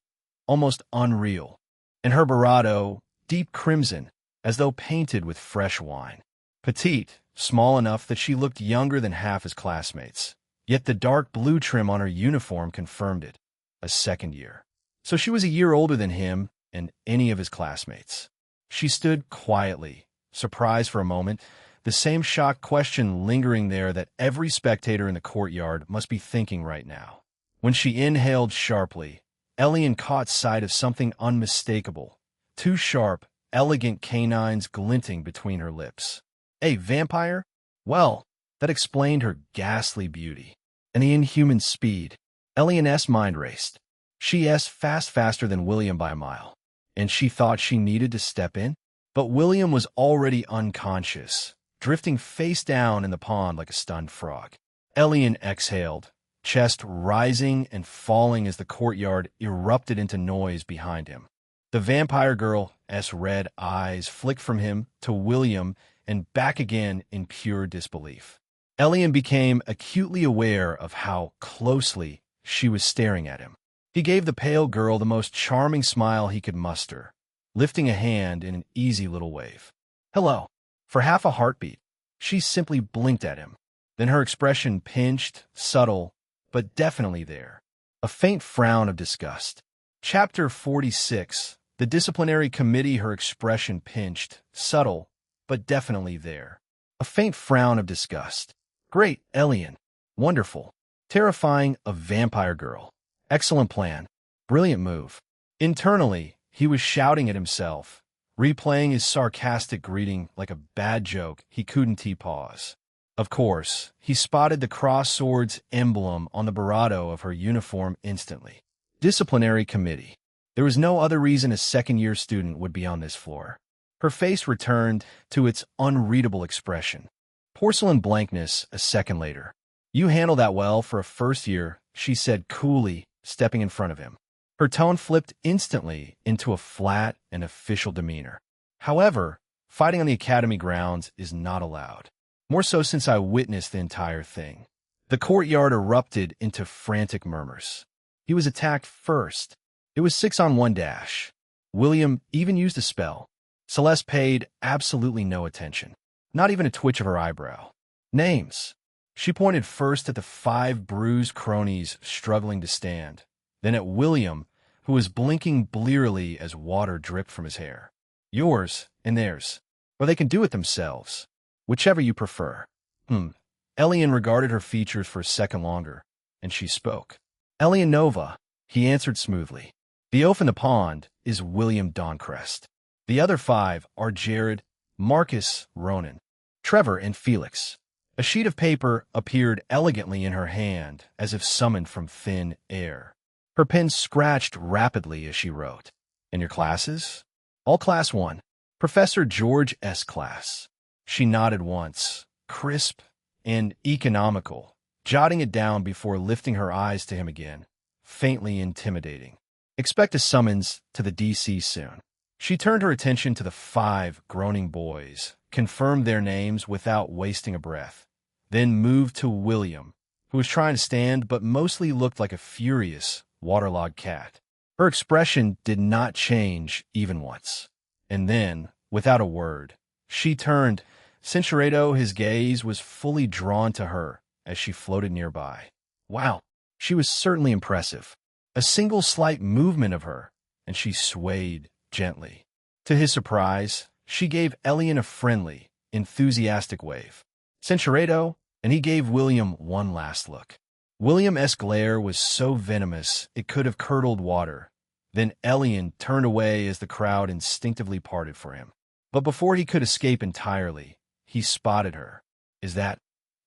almost unreal, and her barato, deep crimson, as though painted with fresh wine. Petite, small enough that she looked younger than half his classmates, yet the dark blue trim on her uniform confirmed it. A 2nd year. So she was a year older than him and any of his classmates. She stood quietly, surprised for a moment, the same shocked question lingering there that every spectator in the courtyard must be thinking right now. When she inhaled sharply, Elion caught sight of something unmistakable. 2 sharp, elegant canines glinting between her lips. A vampire? Well, that explained her ghastly beauty. And the inhuman speed. Elion's mind raced. She's faster than William by a mile. And she thought she needed to step in? But William was already unconscious, drifting face down in the pond like a stunned frog. Elion exhaled, chest rising and falling as the courtyard erupted into noise behind him. The vampire girl Elion,'s red eyes flicked from him to William and back again in pure disbelief. Elion became acutely aware of how closely she was staring at him. He gave the pale girl the most charming smile he could muster, lifting a hand in an easy little wave. "Hello." For half a heartbeat, she simply blinked at him. Then her expression pinched, subtle, but definitely there. A faint frown of disgust. Chapter 46. The disciplinary committee. Her expression pinched, subtle, but definitely there. A faint frown of disgust. Great, Elion. Wonderful. Terrifying, a vampire girl. Excellent plan. Brilliant move. Internally, he was shouting at himself, replaying his sarcastic greeting like a bad joke he couldn't pause. Of course, he spotted the cross swords emblem on the barato of her uniform instantly. Disciplinary committee. There was no other reason a second-year student would be on this floor. Her face returned to its unreadable expression. Porcelain blankness a second later. "You handle that well for a first year," she said coolly, stepping in front of him. Her tone flipped instantly into a flat and official demeanor. "However, fighting on the academy grounds is not allowed. More so since I witnessed the entire thing." The courtyard erupted into frantic murmurs. He was attacked first. It was 6-on-1 dash. William even used a spell. Celeste paid absolutely no attention. Not even a twitch of her eyebrow. Names. She pointed first at the 5 bruised cronies struggling to stand, then at William, who was blinking blearily as water dripped from his hair. "Yours and theirs. Or they can do it themselves. Whichever you prefer." Elion regarded her features for a second longer, and she spoke. "Elion Nova," he answered smoothly. "The oaf in the pond is William Doncrest. The other 5 are Jared, Marcus, Ronan, Trevor, and Felix." A sheet of paper appeared elegantly in her hand, as if summoned from thin air. Her pen scratched rapidly as she wrote. "In your classes?" "All class 1. Professor George S. class." She nodded once, crisp and economical, jotting it down before lifting her eyes to him again, faintly intimidating. "Expect a summons to the DC soon." She turned her attention to the 5 groaning boys, confirmed their names without wasting a breath, then moved to William, who was trying to stand but mostly looked like a furious, waterlogged cat. Her expression did not change even once. And then, without a word, she turned. Cinceredo, his gaze was fully drawn to her as she floated nearby. Wow, she was certainly impressive. A single slight movement of her, and she swayed gently. To his surprise, she gave Elion a friendly, enthusiastic wave. Cinceredo, and he gave William one last look. William's glare was so venomous it could have curdled water. Then Elion turned away as the crowd instinctively parted for him. But before he could escape entirely, he spotted her. "Is that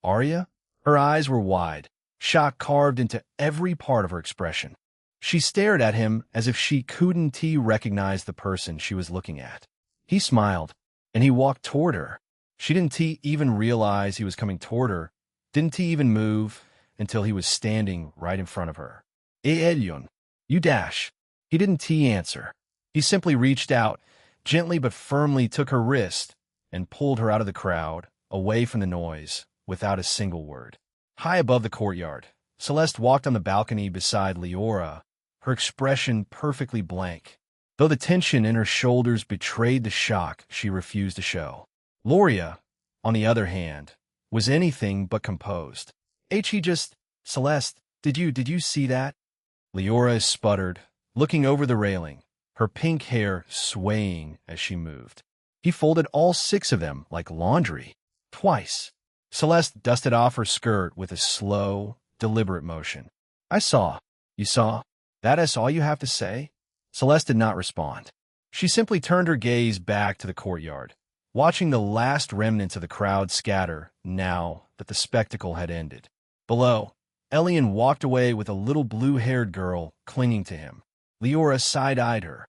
Arya?" Her eyes were wide, shock carved into every part of her expression. She stared at him as if she couldn't recognize the person she was looking at. He smiled, and he walked toward her. She didn't even realize he was coming toward her, didn't even move until he was standing right in front of her. Elion, you dash." He didn't answer. He simply reached out, gently but firmly took her wrist, and pulled her out of the crowd, away from the noise, without a single word. High above the courtyard, Celeste walked on the balcony beside Leora, her expression perfectly blank, though the tension in her shoulders betrayed the shock she refused to show. Loria, on the other hand, was anything but composed. Celeste, did you see that?" Leora sputtered, looking over the railing, her pink hair swaying as she moved. "He folded all 6 of them like laundry. Twice." Celeste dusted off her skirt with a slow, deliberate motion. "I saw." "You saw? That is all you have to say?" Celeste did not respond. She simply turned her gaze back to the courtyard, watching the last remnants of the crowd scatter now that the spectacle had ended. Below, Elion walked away with a little blue-haired girl clinging to him. Leora side-eyed her.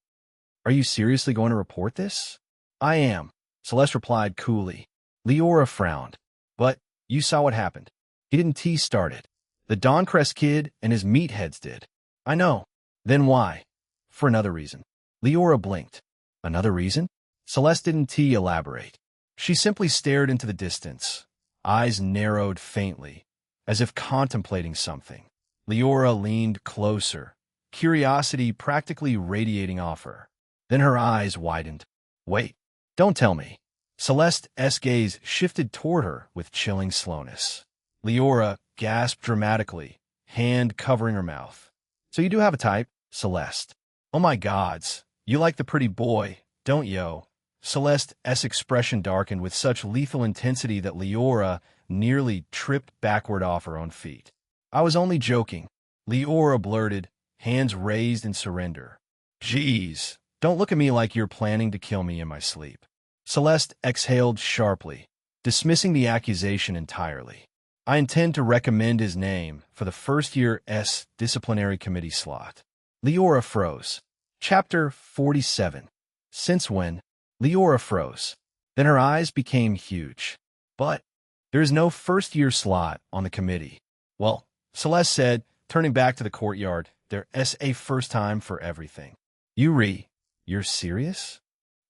"Are you seriously going to report this?" "I am," Celeste replied coolly. Leora frowned. "But you saw what happened. He didn't start it. The Doncrest kid and his meatheads did." "I know." "Then why?" "For another reason." Leora blinked. Another reason? Celeste didn't elaborate. She simply stared into the distance, eyes narrowed faintly, as if contemplating something. Leora leaned closer, curiosity practically radiating off her. Then her eyes widened. Wait, don't tell me. Celeste's gaze shifted toward her with chilling slowness. Leora gasped dramatically, hand covering her mouth. So you do have a type, Celeste? Oh my gods, you like the pretty boy, don't you? Celeste's expression darkened with such lethal intensity that Leora nearly tripped backward off her own feet. I was only joking, Leora blurted, hands raised in surrender. Jeez, don't look at me like you're planning to kill me in my sleep. Celeste exhaled sharply, dismissing the accusation entirely. I intend to recommend his name for the first year's disciplinary committee slot. Leora froze. Chapter 47. Since when? Leora froze. Then her eyes became huge. But there is no first-year slot on the committee. Well, Celeste said, turning back to the courtyard, there's a first time for everything. You're serious?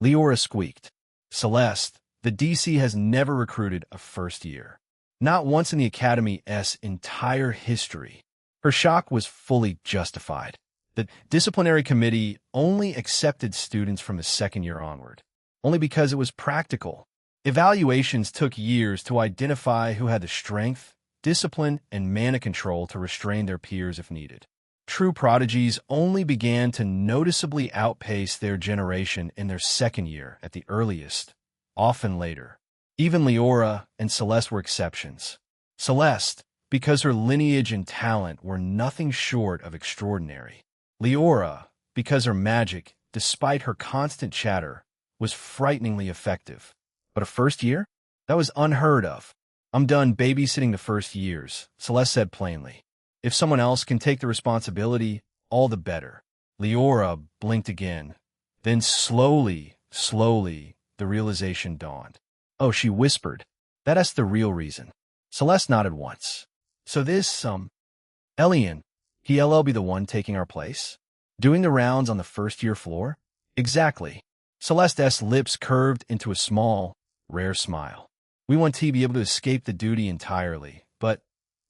Leora squeaked. Celeste, the DC has never recruited a first year. Not once in the Academy's entire history. Her shock was fully justified. The disciplinary committee only accepted students from the second year onward, only because it was practical. Evaluations took years to identify who had the strength, discipline, and mana control to restrain their peers if needed. True prodigies only began to noticeably outpace their generation in their second year at the earliest, often later. Even Leora and Celeste were exceptions. Celeste, because her lineage and talent were nothing short of extraordinary. Leora, because her magic, despite her constant chatter, was frighteningly effective. But a first year? That was unheard of. I'm done babysitting the first years, Celeste said plainly. If someone else can take the responsibility, all the better. Leora blinked again. Then slowly, the realization dawned. Oh, she whispered. That's the real reason. Celeste nodded once. So this, Elion, he'll be the one taking our place? Doing the rounds on the first-year floor? Exactly. Celeste's lips curved into a small, rare smile. We want to be able to escape the duty entirely, but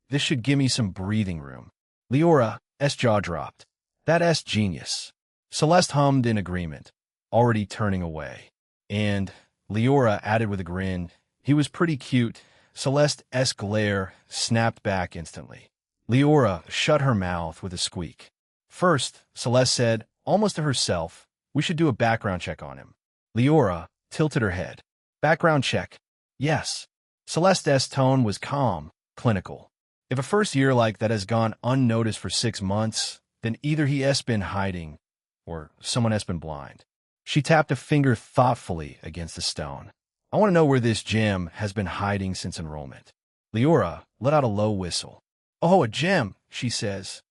this should give me some breathing room. Leora's jaw dropped. That's genius. Celeste hummed in agreement, already turning away. And Leora added with a grin, he was pretty cute. Celeste's glare snapped back instantly. Leora shut her mouth with a squeak. First, Celeste said, almost to herself, we should do a background check on him. Leora tilted her head. Background check. Yes. Celeste's tone was calm, clinical. If a first year like that has gone unnoticed for 6 months, then either he has been hiding or someone has been blind. She tapped a finger thoughtfully against the stone. I want to know where this gem has been hiding since enrollment. Leora let out a low whistle. Oh, a gem, she says.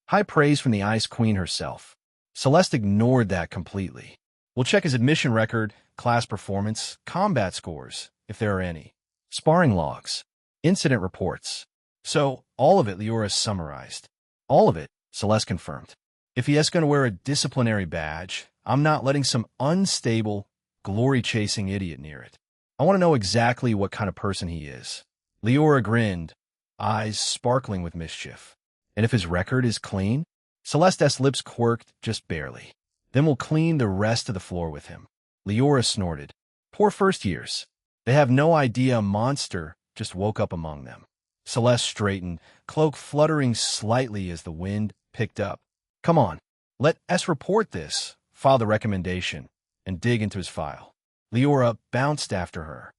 High praise from the Ice Queen herself. Celeste ignored that completely. We'll check his admission record, class performance, combat scores, if there are any, sparring logs, incident reports. So, all of it, Leora summarized. All of it, Celeste confirmed. If he is going to wear a disciplinary badge, I'm not letting some unstable, glory-chasing idiot near it. I want to know exactly what kind of person he is. Leora grinned, eyes sparkling with mischief. And if his record is clean? Celeste's lips quirked just barely. Then we'll clean the rest of the floor with him. Leora snorted. Poor first years. They have no idea a monster just woke up among them. Celeste straightened, cloak fluttering slightly as the wind picked up. Come on, let us report this, file the recommendation, and dig into his file. Leora bounced after her.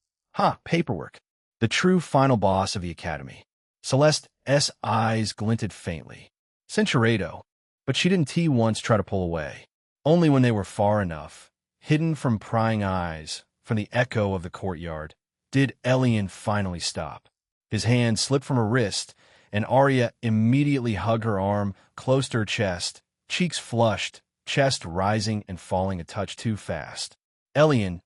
Paperwork. The true final boss of the academy. Celeste's eyes glinted faintly. Centurado. But she didn't once try to pull away. Only when they were far enough, hidden from prying eyes, from the echo of the courtyard, did Elion finally stop. His hand slipped from her wrist, and Arya immediately hugged her arm close to her chest, cheeks flushed, chest rising and falling a touch too fast. Elion,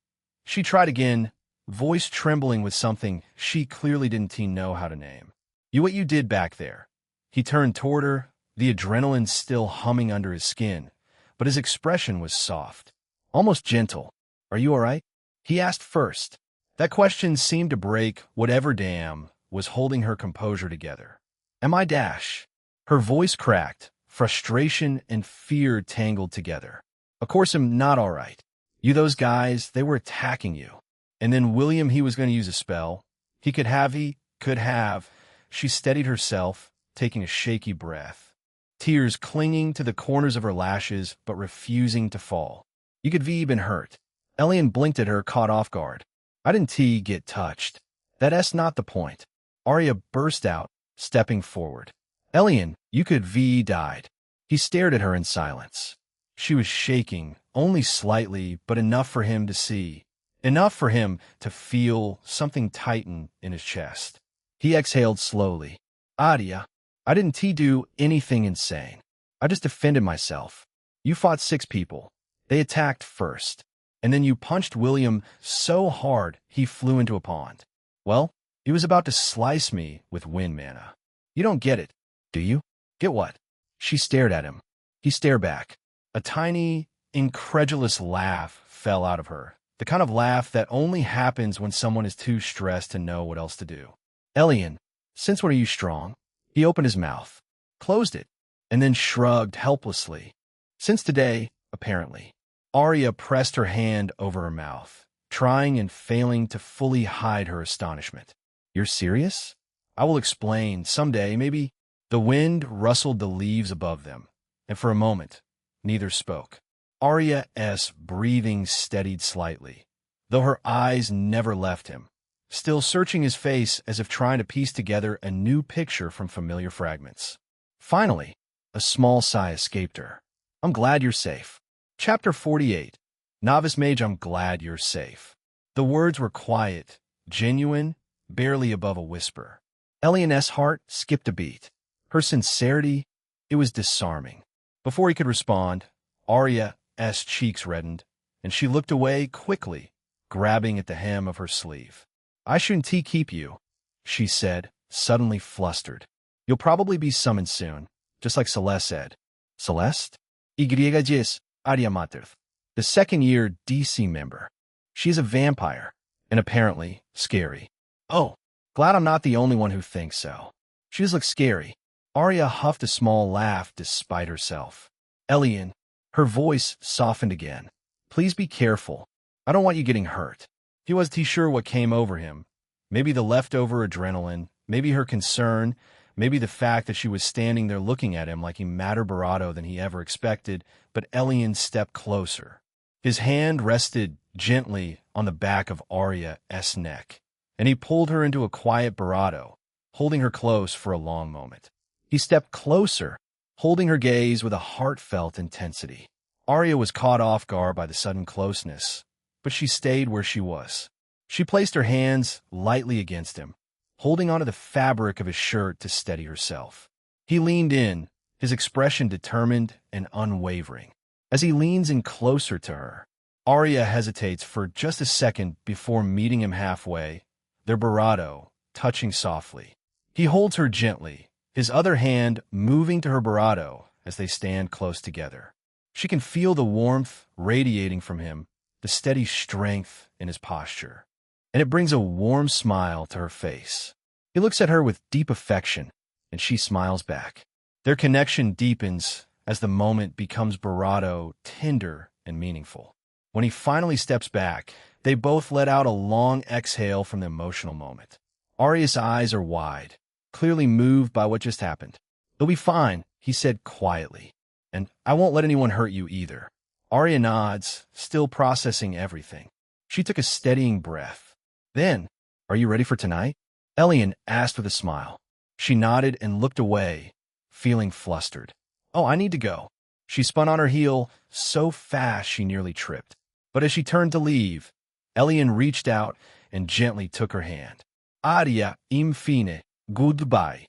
she tried again, voice trembling with something she clearly didn't know how to name. What you did back there. He turned toward her, the adrenaline still humming under his skin, but his expression was soft, almost gentle. Are you all right? He asked first. That question seemed to break whatever dam was holding her composure together. Am I dash? Her voice cracked, frustration and fear tangled together. Of course I'm not all right. You those guys, they were attacking you. And then William, he was going to use a spell. He could have. She steadied herself, taking a shaky breath. Tears clinging to the corners of her lashes, but refusing to fall. You could be even hurt. Elion blinked at her, caught off guard. I didn't get touched. That's not the point. Arya burst out, stepping forward. Elion, you could died. He stared at her in silence. She was shaking, only slightly, but enough for him to see. Enough for him to feel something tighten in his chest. He exhaled slowly. Arya, I didn't do anything insane. I just defended myself. You fought 6 people. They attacked first. And then you punched William so hard he flew into a pond. Well, he was about to slice me with wind mana. You don't get it, do you? Get what? She stared at him. He stared back. A tiny, incredulous laugh fell out of her. The kind of laugh that only happens when someone is too stressed to know what else to do. Elion, since when are you strong? He opened his mouth, closed it, and then shrugged helplessly. Since today, apparently. Arya pressed her hand over her mouth, trying and failing to fully hide her astonishment. You're serious? I will explain someday, maybe. The wind rustled the leaves above them, and for a moment, neither spoke. Arya's breathing steadied slightly, though her eyes never left him, still searching his face as if trying to piece together a new picture from familiar fragments. Finally, a small sigh escaped her. I'm glad you're safe. Chapter 48. Novice Mage, I'm glad you're safe. The words were quiet, genuine, barely above a whisper. Elion's heart skipped a beat. Her sincerity, it was disarming. Before he could respond, Arya's cheeks reddened, and she looked away quickly, grabbing at the hem of her sleeve. I shouldn't keep you, she said, suddenly flustered. You'll probably be summoned soon, just like Celeste said. Celeste? Igrejas Arya Materth, the 2nd-year DC member. She is a vampire, and apparently scary. Oh, glad I'm not the only one who thinks so. She does look scary. Arya huffed a small laugh despite herself. Elion, her voice softened again. Please be careful. I don't want you getting hurt. He wasn't sure what came over him. Maybe the leftover adrenaline, maybe her concern, maybe the fact that she was standing there looking at him like he mattered barato than he ever expected, but Elion stepped closer. His hand rested gently on the back of Arya's neck, and he pulled her into a quiet barato, holding her close for a long moment. He stepped closer, holding her gaze with a heartfelt intensity. Arya was caught off guard by the sudden closeness, but she stayed where she was. She placed her hands lightly against him, holding onto the fabric of his shirt to steady herself. He leaned in, his expression determined and unwavering. As he leans in closer to her, Arya hesitates for just a second before meeting him halfway, their barato touching softly. He holds her gently, his other hand moving to her barato as they stand close together. She can feel the warmth radiating from him, the steady strength in his posture, and it brings a warm smile to her face. He looks at her with deep affection, and she smiles back. Their connection deepens as the moment becomes barato, tender, and meaningful. When he finally steps back, they both let out a long exhale from the emotional moment. Arya's eyes are wide, clearly moved by what just happened. You'll be fine, he said quietly, and I won't let anyone hurt you either. Arya nods, still processing everything. She took a steadying breath. Then, are you ready for tonight? Elion asked with a smile. She nodded and looked away, feeling flustered. Oh, I need to go. She spun on her heel so fast she nearly tripped. But as she turned to leave, Elion reached out and gently took her hand. Arya infine, goodbye.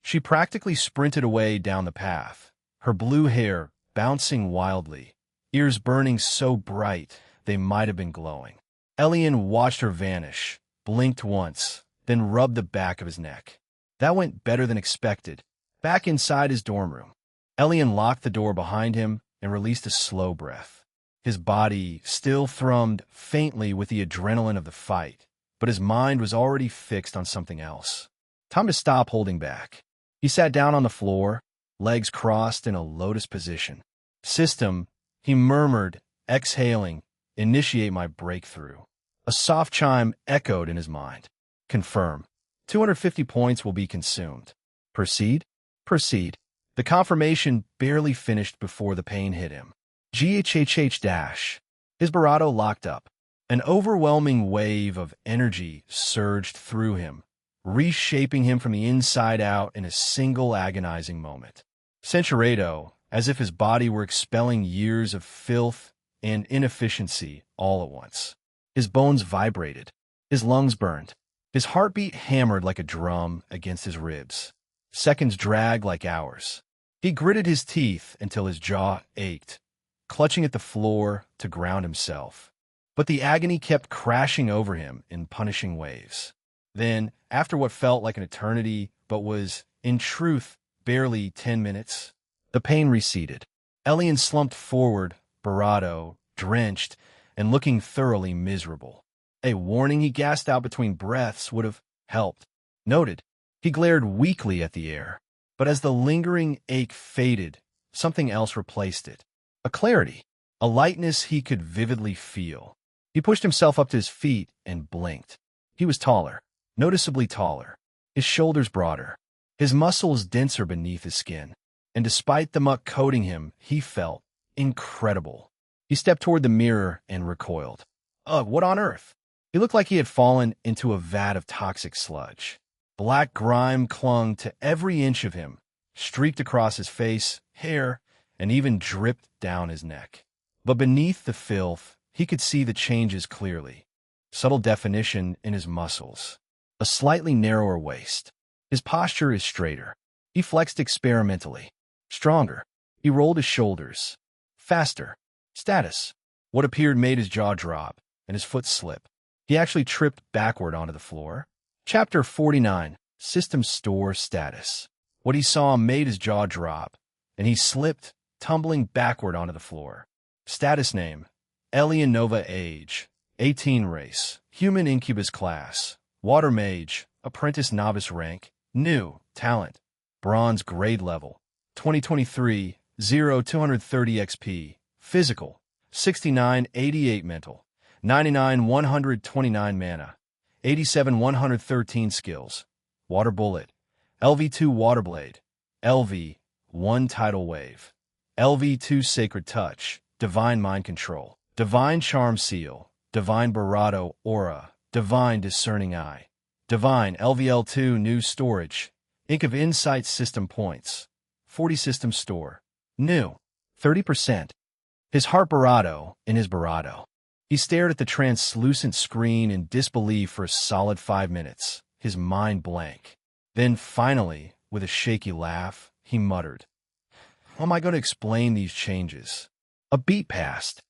She practically sprinted away down the path, her blue hair bouncing wildly, ears burning so bright they might have been glowing. Elion watched her vanish, blinked once, then rubbed the back of his neck. That went better than expected. Back inside his dorm room, Elion locked the door behind him and released a slow breath. His body still thrummed faintly with the adrenaline of the fight, but his mind was already fixed on something else. Time to stop holding back. He sat down on the floor, legs crossed in a lotus position. System, he murmured, exhaling, initiate my breakthrough. A soft chime echoed in his mind. Confirm. 250 points will be consumed. Proceed? Proceed. The confirmation barely finished before the pain hit him. GHHH-. His Barado locked up. An overwhelming wave of energy surged through him, reshaping him from the inside out in a single agonizing moment. Centurado, as if his body were expelling years of filth and inefficiency all at once. His bones vibrated. His lungs burned. His heartbeat hammered like a drum against his ribs. Seconds dragged like hours. He gritted his teeth until his jaw ached, clutching at the floor to ground himself. But the agony kept crashing over him in punishing waves. Then, after what felt like an eternity, but was, in truth, barely 10 minutes, the pain receded. Elion slumped forward, Barado, drenched, and looking thoroughly miserable. A warning he gasped out between breaths would have helped. Noted. He glared weakly at the air, but as the lingering ache faded, something else replaced it. A clarity, a lightness he could vividly feel. He pushed himself up to his feet and blinked. He was taller, noticeably taller, his shoulders broader, his muscles denser beneath his skin, and despite the muck coating him, he felt incredible. He stepped toward the mirror and recoiled. Ugh, what on earth? He looked like he had fallen into a vat of toxic sludge. Black grime clung to every inch of him, streaked across his face, hair, and even dripped down his neck. But beneath the filth, he could see the changes clearly. Subtle definition in his muscles. A slightly narrower waist. His posture is straighter. He flexed experimentally. Stronger. He rolled his shoulders. Faster. Status. What appeared made his jaw drop, and his foot slip. He actually tripped backward onto the floor. Chapter 49. System Store Status. What he saw made his jaw drop, and he slipped, tumbling backward onto the floor. Status name. Elion Nova Age. 18 Race. Human Incubus Class. Water Mage. Apprentice Novice Rank. New. Talent. Bronze Grade Level. 2023. 0-230 XP. Physical. 69-88 Mental. 99-129 Mana. 87-113 Skills. Water Bullet. LV2 Water Blade. LV. 1 Tidal Wave. LV2 Sacred Touch. Divine Mind Control. Divine Charm Seal. Divine Barado Aura. Divine Discerning Eye. Divine LVL2 New Storage. Ink of Insight System Points. 40 System Store. New. 30%. His heart Barado in his Barado. He stared at the translucent screen in disbelief for a solid 5 minutes, his mind blank. Then finally, with a shaky laugh, he muttered, "How am I going to explain these changes?" A beat passed.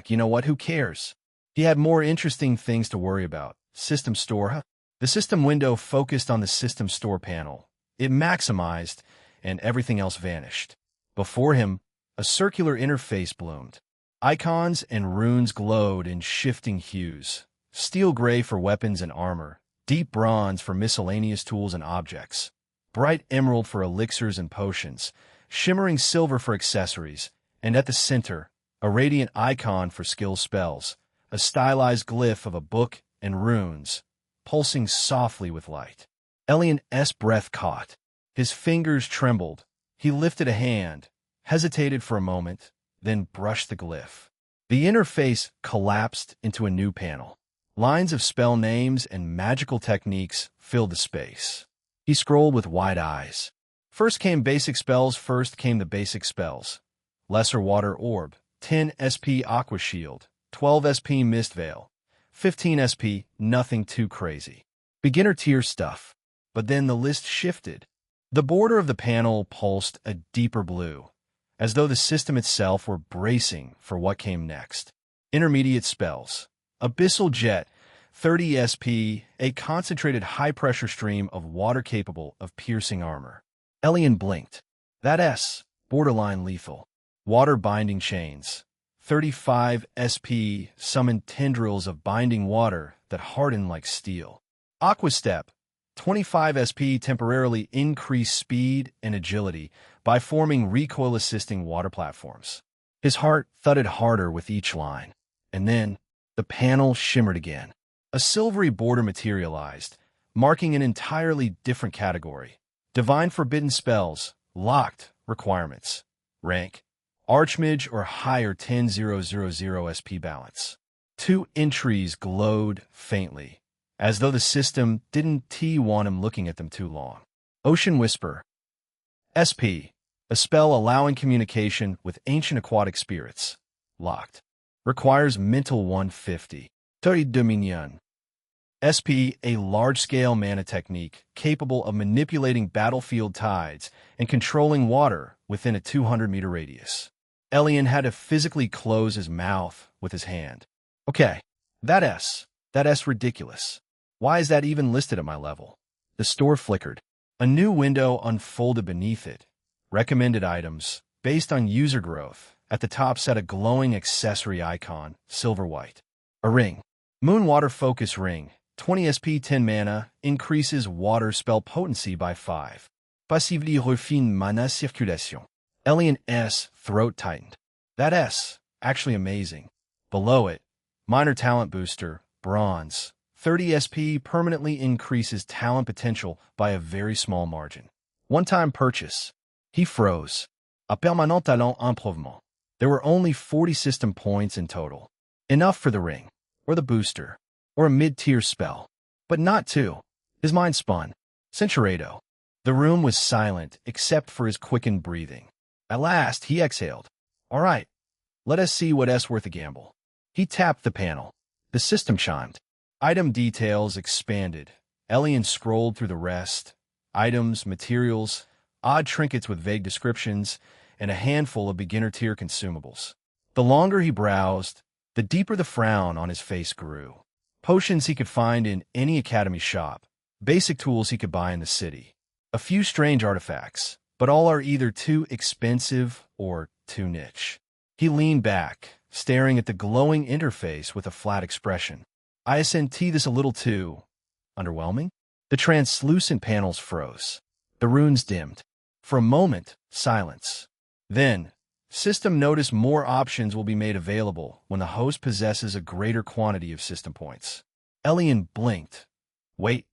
You know what, who cares? He had more interesting things to worry about. System Store. The system window focused on the System Store panel. It maximized, and everything else vanished. Before him, a circular interface bloomed. Icons and runes glowed in shifting hues. Steel gray for weapons and armor, deep bronze for miscellaneous tools and objects, bright emerald for elixirs and potions, shimmering silver for accessories, and at the center, a radiant icon for skill spells, a stylized glyph of a book and runes, pulsing softly with light. Elion's breath caught. His fingers trembled. He lifted a hand, hesitated for a moment, then brushed the glyph. The interface collapsed into a new panel. Lines of spell names and magical techniques filled the space. He scrolled with wide eyes. First came the basic spells. Lesser Water Orb, 10 SP Aqua Shield, 12 SP Mist Veil, 15 SP Nothing Too Crazy. Beginner tier stuff. But then the list shifted. The border of the panel pulsed a deeper blue, as though the system itself were bracing for what came next. Intermediate spells. Abyssal Jet, 30 SP, a concentrated high-pressure stream of water capable of piercing armor. Elion blinked. That S, borderline lethal. Water Binding Chains, 35 SP summoned tendrils of binding water that harden like steel. Aqua Step, 25 SP temporarily increased speed and agility by forming recoil-assisting water platforms. His heart thudded harder with each line. And then, the panel shimmered again. A silvery border materialized, marking an entirely different category. Divine Forbidden Spells, Locked Requirements. Rank, Archmage or higher 10,000 SP balance. 2 entries glowed faintly, as though the system didn't want him looking at them too long. Ocean Whisper. SP, a spell allowing communication with ancient aquatic spirits. Locked. Requires mental 150. Terre Dominion. SP, a large-scale mana technique capable of manipulating battlefield tides and controlling water within a 200-meter radius. Elion had to physically close his mouth with his hand. Okay, that S ridiculous. Why is that even listed at my level? The store flickered. A new window unfolded beneath it. Recommended items, based on user growth. At the top set a glowing accessory icon, silver-white. A ring. Moonwater Focus Ring. 20 SP 10 mana, increases water spell potency by 5. Passively refine mana circulation. Elion S throat tightened. That S, actually amazing. Below it, minor talent booster, bronze. 30 SP permanently increases talent potential by a very small margin. One-time purchase. He froze. A permanent talent improvement. There were only 40 system points in total. Enough for the ring, or the booster, or a mid-tier spell. But not 2. His mind spun. Centurado. The room was silent except for his quickened breathing. At last, he exhaled. All right, let us see what S worth a gamble. He tapped the panel. The system chimed. Item details expanded. Elion scrolled through the rest. Items, materials, odd trinkets with vague descriptions, and a handful of beginner-tier consumables. The longer he browsed, the deeper the frown on his face grew. Potions he could find in any academy shop. Basic tools he could buy in the city. A few strange artifacts, but all are either too expensive or too niche. He leaned back, staring at the glowing interface with a flat expression. Isn't this a little too underwhelming? The translucent panels froze. The runes dimmed. For a moment, silence. Then, system noticed more options will be made available when the host possesses a greater quantity of system points. Elion blinked. Wait,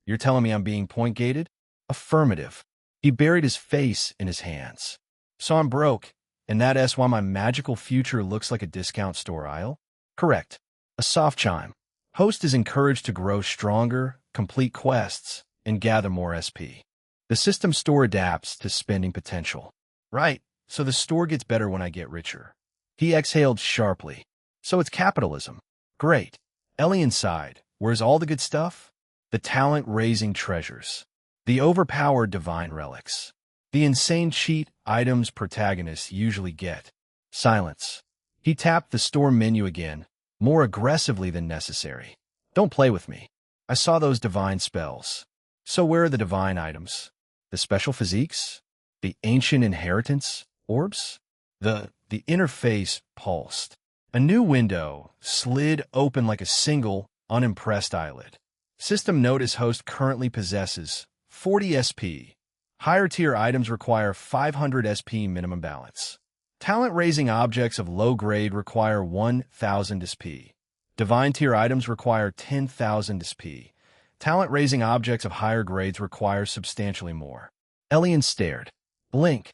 you're telling me I'm being point-gated? Affirmative. He buried his face in his hands. So I'm broke, and that's why my magical future looks like a discount store aisle? Correct. A soft chime. Host is encouraged to grow stronger, complete quests, and gather more SP. The system store adapts to spending potential. Right, so the store gets better when I get richer. He exhaled sharply. So it's capitalism. Great. Elion sighed. Where's all the good stuff? The talent-raising treasures. The overpowered divine relics. The insane cheat items protagonists usually get. Silence. He tapped the store menu again, more aggressively than necessary. Don't play with me. I saw those divine spells. So where are the divine items? The special physiques? The ancient inheritance orbs? The interface pulsed. A new window slid open like a single, unimpressed eyelid. System notice host currently possesses 40 SP. Higher tier items require 500 SP minimum balance. Talent-raising objects of low grade require 1,000 SP. Divine tier items require 10,000 SP. Talent-raising objects of higher grades require substantially more. Elion stared. Blink.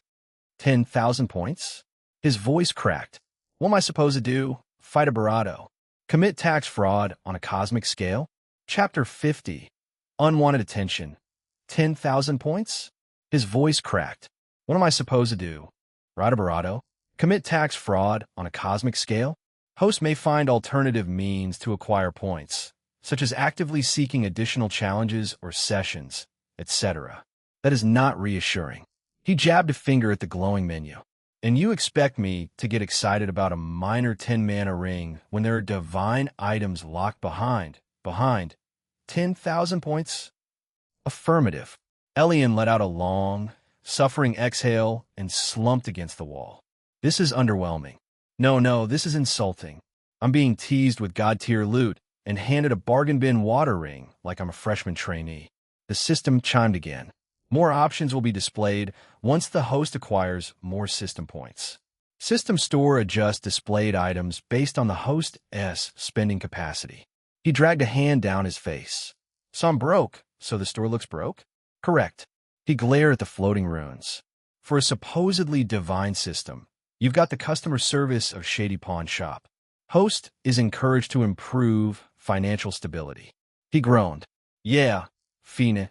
10,000 points? His voice cracked. What am I supposed to do? Fight a Barado. Commit tax fraud on a cosmic scale? Chapter 50. Unwanted attention. 10,000 points? His voice cracked. What am I supposed to do? Ride a Barado? Commit tax fraud on a cosmic scale? Host may find alternative means to acquire points, such as actively seeking additional challenges or sessions, etc. That is not reassuring. He jabbed a finger at the glowing menu. And you expect me to get excited about a minor 10-mana ring when there are divine items locked behind 10,000 points? Affirmative. Elion let out a long, suffering exhale and slumped against the wall. This is underwhelming. No, this is insulting. I'm being teased with god-tier loot and handed a bargain bin water ring like I'm a freshman trainee. The system chimed again. More options will be displayed once the host acquires more system points. System store adjusts displayed items based on the host's spending capacity. He dragged a hand down his face. So I'm broke, so the store looks broke? Correct. He glared at the floating runes. For a supposedly divine system, you've got the customer service of Shady Pawn Shop. Host is encouraged to improve financial stability. He groaned. Yeah, Fine.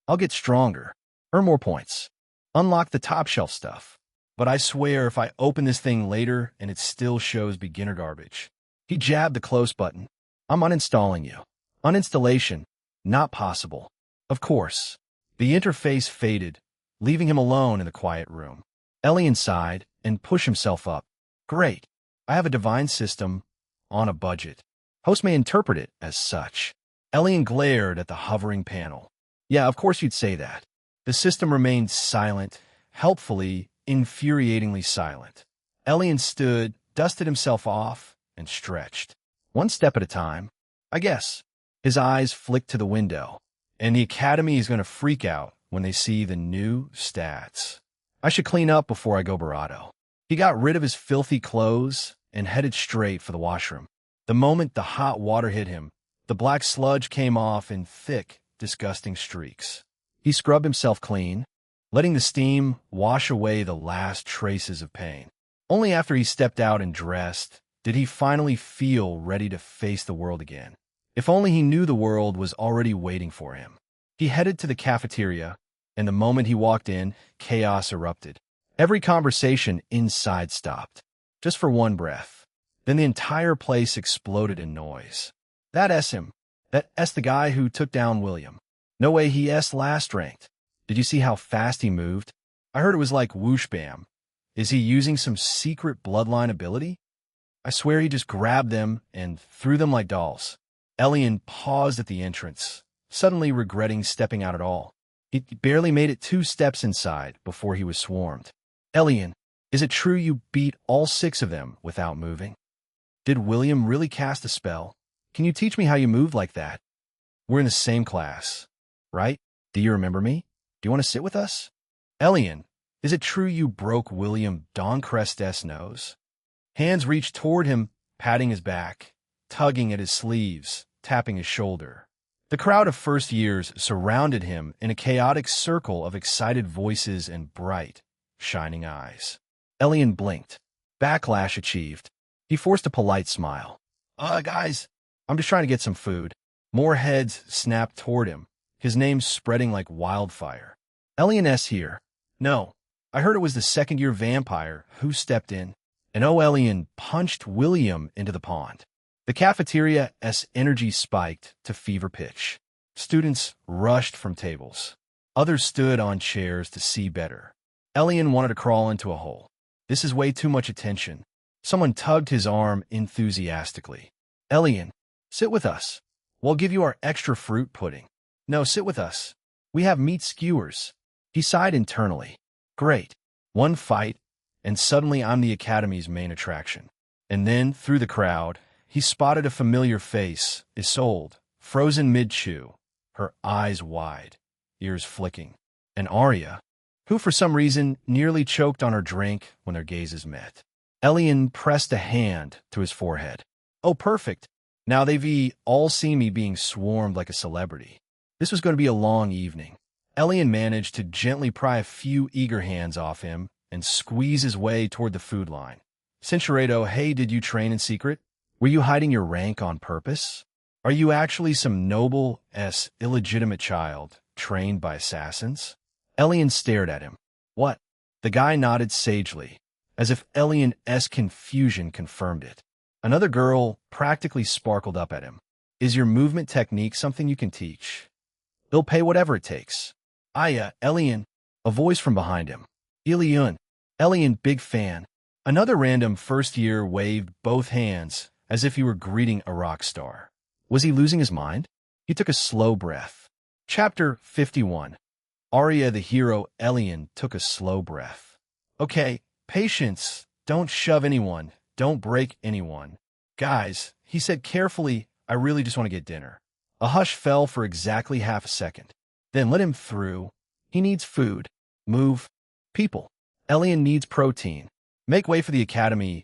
I'll get stronger, earn more points, unlock the top shelf stuff. But I swear if I open this thing later and it still shows beginner garbage. He jabbed the close button. I'm uninstalling you. Uninstallation. Not possible. Of course. The interface faded, leaving him alone in the quiet room. Elion sighed and pushed himself up. Great. I have a divine system on a budget. Host may interpret it as such. Elion glared at the hovering panel. Yeah, of course you'd say that. The system remained silent, helpfully, infuriatingly silent. Elion stood, dusted himself off, and stretched. One step at a time, I guess. His eyes flicked to the window. And the academy is going to freak out when they see the new stats. I should clean up before I go barato. He got rid of his filthy clothes and headed straight for the washroom. The moment the hot water hit him, the black sludge came off in thick, disgusting streaks. He scrubbed himself clean, letting the steam wash away the last traces of pain. Only after he stepped out and dressed did he finally feel ready to face the world again. If only he knew the world was already waiting for him. He headed to the cafeteria, and the moment he walked in, chaos erupted. Every conversation inside stopped, just for one breath. Then the entire place exploded in noise. That S him. That S the guy who took down William. No way he S last ranked. Did you see how fast he moved? I heard it was like whoosh bam. Is he using some secret bloodline ability? I swear he just grabbed them and threw them like dolls. Elion paused at the entrance, suddenly regretting stepping out at all. He barely made it 2 steps inside before he was swarmed. Elion, is it true you beat all 6 of them without moving? Did William really cast a spell? Can you teach me how you move like that? We're in the same class, right? Do you remember me? Do you want to sit with us? Elion, is it true you broke William Doncrest's nose? Hands reached toward him, patting his back, tugging at his sleeves, tapping his shoulder. The crowd of first years surrounded him in a chaotic circle of excited voices and bright, shining eyes. Elion blinked. Backlash achieved. He forced a polite smile. Guys, I'm just trying to get some food. More heads snapped toward him, his name spreading like wildfire. Elion S. here. No, I heard it was the second-year vampire who stepped in, and Elion punched William into the pond. The cafeteria's energy spiked to fever pitch. Students rushed from tables. Others stood on chairs to see better. Elion wanted to crawl into a hole. This is way too much attention. Someone tugged his arm enthusiastically. Elion, sit with us. We'll give you our extra fruit pudding. No, sit with us. We have meat skewers. He sighed internally. Great. One fight, and suddenly I'm the academy's main attraction. And then, through the crowd, he spotted a familiar face, Isolde, frozen mid-chew, her eyes wide, ears flicking. And Arya, who for some reason nearly choked on her drink when their gazes met. Elion pressed a hand to his forehead. Oh, perfect. Now they've all seen me being swarmed like a celebrity. This was going to be a long evening. Elion managed to gently pry a few eager hands off him and squeeze his way toward the food line. Cinchureto, hey, did you train in secret? Were you hiding your rank on purpose? Are you actually some noble illegitimate child trained by assassins? Elion stared at him. What? The guy nodded sagely, as if Elion's confusion confirmed it. Another girl practically sparkled up at him. Is your movement technique something you can teach? They'll pay whatever it takes. Elion, a voice from behind him. Elion, big fan. Another random first year waved both hands as if he were greeting a rock star. Was he losing his mind? He took a slow breath. Chapter 51. Arya the hero Elion took a slow breath. Okay, patience, Don't shove anyone. Don't break anyone. Guys, he said carefully, I really just want to get dinner. A hush fell for exactly half a second. Then let him through. He needs food. Move. People. Elion needs protein. Make way for the Academy's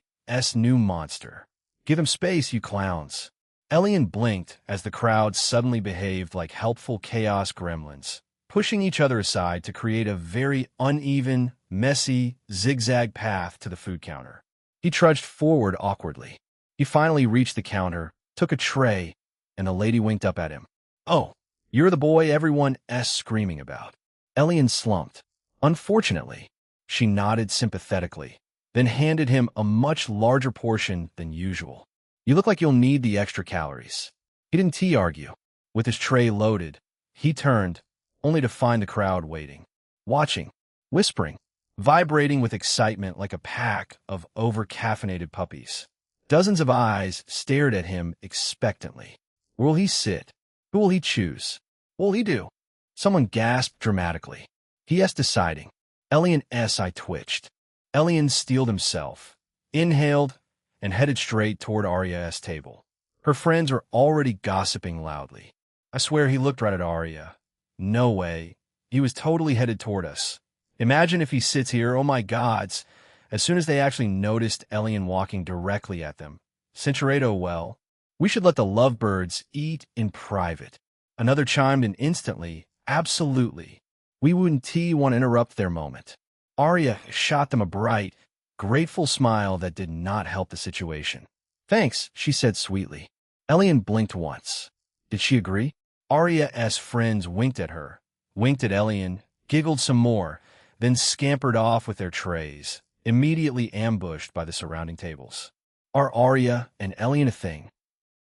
new monster. Give him space, you clowns. Elion blinked as the crowd suddenly behaved like helpful chaos gremlins, pushing each other aside to create a very uneven, messy, zigzag path to the food counter. He trudged forward awkwardly. He finally reached the counter, took a tray, and the lady winked up at him. Oh, you're the boy everyone's screaming about. Elion slumped. Unfortunately, she nodded sympathetically, then handed him a much larger portion than usual. You look like you'll need the extra calories. He didn't argue. With his tray loaded, he turned, only to find the crowd waiting, watching, whispering, vibrating with excitement like a pack of over-caffeinated puppies. Dozens of eyes stared at him expectantly. Where will he sit? Who will he choose? What will he do? Someone gasped dramatically. He deciding. Elion's eye twitched. Elion steeled himself, inhaled, and headed straight toward Arya's table. Her friends were already gossiping loudly. I swear he looked right at Arya. No way. He was totally headed toward us. Imagine if he sits here, oh my gods. As soon as they actually noticed Elion walking directly at them. Cinceredo, well, we should let the lovebirds eat in private. Another chimed in instantly. Absolutely. We wouldn't want to interrupt their moment. Arya shot them a bright, grateful smile that did not help the situation. Thanks, she said sweetly. Elion blinked once. Did she agree? Arya's friends winked at her, winked at Elion, giggled some more, then scampered off with their trays, immediately ambushed by the surrounding tables. Are Arya and Elion a thing?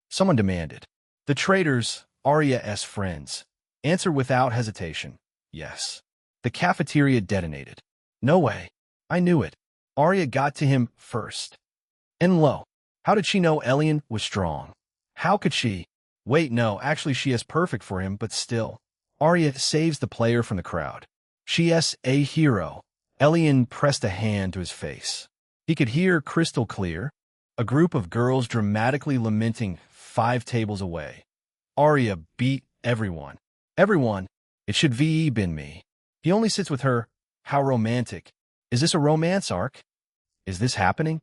Someone demanded. The traitors, Arya's friends, answered without hesitation. Yes. The cafeteria detonated. No way. I knew it. Arya got to him first. And lo, how did she know Elion was strong? How could she? Wait, no, actually she is perfect for him, but still. Arya saves the player from the crowd. She is a hero. Elion pressed a hand to his face. He could hear crystal clear, a group of girls dramatically lamenting 5 tables away. Arya beat everyone. Everyone. It should be been me. He only sits with her. How romantic. Is this a romance arc? Is this happening?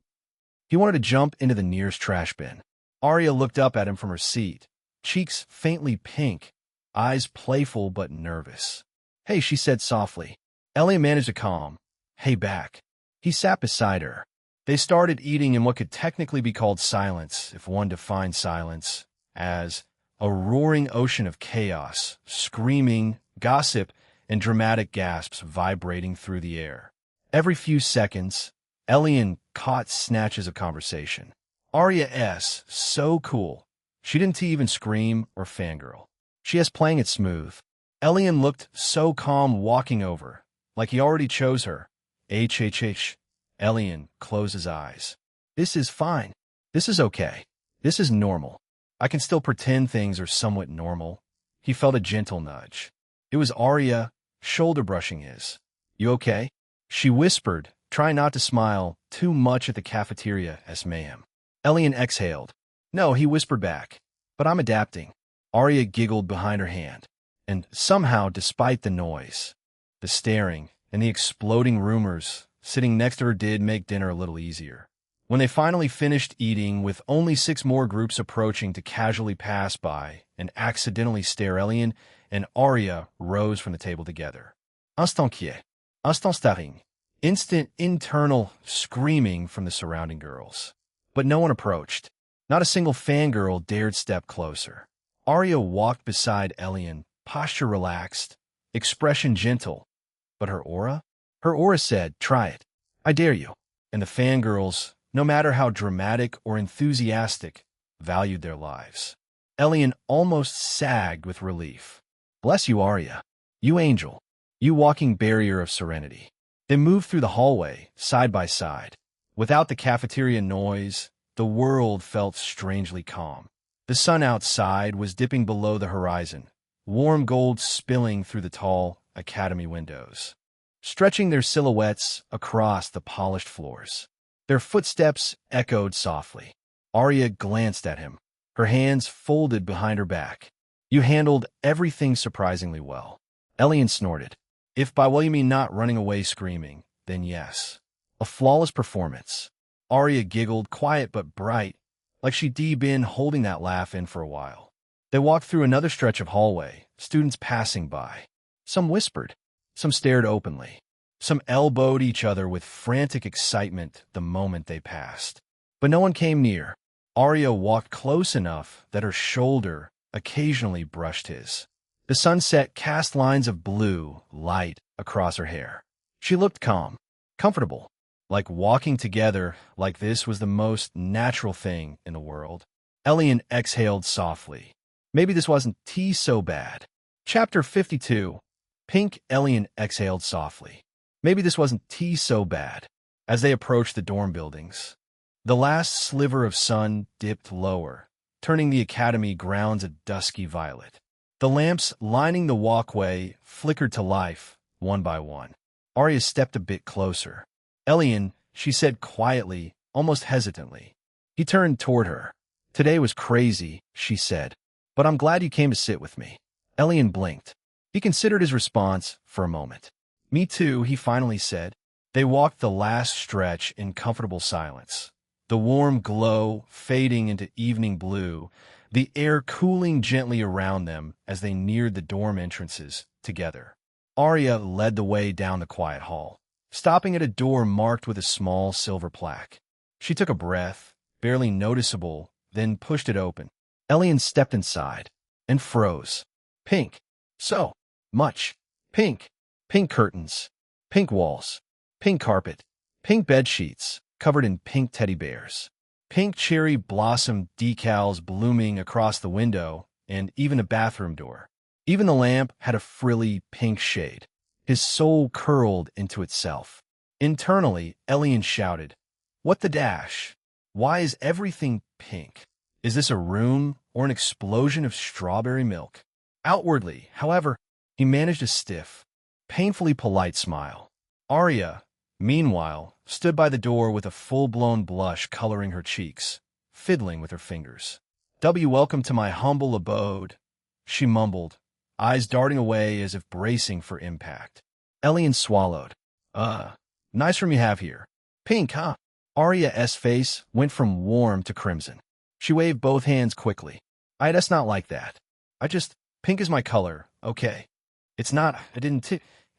He wanted to jump into the nearest trash bin. Arya looked up at him from her seat, cheeks faintly pink, eyes playful but nervous. Hey, she said softly. Elion managed to calm. Hey, back. He sat beside her. They started eating in what could technically be called silence, if one defined silence as a roaring ocean of chaos, screaming, gossip, and dramatic gasps vibrating through the air. Every few seconds, Elion caught snatches of conversation. Arya's so cool. She didn't even scream or fangirl. She is playing it smooth. Elion looked so calm walking over, like he already chose her. HHH. Elion closed his eyes. This is fine. This is okay. This is normal. I can still pretend things are somewhat normal. He felt a gentle nudge. It was Arya, shoulder brushing his. You okay? She whispered, trying not to smile too much at the cafeteria as mayhem. Elion exhaled. No, he whispered back. But I'm adapting. Arya giggled behind her hand. And somehow, despite the noise, the staring, and the exploding rumors, sitting next to her did make dinner a little easier. When they finally finished eating, with only 6 more groups approaching to casually pass by and accidentally stare, Elion and Arya rose from the table together. Instant quiet. Instant staring. Instant internal screaming from the surrounding girls. But no one approached. Not a single fangirl dared step closer. Arya walked beside Elion, posture relaxed, expression gentle. But her aura? Her aura said, try it. I dare you. And the fangirls, no matter how dramatic or enthusiastic, valued their lives. Elion almost sagged with relief. Bless you, Arya. You angel. You walking barrier of serenity. They moved through the hallway, side by side. Without the cafeteria noise, the world felt strangely calm. The sun outside was dipping below the horizon, warm gold spilling through the tall academy windows, stretching their silhouettes across the polished floors. Their footsteps echoed softly. Arya glanced at him, her hands folded behind her back. You handled everything surprisingly well. Elion snorted. If by well you mean not running away screaming, then yes. A flawless performance. Arya giggled, quiet but bright, like she'd been holding that laugh in for a while. They walked through another stretch of hallway, students passing by. Some whispered, some stared openly. Some elbowed each other with frantic excitement the moment they passed. But no one came near. Arya walked close enough that her shoulder occasionally brushed his. The sunset cast lines of blue light across her hair. She looked calm, comfortable, like walking together like this was the most natural thing in the world. Elion exhaled softly. Maybe this wasn't so bad. Chapter 52. Pink. Elion exhaled softly. Maybe this wasn't so bad. As they approached the dorm buildings, the last sliver of sun dipped lower, turning the academy grounds a dusky violet. The lamps lining the walkway flickered to life, one by one. Arya stepped a bit closer. Elion, she said quietly, almost hesitantly. He turned toward her. Today was crazy, she said, but I'm glad you came to sit with me. Elion blinked. He considered his response for a moment. Me too, he finally said. They walked the last stretch in comfortable silence. The warm glow fading into evening blue, the air cooling gently around them as they neared the dorm entrances together. Arya led the way down the quiet hall, stopping at a door marked with a small silver plaque. She took a breath, barely noticeable, then pushed it open. Elion stepped inside and froze. Pink. So much. Pink. Pink curtains. Pink walls. Pink carpet. Pink bed sheets covered in pink teddy bears. Pink cherry blossom decals blooming across the window and even a bathroom door. Even the lamp had a frilly pink shade. His soul curled into itself. Internally, Elion shouted, "What the dash? Why is everything pink? Is this a room or an explosion of strawberry milk?" Outwardly, however, he managed a stiff, painfully polite smile. Arya, meanwhile, stood by the door with a full-blown blush coloring her cheeks, fiddling with her fingers. Welcome to my humble abode," she mumbled, eyes darting away as if bracing for impact. Elion swallowed. Nice room you have here. Pink, huh?" Arya's face went from warm to crimson. She waved both hands quickly. That's not like that. Pink is my color, okay? It's not,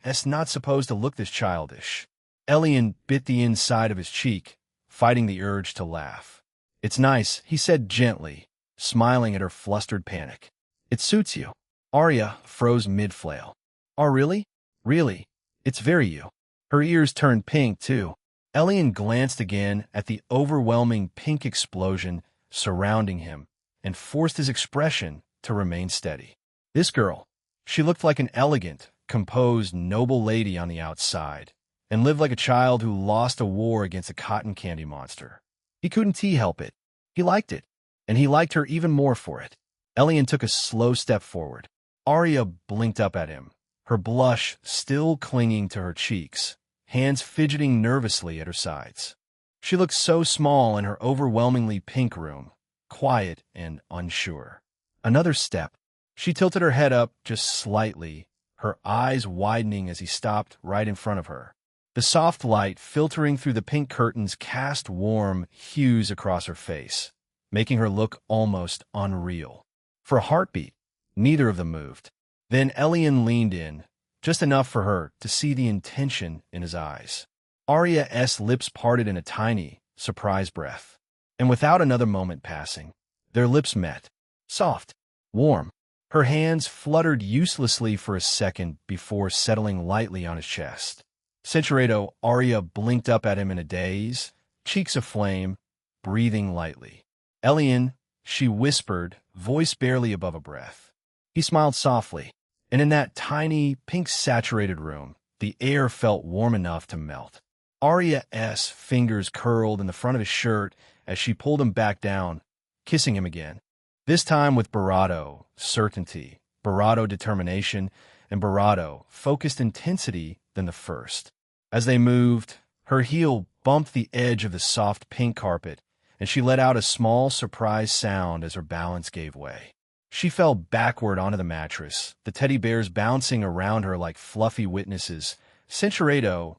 it's not supposed to look this childish. Elion bit the inside of his cheek, fighting the urge to laugh. "It's nice," he said gently, smiling at her flustered panic. "It suits you." Arya froze mid-flail. "Oh, really? Really? It's very you." Her ears turned pink, too. Elion glanced again at the overwhelming pink explosion surrounding him and forced his expression to remain steady. This girl, she looked like an elegant, composed, noble lady on the outside, and lived like a child who lost a war against a cotton candy monster. He couldn't help it. He liked it, and he liked her even more for it. Elion took a slow step forward. Arya blinked up at him, her blush still clinging to her cheeks, hands fidgeting nervously at her sides. She looked so small in her overwhelmingly pink room, quiet and unsure. Another step. She tilted her head up just slightly, her eyes widening as he stopped right in front of her. The soft light filtering through the pink curtains cast warm hues across her face, making her look almost unreal. For a heartbeat, neither of them moved. Then Elion leaned in, just enough for her to see the intention in his eyes. Arya's lips parted in a tiny, surprised breath. And without another moment passing, their lips met. Soft, warm. Her hands fluttered uselessly for a second before settling lightly on his chest. Cincheredo, Arya blinked up at him in a daze, cheeks aflame, breathing lightly. "Elion," she whispered, voice barely above a breath. He smiled softly, and in that tiny, pink-saturated room, the air felt warm enough to melt. Arya's fingers curled in the front of his shirt as she pulled him back down, kissing him again. This time with bravado, certainty, bravado determination, and bravado focused intensity than the first. As they moved, Her heel bumped the edge of the soft pink carpet, and she let out a small, surprised sound as her balance gave way. She fell backward onto the mattress, the teddy bears bouncing around her like fluffy witnesses, cinchureto,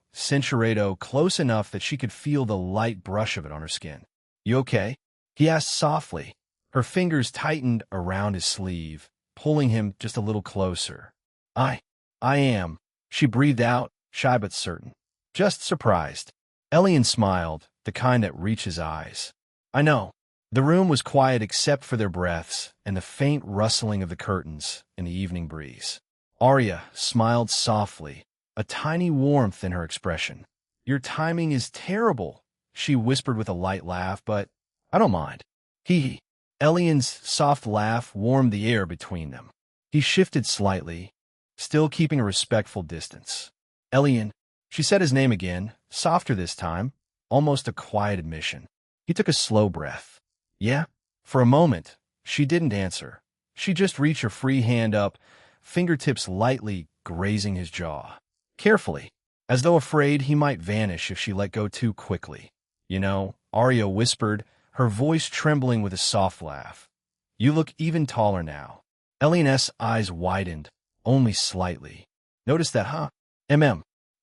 close enough that she could feel the light brush of it on her skin. "You okay?" he asked softly. Her fingers tightened around his sleeve, pulling him just a little closer. I am," she breathed out, shy but certain. "Just surprised." Elion smiled, the kind that reaches eyes. "I know." The room was quiet except for their breaths and the faint rustling of the curtains in the evening breeze. Arya smiled softly, a tiny warmth in her expression. "Your timing is terrible," she whispered with a light laugh, "but I don't mind." He. Elion's soft laugh warmed the air between them. He shifted slightly, still keeping a respectful distance. "Elion," she said his name again, softer this time, almost a quiet admission. He took a slow breath. "Yeah?" For a moment, she didn't answer. She just reached her free hand up, fingertips lightly grazing his jaw. Carefully, as though afraid he might vanish if she let go too quickly. "You know," Arya whispered, her voice trembling with a soft laugh. "You look even taller now." Elion's eyes widened, only slightly. "Notice that, huh?"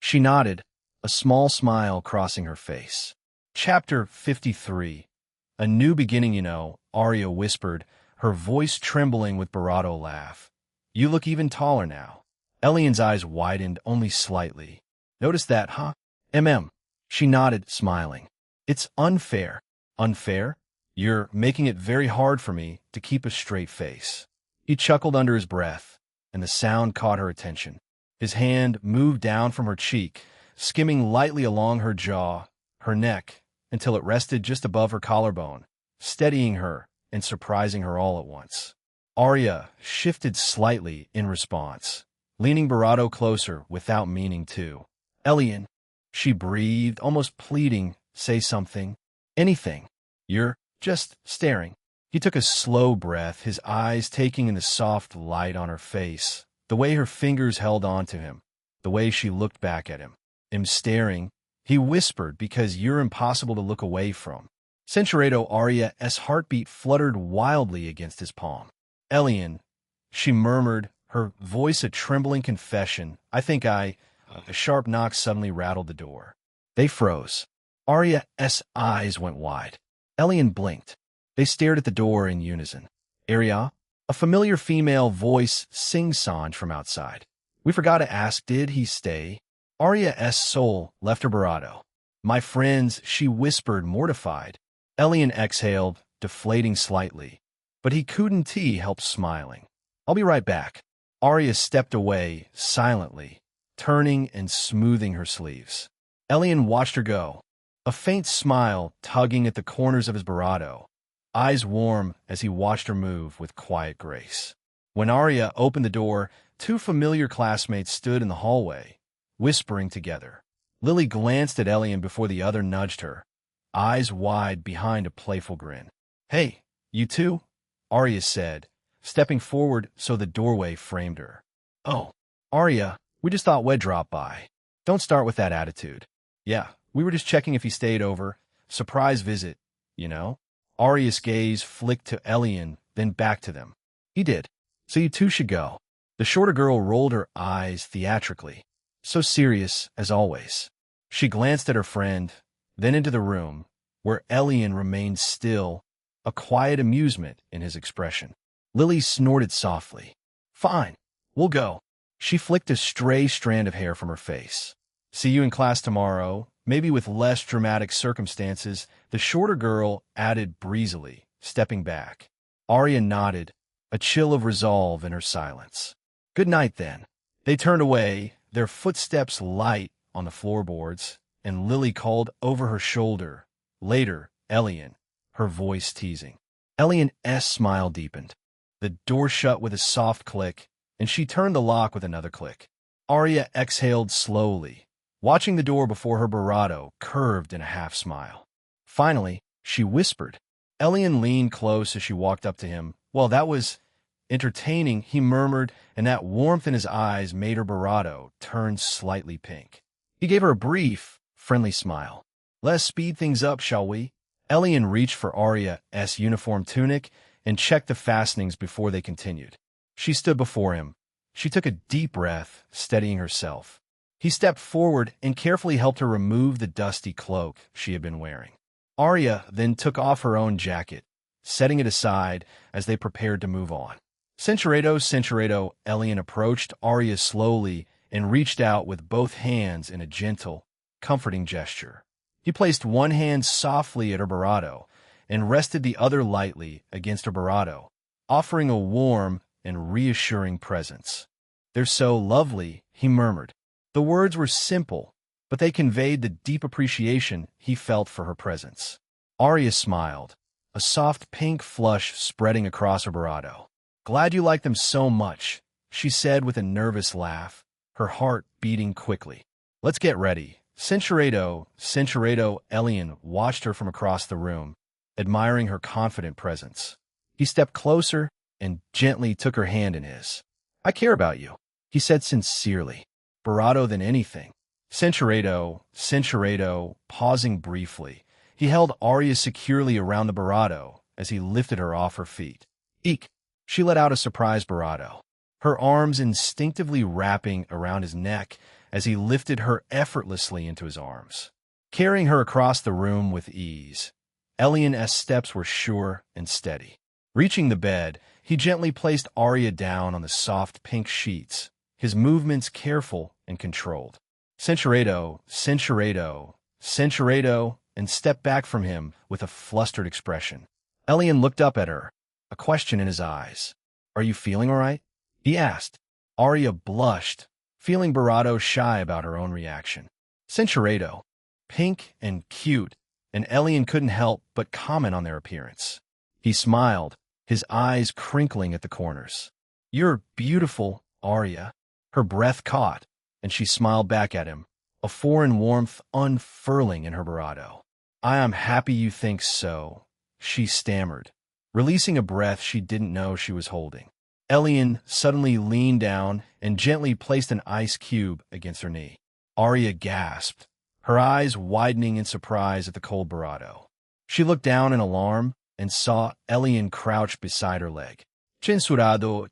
She nodded, a small smile crossing her face. Chapter 53. A new beginning, you know, Arya whispered, her voice trembling with bravado laugh. "You look even taller now." Elion's eyes widened only slightly. "Notice that, huh?" She nodded, smiling. "It's unfair." "Unfair? You're making it very hard for me to keep a straight face." He chuckled under his breath, and the sound caught her attention. His hand moved down from her cheek, skimming lightly along her jaw, her neck, until it rested just above her collarbone, steadying her and surprising her all at once. Arya shifted slightly in response, leaning bravado closer without meaning to. "Elion," she breathed, almost pleading, "say something. Anything. You're just staring." He took a slow breath, his eyes taking in the soft light on her face, the way her fingers held on to him, the way she looked back at him. "I'm staring," he whispered, "because you're impossible to look away from." Cinchureto Arya's heartbeat fluttered wildly against his palm. "Elion," she murmured, her voice a trembling confession, "I think A sharp knock suddenly rattled the door. They froze. Arya's eyes went wide. Elion blinked. They stared at the door in unison. "Arya?" A familiar female voice sing-songed from outside. "We forgot to ask, did he stay?" Arya's soul left her bravado. "My friends," she whispered, mortified. Elion exhaled, deflating slightly, but he couldn't help smiling. "I'll be right back." Arya stepped away, silently, turning and smoothing her sleeves. Elion watched her go, a faint smile tugging at the corners of his bravado, eyes warm as he watched her move with quiet grace. When Arya opened the door, two familiar classmates stood in the hallway, whispering together. Lily glanced at Elion before the other nudged her, eyes wide behind a playful grin. "Hey, you two?" Arya said, stepping forward so the doorway framed her. "Oh, Arya, we just thought we'd drop by." "Don't start with that attitude." "Yeah, we were just checking if he stayed over. Surprise visit, you know." Arya's gaze flicked to Elion, then back to them. "He did. So you two should go." The shorter girl rolled her eyes theatrically, so serious as always. She glanced at her friend, then into the room, where Elion remained still, a quiet amusement in his expression. Lily snorted softly. "Fine, we'll go." She flicked a stray strand of hair from her face. "See you in class tomorrow, maybe with less dramatic circumstances," the shorter girl added breezily, stepping back. Arya nodded, a chill of resolve in her silence. "Good night, then." They turned away, their footsteps light on the floorboards, and Lily called over her shoulder, "Later, Elion," her voice teasing. Elion's smile deepened. The door shut with a soft click, and she turned the lock with another click. Arya exhaled slowly, watching the door before her bravado curved in a half-smile. Finally, she whispered. Elion leaned close as she walked up to him. "Well, that was entertaining," he murmured, and that warmth in his eyes made her bravado turn slightly pink. He gave her a brief, friendly smile. Let's speed things up, shall we? Elion reached for Arya's uniform tunic and checked the fastenings before they continued. She stood before him. She took a deep breath, steadying herself. He stepped forward and carefully helped her remove the dusty cloak she had been wearing. Arya then took off her own jacket, setting it aside as they prepared to move on. Centuriato, Elion approached Arya slowly and reached out with both hands in a gentle, comforting gesture. He placed one hand softly at her barato and rested the other lightly against her barato, offering a warm and reassuring presence. "They're so lovely," he murmured. The words were simple, but they conveyed the deep appreciation he felt for her presence. Arya smiled, a soft pink flush spreading across her barato. "Glad you like them so much," she said with a nervous laugh, her heart beating quickly. "Let's get ready." Centuriato, Elion watched her from across the room, admiring her confident presence. He stepped closer and gently took her hand in his. "I care about you," he said sincerely. "Barato than anything." Centuriato, pausing briefly, he held Arya securely around the barato as he lifted her off her feet. "Eek!" She let out a surprised barato, her arms instinctively wrapping around his neck as he lifted her effortlessly into his arms. Carrying her across the room with ease, Elion's steps were sure and steady. Reaching the bed, he gently placed Arya down on the soft pink sheets, his movements careful and controlled. Centuriato, and stepped back from him with a flustered expression. Elion looked up at her, a question in his eyes. "Are you feeling all right?" he asked. Arya blushed, feeling barato shy about her own reaction. Centuriato, pink and cute, and Elion couldn't help but comment on their appearance. He smiled, his eyes crinkling at the corners. "You're beautiful, Arya." Her breath caught, and she smiled back at him, a foreign warmth unfurling in her barato. "I am happy you think so," she stammered, releasing a breath she didn't know she was holding. Elion suddenly leaned down and gently placed an ice cube against her knee. Arya gasped, her eyes widening in surprise at the cold barato. She looked down in alarm and saw Elion crouched beside her leg. Censurado,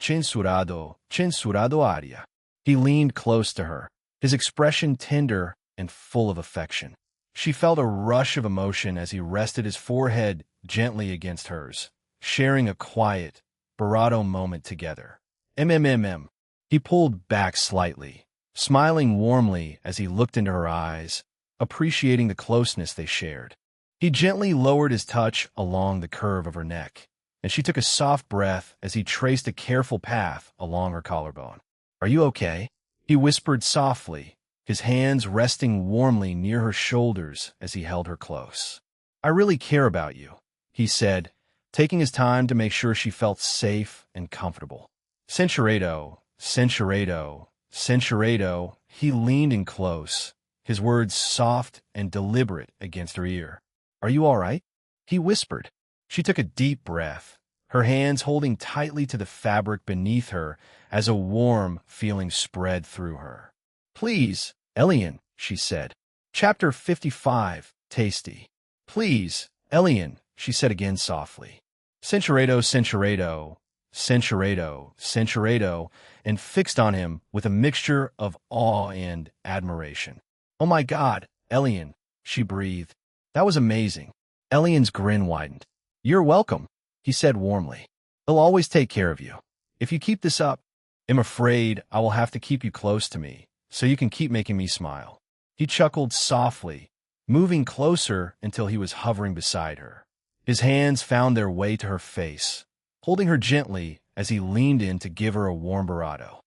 Arya." He leaned close to her, his expression tender and full of affection. She felt a rush of emotion as he rested his forehead gently against hers, sharing a quiet, barato moment together. He pulled back slightly, smiling warmly as he looked into her eyes, appreciating the closeness they shared. He gently lowered his touch along the curve of her neck, and she took a soft breath as he traced a careful path along her collarbone. "Are you okay?" he whispered softly, his hands resting warmly near her shoulders as he held her close. "I really care about you," he said, taking his time to make sure she felt safe and comfortable. Centuriato, he leaned in close, his words soft and deliberate against her ear. "Are you all right?" he whispered. She took a deep breath, her hands holding tightly to the fabric beneath her as a warm feeling spread through her. "Please, Elion," she said. Chapter 55, Tasty. "Please, Elion," she said again softly. Centuriato, and fixed on him with a mixture of awe and admiration. "Oh my God, Elion," she breathed. "That was amazing." Elion's grin widened. "You're welcome," he said warmly. "I'll always take care of you. If you keep this up, I'm afraid I will have to keep you close to me, so you can keep making me smile." He chuckled softly, moving closer until he was hovering beside her. His hands found their way to her face, holding her gently as he leaned in to give her a warm barato.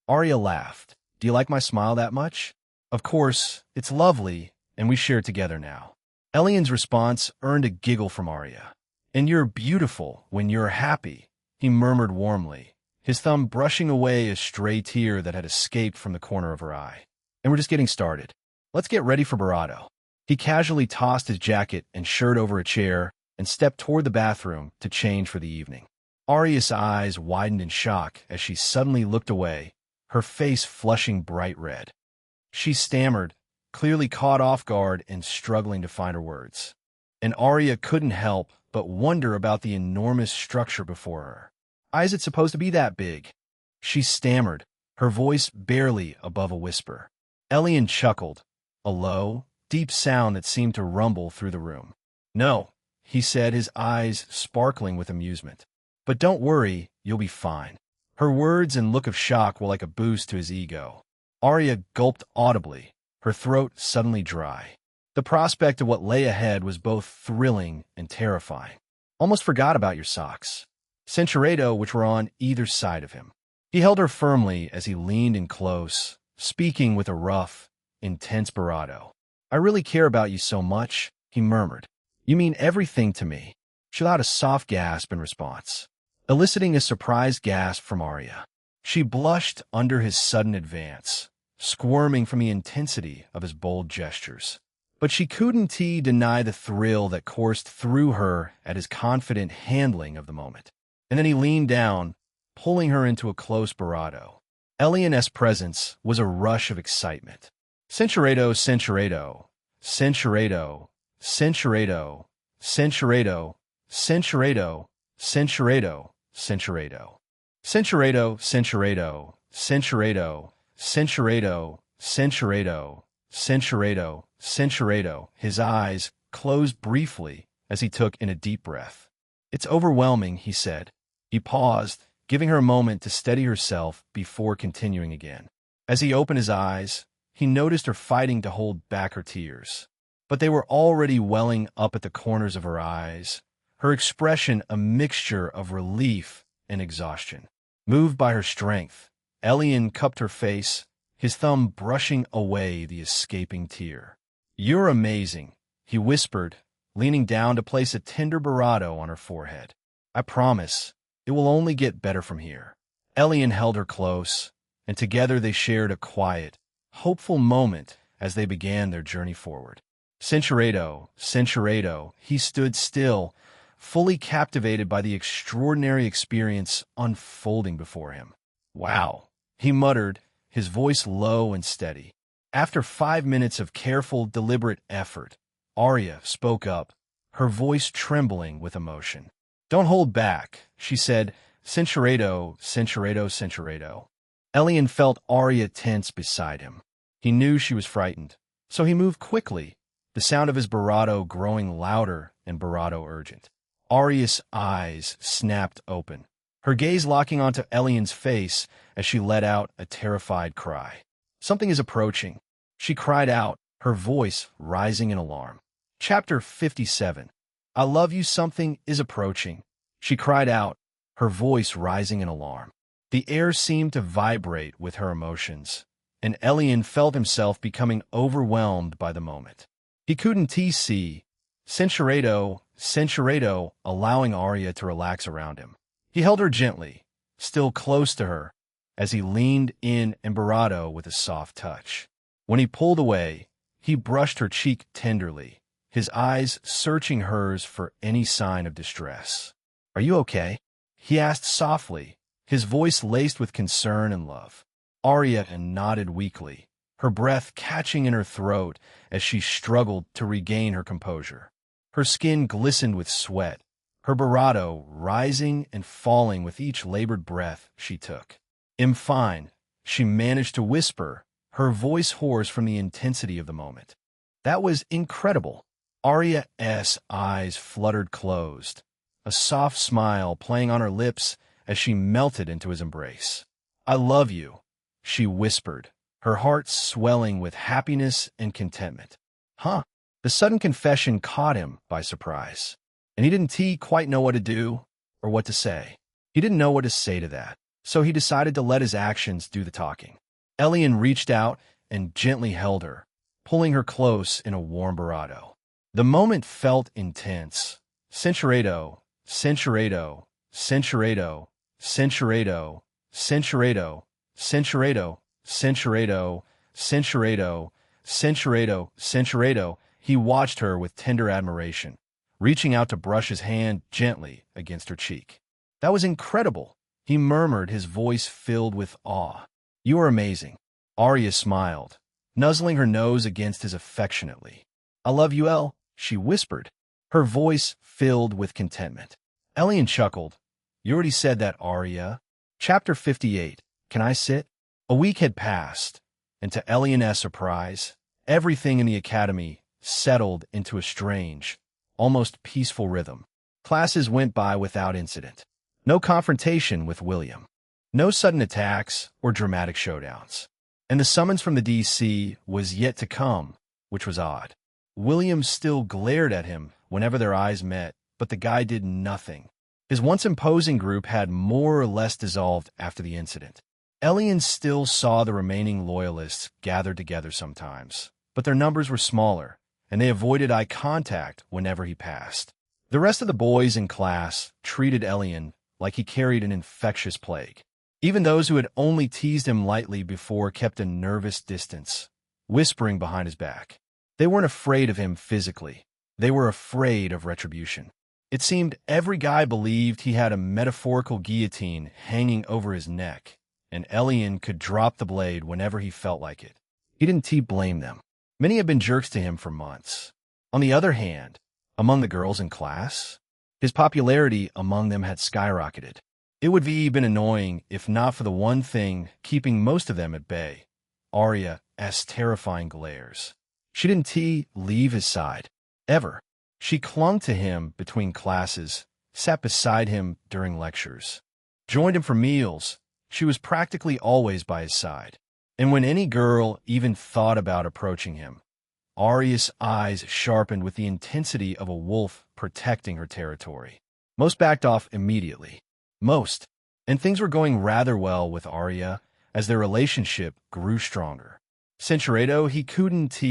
Arya laughed. "Do you like my smile that much?" "Of course, it's lovely, and we share it together now." Elion's response earned a giggle from Arya. "And you're beautiful when you're happy," he murmured warmly, his thumb brushing away a stray tear that had escaped from the corner of her eye. "And we're just getting started. Let's get ready for barato." He casually tossed his jacket and shirt over a chair and stepped toward the bathroom to change for the evening. Arya's eyes widened in shock as she suddenly looked away, her face flushing bright red. She stammered, clearly caught off guard and struggling to find her words. And Arya couldn't help but wonder about the enormous structure before her. Why is it supposed to be that big? She stammered, her voice barely above a whisper. Elion chuckled, a low, deep sound that seemed to rumble through the room. "No," he said, his eyes sparkling with amusement. "But don't worry, you'll be fine." Her words and look of shock were like a boost to his ego. Arya gulped audibly, her throat suddenly dry. The prospect of what lay ahead was both thrilling and terrifying. "Almost forgot about your socks," Centuriato, which were on either side of him. He held her firmly as he leaned in close, speaking with a rough, intense bravado. "I really care about you so much," he murmured. "You mean everything to me." She let out a soft gasp in response, eliciting a surprised gasp from Arya. She blushed under his sudden advance, squirming from the intensity of his bold gestures. But she couldn't deny the thrill that coursed through her at his confident handling of the moment. And then he leaned down, pulling her into a close bravado. Elion's presence was a rush of excitement. Centuriato, Centuriato, Centuriato, Centuriato, Centuriato, Centuriato, Centuriato, Centuriato, Centuriato, Centuriato, Centuriato, Centuriato, Centuriato, Centuriato, Centuriato. His eyes closed briefly as he took in a deep breath. "It's overwhelming," he said. He paused, giving her a moment to steady herself before continuing again. As he opened his eyes, he noticed her fighting to hold back her tears. But they were already welling up at the corners of her eyes, her expression a mixture of relief and exhaustion. Moved by her strength, Elion cupped her face, his thumb brushing away the escaping tear. "You're amazing," he whispered, leaning down to place a tender bravado on her forehead. "I promise, it will only get better from here." Elion held her close, and together they shared a quiet, hopeful moment as they began their journey forward. Centuriato, Centuriato, he stood still, fully captivated by the extraordinary experience unfolding before him. "Wow," he muttered, his voice low and steady. After 5 minutes of careful, deliberate effort, Arya spoke up, her voice trembling with emotion. "Don't hold back," she said. "Centuriato, Centuriato, Centuriato." Elion felt Arya tense beside him. He knew she was frightened, so he moved quickly, the sound of his bravado growing louder and bravado urgent. Arya's eyes snapped open, her gaze locking onto Elion's face as she let out a terrified cry. "Something is approaching," she cried out, her voice rising in alarm. Chapter 57. "I love you, something is approaching," she cried out, her voice rising in alarm. The air seemed to vibrate with her emotions, and Elion felt himself becoming overwhelmed by the moment. He couldn't see Centuriato, Centuriato, allowing Arya to relax around him. He held her gently, still close to her, as he leaned in and bravado with a soft touch. When he pulled away, he brushed her cheek tenderly, his eyes searching hers for any sign of distress. "Are you okay?" he asked softly, his voice laced with concern and love. Arya nodded weakly, her breath catching in her throat as she struggled to regain her composure. Her skin glistened with sweat, her bravado rising and falling with each labored breath she took. "I'm fine," she managed to whisper, her voice hoarse from the intensity of the moment. That was incredible. Arya's eyes fluttered closed, a soft smile playing on her lips as she melted into his embrace. "I love you," she whispered, her heart swelling with happiness and contentment. Huh? The sudden confession caught him by surprise, and he didn't quite know what to do or what to say. He didn't know what to say to that, so he decided to let his actions do the talking. Elion reached out and gently held her, pulling her close in a warm bravado. The moment felt intense. Centuriato, Centuriato, Centuriato, Centuriato, Centuriato, Centuriato, Centuriato, Centuriato, Centuriato, Centuriato. He watched her with tender admiration, reaching out to brush his hand gently against her cheek. "That was incredible," he murmured, his voice filled with awe. "You are amazing." Arya smiled, nuzzling her nose against his affectionately. "I love you, El," she whispered, her voice filled with contentment. Elion chuckled. "You already said that, Arya." Chapter 58. Can I sit? A week had passed, and to Elion's surprise, everything in the academy settled into a strange, almost peaceful rhythm. Classes went by without incident. No confrontation with William. No sudden attacks or dramatic showdowns. And the summons from the DC was yet to come, which was odd. William still glared at him whenever their eyes met, but the guy did nothing. His once imposing group had more or less dissolved after the incident. Elion still saw the remaining loyalists gathered together sometimes, but their numbers were smaller, and they avoided eye contact whenever he passed. The rest of the boys in class treated Elion like he carried an infectious plague. Even those who had only teased him lightly before kept a nervous distance, whispering behind his back. They weren't afraid of him physically. They were afraid of retribution. It seemed every guy believed he had a metaphorical guillotine hanging over his neck, and Elion could drop the blade whenever he felt like it. He didn't blame them. Many had been jerks to him for months. On the other hand, among the girls in class, his popularity among them had skyrocketed. It would be even annoying if not for the one thing keeping most of them at bay, Arya's terrifying glares. She didn't leave his side, ever. She clung to him between classes, sat beside him during lectures, joined him for meals. She was practically always by his side. And when any girl even thought about approaching him, Arya's eyes sharpened with the intensity of a wolf protecting her territory. Most backed off immediately. Most. And things were going rather well with Arya as their relationship grew stronger. Centuredo, he couldn't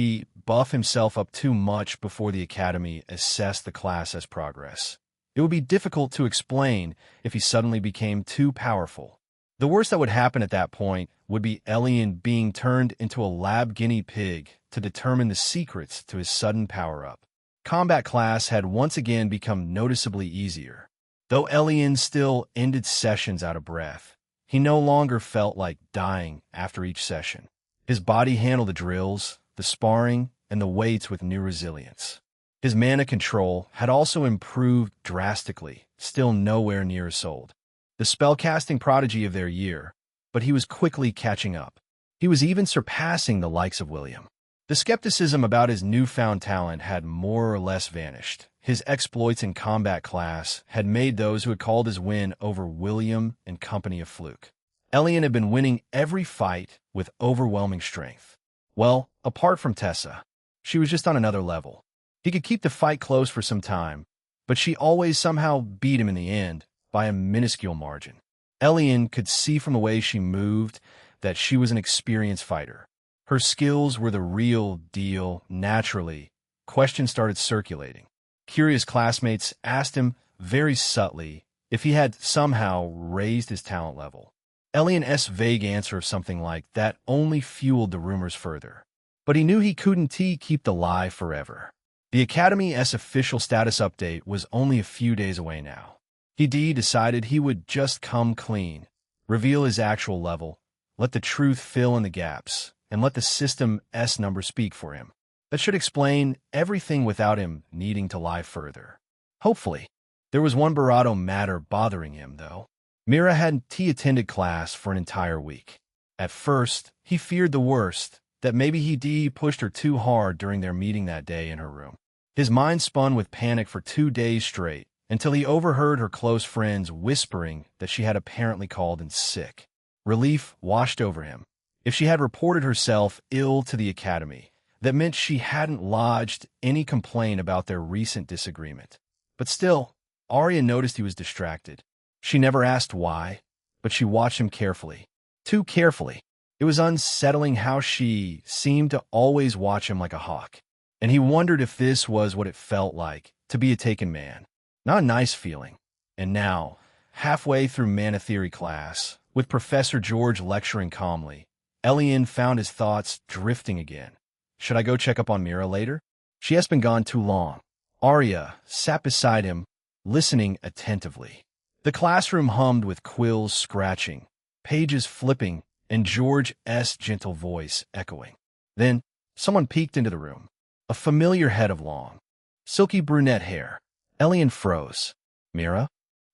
buff himself up too much before the academy assessed the class as progress. It would be difficult to explain if he suddenly became too powerful. The worst that would happen at that point would be Elion being turned into a lab guinea pig to determine the secrets to his sudden power-up. Combat class had once again become noticeably easier. Though Elion still ended sessions out of breath, he no longer felt like dying after each session. His body handled the drills, the sparring, and the weights with new resilience. His mana control had also improved drastically, still nowhere near as old. The spellcasting prodigy of their year, but he was quickly catching up. He was even surpassing the likes of William. The skepticism about his newfound talent had more or less vanished. His exploits in combat class had made those who had called his win over William and company a fluke. Elion had been winning every fight with overwhelming strength. Well, apart from Tessa, she was just on another level. He could keep the fight close for some time, but she always somehow beat him in the end by a minuscule margin. Elion could see from the way she moved that she was an experienced fighter. Her skills were the real deal. Naturally, questions started circulating. Curious classmates asked him very subtly if he had somehow raised his talent level. Elion's vague answer of something like that only fueled the rumors further. But he knew he couldn't keep the lie forever. The Academy's official status update was only a few days away now. He decided he would just come clean, reveal his actual level, let the truth fill in the gaps, and let the system's number speak for him. That should explain everything without him needing to lie further. Hopefully. There was one Barato matter bothering him, though. Mira hadn't attended class for an entire week. At first, he feared the worst, that maybe he pushed her too hard during their meeting that day in her room. His mind spun with panic for 2 days straight, until he overheard her close friends whispering that she had apparently called in sick. Relief washed over him. If she had reported herself ill to the academy, that meant she hadn't lodged any complaint about their recent disagreement. But still, Arya noticed he was distracted. She never asked why, but she watched him carefully. Too carefully. It was unsettling how she seemed to always watch him like a hawk. And he wondered if this was what it felt like to be a taken man. Not a nice feeling. And now, halfway through Mana Theory class, with Professor George lecturing calmly, Elion found his thoughts drifting again. Should I go check up on Mira later? She has been gone too long. Arya sat beside him, listening attentively. The classroom hummed with quills scratching, pages flipping, and George's gentle voice echoing. Then, someone peeked into the room. A familiar head of long, silky brunette hair. Elion froze. Mira?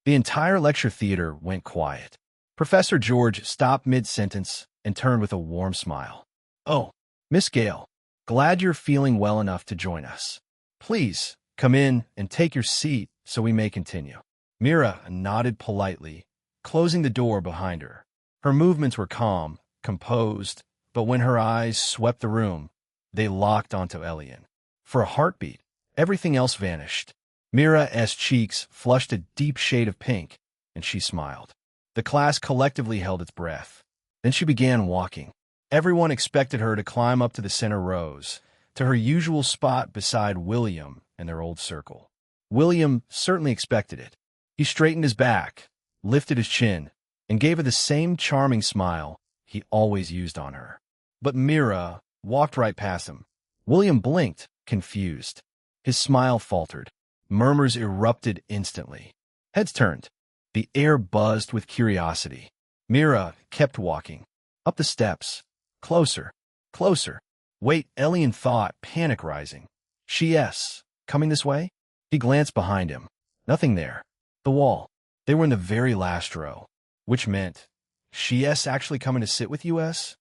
The entire lecture theater went quiet. Professor George stopped mid-sentence and turned with a warm smile. "Oh, Miss Gale, glad you're feeling well enough to join us. Please, come in and take your seat so we may continue." Mira nodded politely, closing the door behind her. Her movements were calm, composed, but when her eyes swept the room, they locked onto Elion. For a heartbeat, everything else vanished. Mira's cheeks flushed a deep shade of pink, and she smiled. The class collectively held its breath. Then she began walking. Everyone expected her to climb up to the center rows, to her usual spot beside William and their old circle. William certainly expected it. He straightened his back, lifted his chin, and gave her the same charming smile he always used on her. But Mira walked right past him. William blinked, confused. His smile faltered. Murmurs erupted instantly. Heads turned. The air buzzed with curiosity. Mira kept walking. Up the steps. Closer. Closer. Wait, Elion thought, panic rising. Yes, coming this way? He glanced behind him. Nothing there. The wall. They were in the very last row. Which meant, she's actually coming to sit with us?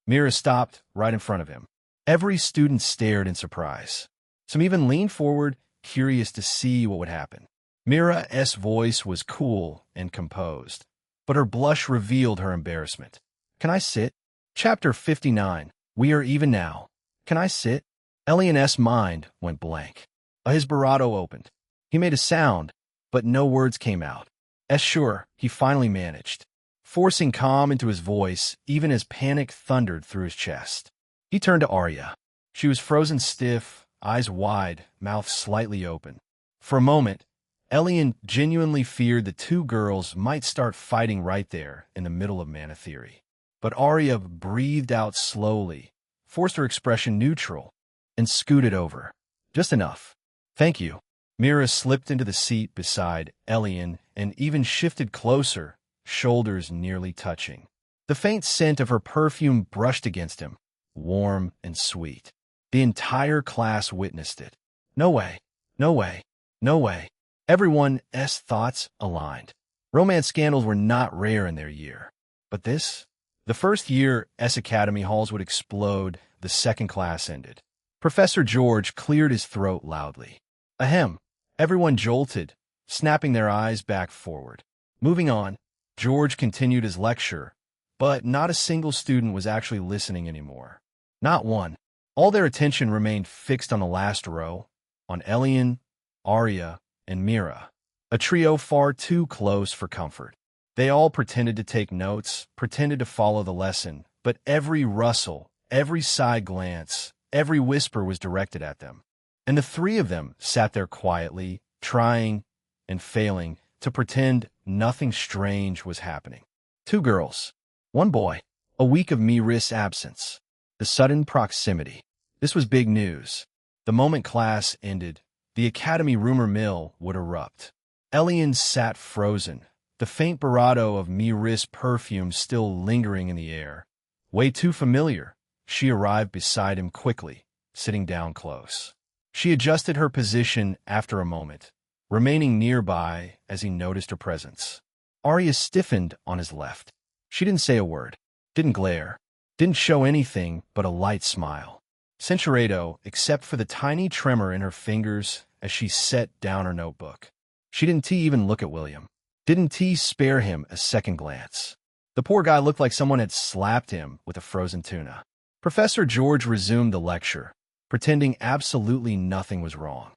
Mira stopped right in front of him. Every student stared in surprise. Some even leaned forward, curious to see what would happen. Mira's voice was cool and composed, but her blush revealed her embarrassment. "Can I sit?" Chapter 59. We are even now. "Can I sit?" Elion's mind went blank. His barato opened. He made a sound, but no words came out. Sure, he finally managed, forcing calm into his voice even as panic thundered through his chest. He turned to Arya. She was frozen stiff, eyes wide, mouth slightly open. For a moment, Elion genuinely feared the two girls might start fighting right there in the middle of Mana Theory. But Arya breathed out slowly, forced her expression neutral, and scooted over. Just enough. "Thank you." Mira slipped into the seat beside Elion and even shifted closer, shoulders nearly touching. The faint scent of her perfume brushed against him, warm and sweet. The entire class witnessed it. No way, no way, no way. Everyone's thoughts aligned. Romance scandals were not rare in their year. But this? The first year Academy halls would explode, the second class ended. Professor George cleared his throat loudly. Ahem. Everyone jolted, snapping their eyes back forward. Moving on, George continued his lecture, but not a single student was actually listening anymore. Not one. All their attention remained fixed on the last row, on Elion, Arya, and Mira, a trio far too close for comfort. They all pretended to take notes, pretended to follow the lesson, but every rustle, every side glance, every whisper was directed at them. And the three of them sat there quietly, trying and failing to pretend nothing strange was happening. Two girls, one boy, a week of Mira's absence. The sudden proximity. This was big news. The moment class ended, the Academy rumor mill would erupt. Elion sat frozen, the faint bravado of Mira's perfume still lingering in the air. Way too familiar. She arrived beside him quickly, sitting down close. She adjusted her position after a moment, remaining nearby as he noticed her presence. Arya stiffened on his left. She didn't say a word, didn't glare, didn't show anything but a light smile. Censuredo, except for the tiny tremor in her fingers as she set down her notebook. She didn't even look at William. Didn't spare him a second glance. The poor guy looked like someone had slapped him with a frozen tuna. Professor George resumed the lecture, pretending absolutely nothing was wrong.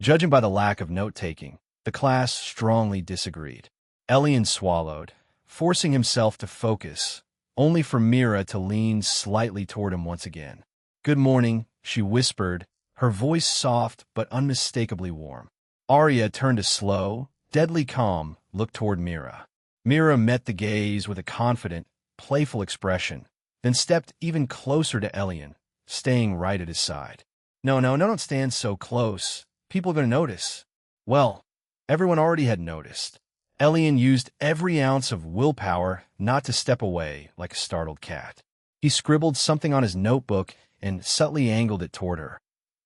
Judging by the lack of note-taking, the class strongly disagreed. Elion swallowed, forcing himself to focus, only for Mira to lean slightly toward him once again. "Good morning," she whispered, her voice soft but unmistakably warm. Arya turned a slow, deadly calm look toward Mira. Mira met the gaze with a confident, playful expression, then stepped even closer to Elion, staying right at his side. No, don't stand so close. People are going to notice." Well, everyone already had noticed. Elion used every ounce of willpower not to step away like a startled cat. He scribbled something on his notebook and subtly angled it toward her.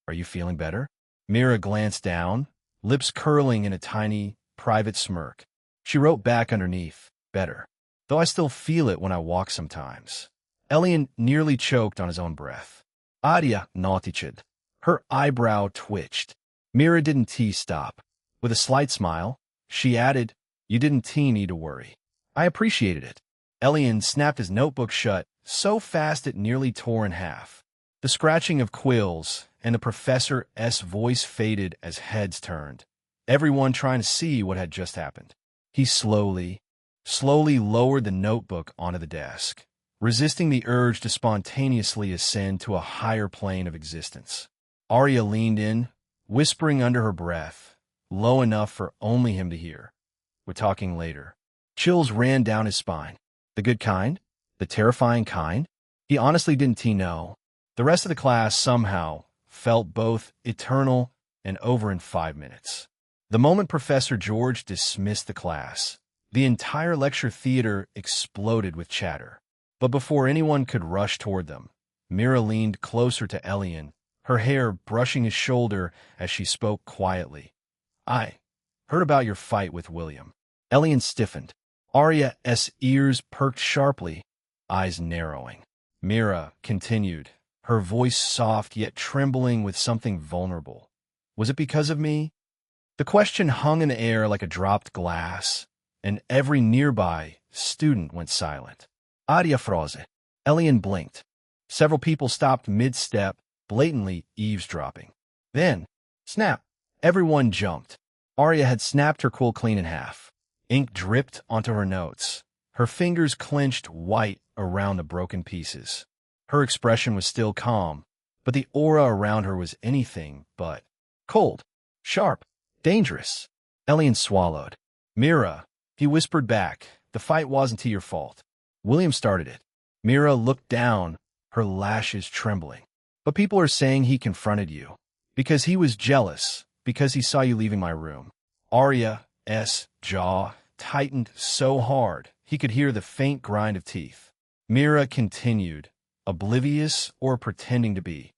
Are you feeling better? Mira glanced down, lips curling in a tiny, private smirk. She wrote back underneath, better. Though I still feel it when I walk sometimes. Elion nearly choked on his own breath. Adia nautichid. Her eyebrow twitched. Mira didn't stop. With a slight smile, she added, you didn't need to worry. I appreciated it. Elion snapped his notebook shut so fast it nearly tore in half. The scratching of quills and the professor's voice faded as heads turned, everyone trying to see what had just happened. He slowly lowered the notebook onto the desk, resisting the urge to spontaneously ascend to a higher plane of existence. Arya leaned in, whispering under her breath, low enough for only him to hear. We're talking later. Chills ran down his spine. The good kind? The terrifying kind? He honestly didn't know. The rest of the class somehow felt both eternal and over in 5 minutes. The moment Professor George dismissed the class, the entire lecture theater exploded with chatter. But before anyone could rush toward them, Mira leaned closer to Elion, her hair brushing his shoulder as she spoke quietly. I heard about your fight with William. Elion stiffened. Arya's ears perked sharply, eyes narrowing. Mira continued, her voice soft yet trembling with something vulnerable. Was it because of me? The question hung in the air like a dropped glass, and every nearby student went silent. Adia froze. Elion blinked. Several people stopped mid-step, blatantly eavesdropping. Then, snap, everyone jumped. Arya had snapped her quill clean in half. Ink dripped onto her notes. Her fingers clenched white around the broken pieces. Her expression was still calm, but the aura around her was anything but cold, sharp, dangerous. Elion swallowed. Mira, he whispered back, the fight wasn't your fault. William started it. Mira looked down, her lashes trembling. But people are saying he confronted you. Because he was jealous, because he saw you leaving my room. Arya's jaw tightened so hard he could hear the faint grind of teeth. Mira continued, oblivious or pretending to be.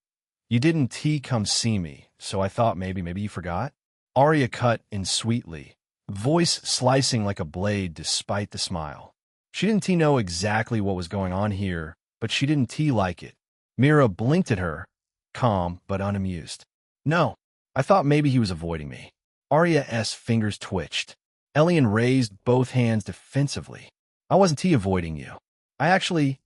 You didn't come see me, so I thought maybe you forgot? Arya cut in sweetly, voice slicing like a blade despite the smile. She didn't know exactly what was going on here, but she didn't like it. Mira blinked at her, calm but unamused. No, I thought maybe he was avoiding me. Arya's fingers twitched. Elion raised both hands defensively. I wasn't avoiding you. I actually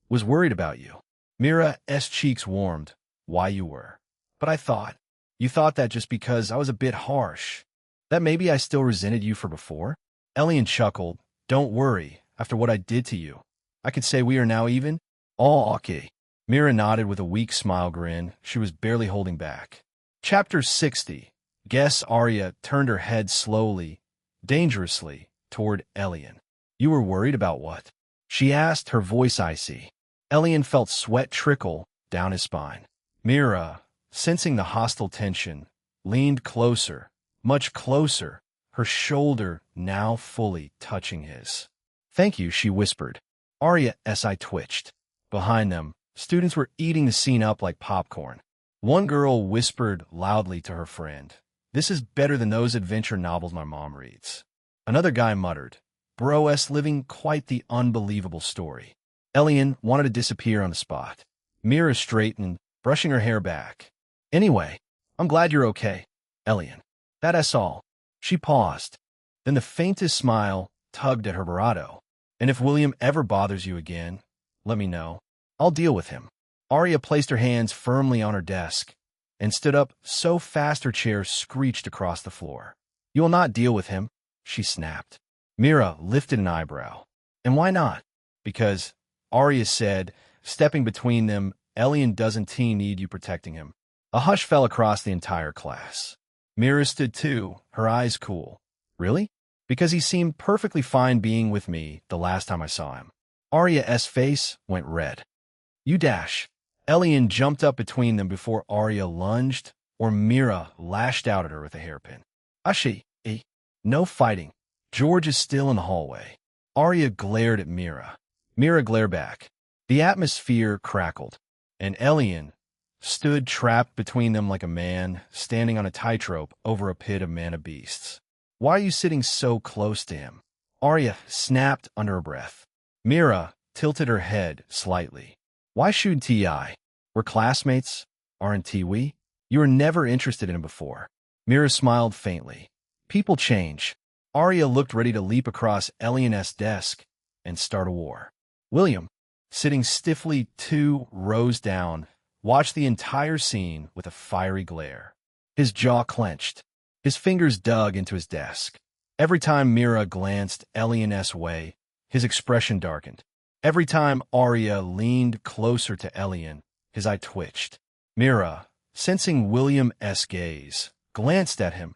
was worried about you. Mira's cheeks warmed. Why you were. But I thought. You thought that just because I was a bit harsh. That maybe I still resented you for before? Elion chuckled. Don't worry, after what I did to you. I could say we are now even? All okay. Mira nodded with a weak smile grin she was barely holding back. Chapter 60. Guess Arya turned her head slowly, dangerously, toward Elion. You were worried about what? She asked, her voice icy. Elion felt sweat trickle down his spine. Mira, sensing the hostile tension, leaned closer, much closer, her shoulder now fully touching his. Thank you, she whispered. Arya's eye twitched. Behind them, students were eating the scene up like popcorn. One girl whispered loudly to her friend, this is better than those adventure novels my mom reads. Another guy muttered, Bro's living quite the unbelievable story. Elion wanted to disappear on the spot. Mira straightened, brushing her hair back. Anyway, I'm glad you're okay, Elion. That's all. She paused. Then the faintest smile tugged at her bravado. And if William ever bothers you again, let me know. I'll deal with him. Arya placed her hands firmly on her desk and stood up so fast her chair screeched across the floor. You will not deal with him, she snapped. Mira lifted an eyebrow. And why not? Because, Arya said, stepping between them, Elion doesn't need you protecting him. A hush fell across the entire class. Mira stood too, her eyes cool. Really? Because he seemed perfectly fine being with me the last time I saw him. Arya's face went red. You dash. Elion jumped up between them before Arya lunged, or Mira lashed out at her with a hairpin. Ashi, no fighting. George is still in the hallway. Arya glared at Mira. Mira glared back. The atmosphere crackled, and Elion, stood trapped between them like a man standing on a tightrope over a pit of mana beasts. "Why are you sitting so close to him?" Arya snapped under her breath. Mira tilted her head slightly. "Why shouldn't I? We're classmates, aren't we? You were never interested in him before." Mira smiled faintly. "People change." Arya looked ready to leap across Elion's desk and start a war. William, sitting stiffly 2 rows down, watched the entire scene with a fiery glare. His jaw clenched. His fingers dug into his desk. Every time Mira glanced Elion's way, his expression darkened. Every time Arya leaned closer to Elion, his eye twitched. Mira, sensing William's gaze, glanced at him,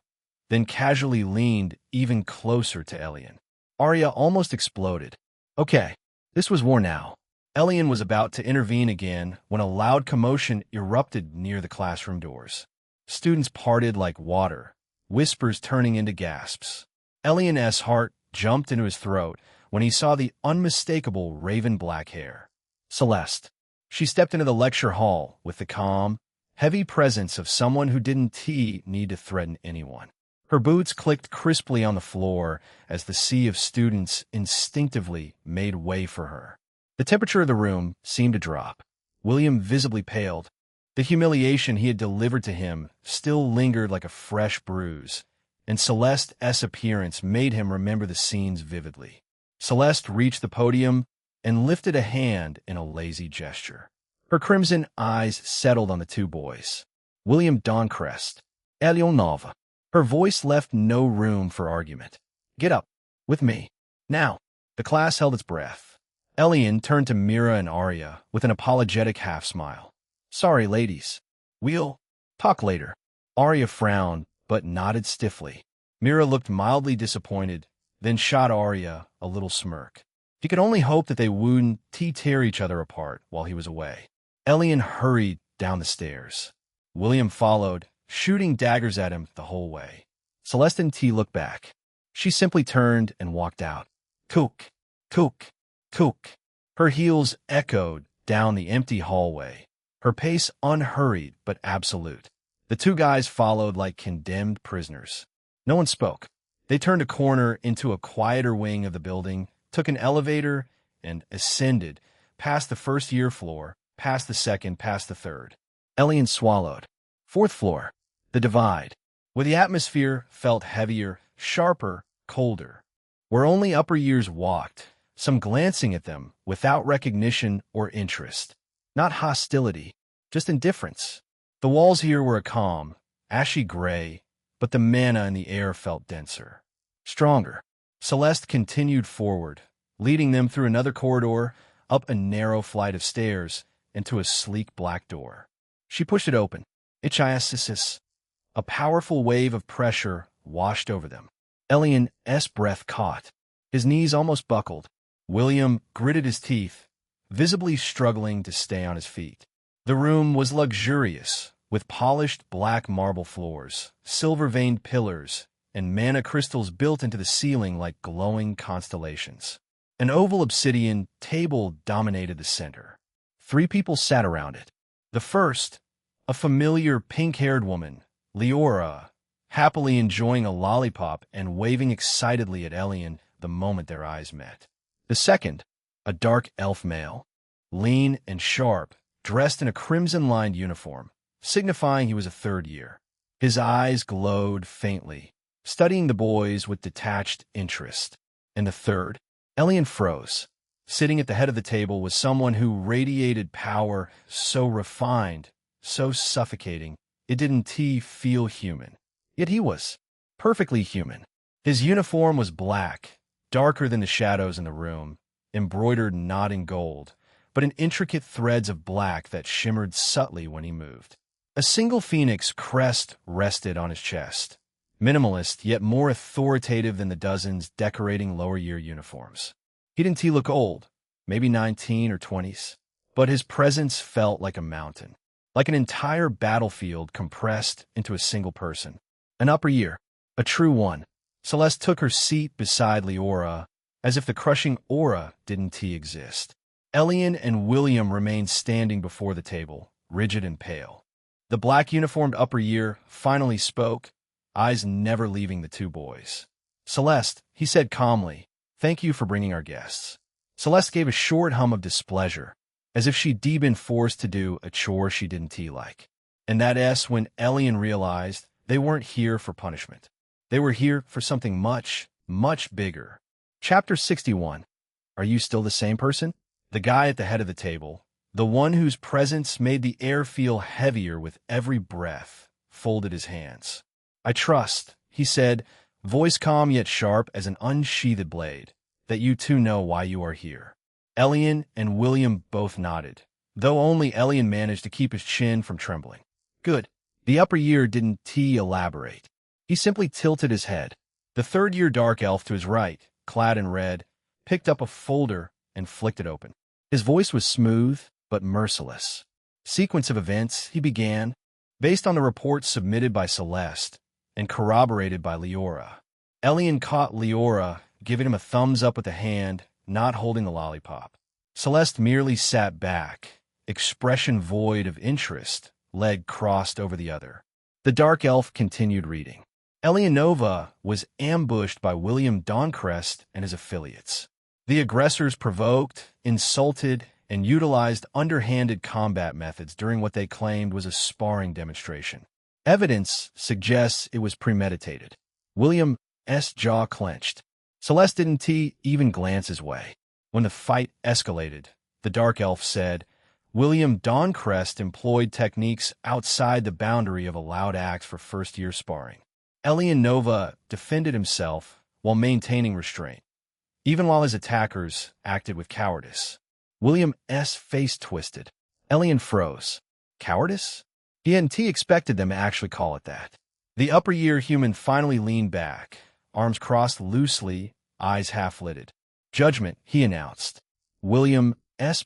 then casually leaned even closer to Elion. Arya almost exploded. Okay, this was war now. Elion was about to intervene again when a loud commotion erupted near the classroom doors. Students parted like water, whispers turning into gasps. Elion's heart jumped into his throat when he saw the unmistakable raven black hair. Celeste. She stepped into the lecture hall with the calm, heavy presence of someone who didn't need to threaten anyone. Her boots clicked crisply on the floor as the sea of students instinctively made way for her. The temperature of the room seemed to drop. William visibly paled. The humiliation he had delivered to him still lingered like a fresh bruise, and Celeste's appearance made him remember the scenes vividly. Celeste reached the podium and lifted a hand in a lazy gesture. Her crimson eyes settled on the 2 boys. William Doncrest, Elion Nova. Her voice left no room for argument. "Get up. With me. Now." The class held its breath. Elion turned to Mira and Arya with an apologetic half-smile. "Sorry, ladies. We'll talk later." Arya frowned, but nodded stiffly. Mira looked mildly disappointed, then shot Arya a little smirk. He could only hope that they wouldn't tear each other apart while he was away. Elion hurried down the stairs. William followed, shooting daggers at him the whole way. Celeste and T looked back. She simply turned and walked out. Kook, kook, kook. Her heels echoed down the empty hallway, her pace unhurried but absolute. The 2 guys followed like condemned prisoners. No one spoke. They turned a corner into a quieter wing of the building, took an elevator, and ascended, past the first-year floor, past the second, past the third. Elion swallowed. 4th floor. The divide, where the atmosphere felt heavier, sharper, colder. Where only upper years walked, some glancing at them without recognition or interest. Not hostility, just indifference. The walls here were a calm, ashy gray, but the mana in the air felt denser, stronger. Celeste continued forward, leading them through another corridor, up a narrow flight of stairs, and to a sleek black door. She pushed it open. Ichiasis. A powerful wave of pressure washed over them. Elion's breath caught. His knees almost buckled. William gritted his teeth, visibly struggling to stay on his feet. The room was luxurious, with polished black marble floors, silver-veined pillars, and mana crystals built into the ceiling like glowing constellations. An oval obsidian table dominated the center. 3 people sat around it. The first, a familiar pink-haired woman, Leora, happily enjoying a lollipop and waving excitedly at Elion the moment their eyes met. The second, a dark elf male, lean and sharp, dressed in a crimson-lined uniform, signifying he was a 3rd year. His eyes glowed faintly, studying the boys with detached interest. And the third, Elion froze. Sitting at the head of the table was someone who radiated power so refined, so suffocating, it didn't feel human. Yet he was perfectly human. His uniform was black, darker than the shadows in the room, embroidered not in gold, but in intricate threads of black that shimmered subtly when he moved. A single phoenix crest rested on his chest, minimalist yet more authoritative than the dozens decorating lower-year uniforms. He didn't look old, maybe 19 or 20s, but his presence felt like a mountain, like an entire battlefield compressed into a single person. An upper year, a true one. Celeste took her seat beside Leora, as if the crushing aura didn't exist. Elion and William remained standing before the table, rigid and pale. The black-uniformed upper year finally spoke, eyes never leaving the two boys. "Celeste," he said calmly, "thank you for bringing our guests." Celeste gave a short hum of displeasure, as if she'd been forced to do a chore she didn't like. And that S when Elion realized they weren't here for punishment. They were here for something much, much bigger. Chapter 61. Are you still the same person? The guy at the head of the table, the one whose presence made the air feel heavier with every breath, folded his hands. "I trust," he said, voice calm yet sharp as an unsheathed blade, "that you two know why you are here." Elion and William both nodded, though only Elion managed to keep his chin from trembling. "Good." The upper year didn't elaborate. He simply tilted his head. The third-year dark elf to his right, clad in red, picked up a folder and flicked it open. His voice was smooth, but merciless. Sequence of events, he began, based on the reports submitted by Celeste and corroborated by Leora. Elion caught Leora, giving him a thumbs up with a hand, not holding the lollipop. Celeste merely sat back, expression void of interest, leg crossed over the other. The dark elf continued reading. Eleonova was ambushed by William Dancrest and his affiliates. The aggressors provoked, insulted, and utilized underhanded combat methods during what they claimed was a sparring demonstration. Evidence suggests it was premeditated. William's jaw clenched. Celeste didn't even glance his way. When the fight escalated, the dark elf said, William Dancrest employed techniques outside the boundary of allowed acts for first-year sparring. Eleonova defended himself while maintaining restraint, even while his attackers acted with cowardice. William's face twisted. Elion froze. Cowardice? He hadn't expected them to actually call it that. The upper-year human finally leaned back, arms crossed loosely, eyes half-lidded. Judgment, he announced. William's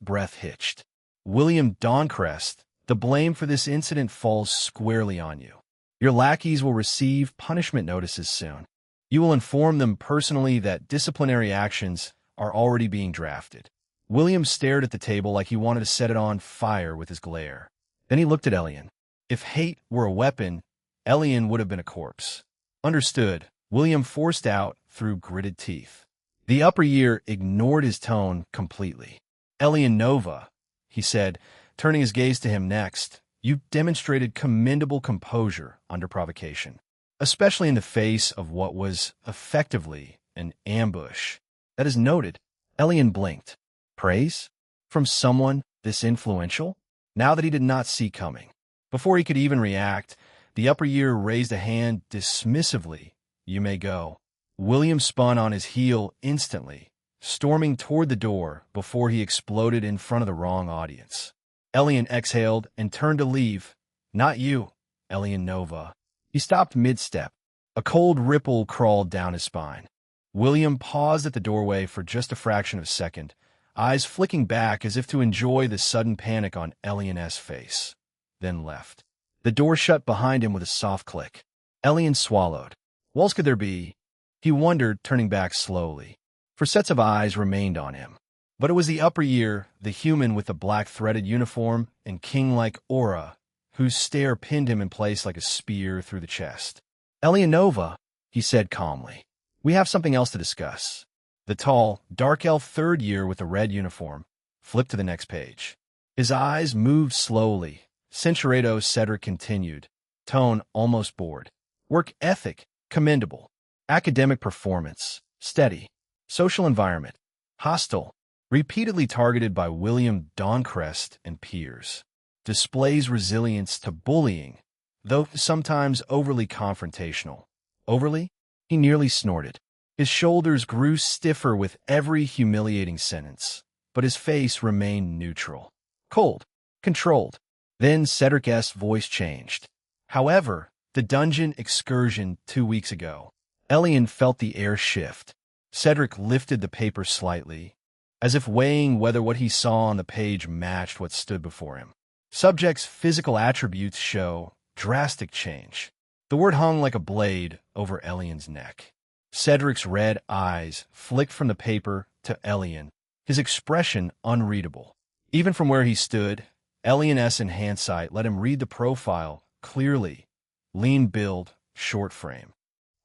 breath hitched. William Dancrest, the blame for this incident falls squarely on you. Your lackeys will receive punishment notices soon. You will inform them personally that disciplinary actions are already being drafted. William stared at the table like he wanted to set it on fire with his glare. Then he looked at Elion. If hate were a weapon, Elion would have been a corpse. Understood, William forced out through gritted teeth. The upper year ignored his tone completely. Eleonova, he said, turning his gaze to him next, you demonstrated commendable composure under provocation, especially in the face of what was effectively an ambush. That is noted. Elion blinked. Praise? From someone this influential? Now that he did not see coming. Before he could even react, the upper year raised a hand dismissively. You may go. William spun on his heel instantly, storming toward the door before he exploded in front of the wrong audience. Elion exhaled and turned to leave. Not you, Eleonova. He stopped mid-step. A cold ripple crawled down his spine. William paused at the doorway for just a fraction of a second, eyes flicking back as if to enjoy the sudden panic on Elion's face, then left. The door shut behind him with a soft click. Elion swallowed. What else could there be? He wondered, turning back slowly. For sets of eyes remained on him. But it was the upper year, the human with the black threaded uniform and king-like aura, whose stare pinned him in place like a spear through the chest. Eleonova, he said calmly, we have something else to discuss. The tall, dark elf third year with the red uniform flipped to the next page. His eyes moved slowly. Centurato Cedric continued, tone almost bored. Work ethic, commendable. Academic performance, steady. Social environment, hostile. Repeatedly targeted by William Dancrest and peers. Displays resilience to bullying, though sometimes overly confrontational. Overly? He nearly snorted. His shoulders grew stiffer with every humiliating sentence, but his face remained neutral. Cold. Controlled. Then Cedric's voice changed. However, the dungeon excursion 2 weeks ago, Elion felt the air shift. Cedric lifted the paper slightly, as if weighing whether what he saw on the page matched what stood before him. Subject's physical attributes show drastic change. The word hung like a blade over Elion's neck. Cedric's red eyes flicked from the paper to Elion, his expression unreadable. Even from where he stood, Elion in hindsight let him read the profile clearly. Lean build, short frame.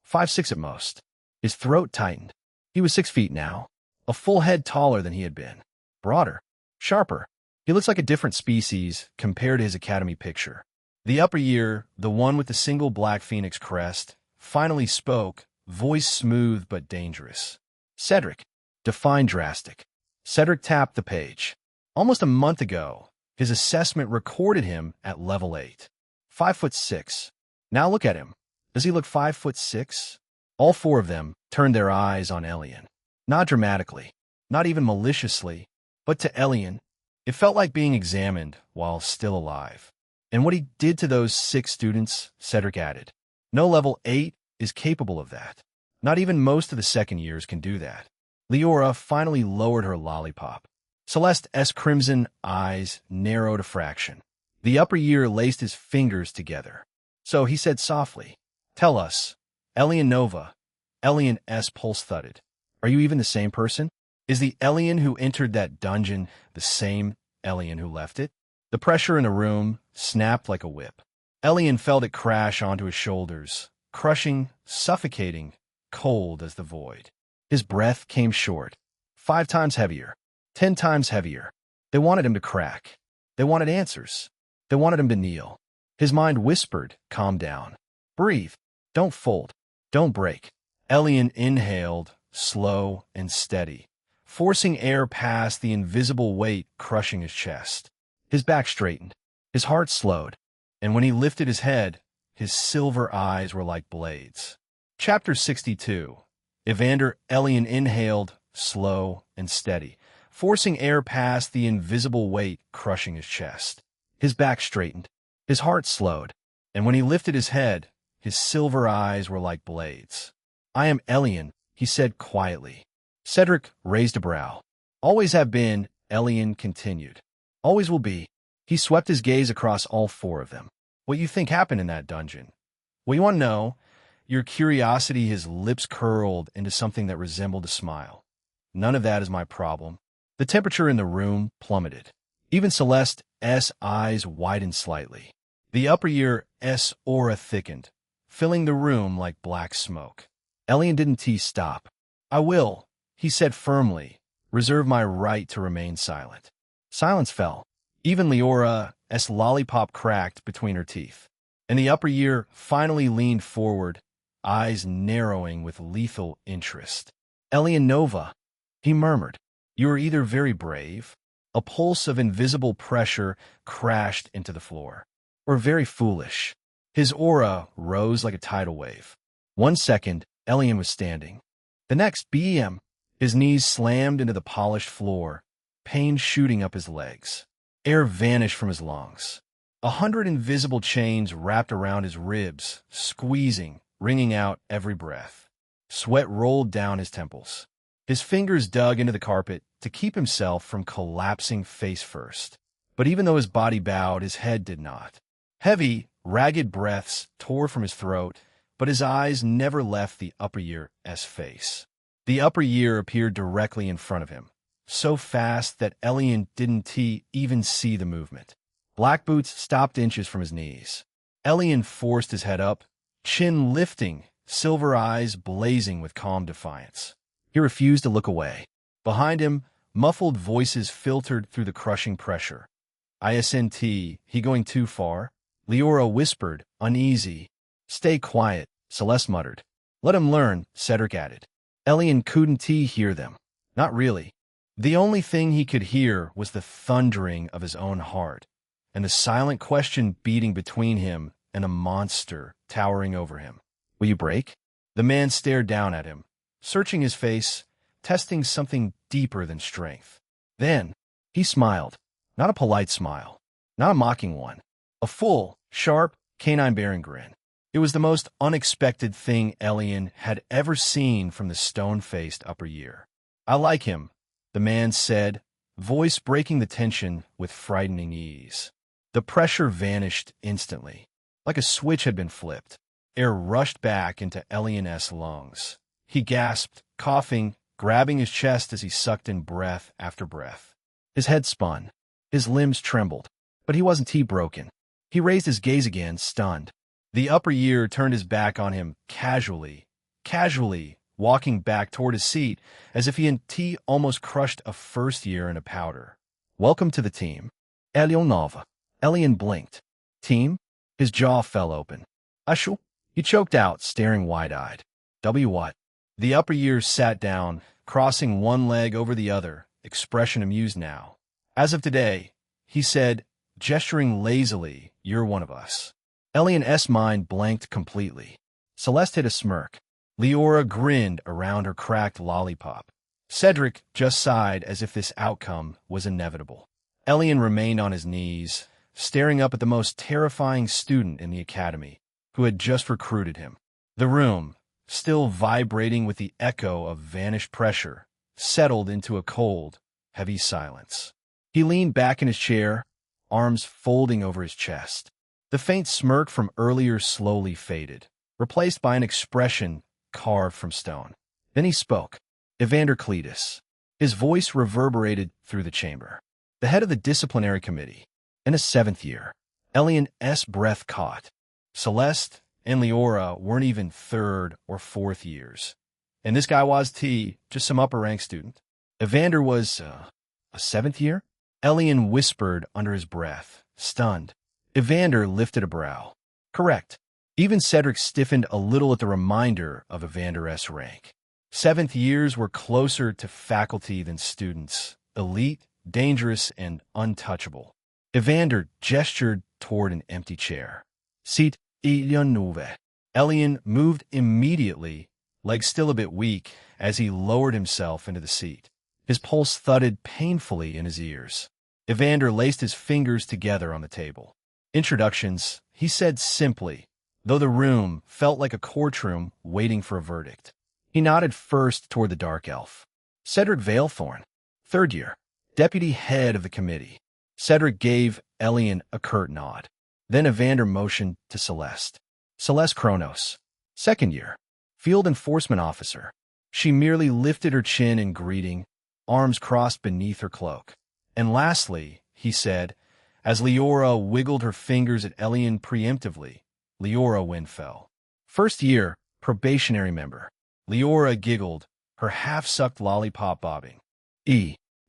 5'6" at most. His throat tightened. He was 6 feet now, a full head taller than he had been. Broader, sharper. He looks like a different species compared to his academy picture. The upper year, the one with the single black phoenix crest, finally spoke, voice smooth but dangerous. Cedric. Define drastic. Cedric tapped the page. Almost a month ago, his assessment recorded him at level 8. 5'6". Now look at him. Does he look 5'6"? All 4 of them turned their eyes on Elion. Not dramatically, not even maliciously, but to Elion, it felt like being examined while still alive. And what he did to those 6 students, Cedric added. No level 8 is capable of that. Not even most of the second years can do that. Leora finally lowered her lollipop. Celeste's crimson eyes narrowed a fraction. The upper year laced his fingers together. So he said softly, "Tell us, Elion Nova." Elion's pulse thudded. "Are you even the same person? Is the Elion who entered that dungeon the same Elion who left it?" The pressure in the room snapped like a whip. Elion felt it crash onto his shoulders, crushing, suffocating, cold as the void. His breath came short. 5 times heavier. 10 times heavier. They wanted him to crack. They wanted answers. They wanted him to kneel. His mind whispered, "Calm down. Breathe. Don't fold. Don't break." Elion inhaled, slow and steady, forcing air past the invisible weight crushing his chest. His back straightened. His heart slowed. And when he lifted his head, his silver eyes were like blades. Chapter 62. Evander. Elion inhaled, slow and steady, forcing air past the invisible weight crushing his chest. His back straightened. His heart slowed. And when he lifted his head, his silver eyes were like blades. "I am Elion," he said quietly. Cedric raised a brow. "Always have been," Elion continued. "Always will be." He swept his gaze across all 4 of them. "What you think happened in that dungeon? Well, you want to know?" Your curiosity, his lips curled into something that resembled a smile. "None of that is my problem." The temperature in the room plummeted. Even Celeste's eyes widened slightly. The upper year's aura thickened, filling the room like black smoke. Elion didn't stop. "I will," he said firmly, "reserve my right to remain silent." Silence fell. Even Leora's lollipop cracked between her teeth. And the upper year finally leaned forward, eyes narrowing with lethal interest. "Elion Nova," he murmured, "you are either very brave," a pulse of invisible pressure crashed into the floor, "or very foolish." His aura rose like a tidal wave. 1 second, Elion was standing. The next, BM, his knees slammed into the polished floor, pain shooting up his legs. Air vanished from his lungs. 100 invisible chains wrapped around his ribs, squeezing, wringing out every breath. Sweat rolled down his temples. His fingers dug into the carpet to keep himself from collapsing face first. But even though his body bowed, his head did not. Heavy, ragged breaths tore from his throat, but his eyes never left the upper year's face. The upper year appeared directly in front of him, so fast that Elion didn't even see the movement. Black boots stopped inches from his knees. Elion forced his head up, chin lifting, silver eyes blazing with calm defiance. He refused to look away. Behind him, muffled voices filtered through the crushing pressure. "Isn't he going too far?" Leora whispered, uneasy. "Stay quiet," Celeste muttered. "Let him learn," Cedric added. Elion couldn't hear them. Not really. The only thing he could hear was the thundering of his own heart, and the silent question beating between him and a monster towering over him. "Will you break?" The man stared down at him, searching his face, testing something deeper than strength. Then he smiled. Not a polite smile, not a mocking one. A full, sharp, canine-bearing grin. It was the most unexpected thing Elion had ever seen from the stone-faced upper year. "I like him," the man said, voice breaking the tension with frightening ease. The pressure vanished instantly, like a switch had been flipped. Air rushed back into Elion's lungs. He gasped, coughing, grabbing his chest as he sucked in breath after breath. His head spun. His limbs trembled. But he wasn't broken. He raised his gaze again, stunned. The upper year turned his back on him casually, walking back toward his seat as if he and T almost crushed a first year in a powder. Welcome to the team. Elion Nova. Elion blinked. Team? His jaw fell open. Ushu? He choked out, staring wide-eyed. What? The upper years sat down, crossing one leg over the other, expression amused now. As of today, he said, gesturing lazily, you're one of us. Elion's mind blanked completely. Celeste hid a smirk. Leora grinned around her cracked lollipop. Cedric just sighed as if this outcome was inevitable. Elion remained on his knees, staring up at the most terrifying student in the academy, who had just recruited him. The room, still vibrating with the echo of vanished pressure, settled into a cold, heavy silence. He leaned back in his chair, arms folding over his chest. The faint smirk from earlier slowly faded, replaced by an expression carved from stone. Then he spoke. Evander Cletus. His voice reverberated through the chamber. The head of the disciplinary committee. In his 7th year. Elion's breath caught. Celeste and Leora weren't even 3rd or 4th years. And this guy was just some upper-rank student. Evander was, a 7th year? Elion whispered under his breath, stunned. Evander lifted a brow. Correct. Even Cedric stiffened a little at the reminder of Evander's rank. 7th years were closer to faculty than students, elite, dangerous, and untouchable. Evander gestured toward an empty chair. Seat Elion Nuve. Elion moved immediately, legs still a bit weak, as he lowered himself into the seat. His pulse thudded painfully in his ears. Evander laced his fingers together on the table. Introductions, he said simply, though the room felt like a courtroom waiting for a verdict. He nodded first toward the dark elf. Cedric Valethorn, 3rd year, deputy head of the committee. Cedric gave Elion a curt nod. Then Evander motioned to Celeste. Celeste Kronos, 2nd year, field enforcement officer. She merely lifted her chin in greeting, arms crossed beneath her cloak. And lastly, he said, as Leora wiggled her fingers at Elion preemptively, Leora Winfell. 1st year, probationary member. Leora giggled, her half-sucked lollipop bobbing.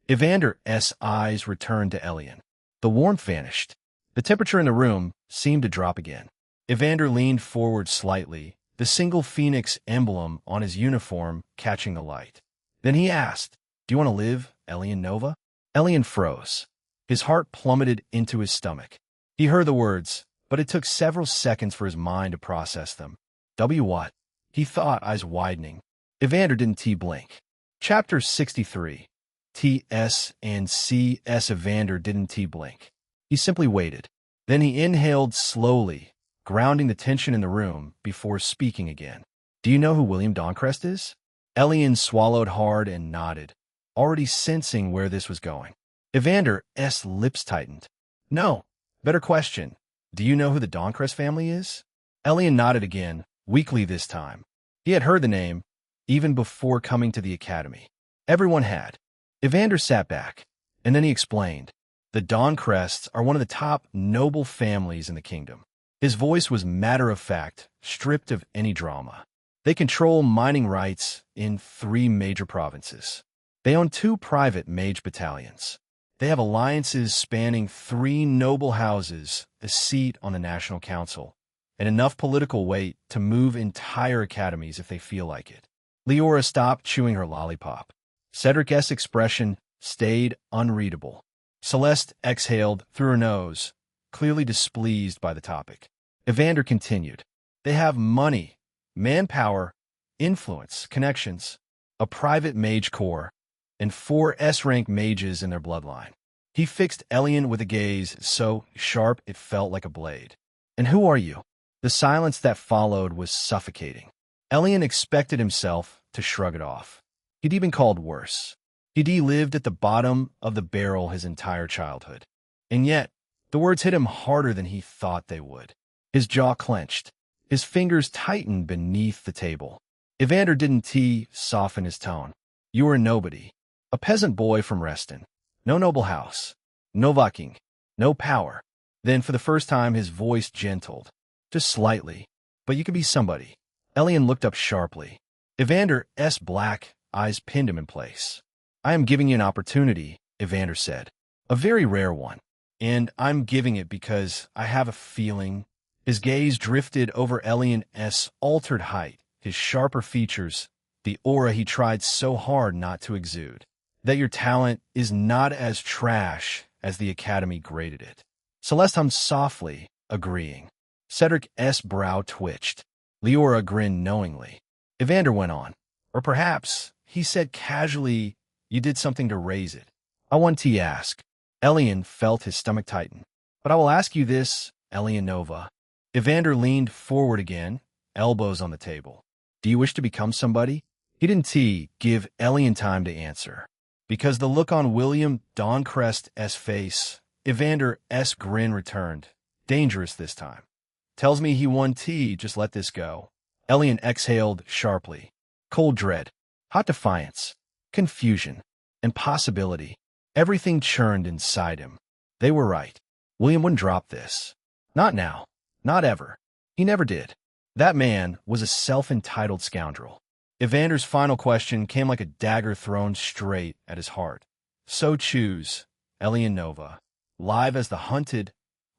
Evander's eyes returned to Elion. The warmth vanished. The temperature in the room seemed to drop again. Evander leaned forward slightly, the single phoenix emblem on his uniform catching the light. Then he asked, do you want to live, Elion Nova? Elion froze. His heart plummeted into his stomach. He heard the words, but it took several seconds for his mind to process them. What? He thought, eyes widening. Evander didn't blink. Chapter 63. T.S. and C.S. Evander didn't blink. He simply waited. Then he inhaled slowly, grounding the tension in the room before speaking again. Do you know who William Doncrest is? Elion swallowed hard and nodded, already sensing where this was going. Evander's lips tightened. No. Better question. Do you know who the Doncrest family is? Elion nodded again, weakly this time. He had heard the name, even before coming to the academy. Everyone had. Evander sat back, and then he explained. The Doncrests are one of the top noble families in the kingdom. His voice was matter-of-fact, stripped of any drama. They control mining rights in 3 major provinces. They own 2 private mage battalions. They have alliances spanning 3 noble houses, a seat on the National Council, and enough political weight to move entire academies if they feel like it. Leora stopped chewing her lollipop. Cedric's expression stayed unreadable. Celeste exhaled through her nose, clearly displeased by the topic. Evander continued. They have money, manpower, influence, connections, a private mage corps, and 4 S-rank mages in their bloodline. He fixed Elion with a gaze so sharp it felt like a blade. And who are you? The silence that followed was suffocating. Elion expected himself to shrug it off. He'd even called worse. He'd lived at the bottom of the barrel his entire childhood. And yet, the words hit him harder than he thought they would. His jaw clenched. His fingers tightened beneath the table. Evander didn't soften his tone. You are a nobody. A peasant boy from Reston. No noble house. No Viking. No power. Then, for the first time, his voice gentled. Just slightly. But you could be somebody. Elion looked up sharply. Evander's black eyes pinned him in place. I am giving you an opportunity, Evander said. A very rare one. And I'm giving it because I have a feeling. His gaze drifted over Elion's altered height, his sharper features, the aura he tried so hard not to exude. That your talent is not as trash as the Academy graded it. Celeste hummed softly, agreeing. Cedric's brow twitched. Leora grinned knowingly. Evander went on. Or perhaps, he said casually, you did something to raise it. I want to ask. Elion felt his stomach tighten. But I will ask you this, Eleonova. Evander leaned forward again, elbows on the table. Do you wish to become somebody? He didn't give Elion time to answer. Because the look on William Dancrest's face, Evander's grin returned. Dangerous this time. Tells me he won just let this go. Elion exhaled sharply. Cold dread, hot defiance, confusion, impossibility. Everything churned inside him. They were right. William wouldn't drop this. Not now. Not ever. He never did. That man was a self-entitled scoundrel. Evander's final question came like a dagger thrown straight at his heart. So choose, Eleonova, live as the hunted,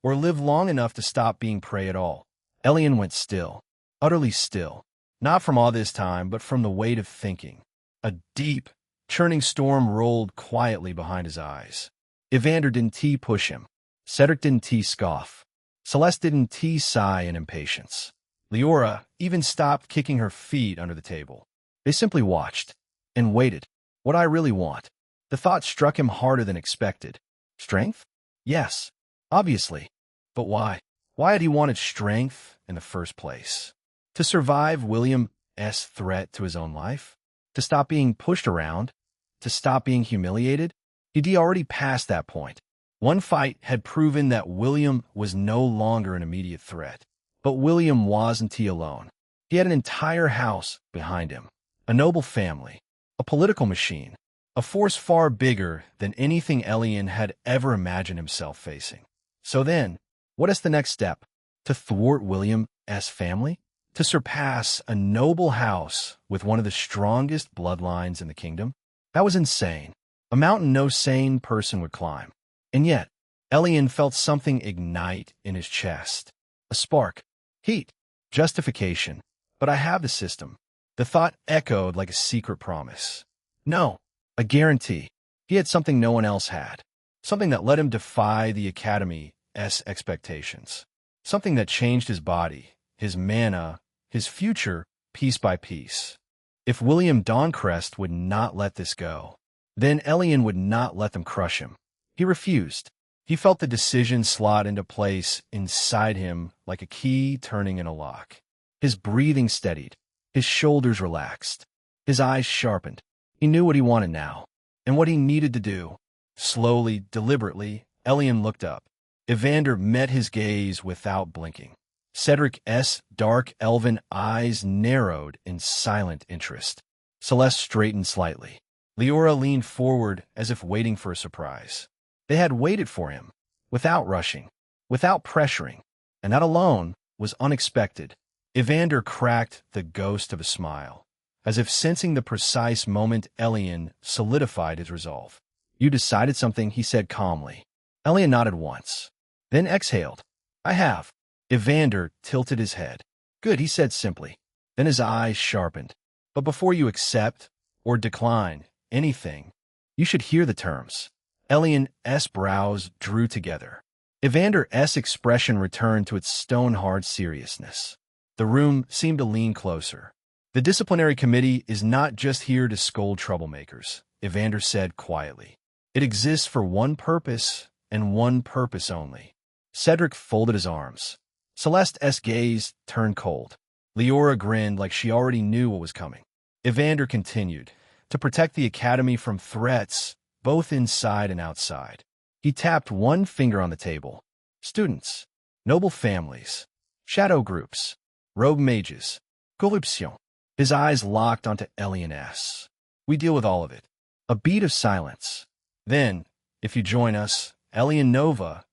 or live long enough to stop being prey at all. Elion went still, utterly still, not from all this time, but from the weight of thinking. A deep, churning storm rolled quietly behind his eyes. Evander didn't push him. Cedric didn't scoff. Celeste didn't sigh in impatience. Leora even stopped kicking her feet under the table. They simply watched and waited. What I really want. The thought struck him harder than expected. Strength? Yes, obviously. But why? Why had he wanted strength in the first place? To survive William's threat to his own life? To stop being pushed around? To stop being humiliated? He'd already passed that point. One fight had proven that William was no longer an immediate threat. But William wasn't alone. He had an entire house behind him. A noble family. A political machine. A force far bigger than anything Elion had ever imagined himself facing. So then, what is the next step? To thwart William's family? To surpass a noble house with one of the strongest bloodlines in the kingdom? That was insane. A mountain no sane person would climb. And yet, Elion felt something ignite in his chest. A spark. Heat. Justification. But I have the system. The thought echoed like a secret promise. No. A guarantee. He had something no one else had. Something that let him defy the Academy's expectations. Something that changed his body, his mana, his future, piece by piece. If William Dancrest would not let this go, then Elion would not let them crush him. He refused. He felt the decision slot into place inside him like a key turning in a lock. His breathing steadied. His shoulders relaxed. His eyes sharpened. He knew what he wanted now, and what he needed to do. Slowly, deliberately, Elion looked up. Evander met his gaze without blinking. Cedric's dark elven eyes narrowed in silent interest. Celeste straightened slightly. Leora leaned forward as if waiting for a surprise. They had waited for him, without rushing, without pressuring, and that alone was unexpected. Evander cracked the ghost of a smile. As if sensing the precise moment, Elion solidified his resolve. You decided something, he said calmly. Elion nodded once, then exhaled. I have. Evander tilted his head. Good, he said simply. Then his eyes sharpened. But before you accept or decline anything, you should hear the terms. Elion's brows drew together. Evander's expression returned to its stone-hard seriousness. The room seemed to lean closer. The disciplinary committee is not just here to scold troublemakers, Evander said quietly. It exists for one purpose, and one purpose only. Cedric folded his arms. Celeste's gaze turned cold. Leora grinned like she already knew what was coming. Evander continued, to protect the Academy from threats, both inside and outside. He tapped one finger on the table. Students, noble families, shadow groups, rogue mages, corruption. His eyes locked onto Elion's. We deal with all of it. A beat of silence. Then, if you join us, Eleonova,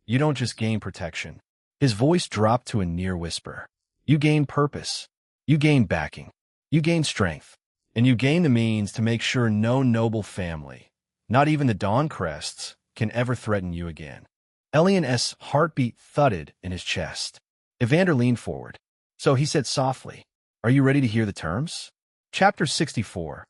you don't just gain protection. His voice dropped to a near whisper. You gain purpose. You gain backing. You gain strength. And you gain the means to make sure no noble family, not even the Dawncrests, can ever threaten you again. Elion's heartbeat thudded in his chest. Evander leaned forward. So he said softly, Are you ready to hear the terms? Chapter 64.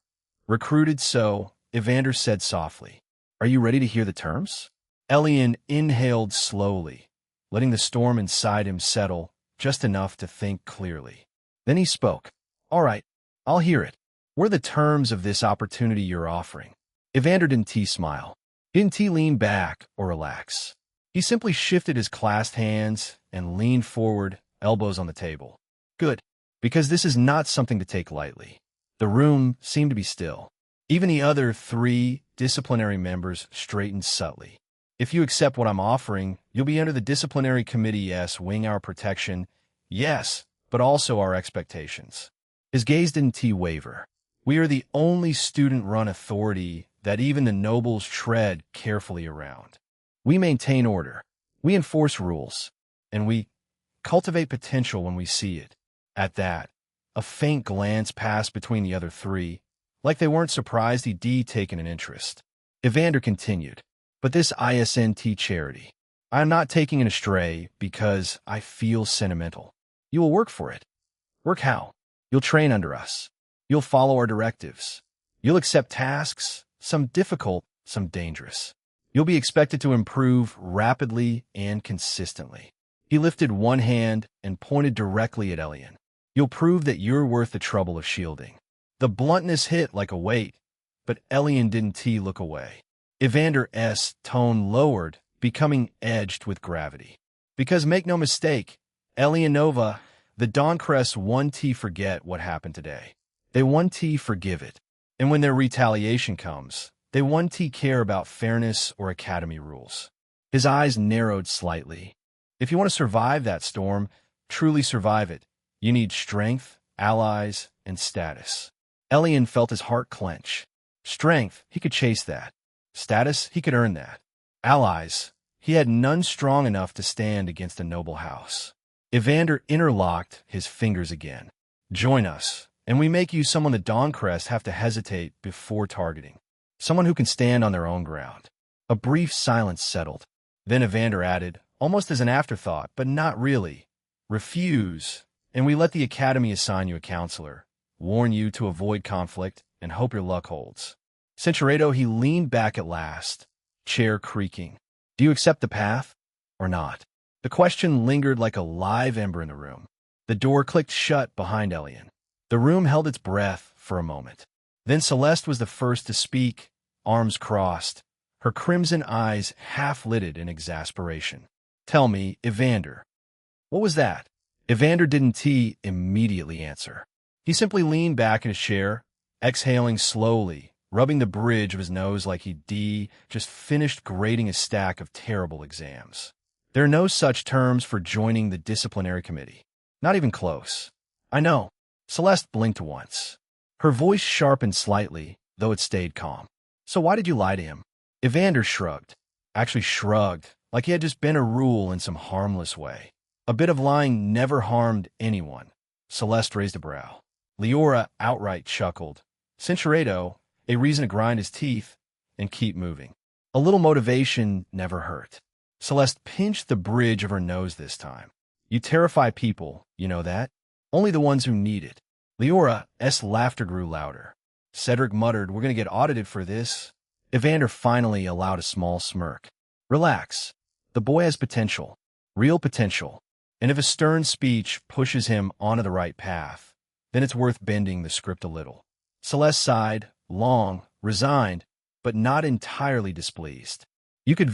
Recruited so, Evander said softly, Are you ready to hear the terms? Elion inhaled slowly, letting the storm inside him settle just enough to think clearly. Then he spoke. All right, I'll hear it. What are the terms of this opportunity you're offering? Evander didn't smile. Didn't lean back or relax. He simply shifted his clasped hands and leaned forward, elbows on the table. Good, because this is not something to take lightly. The room seemed to be still. Even the other 3 disciplinary members straightened subtly. If you accept what I'm offering, you'll be under the disciplinary committee's wing, our protection, yes, but also our expectations. His gaze didn't waver. We are the only student-run authority that even the nobles tread carefully around. We maintain order, we enforce rules, and we cultivate potential when we see it. At that, a faint glance passed between the other 3, like they weren't surprised he'd taken an interest. Evander continued, But this ISNT charity, I am not taking it astray because I feel sentimental. You will work for it. Work how? You'll train under us. You'll follow our directives. You'll accept tasks, some difficult, some dangerous. You'll be expected to improve rapidly and consistently. He lifted one hand and pointed directly at Elion. You'll prove that you're worth the trouble of shielding. The bluntness hit like a weight, but Elion didn't look away. Evander's tone lowered, becoming edged with gravity. Because make no mistake, Elionova, the Dawncrests won't forget what happened today. They won't forgive it. And when their retaliation comes, they won't care about fairness or academy rules. His eyes narrowed slightly. If you want to survive that storm, truly survive it, you need strength, allies, and status. Elion felt his heart clench. Strength, he could chase that. Status, he could earn that. Allies, he had none strong enough to stand against a noble house. Evander interlocked his fingers again. Join us, and we make you someone the Dawncrest have to hesitate before targeting. Someone who can stand on their own ground. A brief silence settled. Then Evander added, almost as an afterthought, but not really. Refuse, and we let the Academy assign you a counselor, warn you to avoid conflict, and hope your luck holds. Centuredo, he leaned back at last, chair creaking. Do you accept the path, or not? The question lingered like a live ember in the room. The door clicked shut behind Elion. The room held its breath for a moment. Then Celeste was the first to speak, arms crossed, her crimson eyes half-lidded in exasperation. Tell me, Evander, what was that? Evander didn't immediately answer. He simply leaned back in his chair, exhaling slowly, rubbing the bridge of his nose like he'd just finished grading a stack of terrible exams. There are no such terms for joining the disciplinary committee. Not even close. I know. Celeste blinked once. Her voice sharpened slightly, though it stayed calm. So why did you lie to him? Evander shrugged. Actually shrugged, like he had just been a rule in some harmless way. A bit of lying never harmed anyone. Celeste raised a brow. Leora outright chuckled. Centuredo, a reason to grind his teeth and keep moving. A little motivation never hurt. Celeste pinched the bridge of her nose this time. You terrify people, you know that? Only the ones who need it. Leora's laughter grew louder. Cedric muttered, we're going to get audited for this. Evander finally allowed a small smirk. Relax. The boy has potential. Real potential. And if a stern speech pushes him onto the right path, then it's worth bending the script a little. Celeste sighed, long, resigned, but not entirely displeased. You could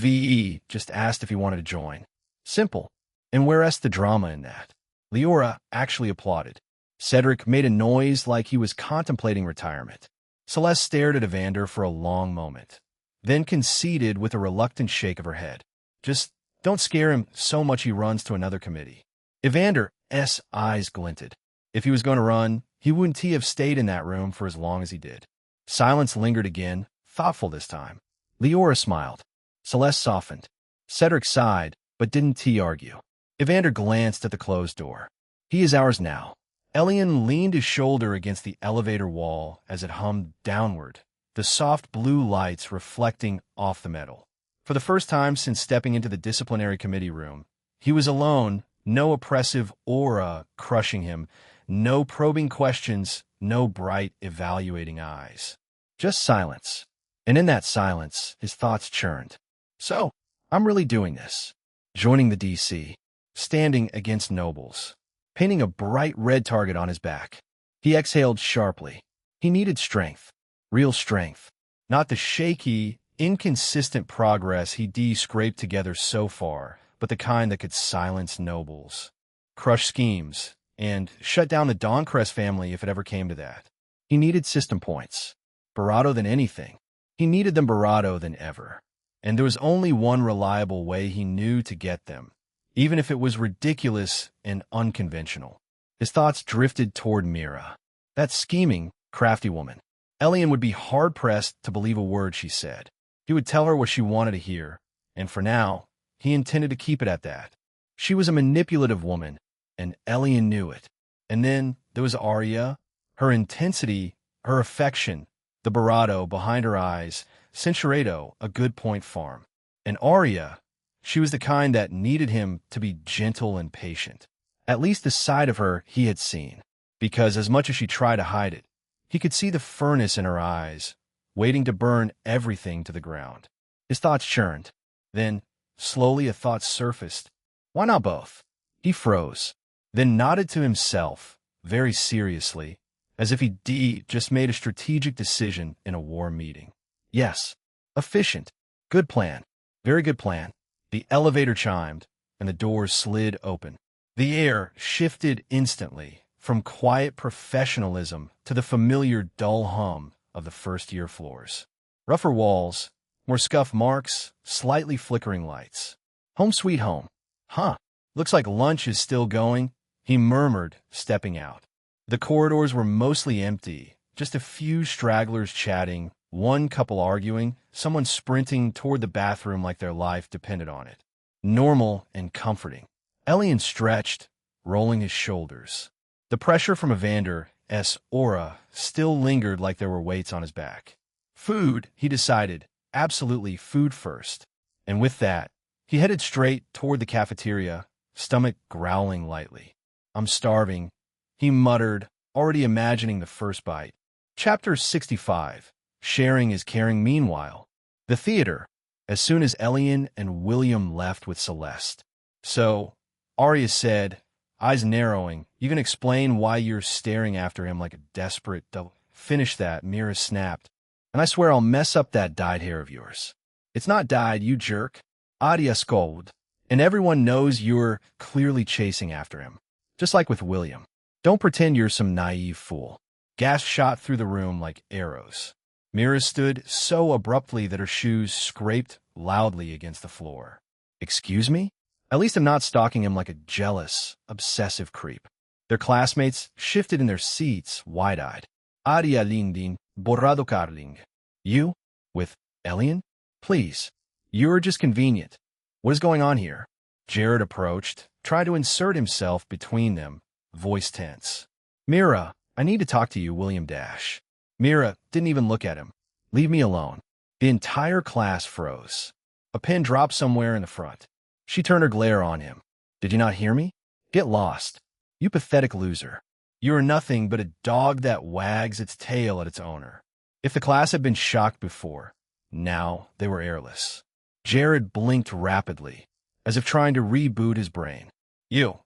just asked if he wanted to join. Simple. And where's the drama in that? Leora actually applauded. Cedric made a noise like he was contemplating retirement. Celeste stared at Evander for a long moment, then conceded with a reluctant shake of her head. Just don't scare him so much he runs to another committee. Evander's eyes glinted. If he was going to run, he wouldn't have stayed in that room for as long as he did. Silence lingered again, thoughtful this time. Leora smiled. Celeste softened. Cedric sighed, but didn't T argue. Evander glanced at the closed door. He is ours now. Elion leaned his shoulder against the elevator wall as it hummed downward, the soft blue lights reflecting off the metal. For the first time since stepping into the disciplinary committee room, he was alone, no oppressive aura crushing him, no probing questions, no bright, evaluating eyes. Just silence. And in that silence, his thoughts churned. So, I'm really doing this. Joining the DC. Standing against nobles. Painting a bright red target on his back. He exhaled sharply. He needed strength. Real strength. Not the shaky, inconsistent progress he scraped together so far, but the kind that could silence nobles, crush schemes, and shut down the Dawnecrest family if it ever came to that. He needed system points. Barado than anything. He needed them Barado than ever. And there was only one reliable way he knew to get them, even if it was ridiculous and unconventional. His thoughts drifted toward Mira. That scheming, crafty woman. Elion would be hard-pressed to believe a word she said. He would tell her what she wanted to hear, and for now, he intended to keep it at that. She was a manipulative woman, and Elion knew it. And then there was Arya, her intensity, her affection, the Barado behind her eyes, Cinchuredo, a good point farm. And Arya, she was the kind that needed him to be gentle and patient. At least the side of her he had seen, because as much as she tried to hide it, he could see the furnace in her eyes, waiting to burn everything to the ground. His thoughts churned. Then, slowly a thought surfaced. Why not both? He froze, then nodded to himself, very seriously, as if he just made a strategic decision in a war meeting. Yes, efficient. Good plan. Very good plan. The elevator chimed, and the doors slid open. The air shifted instantly, from quiet professionalism to the familiar dull hum of the first-year floors. Rougher walls, more scuff marks, slightly flickering lights. Home sweet home. Huh, looks like lunch is still going, he murmured, stepping out. The corridors were mostly empty, just a few stragglers chatting, one couple arguing, someone sprinting toward the bathroom like their life depended on it. Normal and comforting. Elion stretched, rolling his shoulders. The pressure from Evander's aura still lingered like there were weights on his back. Food, he decided, absolutely food first. And with that, he headed straight toward the cafeteria, stomach growling lightly. I'm starving, he muttered, already imagining the first bite. Chapter 65. Sharing is caring. Meanwhile, the theater, as soon as Elion and William left with Celeste. So, Arya said, eyes narrowing, you can explain why you're staring after him like a desperate double. Finish that, Mira snapped. And I swear I'll mess up that dyed hair of yours. It's not dyed, you jerk. Arya scolded. And everyone knows you're clearly chasing after him. Just like with William. Don't pretend you're some naive fool. Gas shot through the room like arrows. Mira stood so abruptly that her shoes scraped loudly against the floor. Excuse me? At least I'm not stalking him like a jealous, obsessive creep. Their classmates shifted in their seats, wide-eyed. Arya Lindin, Borrado Carling. You? With Elion? Please. You're just convenient. What is going on here? Jared approached, tried to insert himself between them, voice tense. Mira, I need to talk to you, William Dash. Mira didn't even look at him. Leave me alone. The entire class froze. A pin dropped somewhere in the front. She turned her glare on him. Did you not hear me? Get lost. You pathetic loser. You are nothing but a dog that wags its tail at its owner. If the class had been shocked before, now they were airless. Jared blinked rapidly, as if trying to reboot his brain. You.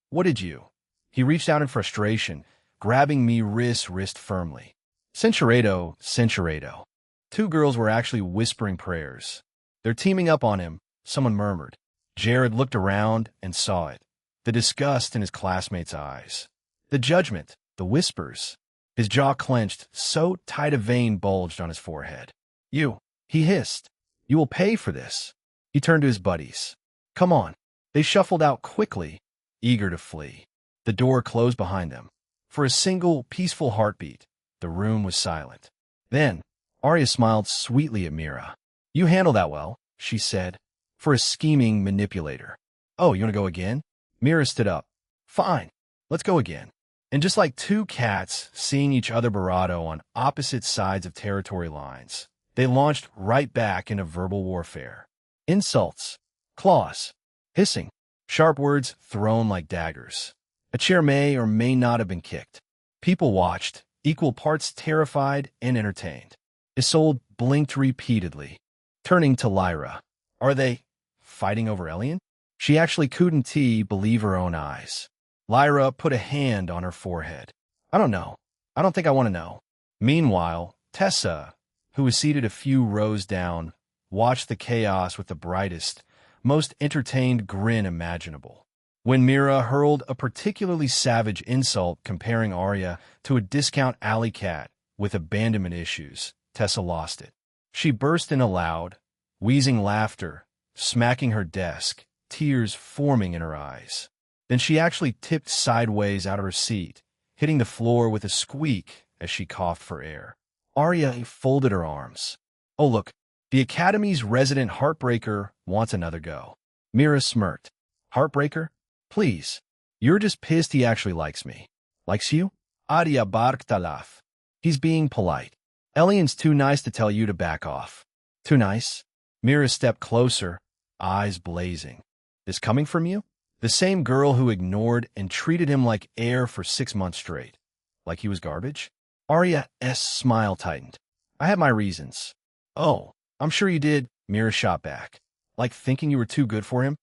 What did you? He reached out in frustration, grabbing me wrist firmly. Cinchuredo. Two girls were actually whispering prayers. They're teaming up on him, someone murmured. Jared looked around and saw it. The disgust in his classmates' eyes. The judgment, the whispers. His jaw clenched, so tight a vein bulged on his forehead. You, he hissed. You will pay for this. He turned to his buddies. Come on. They shuffled out quickly, eager to flee. The door closed behind them. For a single, peaceful heartbeat, the room was silent. Then, Arya smiled sweetly at Mira. You handle that well, she said, for a scheming manipulator. Oh, you want to go again? Mira stood up. Fine, let's go again. And just like two cats seeing each other bravado on opposite sides of territory lines, they launched right back into verbal warfare. Insults, claws, hissing, sharp words thrown like daggers. A chair may or may not have been kicked. People watched, equal parts terrified and entertained. Isolde blinked repeatedly, turning to Lyra. Are they fighting over Elion? She actually couldn't believe her own eyes. Lyra put a hand on her forehead. I don't know. I don't think I want to know. Meanwhile, Tessa, who was seated a few rows down, watched the chaos with the brightest, most entertained grin imaginable. When Mira hurled a particularly savage insult comparing Arya to a discount alley cat with abandonment issues, Tessa lost it. She burst into loud, wheezing laughter, smacking her desk, tears forming in her eyes. Then she actually tipped sideways out of her seat, hitting the floor with a squeak as she coughed for air. Arya folded her arms. Oh, look, the Academy's resident heartbreaker wants another go. Mira smirked. Heartbreaker? Please. You're just pissed he actually likes me. Likes you? Arya barked a laugh. He's being polite. Elion's too nice to tell you to back off. Too nice? Mira stepped closer, eyes blazing. This coming from you? The same girl who ignored and treated him like air for 6 months straight. Like he was garbage? Arya's smile tightened. I had my reasons. Oh, I'm sure you did, Mira shot back. Like thinking you were too good for him?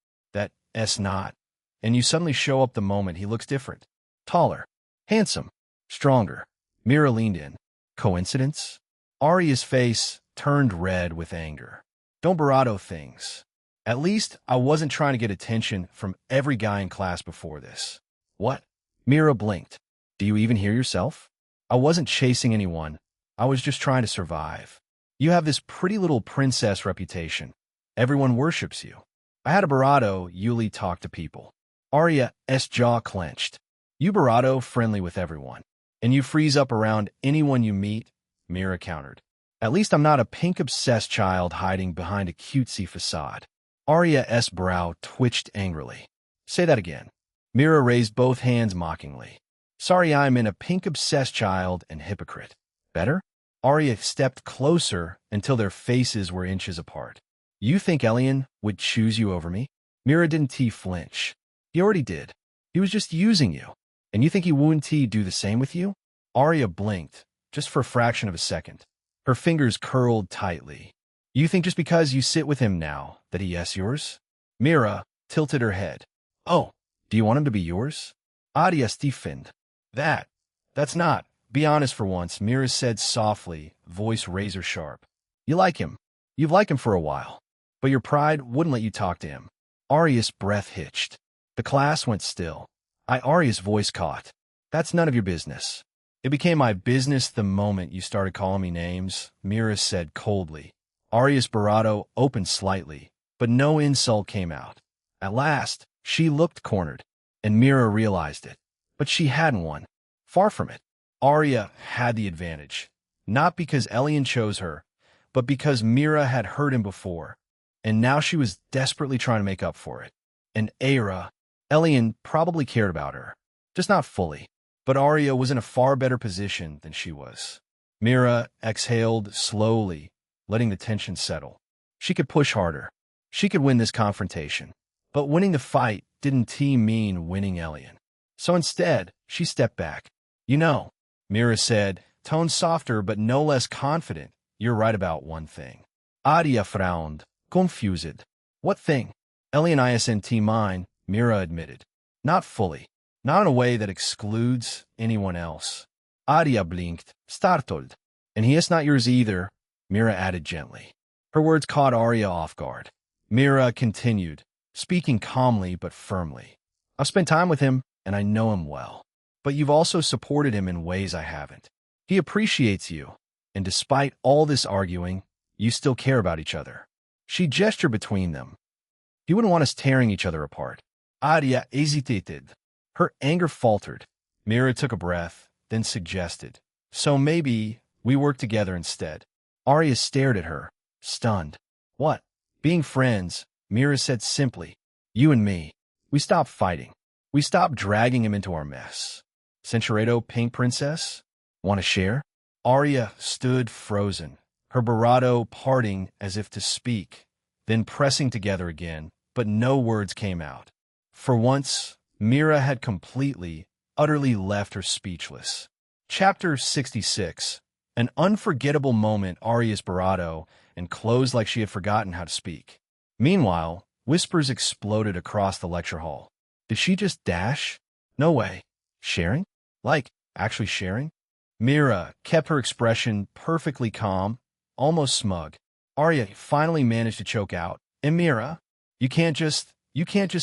That's not. And you suddenly show up the moment he looks different. Taller. Handsome. Stronger. Mira leaned in. Coincidence? Arya's face turned red with anger. Don't bravado things. At least I wasn't trying to get attention from every guy in class before this. What? Mira blinked. Do you even hear yourself? I wasn't chasing anyone. I was just trying to survive. You have this pretty little princess reputation. Everyone worships you. I had a bravado Yuli talk to people. Arya's jaw clenched. You bravado friendly with everyone. And you freeze up around anyone you meet, Mira countered. At least I'm not a pink-obsessed child hiding behind a cutesy facade. Arya's brow twitched angrily. Say that again. Mira raised both hands mockingly. Sorry, I'm in a pink-obsessed child and hypocrite. Better? Arya stepped closer until their faces were inches apart. You think Elion would choose you over me? Mira didn't flinch. He already did. He was just using you. And you think he wouldn't do the same with you? Arya blinked, just for a fraction of a second. Her fingers curled tightly. You think just because you sit with him now that he is yours? Mira tilted her head. Oh, do you want him to be yours? Arya stiffened. That's not. Be honest for once, Mira said softly, voice razor sharp. You like him. You've liked him for a while. But your pride wouldn't let you talk to him. Arya's breath hitched. The class went still. Arya's voice caught. That's none of your business. It became my business the moment you started calling me names, Mira said coldly. Arya's bravado opened slightly, but no insult came out. At last, she looked cornered, and Mira realized it. But she hadn't won. Far from it. Arya had the advantage, not because Elion chose her, but because Mira had hurt him before, and now she was desperately trying to make up for it. And Elion probably cared about her, just not fully. But Arya was in a far better position than she was. Mira exhaled slowly, letting the tension settle. She could push harder. She could win this confrontation. But winning the fight didn't mean winning Elion. So instead, she stepped back. You know, Mira said, tone softer but no less confident, you're right about one thing. Arya frowned, confused. What thing? Elion isn't mine, Mira admitted. Not fully. Not in a way that excludes anyone else. Arya blinked, startled. And he is not yours either, Mira added gently. Her words caught Arya off guard. Mira continued, speaking calmly but firmly. I've spent time with him, and I know him well. But you've also supported him in ways I haven't. He appreciates you, and despite all this arguing, you still care about each other. She gestured between them. He wouldn't want us tearing each other apart. Arya hesitated. Her anger faltered. Mira took a breath, then suggested, so maybe we work together instead. Arya stared at her, stunned. What? Being friends, Mira said simply. You and me. We stopped fighting. We stopped dragging him into our mess. Centuredo, Pink Princess? Want to share? Arya stood frozen, her barato parting as if to speak, then pressing together again, but no words came out. For once, Mira had completely, utterly left her speechless. Chapter 66. An unforgettable moment. Arya's barato and closed like she had forgotten how to speak. Meanwhile, whispers exploded across the lecture hall. Did she just dash? No way. Sharing? Like, actually sharing? Mira kept her expression perfectly calm, almost smug. Arya finally managed to choke out, "And Mira, you can't just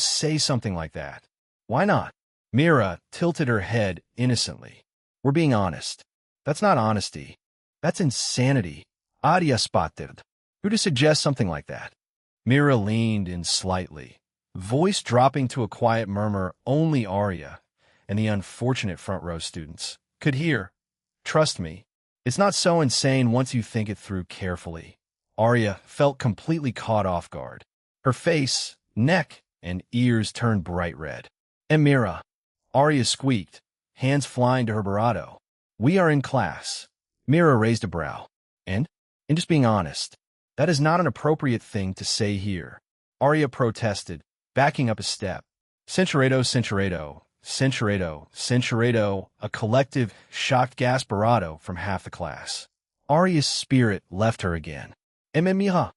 say something like that." Why not? Mira tilted her head innocently. We're being honest. That's not honesty. That's insanity. Arya spotted. Who to suggest something like that? Mira leaned in slightly, voice dropping to a quiet murmur only Arya and the unfortunate front row students could hear. Trust me, it's not so insane once you think it through carefully. Arya felt completely caught off guard. Her face, neck, and ears turned bright red. "And Mira," Arya squeaked, hands flying to her barato. "We are in class." Mira raised a brow. And just being honest, that is not an appropriate thing to say here. Arya protested, backing up a step. Centuredo, Centuredo, Centuredo, Centuredo, a collective, shocked gasp barato from half the class. Arya's spirit left her again. Mira,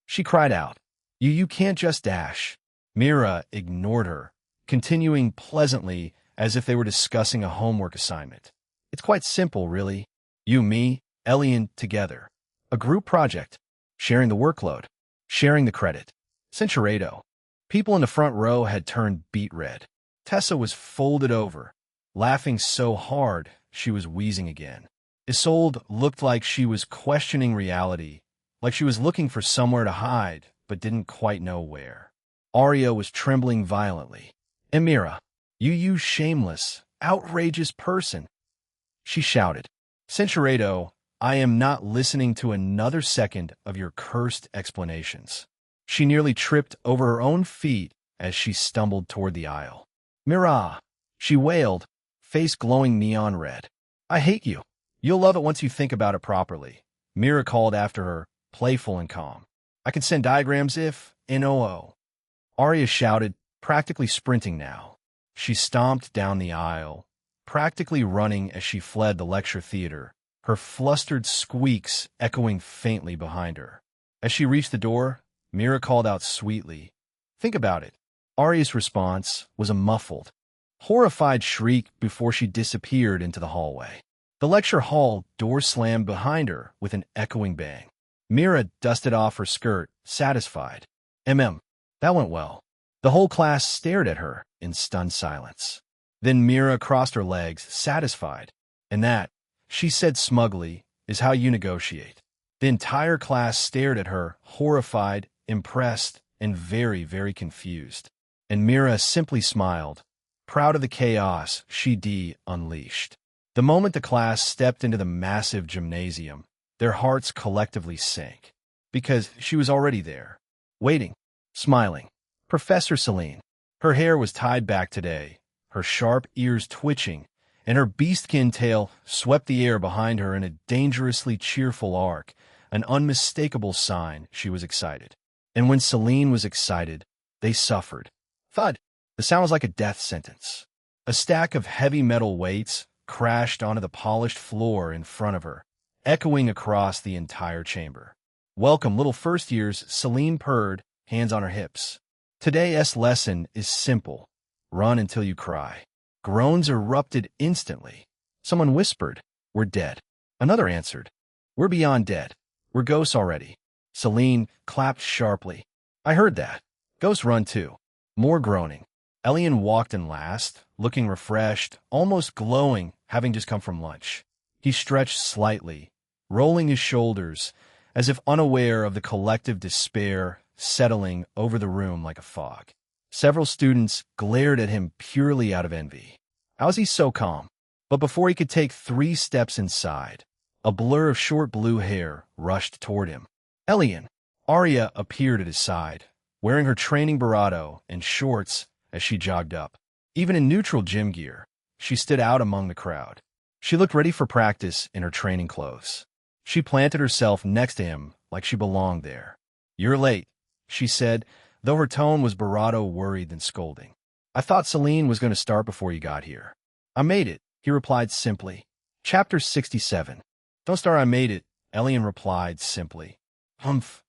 she cried out. You can't just dash." Mira ignored her, continuing pleasantly as if they were discussing a homework assignment. "It's quite simple, really. You, me, Elion, together. A group project. Sharing the workload. Sharing the credit." Centuredo. People in the front row had turned beet red. Tessa was folded over, laughing so hard she was wheezing again. Isolde looked like she was questioning reality, like she was looking for somewhere to hide, but didn't quite know where. Arya was trembling violently. "Mira, you shameless, outrageous person," she shouted. "Centuredo, I am not listening to another second of your cursed explanations." She nearly tripped over her own feet as she stumbled toward the aisle. "Mira," she wailed, face glowing neon red. "I hate you. You'll love it once you think about it properly," Mira called after her, playful and calm. "I can send diagrams if, NOO." Arya shouted, practically sprinting now. She stomped down the aisle, practically running as she fled the lecture theater, her flustered squeaks echoing faintly behind her. As she reached the door, Mira called out sweetly, "Think about it." Arya's response was a muffled, horrified shriek before she disappeared into the hallway. The lecture hall door slammed behind her with an echoing bang. Mira dusted off her skirt, satisfied. That went well." The whole class stared at her in stunned silence. Then Mira crossed her legs, satisfied. "And that," she said smugly, "is how you negotiate." The entire class stared at her, horrified, impressed, and very, very confused. And Mira simply smiled, proud of the chaos she unleashed. The moment the class stepped into the massive gymnasium, their hearts collectively sank. Because she was already there, waiting, smiling. Professor Celine. Her hair was tied back today, her sharp ears twitching, and her beastkin tail swept the air behind her in a dangerously cheerful arc, an unmistakable sign she was excited. And when Celine was excited, they suffered. Thud! The sound was like a death sentence. A stack of heavy metal weights crashed onto the polished floor in front of her, echoing across the entire chamber. "Welcome, little first years," Celine purred, hands on her hips. "Today's lesson is simple. Run until you cry." Groans erupted instantly. Someone whispered, "We're dead." Another answered, "We're beyond dead. We're ghosts already." Celine clapped sharply. "I heard that. Ghosts run too." More groaning. Elion walked in last, looking refreshed, almost glowing, having just come from lunch. He stretched slightly, rolling his shoulders, as if unaware of the collective despair settling over the room like a fog. Several students glared at him purely out of envy. How is he so calm? But before he could take 3 steps inside, a blur of short blue hair rushed toward him. Elion. Arya appeared at his side, wearing her training barato and shorts as she jogged up. Even in neutral gym gear, she stood out among the crowd. She looked ready for practice in her training clothes. She planted herself next to him like she belonged there. "You're late," she said, though her tone was bravado worried than scolding. "I thought Celine was going to start before you got here." "I made it," he replied simply. Chapter 67. "Don't start, I made it," Elion replied simply. "Humph."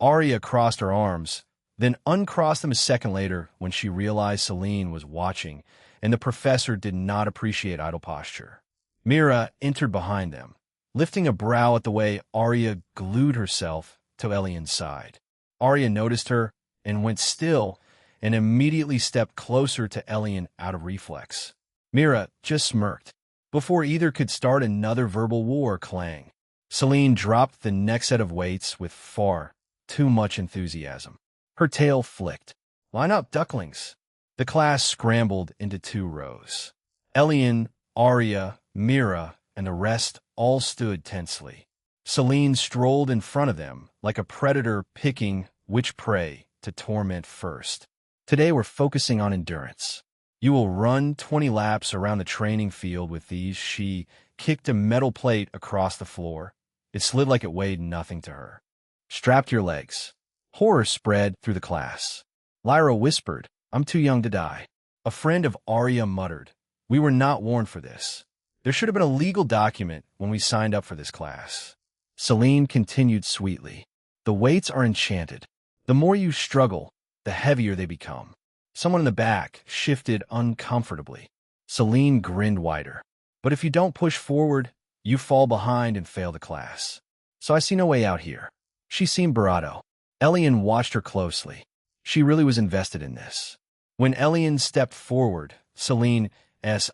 Arya crossed her arms, then uncrossed them a second later when she realized Celine was watching, and the professor did not appreciate idle posture. Mira entered behind them, lifting a brow at the way Arya glued herself to Elion's side. Arya noticed her and went still and immediately stepped closer to Elion out of reflex. Mira just smirked. Before either could start another verbal war, clang. Celine dropped the next set of weights with far too much enthusiasm. Her tail flicked. "Line up, ducklings." The class scrambled into 2 rows. Elion, Arya, Mira, and the rest all stood tensely. Celine strolled in front of them like a predator picking which prey to torment first. "Today we're focusing on endurance. You will run 20 laps around the training field with these." She kicked a metal plate across the floor. It slid like it weighed nothing to her. "Strap your legs." Horror spread through the class. Lyra whispered, "I'm too young to die." A friend of Arya muttered, "We were not warned for this. There should have been a legal document when we signed up for this class." Celine continued sweetly, "The weights are enchanted. The more you struggle, the heavier they become." Someone in the back shifted uncomfortably. Celine grinned wider. "But if you don't push forward, you fall behind and fail the class. So I see no way out here." She seemed bravado. Elion watched her closely. She really was invested in this. When Elion stepped forward, Celine's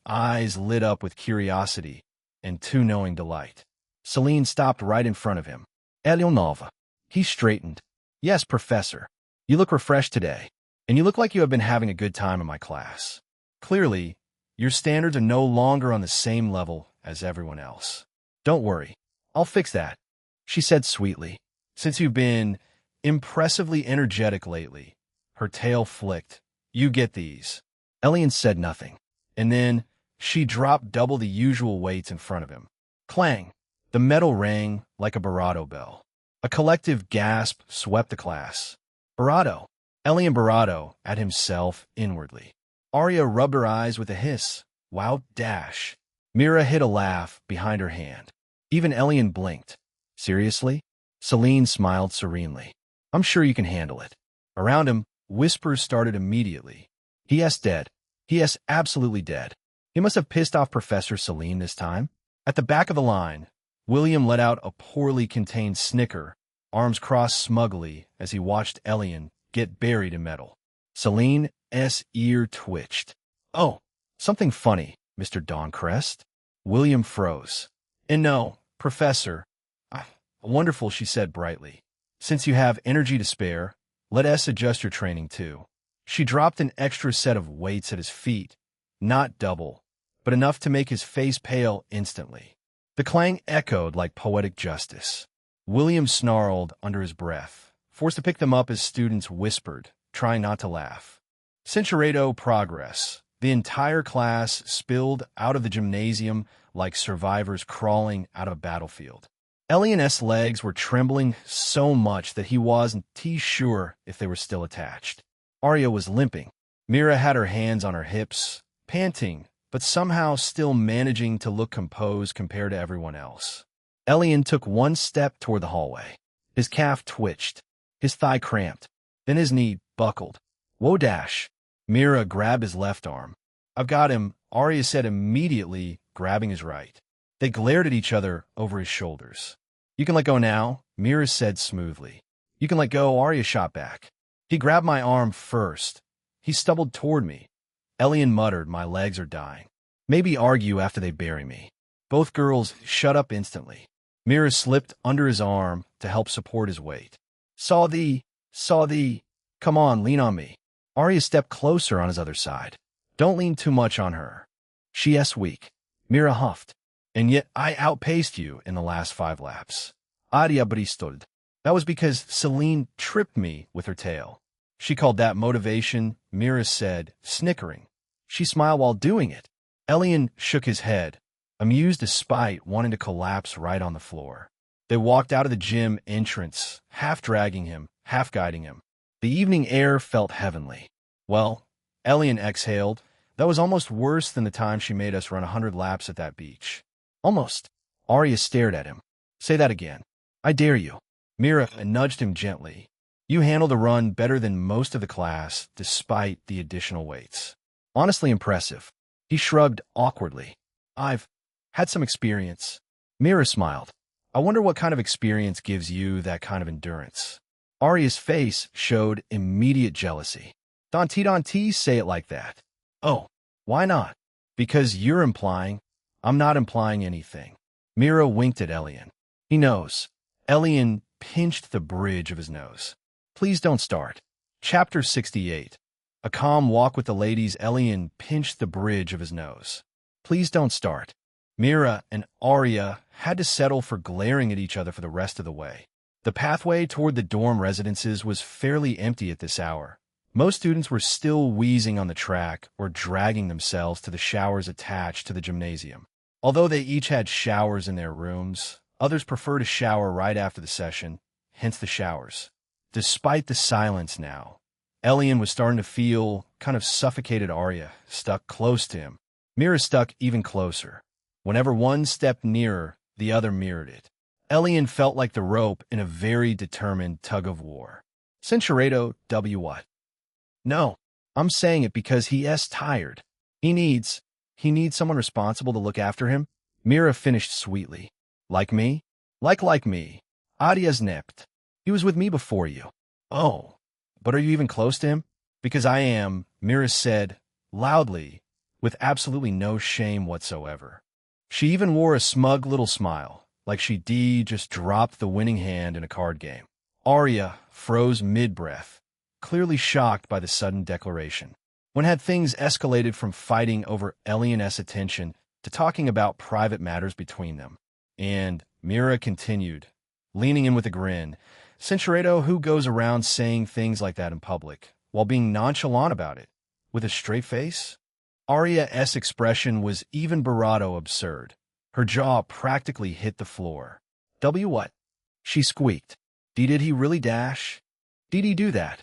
eyes lit up with curiosity and too knowing delight. Celine stopped right in front of him. "Elionova." He straightened. "Yes, Professor. You look refreshed today, and you look like you have been having a good time in my class. Clearly, your standards are no longer on the same level as everyone else. Don't worry, I'll fix that," she said sweetly. "Since you've been impressively energetic lately." Her tail flicked. "You get these." Elion said nothing, and then she dropped double the usual weights in front of him. Clang! The metal rang like a bravado bell. A collective gasp swept the class. "Bravado!" Elion bravado at himself inwardly. Arya rubbed her eyes with a hiss. "Wow, dash." Mira hid a laugh behind her hand. Even Elion blinked. "Seriously?" Celine smiled serenely. "I'm sure you can handle it." Around him, whispers started immediately. "He dead. He absolutely dead. He must have pissed off Professor Celine this time." At the back of the line, William let out a poorly contained snicker, arms crossed smugly as he watched Elion get buried in metal. Celine's ear twitched. "Oh, something funny, Mr. Dawncrest." William froze. "And no, Professor." "Wonderful," she said brightly. "Since you have energy to spare, let us adjust your training too." She dropped an extra set of weights at his feet, not double, but enough to make his face pale instantly. The clang echoed like poetic justice. William snarled under his breath, forced to pick them up as students whispered, trying not to laugh. Centurato progress. The entire class spilled out of the gymnasium like survivors crawling out of a battlefield. Elion's legs were trembling so much that he wasn't sure if they were still attached. Arya was limping. Mira had her hands on her hips, panting, but somehow still managing to look composed compared to everyone else. Elion took one step toward the hallway. His calf twitched. His thigh cramped. Then his knee buckled. "Whoa, dash." Mira grabbed his left arm. "I've got him," Arya said immediately, grabbing his right. They glared at each other over his shoulders. "You can let go now," Mira said smoothly. "You can let go," Arya shot back. "He grabbed my arm first. He stumbled toward me." Elion muttered, "My legs are dying. Maybe argue after they bury me." Both girls shut up instantly. Mira slipped under his arm to help support his weight. Saw thee. Come on, lean on me." Arya stepped closer on his other side. "Don't lean too much on her. She's weak." Mira huffed. "And yet I outpaced you in the last 5 laps." Arya bristled. "That was because Celine tripped me with her tail." She called that motivation, Mira said, snickering. She smiled while doing it. Elion shook his head, amused despite wanting to collapse right on the floor. They walked out of the gym entrance, half dragging him, half guiding him. The evening air felt heavenly. Well, Elion exhaled. That was almost worse than the time she made us run 100 laps at that beach. Almost. Arya stared at him. Say that again. I dare you. Mira nudged him gently. You handled the run better than most of the class, despite the additional weights. Honestly impressive. He shrugged awkwardly. I've had some experience. Mira smiled. I wonder what kind of experience gives you that kind of endurance. Arya's face showed immediate jealousy. Don't say it like that. Oh, why not? Because you're implying. I'm not implying anything. Mira winked at Elion. He knows. Elion pinched the bridge of his nose. Please don't start. Chapter 68. A calm walk with the ladies. Elion pinched the bridge of his nose. Please don't start. Mira and Arya had to settle for glaring at each other for the rest of the way. The pathway toward the dorm residences was fairly empty at this hour. Most students were still wheezing on the track or dragging themselves to the showers attached to the gymnasium. Although they each had showers in their rooms, others preferred to shower right after the session, hence the showers. Despite the silence now, Elion was starting to feel kind of suffocated. Arya stuck close to him. Mira stuck even closer. Whenever one stepped nearer, the other mirrored it. Elion felt like the rope in a very determined tug-of-war. Cinchuredo, what? No, I'm saying it because he's tired. He needs someone responsible to look after him. Mira finished sweetly. Like me? Like me. Adia's nipped. He was with me before you. Oh, but are you even close to him? Because I am, Mira said, loudly, with absolutely no shame whatsoever. She even wore a smug little smile, like she just dropped the winning hand in a card game. Arya froze mid-breath, clearly shocked by the sudden declaration. When had things escalated from fighting over Elion's attention to talking about private matters between them? And Mira continued, leaning in with a grin. Cinchuredo, who goes around saying things like that in public, while being nonchalant about it, with a straight face? Arya's expression was even bravado absurd. Her jaw practically hit the floor. What? She squeaked. Did he really dash? Did he do that?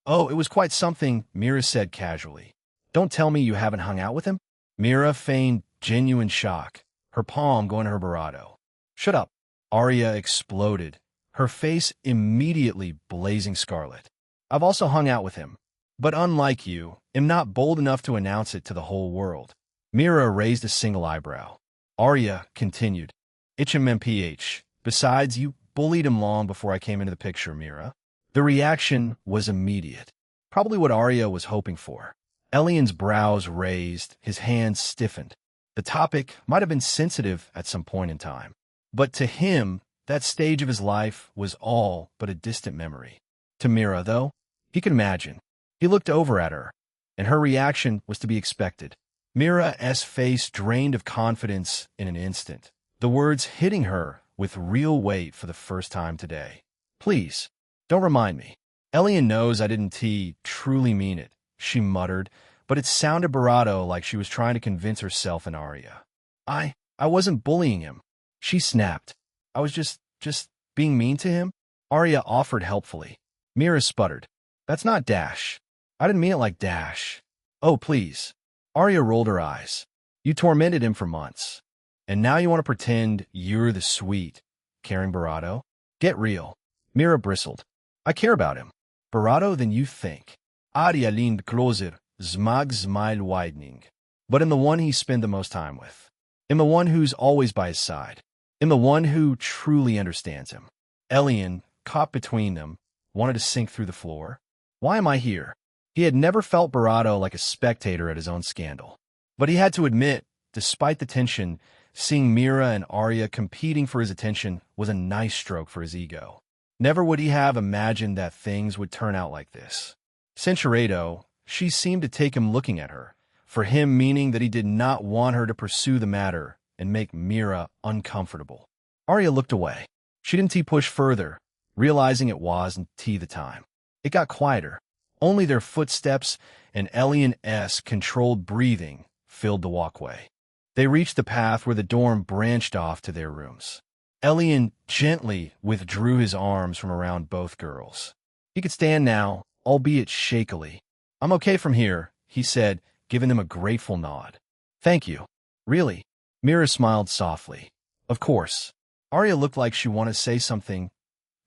Oh, it was quite something, Mira said casually. Don't tell me you haven't hung out with him? Mira feigned genuine shock, her palm going to her bravado. Shut up. Arya exploded, her face immediately blazing scarlet. I've also hung out with him, but unlike you, am not bold enough to announce it to the whole world. Mira raised a single eyebrow. Arya continued, HMMPH. Besides, you bullied him long before I came into the picture, Mira. The reaction was immediate, probably what Arya was hoping for. Elion's brows raised, his hands stiffened. The topic might have been sensitive at some point in time, but to him, that stage of his life was all but a distant memory. To Mira, though, he could imagine. He looked over at her, and her reaction was to be expected. Mira's face drained of confidence in an instant, the words hitting her with real weight for the first time today. Please, don't remind me. Elion knows I didn't truly mean it, she muttered, but it sounded bravado, like she was trying to convince herself and Arya. I wasn't bullying him, she snapped. I was just being mean to him? Arya offered helpfully. Mira sputtered. That's not Dash. I didn't mean it like Dash. Oh, please. Arya rolled her eyes. You tormented him for months. And now you want to pretend you're the sweet, caring bravado? Get real. Mira bristled. I care about him. Bravado than you think. Arya leaned closer, Zmag's smile widening. But in the one he spent the most time with. In the one who's always by his side. In the one who truly understands him. Elion, caught between them, wanted to sink through the floor. Why am I here? He had never felt bravado like a spectator at his own scandal. But he had to admit, despite the tension, seeing Mira and Arya competing for his attention was a nice stroke for his ego. Never would he have imagined that things would turn out like this. Cinchuredo, she seemed to take him looking at her, for him meaning that he did not want her to pursue the matter and make Mira uncomfortable. Arya looked away. She didn't push further, realizing it wasn't the time. It got quieter. Only their footsteps and Elion's controlled breathing filled the walkway. They reached the path where the dorm branched off to their rooms. Elion gently withdrew his arms from around both girls. He could stand now, albeit shakily. "I'm okay from here," he said, giving them a grateful nod. "Thank you." "Really?" Mira smiled softly. "Of course." Arya looked like she wanted to say something,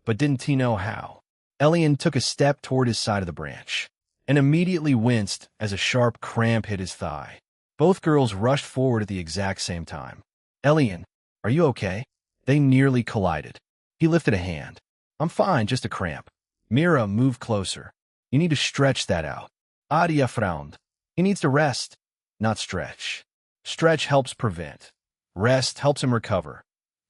but didn't know how. Elion took a step toward his side of the branch, and immediately winced as a sharp cramp hit his thigh. Both girls rushed forward at the exact same time. "Elion, are you okay?" They nearly collided. He lifted a hand. "I'm fine, just a cramp." Mira moved closer. "You need to stretch that out." Arya frowned. "He needs to rest, not stretch. Stretch helps prevent. Rest helps him recover."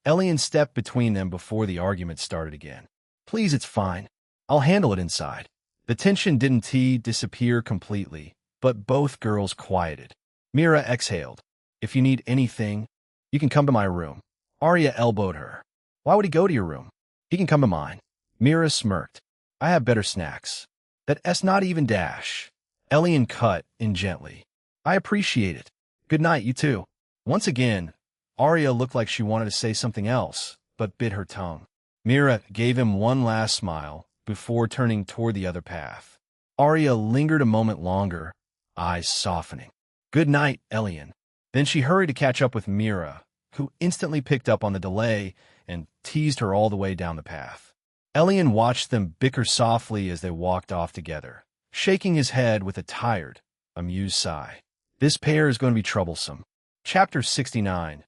Elion stepped between them before the argument started again. "Please, it's fine. I'll handle it inside." The tension didn't disappear completely, but both girls quieted. Mira exhaled. "If you need anything, you can come to my room." Arya elbowed her. "Why would he go to your room?" "He can come to mine." Mira smirked. "I have better snacks." "That's not even dash." Elion cut in gently. "I appreciate it. Good night, you too." Once again, Arya looked like she wanted to say something else, but bit her tongue. Mira gave him one last smile before turning toward the other path. Arya lingered a moment longer, eyes softening. "Good night, Elion." Then she hurried to catch up with Mira, who instantly picked up on the delay and teased her all the way down the path. Elion watched them bicker softly as they walked off together, shaking his head with a tired, amused sigh. This pair is going to be troublesome. Chapter 69.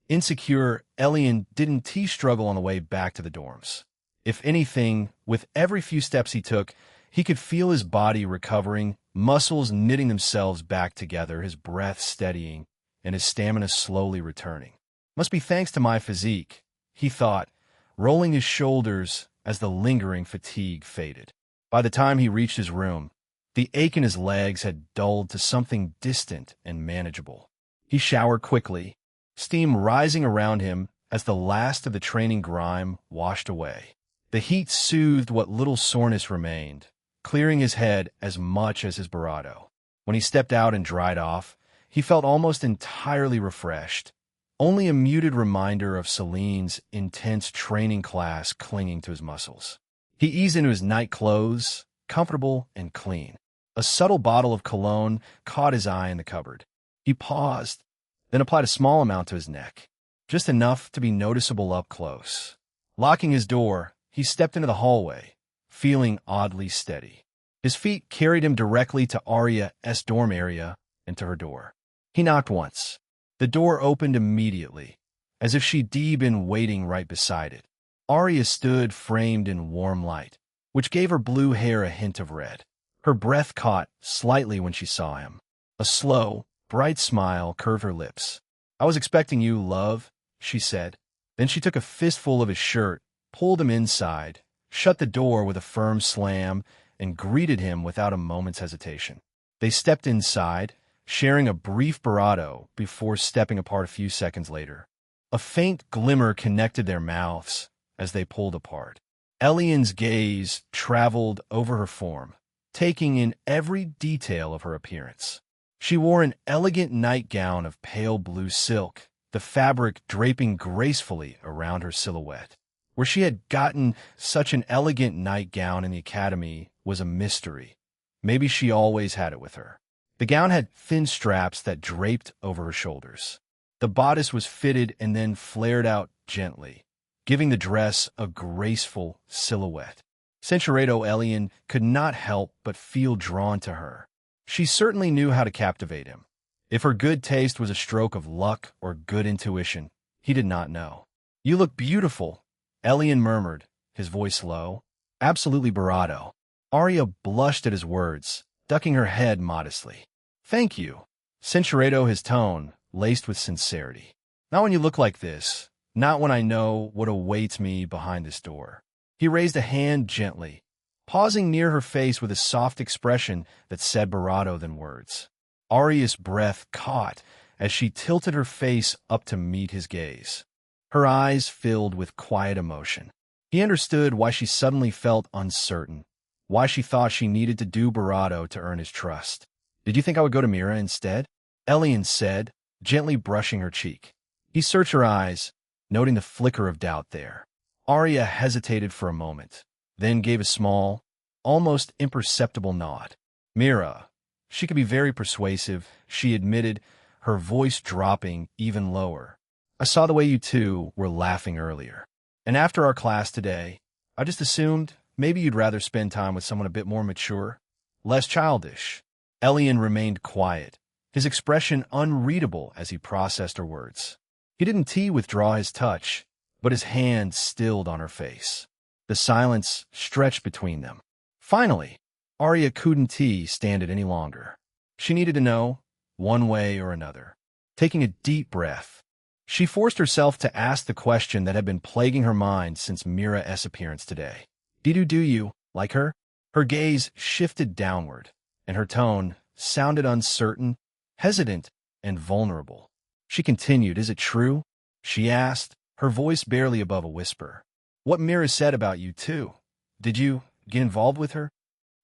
Insecure, Elion didn't struggle on the way back to the dorms. If anything, with every few steps he took, he could feel his body recovering, muscles knitting themselves back together, his breath steadying, and his stamina slowly returning. "Must be thanks to my physique," he thought, rolling his shoulders as the lingering fatigue faded. By the time he reached his room, the ache in his legs had dulled to something distant and manageable. He showered quickly, steam rising around him as the last of the training grime washed away. The heat soothed what little soreness remained, clearing his head as much as his bravado. When he stepped out and dried off, he felt almost entirely refreshed, only a muted reminder of Celine's intense training class clinging to his muscles. He eased into his night clothes, comfortable and clean. A subtle bottle of cologne caught his eye in the cupboard. He paused, then applied a small amount to his neck, just enough to be noticeable up close. Locking his door, he stepped into the hallway, feeling oddly steady. His feet carried him directly to Arya's dorm area and to her door. He knocked once. The door opened immediately, as if she'd been waiting right beside it. Arya stood framed in warm light, which gave her blue hair a hint of red. Her breath caught slightly when she saw him. A slow, bright smile curved her lips. "I was expecting you, love," she said. Then she took a fistful of his shirt, pulled him inside, shut the door with a firm slam, and greeted him without a moment's hesitation. They stepped inside, sharing a brief bravado before stepping apart a few seconds later. A faint glimmer connected their mouths as they pulled apart. Elion's gaze traveled over her form, taking in every detail of her appearance. She wore an elegant nightgown of pale blue silk, the fabric draping gracefully around her silhouette. Where she had gotten such an elegant nightgown in the academy was a mystery. Maybe she always had it with her. The gown had thin straps that draped over her shoulders. The bodice was fitted and then flared out gently, giving the dress a graceful silhouette. Centuriato Elion could not help but feel drawn to her. She certainly knew how to captivate him. If her good taste was a stroke of luck or good intuition, he did not know. "You look beautiful," Elion murmured, his voice low. "Absolutely bravado." Arya blushed at his words, ducking her head modestly. "Thank you." Centuriato, his tone laced with sincerity. "Not when you look like this. Not when I know what awaits me behind this door." He raised a hand gently, pausing near her face with a soft expression that said bravado than words. Arya's breath caught as she tilted her face up to meet his gaze. Her eyes filled with quiet emotion. He understood why she suddenly felt uncertain, why she thought she needed to do Barado to earn his trust. "Did you think I would go to Mira instead?" Elion said, gently brushing her cheek. He searched her eyes, noting the flicker of doubt there. Arya hesitated for a moment, then gave a small, almost imperceptible nod. "Mira, she could be very persuasive," she admitted, her voice dropping even lower. "I saw the way you two were laughing earlier. And after our class today, I just assumed maybe you'd rather spend time with someone a bit more mature, less childish." Elion remained quiet, his expression unreadable as he processed her words. He didn't withdraw his touch, but his hand stilled on her face. The silence stretched between them. Finally, Arya couldn't stand it any longer. She needed to know, one way or another. Taking a deep breath, she forced herself to ask the question that had been plaguing her mind since Mira's appearance today. Do you like her?" Her gaze shifted downward, and her tone sounded uncertain, hesitant, and vulnerable. She continued, "Is it true?" she asked, her voice barely above a whisper. "What Mira said about you, too. Did you get involved with her?"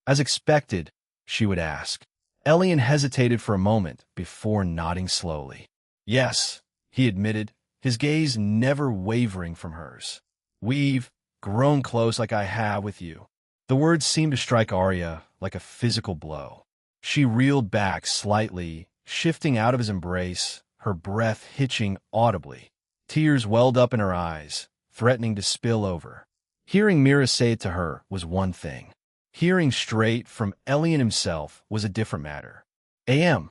As expected, she would ask. Elion hesitated for a moment before nodding slowly. "Yes," he admitted, his gaze never wavering from hers. "We've grown close like I have with you." The words seemed to strike Arya like a physical blow. She reeled back slightly, shifting out of his embrace, her breath hitching audibly. Tears welled up in her eyes, threatening to spill over. Hearing Mira say it to her was one thing. Hearing straight from Elion himself was a different matter. Am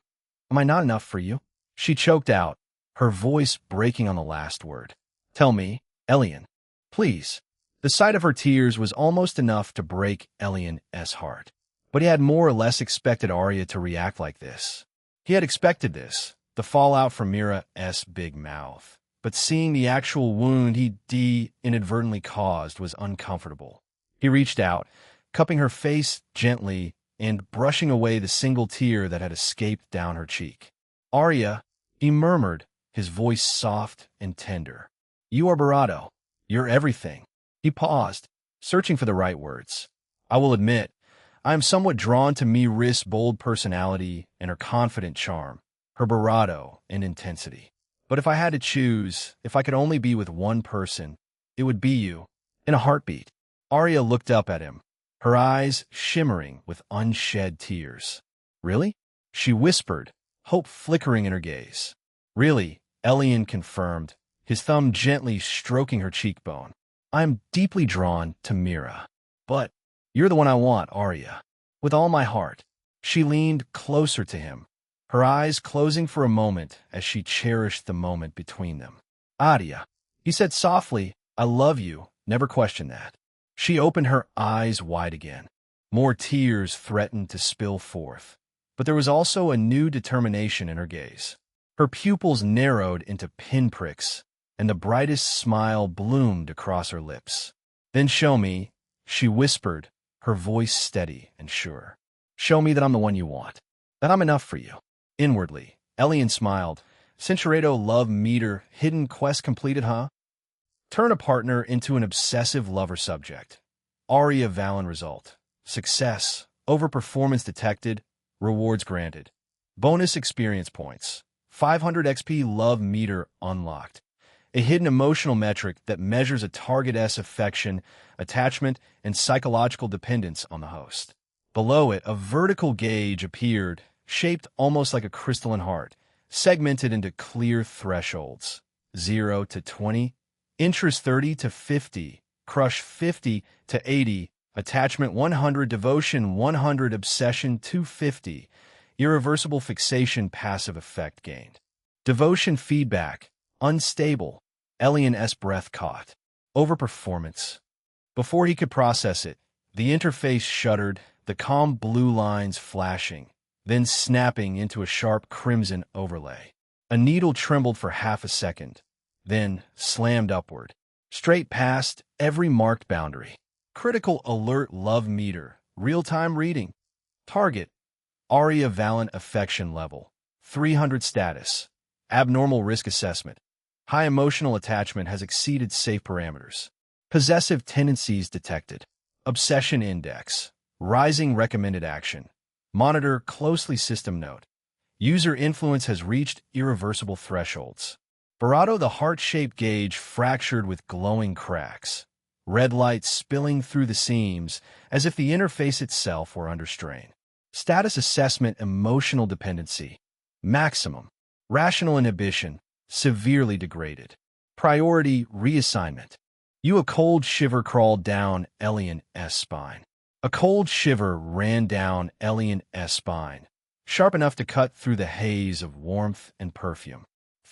I not enough for you?" she choked out, her voice breaking on the last word. "Tell me, Elion, please." The sight of her tears was almost enough to break Elion's heart. But he had more or less expected Arya to react like this. He had expected this, the fallout from Mira's big mouth. But seeing the actual wound he inadvertently caused was uncomfortable. He reached out, cupping her face gently and brushing away the single tear that had escaped down her cheek. "Arya," he murmured, his voice soft and tender. "You are Barado. You're everything." He paused, searching for the right words. "I will admit, I am somewhat drawn to Mira's bold personality and her confident charm, her bravado and intensity. But if I had to choose, if I could only be with one person, it would be you, in a heartbeat." Arya looked up at him, her eyes shimmering with unshed tears. "Really?" she whispered, hope flickering in her gaze. "Really," Elion confirmed, his thumb gently stroking her cheekbone. "I am deeply drawn to Mira. But you're the one I want, Arya. With all my heart." She leaned closer to him, her eyes closing for a moment as she cherished the moment between them. "Arya," he said softly, "I love you, never question that." She opened her eyes wide again. More tears threatened to spill forth, but there was also a new determination in her gaze. Her pupils narrowed into pinpricks, and the brightest smile bloomed across her lips. "Then show me," she whispered, her voice steady and sure. "Show me that I'm the one you want, that I'm enough for you." Inwardly, Elion smiled. Cinceredo love meter, hidden quest completed, huh? Turn a partner into an obsessive lover subject. Arya Valen result. Success, overperformance detected, rewards granted. Bonus experience points. 500 XP love meter unlocked. A hidden emotional metric that measures a target's affection, attachment, and psychological dependence on the host. Below it, a vertical gauge appeared, shaped almost like a crystalline heart, segmented into clear thresholds. 0 to 20, interest 30 to 50, crush 50 to 80, attachment 100, devotion 100, obsession 250, irreversible fixation passive effect gained. Devotion feedback, unstable, Elion's breath caught. Overperformance. Before he could process it, the interface shuddered, the calm blue lines flashing, then snapping into a sharp crimson overlay. A needle trembled for half a second, then slammed upward, straight past every marked boundary. Critical alert love meter, real-time reading. Target, Arya Valen affection level, 300 status. Abnormal risk assessment. High emotional attachment has exceeded safe parameters. Possessive tendencies detected. Obsession index, Rising recommended action. Monitor closely system note. User influence has reached irreversible thresholds. Barato, the heart-shaped gauge fractured with glowing cracks. Red light spilling through the seams as if the interface itself were under strain. Status assessment emotional dependency. Maximum. Rational inhibition. Severely degraded. Priority reassignment. A cold shiver crawled down Elion's spine. A cold shiver ran down Elion's spine, sharp enough to cut through the haze of warmth and perfume.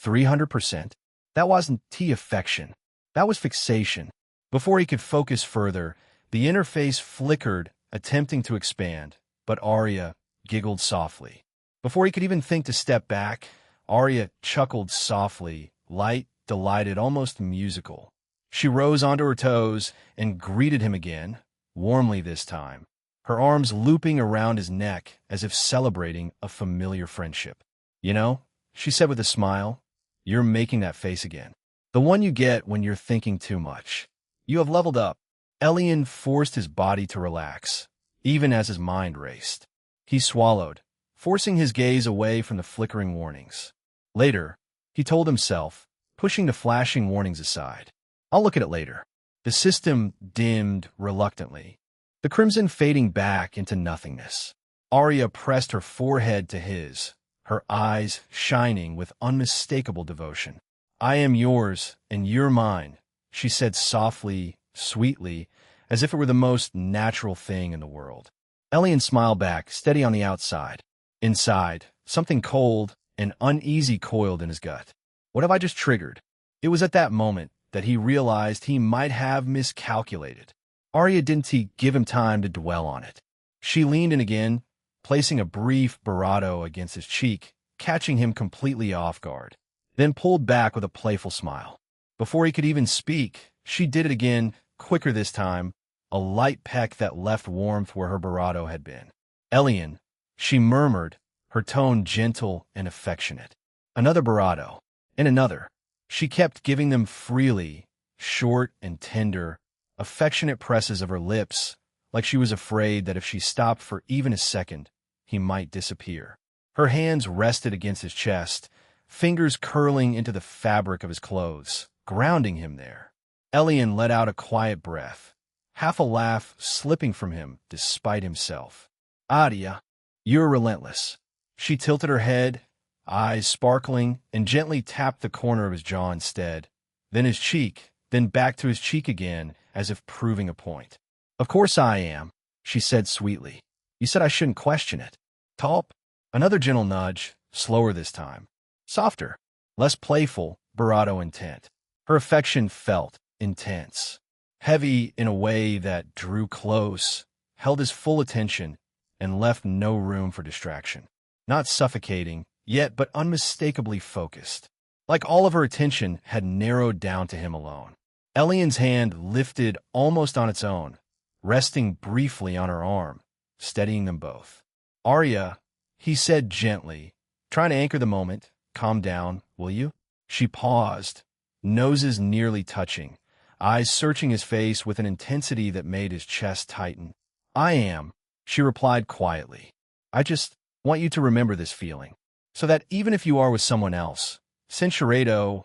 300%? That wasn't T-affection. That was fixation. Before he could focus further, the interface flickered, attempting to expand, but Arya giggled softly. Before he could even think to step back, Arya chuckled softly, light, delighted, almost musical. She rose onto her toes and greeted him again, warmly this time, her arms looping around his neck as if celebrating a familiar friendship. You know, she said with a smile, you're making that face again. The one you get when you're thinking too much. You have leveled up. Elion forced his body to relax, even as his mind raced. He swallowed, forcing his gaze away from the flickering warnings. Later, he told himself, pushing the flashing warnings aside. I'll look at it later. The system dimmed reluctantly, the crimson fading back into nothingness. Arya pressed her forehead to his, her eyes shining with unmistakable devotion. I am yours, and you're mine, she said softly, sweetly, as if it were the most natural thing in the world. Elion smiled back, steady on the outside. Inside, something cold and uneasy coiled in his gut. What have I just triggered? It was at that moment that he realized he might have miscalculated. Arya didn't give him time to dwell on it. She leaned in again, placing a brief barato against his cheek, catching him completely off guard, then pulled back with a playful smile. Before he could even speak, she did it again, quicker this time, a light peck that left warmth where her barato had been. Elion, she murmured, her tone gentle and affectionate. Another barato, and another. She kept giving them freely, short and tender, affectionate presses of her lips, like she was afraid that if she stopped for even a second, he might disappear. Her hands rested against his chest, fingers curling into the fabric of his clothes, grounding him there. Elion let out a quiet breath, half a laugh slipping from him despite himself. Arya, you're relentless. She tilted her head, eyes sparkling, and gently tapped the corner of his jaw instead, then his cheek, then back to his cheek again, as if proving a point. Of course I am, she said sweetly. You said I shouldn't question it. Talp, another gentle nudge, slower this time. Softer, less playful, barato intent. Her affection felt intense, heavy in a way that drew close, held his full attention, and left no room for distraction. Not suffocating, yet but unmistakably focused. Like all of her attention had narrowed down to him alone. Elion's hand lifted almost on its own, resting briefly on her arm, steadying them both. Arya, he said gently, trying to anchor the moment, calm down, will you? She paused, noses nearly touching, eyes searching his face with an intensity that made his chest tighten. I am, she replied quietly. I just want you to remember this feeling, so that even if you are with someone else, Centuredo,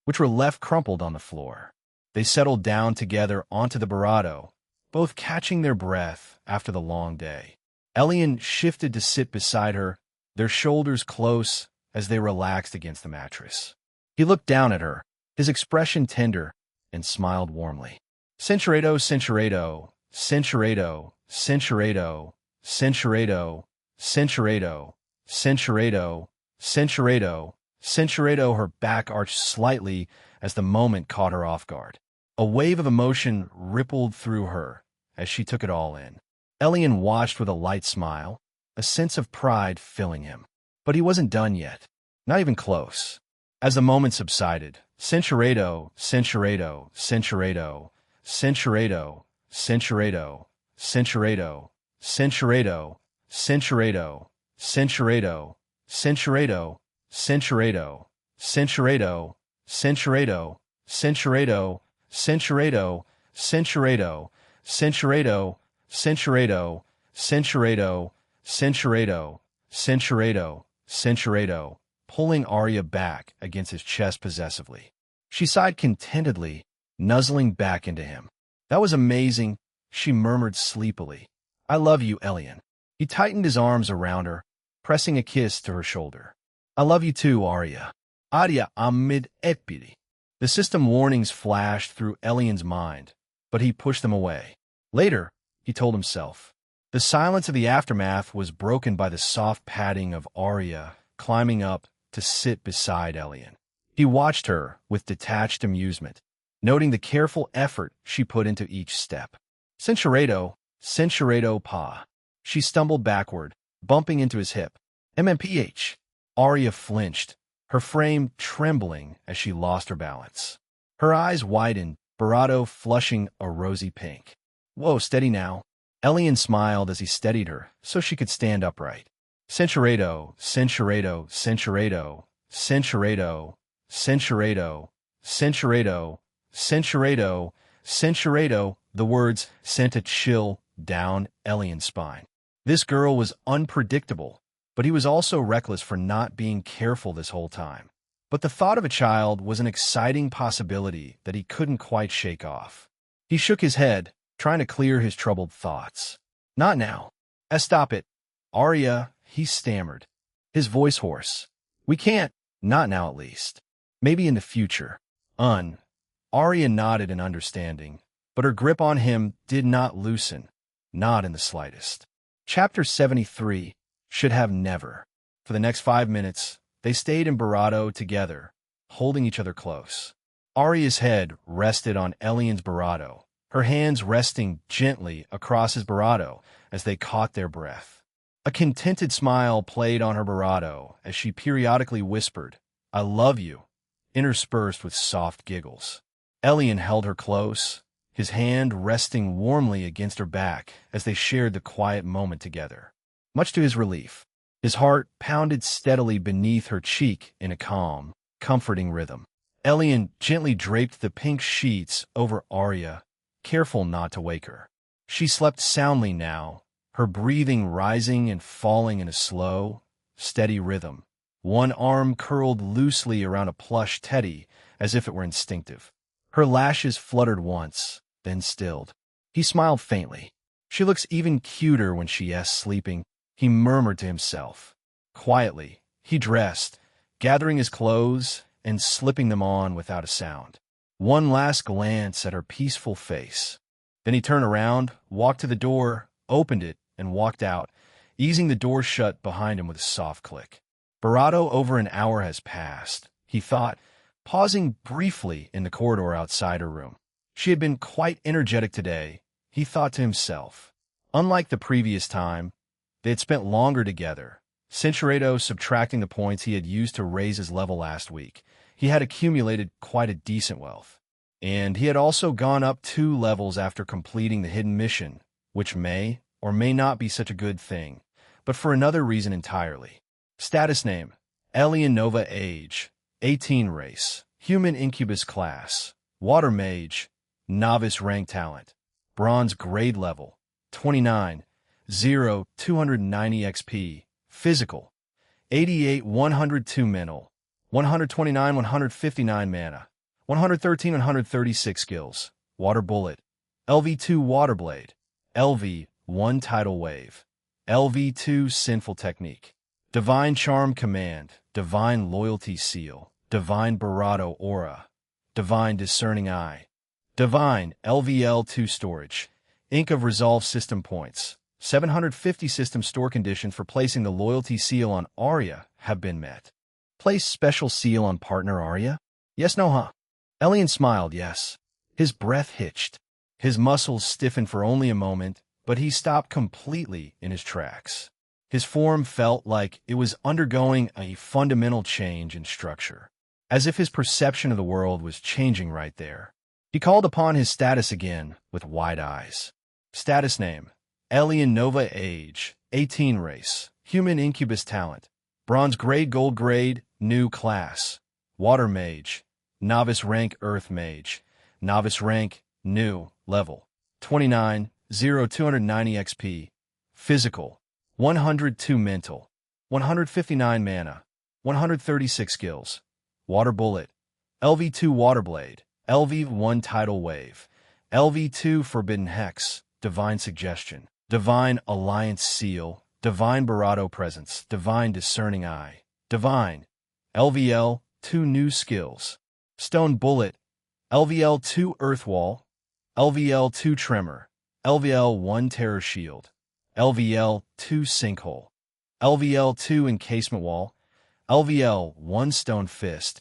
which were left crumpled on the floor. They settled down together onto the barato, both catching their breath after the long day. Elion shifted to sit beside her, their shoulders close as they relaxed against the mattress. He looked down at her, his expression tender, and smiled warmly. Centuredo, Centuredo, Centuredo, Centuredo, Centuredo, Centuredo, Centuredo, Centuredo, Centuredo, her back arched slightly as the moment caught her off guard. A wave of emotion rippled through her as she took it all in. Elion watched with a light smile, a sense of pride filling him. But he wasn't done yet, not even close. As the moment subsided, Centuredo, Centuredo, Centuredo, Centuredo, Centuredo, Centuredo, Centuredo, Centuredo, Centuredo, Centuredo, Centuredo, Centuredo, Centuredo, Centuredo, Centuredo, Centuredo, Centurado, Centurado, Centurado, Centurado, Centurado, Centurado, pulling Arya back against his chest possessively. She sighed contentedly, nuzzling back into him. That was amazing, she murmured sleepily. I love you, Elion. He tightened his arms around her, pressing a kiss to her shoulder. I love you too, Arya. Arya amid epidi. The system warnings flashed through Elion's mind, but he pushed them away. Later, he told himself. The silence of the aftermath was broken by the soft padding of Arya climbing up to sit beside Elion. He watched her with detached amusement, noting the careful effort she put into each step. Centurado, Centurado pa. She stumbled backward, bumping into his hip. MMPH. Arya flinched, her frame trembling as she lost her balance. Her eyes widened, Barado flushing a rosy pink. Whoa, steady now. Elion smiled as he steadied her so she could stand upright. Centurado, Centurado, Centurado, Centurado, Centurado, Centurado, Centurado, Centurado, the words sent a chill down Elion's spine. This girl was unpredictable, but he was also reckless for not being careful this whole time. But the thought of a child was an exciting possibility that he couldn't quite shake off. He shook his head, trying to clear his troubled thoughts. Not now. Stop it. Arya, he stammered, his voice hoarse. We can't. Not now, at least. Maybe in the future. Arya nodded in understanding, but her grip on him did not loosen. Not in the slightest. Chapter 73 should have never. For the next 5 minutes, they stayed in Barado together, holding each other close. Arya's head rested on Elion's Barado, her hands resting gently across his Barado as they caught their breath. A contented smile played on her Barado as she periodically whispered, I love you, interspersed with soft giggles. Elion held her close, his hand resting warmly against her back as they shared the quiet moment together. Much to his relief, his heart pounded steadily beneath her cheek in a calm, comforting rhythm. Elion gently draped the pink sheets over Arya, careful not to wake her. She slept soundly now, her breathing rising and falling in a slow, steady rhythm. One arm curled loosely around a plush teddy as if it were instinctive. Her lashes fluttered once, then stilled. He smiled faintly. She looks even cuter when she is sleeping, he murmured to himself. Quietly, he dressed, gathering his clothes and slipping them on without a sound. One last glance at her peaceful face. Then he turned around, walked to the door, opened it, and walked out, easing the door shut behind him with a soft click. Barado, over an hour has passed, he thought, pausing briefly in the corridor outside her room. She had been quite energetic today, he thought to himself. Unlike the previous time, they had spent longer together. Centurado subtracting the points he had used to raise his level last week, he had accumulated quite a decent wealth. And he had also gone up 2 levels after completing the hidden mission, which may or may not be such a good thing, but for another reason entirely. Status name, Elion Nova age, 18 race, human incubus class, water mage, novice rank talent, bronze grade level, 29, 0, 290 XP, physical, 88, 102 mental, 129, 159 mana, 113, 136 skills, water bullet, LV2 water blade, LV1 tidal wave, LV2 sinful technique, divine charm command, divine loyalty seal, divine Barado aura, divine discerning eye, divine LVL2 storage, ink of resolve system points, 750 system store conditions for placing the loyalty seal on Arya have been met. Place special seal on partner Arya? Yes, no, huh? Elion smiled, yes. His breath hitched. His muscles stiffened for only a moment, but he stopped completely in his tracks. His form felt like it was undergoing a fundamental change in structure, as if his perception of the world was changing right there. He called upon his status again with wide eyes. Status name, Elion Nova age, 18 race, human incubus talent, bronze grade, gold grade, new class, water mage, novice rank earth mage, novice rank, new, level, 29, 0, 290 XP. Physical, 102 mental, 159 mana, 136 skills. Water Bullet, LV2 Water Blade, LV1 Tidal Wave, LV2 Forbidden Hex, Divine Suggestion, Divine Alliance Seal, Divine Barato Presence, Divine Discerning Eye, Divine, LVL, 2 new skills. Stone Bullet, LVL2 Earth Wall, LVL2 Tremor, LVL1 Terror Shield, LVL2 Sinkhole, LVL2 Encasement Wall, LVL1 Stone Fist,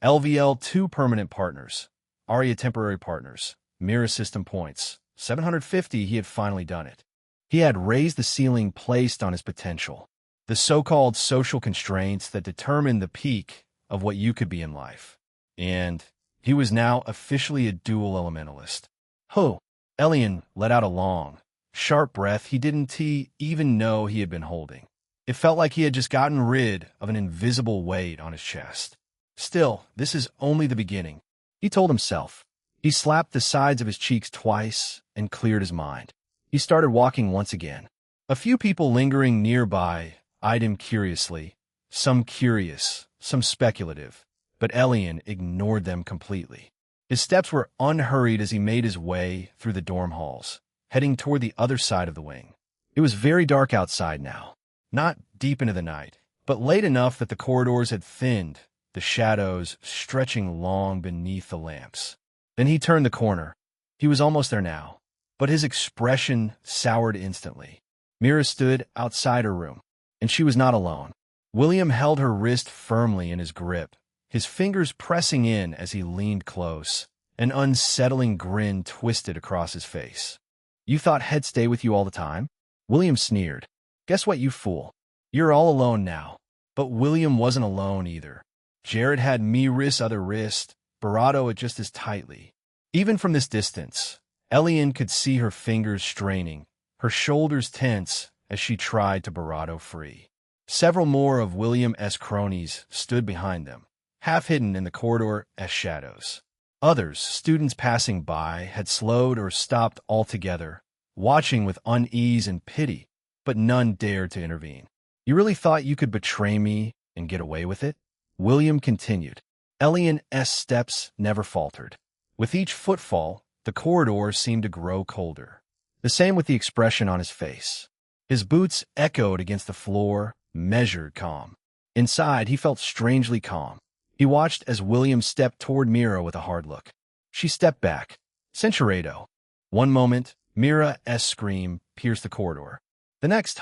LVL2 Permanent Partners, Aria Temporary Partners, Mirror System Points, 750. He had finally done it. He had raised the ceiling placed on his potential, the so-called social constraints that determine the peak of what you could be in life. And he was now officially a dual elementalist. Ho! Elion let out a long, sharp breath he didn't even know he had been holding. It felt like he had just gotten rid of an invisible weight on his chest. Still, this is only the beginning, he told himself. He slapped the sides of his cheeks twice and cleared his mind. He started walking once again. A few people lingering nearby eyed him curiously, some curious, some speculative, but Elion ignored them completely. His steps were unhurried as he made his way through the dorm halls, heading toward the other side of the wing. It was very dark outside now, not deep into the night, but late enough that the corridors had thinned, the shadows stretching long beneath the lamps. Then he turned the corner. He was almost there now, but his expression soured instantly. Mira stood outside her room, and she was not alone. William held her wrist firmly in his grip, his fingers pressing in as he leaned close. An unsettling grin twisted across his face. "You thought He'd stay with you all the time?" William sneered. "Guess what, you fool? You're all alone now." But William wasn't alone either. Jared had Mira's other wrist, Barato it just as tightly. Even from this distance, Elion could see her fingers straining, her shoulders tense as she tried to Barato free. Several more of William's cronies stood behind them, half hidden in the corridor as shadows. Others, students passing by, had slowed or stopped altogether, watching with unease and pity, but none dared to intervene. "You really thought you could betray me and get away with it?" William continued. Elion's steps never faltered. With each footfall, the corridor seemed to grow colder. The same with the expression on his face. His boots echoed against the floor, measured calm. Inside, he felt strangely calm. He watched as William stepped toward Mira with a hard look. She stepped back. Censurado. One moment, Mira's scream pierced the corridor. The next,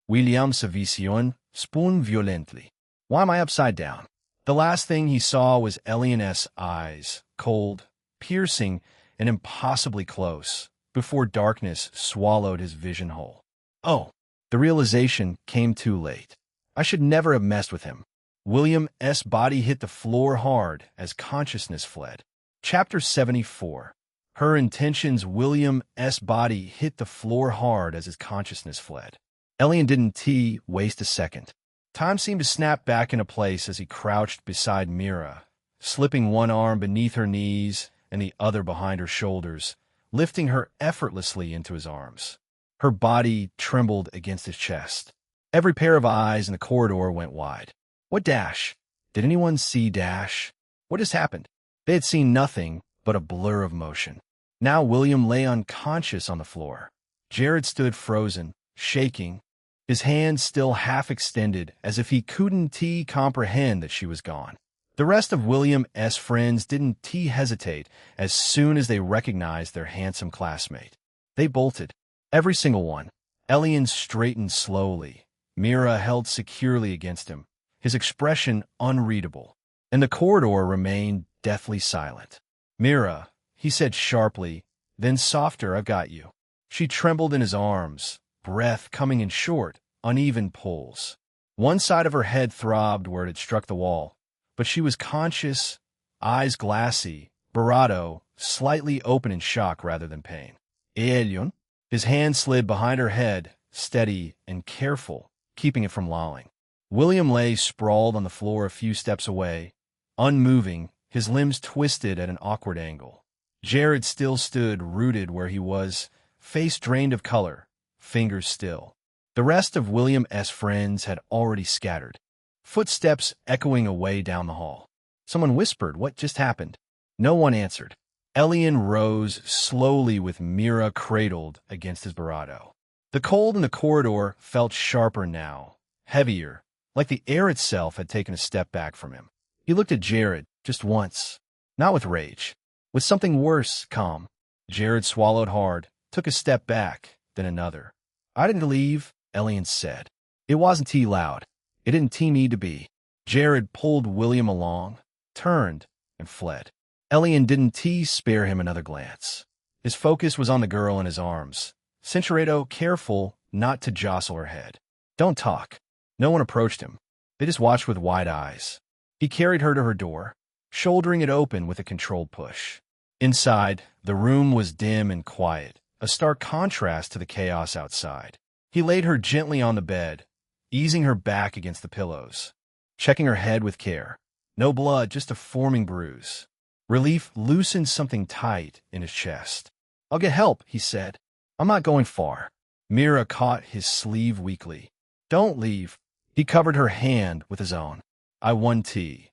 William's vision spun violently. Why am I upside down? The last thing he saw was Elion's eyes, cold, piercing, and impossibly close, before darkness swallowed his vision whole. Oh, the realization came too late. I should never have messed with him. William's body hit the floor hard as consciousness fled. Chapter 74. Her intentions. William's body hit the floor hard as his consciousness fled. Elion didn't waste a second. Time seemed to snap back into place as he crouched beside Mira, slipping one arm beneath her knees and the other behind her shoulders, lifting her effortlessly into his arms. Her body trembled against his chest. Every pair of eyes in the corridor went wide. What Dash? Did anyone see Dash? What has happened? They had seen nothing but a blur of motion. Now William lay unconscious on the floor. Jared stood frozen, shaking, his hands still half extended as if he couldn't comprehend that she was gone. The rest of William's friends didn't hesitate as soon as they recognized their handsome classmate. They bolted. Every single one. Elion straightened slowly. Mira held securely against him, his expression unreadable, and the corridor remained deathly silent. "Mira," he said sharply, then softer, "I've got you." She trembled in his arms, breath coming in short, uneven pulls. One side of her head throbbed where it had struck the wall, but she was conscious, eyes glassy, Barato slightly open in shock rather than pain. Elion? His hand slid behind her head, steady and careful, keeping it from lolling. William lay sprawled on the floor a few steps away, unmoving, his limbs twisted at an awkward angle. Jared still stood rooted where he was, face drained of color, fingers still. The rest of William's friends had already scattered. Footsteps echoing away down the hall. Someone whispered, "What just happened?" No one answered. Elion rose slowly with Mira cradled against his barato. The cold in the corridor felt sharper now, heavier, like the air itself had taken a step back from him. He looked at Jared just once, not with rage, with something worse, calm. Jared swallowed hard, took a step back, then another. "I didn't leave," Elion said. "It wasn't too loud. It didn't need to be." Jared pulled William along, turned, and fled. Elion didn't spare him another glance. His focus was on the girl in his arms. Cinceredo careful not to jostle her head. "Don't talk." No one approached him. They just watched with wide eyes. He carried her to her door, shouldering it open with a controlled push. Inside, the room was dim and quiet, a stark contrast to the chaos outside. He laid her gently on the bed, easing her back against the pillows, checking her head with care. No blood, just a forming bruise. Relief loosened something tight in his chest. "I'll get help," he said. "I'm not going far." Mira caught his sleeve weakly. "Don't leave." He covered her hand with his own. "I won tea."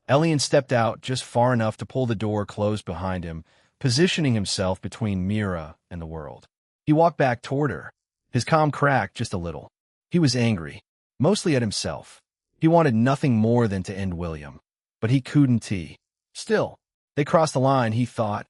Elion stepped out just far enough to pull the door closed behind him, positioning himself between Mira and the world. He walked back toward her. His calm cracked just a little. He was angry, mostly at himself. He wanted nothing more than to end William, but he couldn't. Still, they crossed the line, he thought,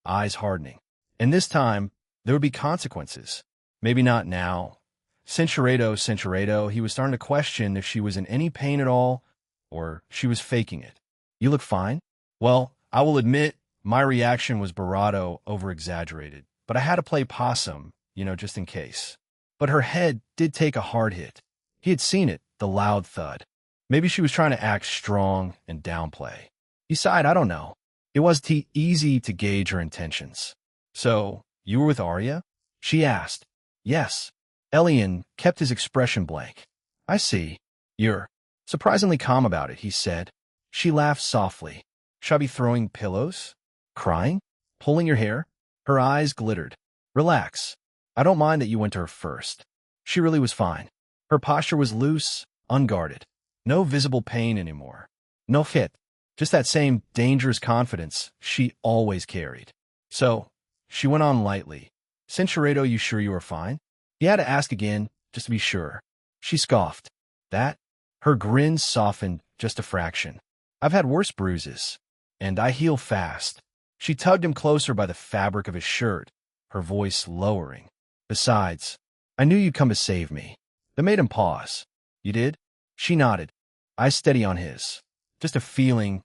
eyes hardening. And this time, there would be consequences. Maybe not now. Cinceredo, he was starting to question if she was in any pain at all, or she was faking it. "You look fine?" "Well, I will admit, my reaction was bravado over-exaggerated, but I had to play possum, just in case." But her head did take a hard hit. He had seen it, the loud thud. Maybe she was trying to act strong and downplay. He sighed, "I don't know." It wasn't easy to gauge her intentions. "So, you were with Arya?" she asked. "Yes." Elion kept his expression blank. "I see. You're surprisingly calm about it," he said. She laughed softly. "Should I be throwing pillows? Crying? Pulling your hair?" Her eyes glittered. "Relax. I don't mind that you went to her first." She really was fine. Her posture was loose, unguarded. No visible pain anymore. No fit. Just that same dangerous confidence she always carried. "So," she went on lightly, "Cinceredo, you sure you are fine?" He had to ask again, just to be sure. She scoffed. "That?" Her grin softened just a fraction. "I've had worse bruises, and I heal fast." She tugged him closer by the fabric of his shirt, her voice lowering. "Besides, I knew you'd come to save me." That made him pause. "You did?" She nodded. Eyes steady on his. "Just a feeling,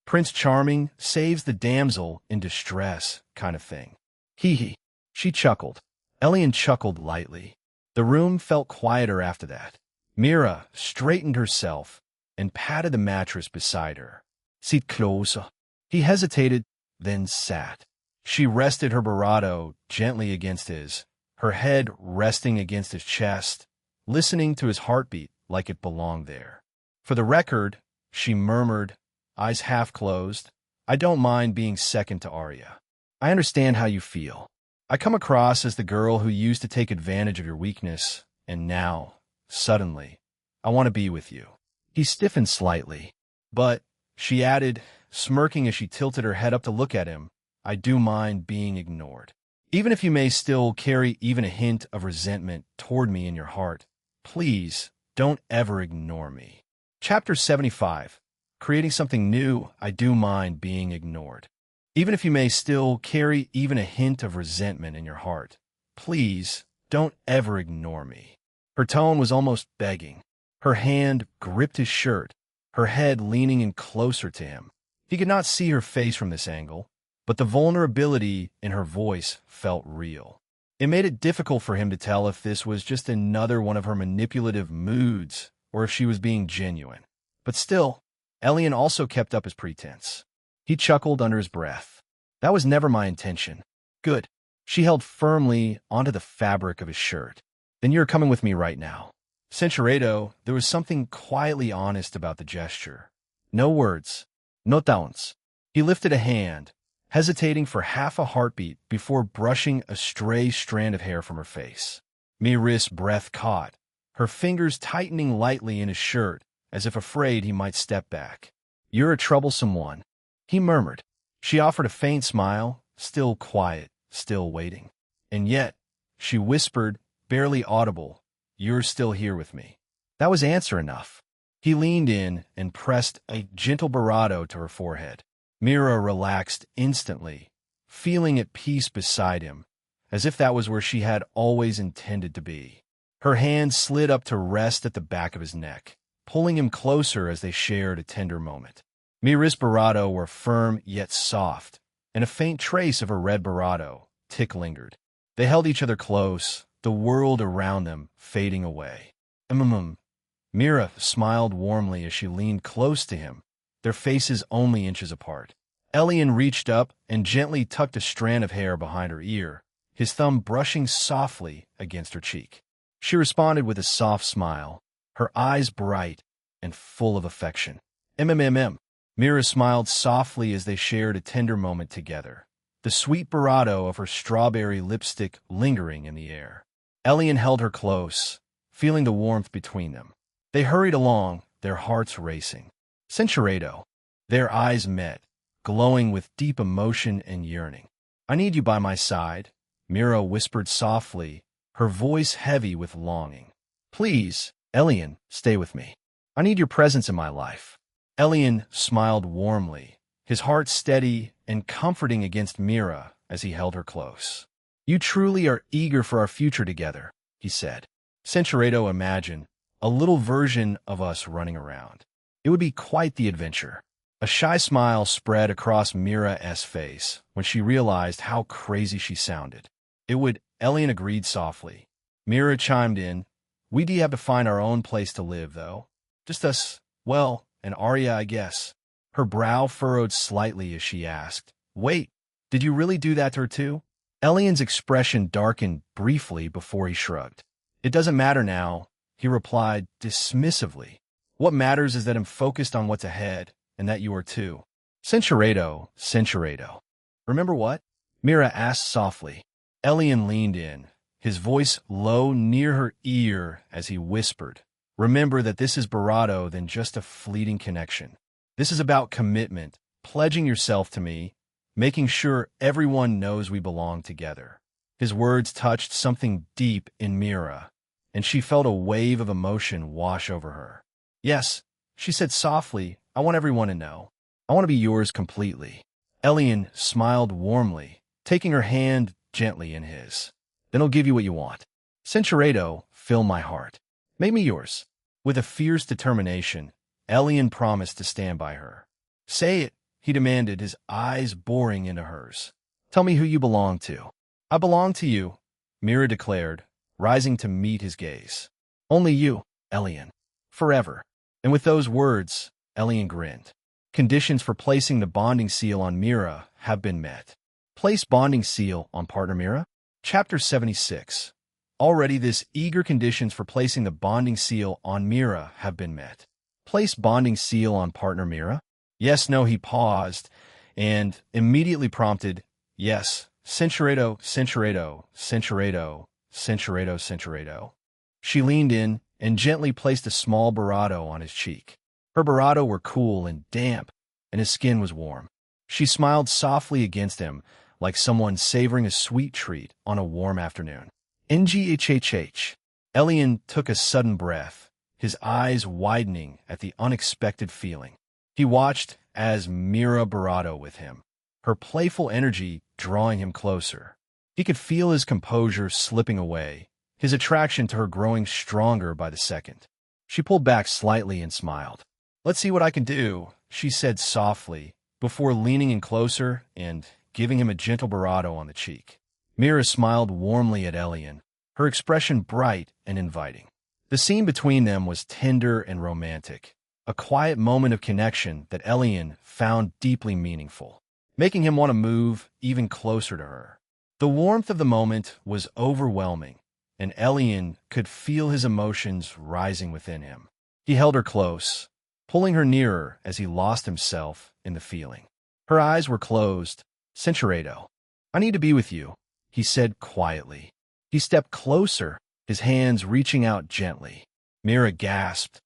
Prince Charming saves the damsel in distress kind of thing." Hee. She chuckled. Elion chuckled lightly. The room felt quieter after that. Mira straightened herself and patted the mattress beside her. "Sit closer." He hesitated, then sat. She rested her barato gently against his, her head resting against his chest, listening to his heartbeat like it belonged there. For the record, she murmured, eyes half closed, "I don't mind being second to Arya. I understand how you feel. I come across as the girl who used to take advantage of your weakness, and now, suddenly, I want to be with you." He stiffened slightly. "But," she added, smirking as she tilted her head up to look at him, "I do mind being ignored. Even if you may still carry even a hint of resentment toward me in your heart, please don't ever ignore me." Chapter 75. Creating something new, I do mind being ignored. Even if you may still carry even a hint of resentment in your heart, please don't ever ignore me. Her tone was almost begging. Her hand gripped his shirt, her head leaning in closer to him. He could not see her face from this angle, but the vulnerability in her voice felt real. It made it difficult for him to tell if this was just another one of her manipulative moods or if she was being genuine. But still, Elion also kept up his pretense. He chuckled under his breath. "That was never my intention." "Good." She held firmly onto the fabric of his shirt. "Then you're coming with me right now." Cinceredo, there was something quietly honest about the gesture. No words, no taunts. He lifted a hand, hesitating for half a heartbeat before brushing a stray strand of hair from her face. Mira's breath caught, her fingers tightening lightly in his shirt, as if afraid he might step back. "You're a troublesome one," he murmured. She offered a faint smile, still quiet, still waiting. "And yet," she whispered, barely audible, "you're still here with me." That was answer enough. He leaned in and pressed a gentle bravado to her forehead. Mira relaxed instantly, feeling at peace beside him, as if that was where she had always intended to be. Her hand slid up to rest at the back of his neck, pulling him closer as they shared a tender moment. Mira's bravado were firm yet soft, and a faint trace of her red bravado tick lingered. They held each other close, the world around them fading away. Mira smiled warmly as she leaned close to him, their faces only inches apart. Elion reached up and gently tucked a strand of hair behind her ear, his thumb brushing softly against her cheek. She responded with a soft smile, her eyes bright and full of affection. Mira smiled softly as they shared a tender moment together, the sweet bravado of her strawberry lipstick lingering in the air. Elion held her close, feeling the warmth between them. They hurried along, their hearts racing. Sensuredo. Their eyes met, glowing with deep emotion and yearning. "I need you by my side," Mira whispered softly, her voice heavy with longing. "Please, Elion, stay with me. I need your presence in my life." Elion smiled warmly, his heart steady and comforting against Mira as he held her close. "You truly are eager for our future together," he said. Sensuredo imagined a little version of us running around. It would be quite the adventure. A shy smile spread across Mira's face when she realized how crazy she sounded. "It would," Elion agreed softly. Mira chimed in, "We'd have to find our own place to live, though. Just us, well, and Arya, I guess." Her brow furrowed slightly as she asked, "Wait, did you really do that to her too?" Elion's expression darkened briefly before he shrugged. "It doesn't matter now," he replied dismissively. "What matters is that I'm focused on what's ahead, and that you are too." Sensuredo. "Remember what?" Mira asked softly. Elion leaned in, his voice low near her ear as he whispered, "Remember that this is bravado than just a fleeting connection. This is about commitment, pledging yourself to me, making sure everyone knows we belong together." His words touched something deep in Mira, and she felt a wave of emotion wash over her. "Yes," she said softly, "I want everyone to know. I want to be yours completely." Elion smiled warmly, taking her hand gently in his. "Then I'll give you what you want. Sensuredo, fill my heart. Make me yours." With a fierce determination, Elion promised to stand by her. "Say it," he demanded, his eyes boring into hers. "Tell me who you belong to." "I belong to you," Mira declared, rising to meet his gaze. "Only you, Elion. Forever." And with those words, Elion grinned. Conditions for placing the bonding seal on Mira have been met. Place bonding seal on partner Mira. Chapter 76. Already this eager conditions for placing the bonding seal on Mira have been met. Place bonding seal on partner Mira. Yes, no, he paused, and immediately prompted, "Yes, Sensuredo. She leaned in and gently placed a small bravado on his cheek. Her bravado were cool and damp, and his skin was warm. She smiled softly against him, like someone savoring a sweet treat on a warm afternoon. Nghhh. Elion took a sudden breath, his eyes widening at the unexpected feeling. He watched as Mira bravado with him, her playful energy drawing him closer. He could feel his composure slipping away, his attraction to her growing stronger by the second. She pulled back slightly and smiled. "Let's see what I can do," she said softly, before leaning in closer and giving him a gentle bravado on the cheek. Mira smiled warmly at Elion, her expression bright and inviting. The scene between them was tender and romantic, a quiet moment of connection that Elion found deeply meaningful, making him want to move even closer to her. The warmth of the moment was overwhelming, and Elion could feel his emotions rising within him. He held her close, pulling her nearer as he lost himself in the feeling. Her eyes were closed, Cinceredo. I need to be with you, he said quietly. He stepped closer, his hands reaching out gently. Mira gasped,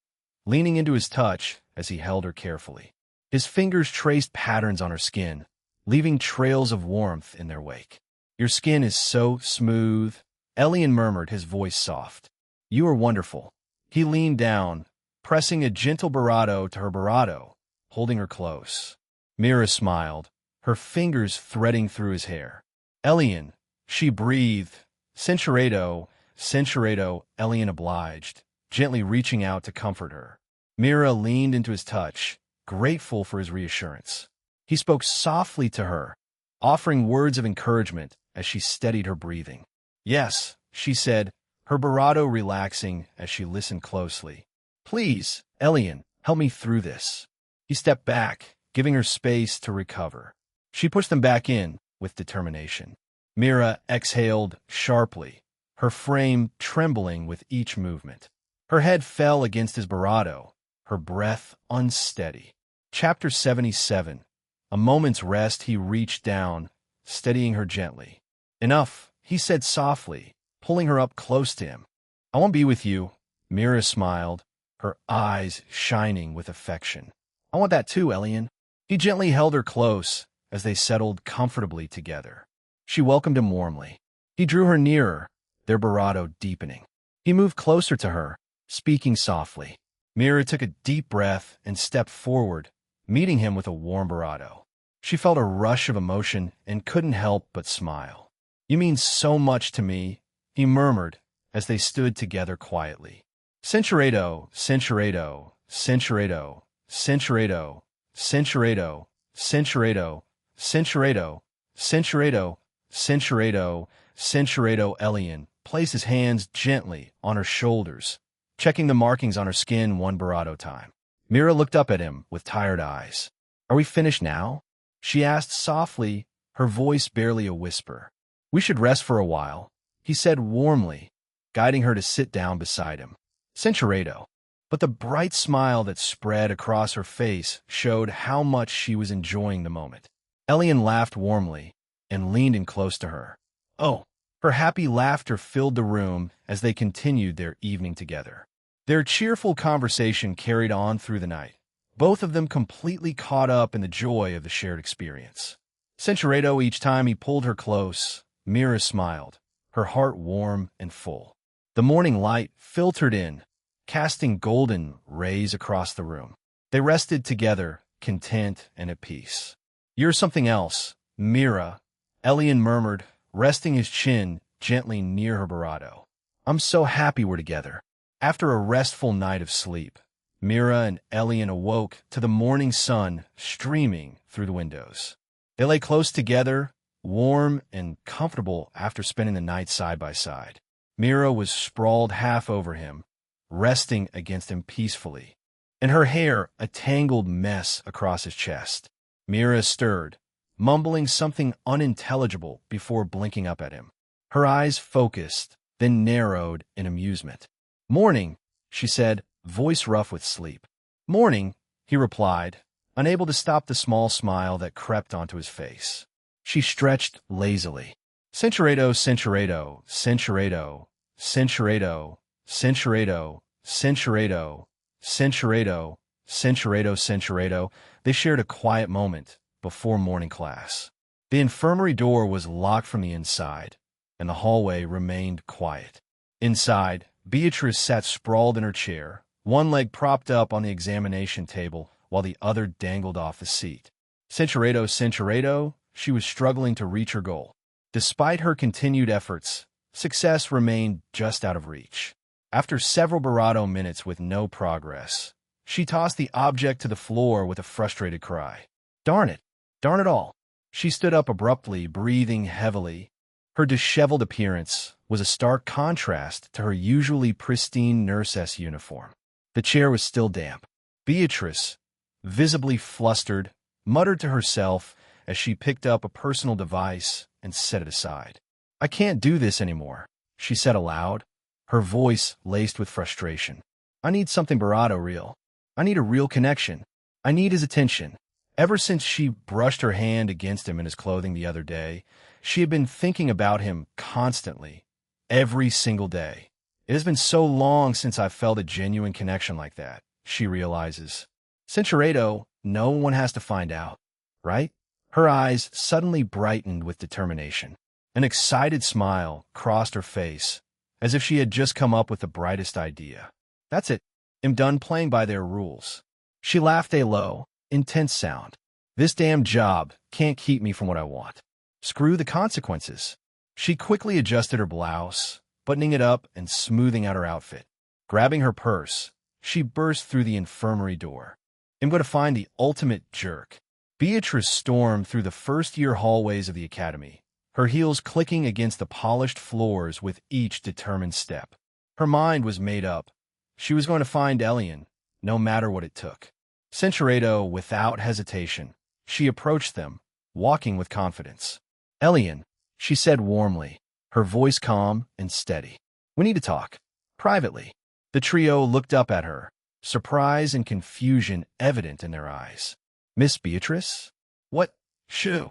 leaning into his touch as he held her carefully. His fingers traced patterns on her skin, leaving trails of warmth in their wake. Your skin is so smooth, Elion murmured, his voice soft. You are wonderful. He leaned down, pressing a gentle barato to her barato, holding her close. Mira smiled, her fingers threading through his hair. Elion, she breathed. Cinceredo, Elion obliged, gently reaching out to comfort her. Mira leaned into his touch, grateful for his reassurance. He spoke softly to her, offering words of encouragement as she steadied her breathing. Yes, she said, her barato relaxing as she listened closely. Please, Elion, help me through this. He stepped back, giving her space to recover. She pushed them back in with determination. Mira exhaled sharply, her frame trembling with each movement. Her head fell against his barato, her breath unsteady. Chapter 77. A moment's rest, he reached down, steadying her gently. Enough, he said softly, pulling her up close to him. I won't be with you. Mira smiled, her eyes shining with affection. I want that too, Elion. He gently held her close as they settled comfortably together. She welcomed him warmly. He drew her nearer, their barato deepening. He moved closer to her, speaking softly. Mira took a deep breath and stepped forward, meeting him with a warm barato. She felt a rush of emotion and couldn't help but smile. You mean so much to me, he murmured as they stood together quietly. Cinceredo, Cinceredo, Cinceredo, Cinceredo, Cinceredo, Cinceredo, Cinceredo, Cinceredo, Cinceredo, Cinceredo. Elion placed his hands gently on her shoulders, checking the markings on her skin one barato time. Mira looked up at him with tired eyes. Are we finished now? She asked softly, her voice barely a whisper. We should rest for a while, he said warmly, guiding her to sit down beside him. Cinceredo. But the bright smile that spread across her face showed how much she was enjoying the moment. Elion laughed warmly and leaned in close to her. Oh, her happy laughter filled the room as they continued their evening together. Their cheerful conversation carried on through the night, both of them completely caught up in the joy of the shared experience. Cinceredo, each time he pulled her close, Mira smiled, her heart warm and full. The morning light filtered in, casting golden rays across the room. They rested together, content and at peace. You're something else, Mira, Elion murmured, resting his chin gently near her barato. I'm so happy we're together. After a restful night of sleep, Mira and Elion awoke to the morning sun streaming through the windows. They lay close together, warm and comfortable after spending the night side by side. Mira was sprawled half over him, resting against him peacefully, and her hair a tangled mess across his chest. Mira stirred, mumbling something unintelligible before blinking up at him. Her eyes focused, then narrowed in amusement. Morning, she said, voice rough with sleep. Morning, he replied, unable to stop the small smile that crept onto his face. She stretched lazily. Cinceredo, Cinceredo, Cinceredo, Cinceredo, Cinceredo, Cinceredo, Cinceredo, Cinceredo, Cinceredo. They shared a quiet moment before morning class. The infirmary door was locked from the inside, and the hallway remained quiet. Inside, Beatrice sat sprawled in her chair, one leg propped up on the examination table while the other dangled off the seat. Cinceredo, Cinceredo, she was struggling to reach her goal. Despite her continued efforts, success remained just out of reach. After several barato minutes with no progress, she tossed the object to the floor with a frustrated cry. Darn it! Darn it all! She stood up abruptly, breathing heavily. Her disheveled appearance was a stark contrast to her usually pristine nurse uniform. The chair was still damp. Beatrice, visibly flustered, muttered to herself as she picked up a personal device and set it aside. I can't do this anymore, she said aloud, her voice laced with frustration. I need something barato real. I need a real connection. I need his attention. Ever since she brushed her hand against him in his clothing the other day, she had been thinking about him constantly, every single day. It has been so long since I felt a genuine connection like that, she realizes. Cinchuredo, no one has to find out, right? Her eyes suddenly brightened with determination. An excited smile crossed her face, as if she had just come up with the brightest idea. That's it. I'm done playing by their rules. She laughed a low, intense sound. This damn job can't keep me from what I want. Screw the consequences. She quickly adjusted her blouse, buttoning it up and smoothing out her outfit. Grabbing her purse, she burst through the infirmary door. I'm going to find the ultimate jerk. Beatrice stormed through the first-year hallways of the academy, her heels clicking against the polished floors with each determined step. Her mind was made up. She was going to find Elion, no matter what it took. Cinchuredo, without hesitation, she approached them, walking with confidence. Elion, she said warmly, her voice calm and steady. We need to talk. Privately. The trio looked up at her, surprise and confusion evident in their eyes. Miss Beatrice? What? Shoo!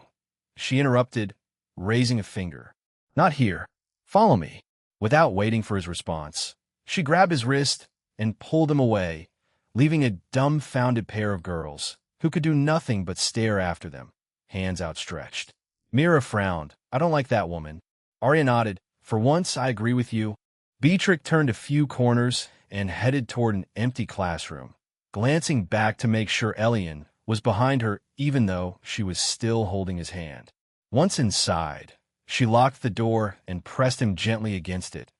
She interrupted, raising a finger. Not here. Follow me. Without waiting for his response, she grabbed his wrist and pulled him away, leaving a dumbfounded pair of girls who could do nothing but stare after them, hands outstretched. Mira frowned. I don't like that woman. Arya nodded. For once, I agree with you. Beatrix turned a few corners and headed toward an empty classroom, glancing back to make sure Elion was behind her even though she was still holding his hand. Once inside, she locked the door and pressed him gently against it,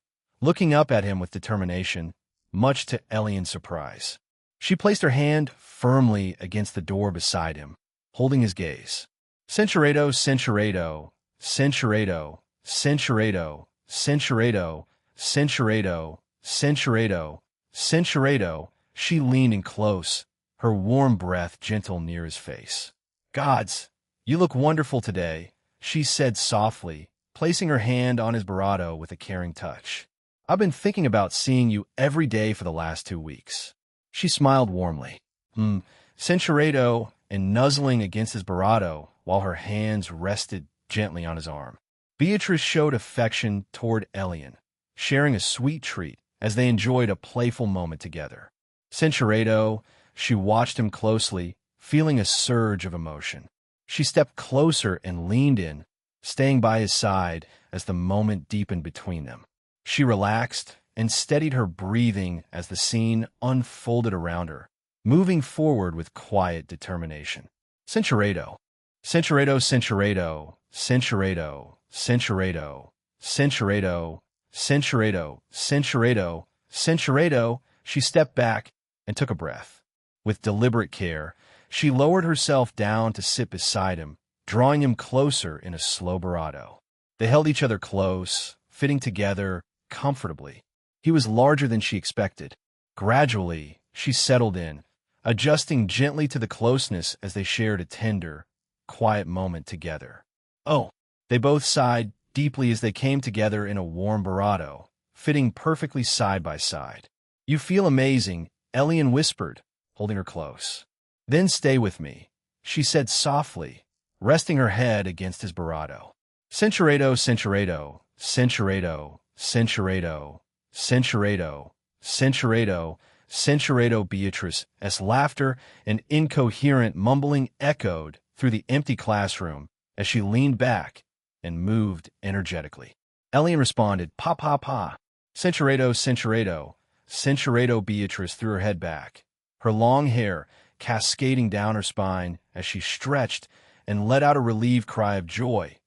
looking up at him with determination, much to Elion's surprise. She placed her hand firmly against the door beside him, holding his gaze. Cinchuredo, Cinchuredo, Cinchuredo, Cinchuredo, Cinchuredo, Cinchuredo, Cinchuredo, Cinchuredo. She leaned in close, her warm breath gentle near his face. Gods, you look wonderful today, she said softly, placing her hand on his barato with a caring touch. I've been thinking about seeing you every day for the last 2 weeks. She smiled warmly. Cinchuredo, and nuzzling against his barato while her hands rested gently on his arm. Beatrice showed affection toward Elion, sharing a sweet treat as they enjoyed a playful moment together. Cinchuredo, she watched him closely, feeling a surge of emotion. She stepped closer and leaned in, staying by his side as the moment deepened between them. She relaxed and steadied her breathing as the scene unfolded around her, moving forward with quiet determination. Cinchuredo, Cinchuredo, Cinchuredo, Cinchuredo, Cinchuredo, Cinchuredo, Cinchuredo, Cinchuredo, Cinchuredo. She stepped back and took a breath. With deliberate care, she lowered herself down to sit beside him, drawing him closer in a slow barato. They held each other close, fitting together comfortably. He was larger than she expected. Gradually, she settled in, adjusting gently to the closeness as they shared a tender, quiet moment together. Oh, they both sighed deeply as they came together in a warm barato, fitting perfectly side by side. You feel amazing, Elion whispered, holding her close. Then stay with me, she said softly, resting her head against his barato. Cinchuredo, Cinchuredo, Cinchuredo, Cinchuredo, Cinchuredo, Cinchuredo, Cinchuredo. Beatrice's laughter and incoherent mumbling echoed through the empty classroom as she leaned back and moved energetically. Elion responded, Pa, pa, pa. Cinchuredo, Cinchuredo, Cinchuredo. Beatrice threw her head back, her long hair cascading down her spine as she stretched and let out a relieved cry of joy.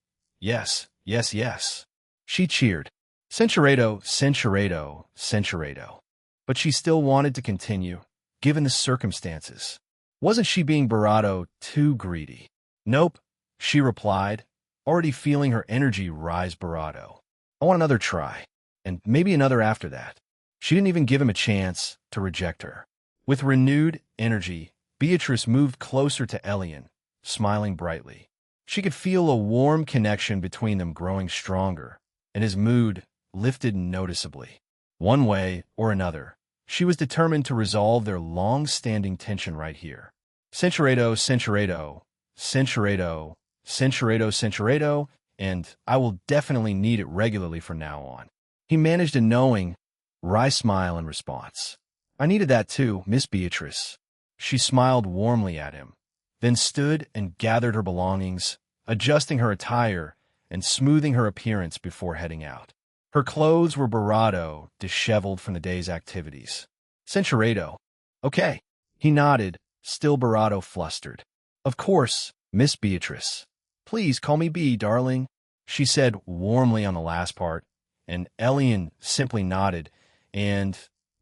Yes, yes, yes. She cheered. Cinchuredo, Cinchuredo, Cinchuredo. But she still wanted to continue, given the circumstances. Wasn't she being barato too greedy? Nope, she replied, already feeling her energy rise barato. I want another try, and maybe another after that. She didn't even give him a chance to reject her. With renewed energy, Beatrice moved closer to Elion, smiling brightly. She could feel a warm connection between them growing stronger, and his mood lifted noticeably. One way or another, she was determined to resolve their long-standing tension right here. Centurato, Centurato, Centurato, Centurato, Centurato, and I will definitely need it regularly from now on. He managed a knowing, wry smile in response. I needed that too, Miss Beatrice. She smiled warmly at him, then stood and gathered her belongings, adjusting her attire and smoothing her appearance before heading out. Her clothes were Barado, disheveled from the day's activities. Centurato. Okay. He nodded, still Barado flustered. Of course, Miss Beatrice. Please call me B, darling, she said warmly on the last part, and Elion simply nodded, and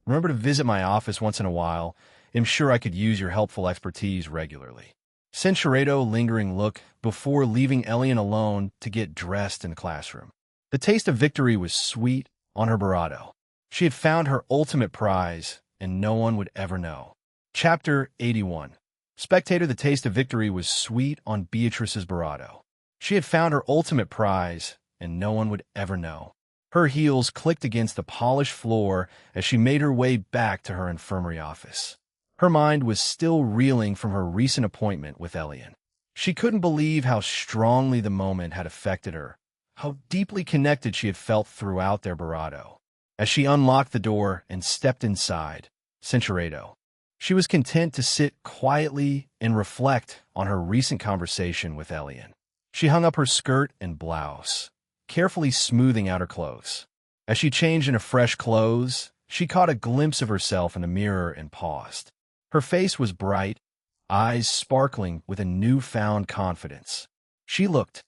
remember to visit my office once in a while. I'm sure I could use your helpful expertise regularly. Centurato lingering look before leaving Elion alone to get dressed in the classroom. The taste of victory was sweet on her Barado. She had found her ultimate prize, and no one would ever know. Chapter 81. Spectator, the taste of victory was sweet on Beatrice's Barado. She had found her ultimate prize, and no one would ever know. Her heels clicked against the polished floor as she made her way back to her infirmary office. Her mind was still reeling from her recent appointment with Elion. She couldn't believe how strongly the moment had affected her, how deeply connected she had felt throughout their Barado. As she unlocked the door and stepped inside, Centurato, she was content to sit quietly and reflect on her recent conversation with Elion. She hung up her skirt and blouse, carefully smoothing out her clothes. As she changed into fresh clothes, she caught a glimpse of herself in the mirror and paused. Her face was bright, eyes sparkling with a newfound confidence. She looked.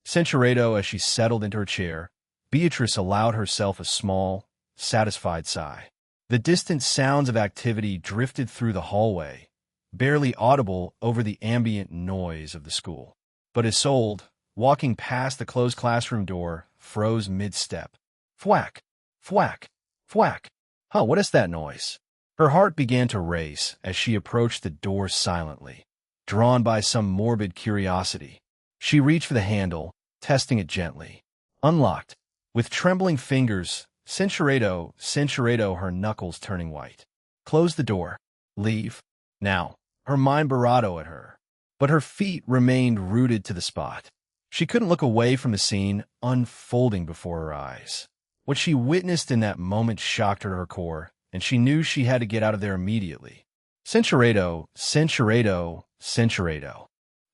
Centurato, as she settled into her chair, Beatrice allowed herself a small, satisfied sigh. The distant sounds of activity drifted through the hallway, barely audible over the ambient noise of the school. But Isolde, walking past the closed classroom door, froze mid-step. Thwack! Thwack! Thwack! Huh, what is that noise? Her heart began to race as she approached the door silently, drawn by some morbid curiosity. She reached for the handle, testing it gently. Unlocked. With trembling fingers, Centurato, her knuckles turning white. Close the door. Leave. Now. Her mind Barado at her. But her feet remained rooted to the spot. She couldn't look away from the scene unfolding before her eyes. What she witnessed in that moment shocked her to her core, and she knew she had to get out of there immediately. Centurato.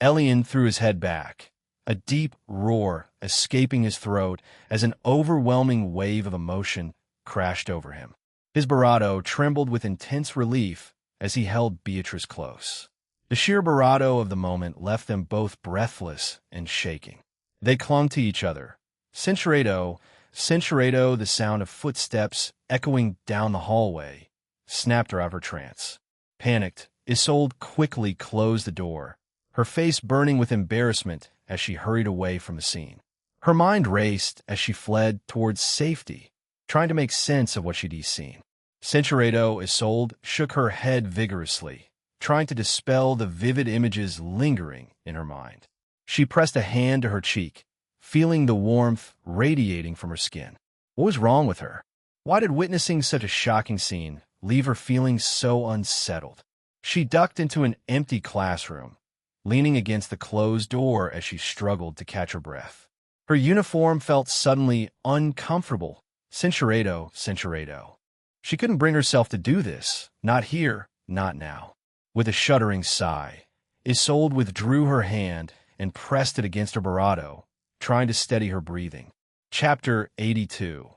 Elion threw his head back, a deep roar escaping his throat as an overwhelming wave of emotion crashed over him. His Barado trembled with intense relief as he held Beatrice close. The sheer Barado of the moment left them both breathless and shaking. They clung to each other. Centurato, the sound of footsteps echoing down the hallway, snapped her out of her trance. Panicked, Isolde quickly closed the door, her face burning with embarrassment as she hurried away from the scene. Her mind raced as she fled towards safety, trying to make sense of what she'd seen. Centurato, Isolde, shook her head vigorously, trying to dispel the vivid images lingering in her mind. She pressed a hand to her cheek, feeling the warmth radiating from her skin. What was wrong with her? Why did witnessing such a shocking scene leave her feeling so unsettled? She ducked into an empty classroom, leaning against the closed door as she struggled to catch her breath. Her uniform felt suddenly uncomfortable. Centurato. She couldn't bring herself to do this. Not here, not now. With a shuddering sigh, Isolde withdrew her hand and pressed it against her Barado, trying to steady her breathing. Chapter 82.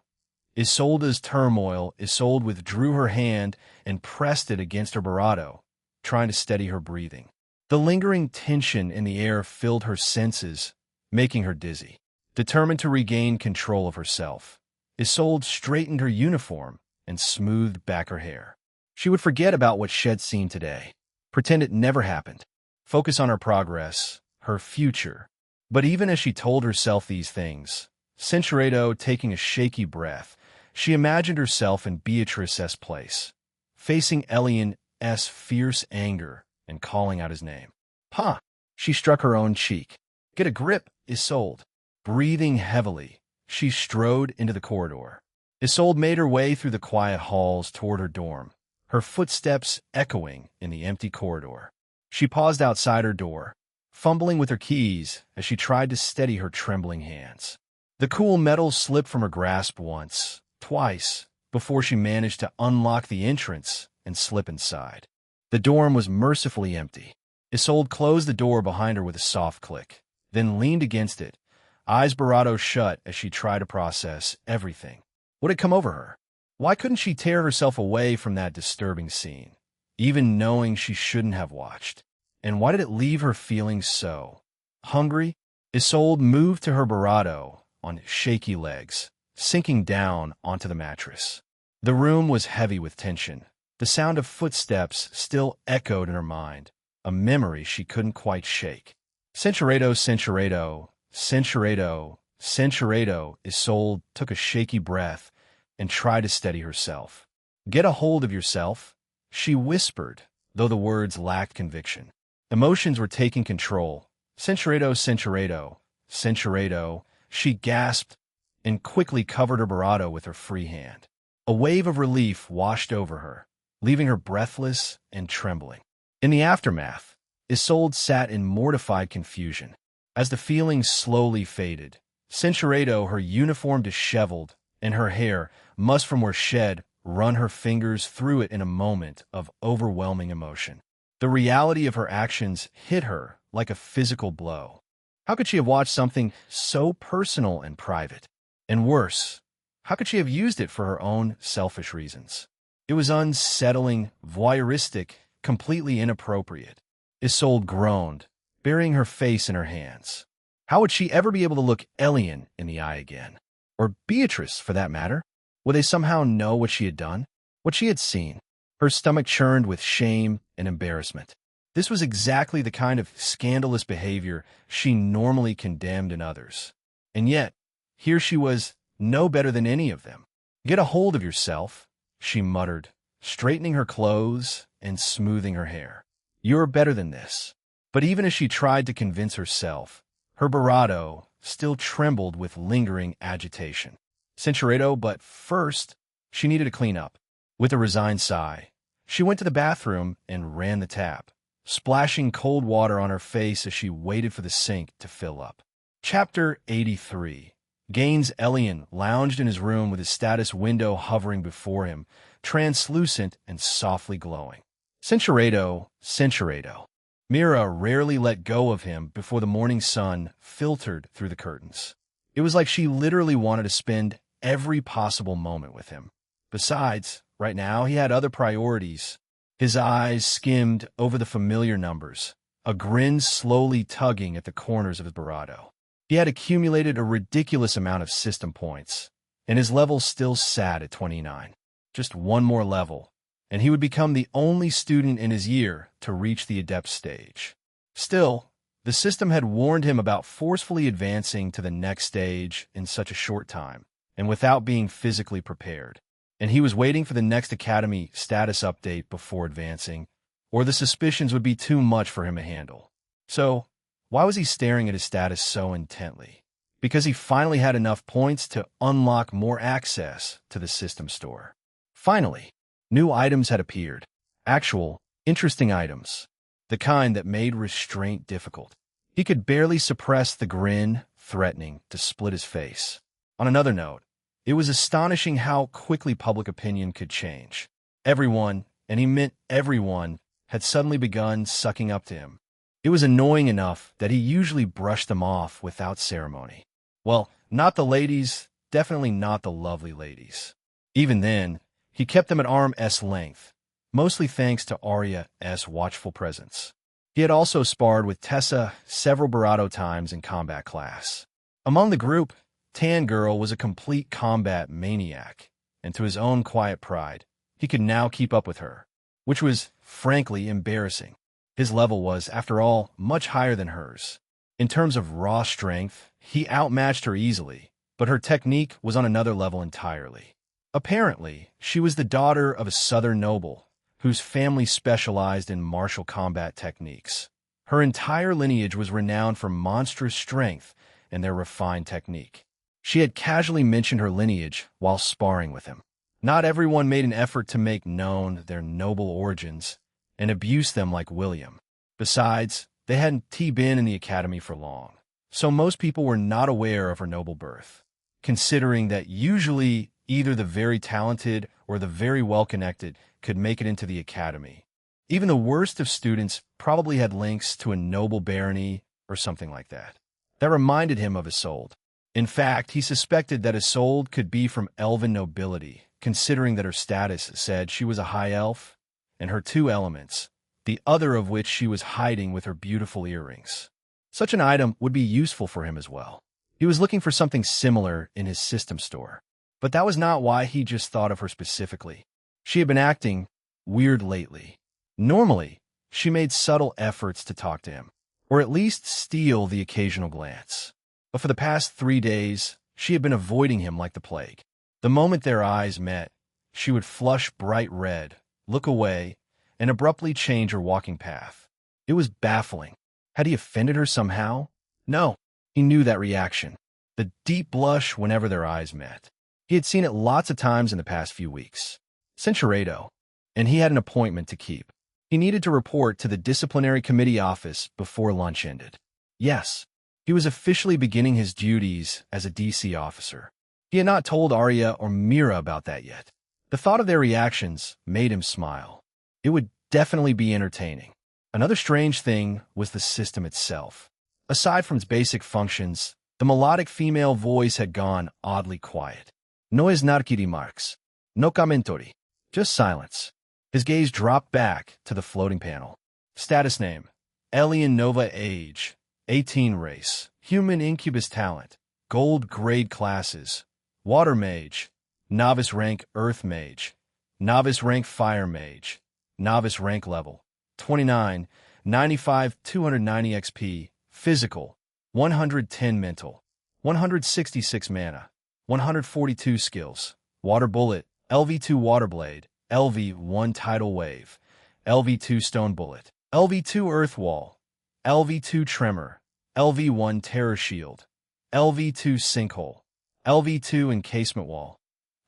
Isolde's turmoil. Isolde withdrew her hand and pressed it against her Barado, trying to steady her breathing. The lingering tension in the air filled her senses, making her dizzy. Determined to regain control of herself, Isolde straightened her uniform and smoothed back her hair. She would forget about what she'd seen today, pretend it never happened, focus on her progress, her future. But even as she told herself these things, Centurato taking a shaky breath, she imagined herself in Beatrice's place, facing Elion's fierce anger and calling out his name. Pa! She struck her own cheek. Get a grip, Isolde. Breathing heavily, she strode into the corridor. Isolde made her way through the quiet halls toward her dorm, her footsteps echoing in the empty corridor. She paused outside her door, fumbling with her keys as she tried to steady her trembling hands. The cool metal slipped from her grasp once, twice, before she managed to unlock the entrance and slip inside. The dorm was mercifully empty. Isolde closed the door behind her with a soft click, then leaned against it, eyes Barato shut as she tried to process everything. What had come over her? Why couldn't she tear herself away from that disturbing scene, even knowing she shouldn't have watched? And why did it leave her feeling so hungry? Isolde moved to her Barato on shaky legs, sinking down onto the mattress. The room was heavy with tension. The sound of footsteps still echoed in her mind, a memory she couldn't quite shake. Centuredo, Centuredo, Centuredo, Centuredo. Isolde took a shaky breath and tried to steady herself. Get a hold of yourself, she whispered, though the words lacked conviction. Emotions were taking control. Centuredo, Centuredo, Centuredo. She gasped and quickly covered her Barato with her free hand. A wave of relief washed over her, leaving her breathless and trembling. In the aftermath, Isolde sat in mortified confusion. As the feelings slowly faded, Centuredo, her uniform disheveled, and her hair, must from where shed, run her fingers through it in a moment of overwhelming emotion. The reality of her actions hit her like a physical blow. How could she have watched something so personal and private? And worse, how could she have used it for her own selfish reasons? It was unsettling, voyeuristic, completely inappropriate. Isolde groaned, burying her face in her hands. How would she ever be able to look Elion in the eye again? Or Beatrice, for that matter? Would they somehow know what she had done? What she had seen? Her stomach churned with shame and embarrassment. This was exactly the kind of scandalous behavior she normally condemned in others. And yet, here she was, no better than any of them. Get a hold of yourself, she muttered, straightening her clothes and smoothing her hair. You're better than this. But even as she tried to convince herself, her Barato still trembled with lingering agitation. Centuredo, but first, she needed to clean up. With a resigned sigh, she went to the bathroom and ran the tap, splashing cold water on her face as she waited for the sink to fill up. Chapter 83. Gaines Elion lounged in his room with his status window hovering before him, translucent and softly glowing. Centuredo, Centuredo. Mira rarely let go of him before the morning sun filtered through the curtains. It was like she literally wanted to spend every possible moment with him. Besides, right now he had other priorities. His eyes skimmed over the familiar numbers, a grin slowly tugging at the corners of his Barato. He had accumulated a ridiculous amount of system points, and his level still sat at 29. Just one more level, and he would become the only student in his year to reach the adept stage. Still, the system had warned him about forcefully advancing to the next stage in such a short time, and without being physically prepared. And he was waiting for the next academy status update before advancing, or the suspicions would be too much for him to handle. So, why was he staring at his status so intently? Because he finally had enough points to unlock more access to the system store. Finally, new items had appeared. Actual, interesting items. The kind that made restraint difficult. He could barely suppress the grin, threatening to split his face. On another note, it was astonishing how quickly public opinion could change. Everyone, and he meant everyone, had suddenly begun sucking up to him. It was annoying enough that he usually brushed them off without ceremony. Well, not the ladies, definitely not the lovely ladies. Even then, he kept them at arm's length, mostly thanks to Arya's watchful presence. He had also sparred with Tessa several Barato times in combat class. Among the group, Tan Girl was a complete combat maniac, and to his own quiet pride, he could now keep up with her, which was, frankly, embarrassing. His level was, after all, much higher than hers. In terms of raw strength, he outmatched her easily, but her technique was on another level entirely. Apparently, she was the daughter of a southern noble, whose family specialized in martial combat techniques. Her entire lineage was renowned for monstrous strength and their refined technique. She had casually mentioned her lineage while sparring with him. Not everyone made an effort to make known their noble origins and abuse them like William. Besides, they hadn't been in the academy for long, so most people were not aware of her noble birth, considering that usually either the very talented or the very well-connected could make it into the academy. Even the worst of students probably had links to a noble barony or something like that. That reminded him of Isolde. In fact, he suspected that Isolde could be from elven nobility, considering that her status said she was a high elf, and her two elements, the other of which she was hiding with her beautiful earrings. Such an item would be useful for him as well. He was looking for something similar in his system store. But that was not why he just thought of her specifically. She had been acting weird lately. Normally, she made subtle efforts to talk to him, or at least steal the occasional glance. But for the past 3 days, she had been avoiding him like the plague. The moment their eyes met, she would flush bright red, look away, and abruptly change her walking path. It was baffling. Had he offended her somehow? No, he knew that reaction. The deep blush whenever their eyes met. He had seen it lots of times in the past few weeks. Cinceredo, and he had an appointment to keep. He needed to report to the disciplinary committee office before lunch ended. Yes, he was officially beginning his duties as a DC officer. He had not told Arya or Mira about that yet. The thought of their reactions made him smile. It would definitely be entertaining. Another strange thing was the system itself. Aside from its basic functions, the melodic female voice had gone oddly quiet. No es narkiri marks. No commentori. Just silence. His gaze dropped back to the floating panel. Status name: Elion Nova Age, 18 Race, Human Incubus Talent, Gold Grade Classes, Water Mage, Novice Rank Earth Mage, Novice Rank Fire Mage, Novice Rank Level 29, 95, 290 XP, Physical, 110 Mental, 166 Mana, 142 Skills, Water Bullet, LV2 Water Blade, LV1 Tidal Wave, LV2 Stone Bullet, LV2 Earth Wall, LV2 Tremor, LV1 Terror Shield, LV2 Sinkhole, LV2 Encasement Wall,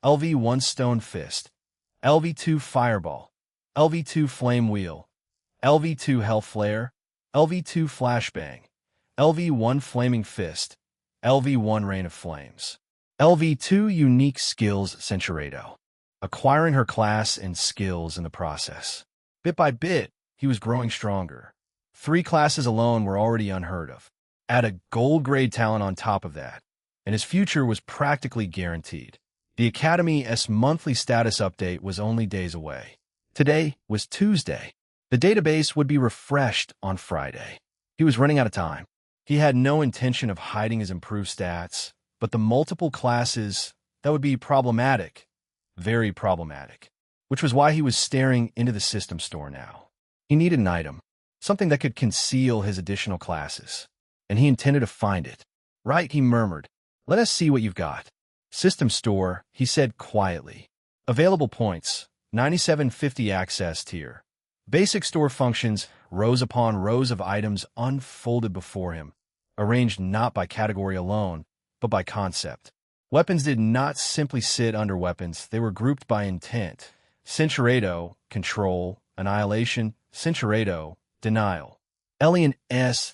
LV1 Stone Fist, LV2 Fireball, LV2 Flame Wheel, LV2 Hell Flare, LV2 Flashbang, LV1 Flaming Fist, LV1 Rain of Flames. LV2 Unique Skills Cinceredo, acquiring her class and skills in the process. Bit by bit, he was growing stronger. 3 classes alone were already unheard of. Add a gold-grade talent on top of that, and his future was practically guaranteed. The Academy's monthly status update was only days away. Today was Tuesday. The database would be refreshed on Friday. He was running out of time. He had no intention of hiding his improved stats, but the multiple classes, that would be problematic, very problematic, which was why he was staring into the system store now. He needed an item, something that could conceal his additional classes, and he intended to find it. Right, he murmured. Let us see what you've got. System store, he said quietly. Available points, 9750 access tier. Basic store functions, rows upon rows of items unfolded before him, arranged not by category alone, but by concept. Weapons did not simply sit under weapons, they were grouped by intent. Cinceredo, control, annihilation, Cinceredo, denial. Elion's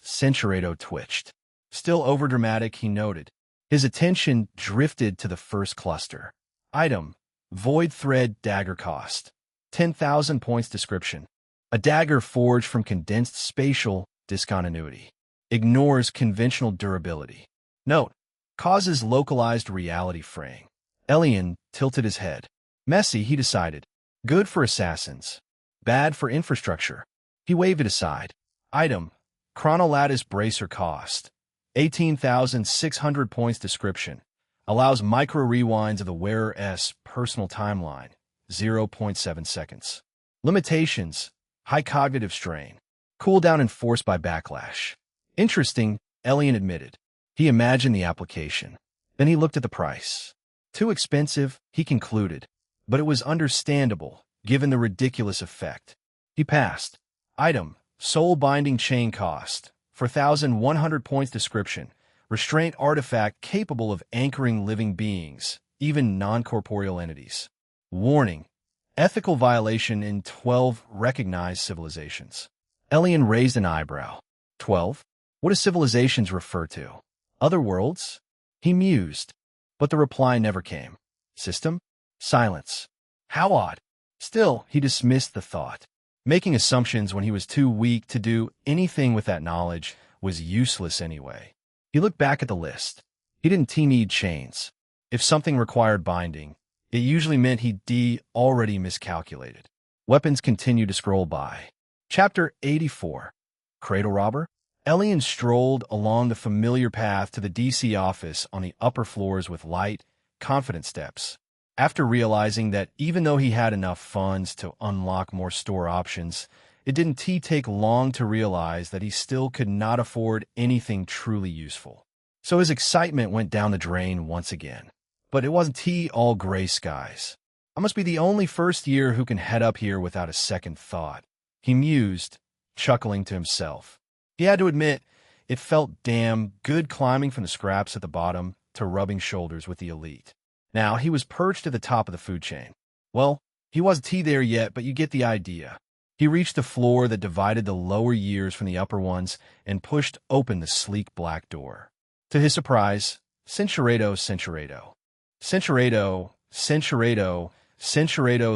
Cinceredo twitched. Still overdramatic, he noted. His attention drifted to the first cluster. Item, Void Thread Dagger Cost. 10,000 points description. A dagger forged from condensed spatial discontinuity. Ignores conventional durability. Note, causes localized reality fraying. Elion tilted his head. Messy, he decided. Good for assassins. Bad for infrastructure. He waved it aside. Item, Chronolattice Bracer Cost. 18,600 points description. Allows micro-rewinds of the wearer's personal timeline. 0.7 seconds. Limitations. High cognitive strain. Cooldown enforced by backlash. Interesting, Elion admitted. He imagined the application. Then he looked at the price. Too expensive, he concluded, but it was understandable, given the ridiculous effect. He passed. Item, Soul Binding Chain Cost. 4,100 points description. Restraint artifact capable of anchoring living beings, even non-corporeal entities. Warning. Ethical violation in 12 recognized civilizations. Elion raised an eyebrow. 12? What do civilizations refer to? Other worlds? He mused, but the reply never came. System? Silence. How odd. Still, he dismissed the thought. Making assumptions when he was too weak to do anything with that knowledge was useless anyway. He looked back at the list. He didn't need chains. If something required binding, it usually meant he'd already miscalculated. Weapons continued to scroll by. Chapter 84. Cradle Robber? Elion strolled along the familiar path to the DC office on the upper floors with light, confident steps. After realizing that even though he had enough funds to unlock more store options, it didn't take long to realize that he still could not afford anything truly useful. So his excitement went down the drain once again. But it wasn't all gray skies. I must be the only first year who can head up here without a second thought. He mused, chuckling to himself. He had to admit, it felt damn good climbing from the scraps at the bottom to rubbing shoulders with the elite. Now, he was perched at the top of the food chain. Well, he wasn't there yet, but you get the idea. He reached the floor that divided the lower years from the upper ones and pushed open the sleek black door. To his surprise, Centurado,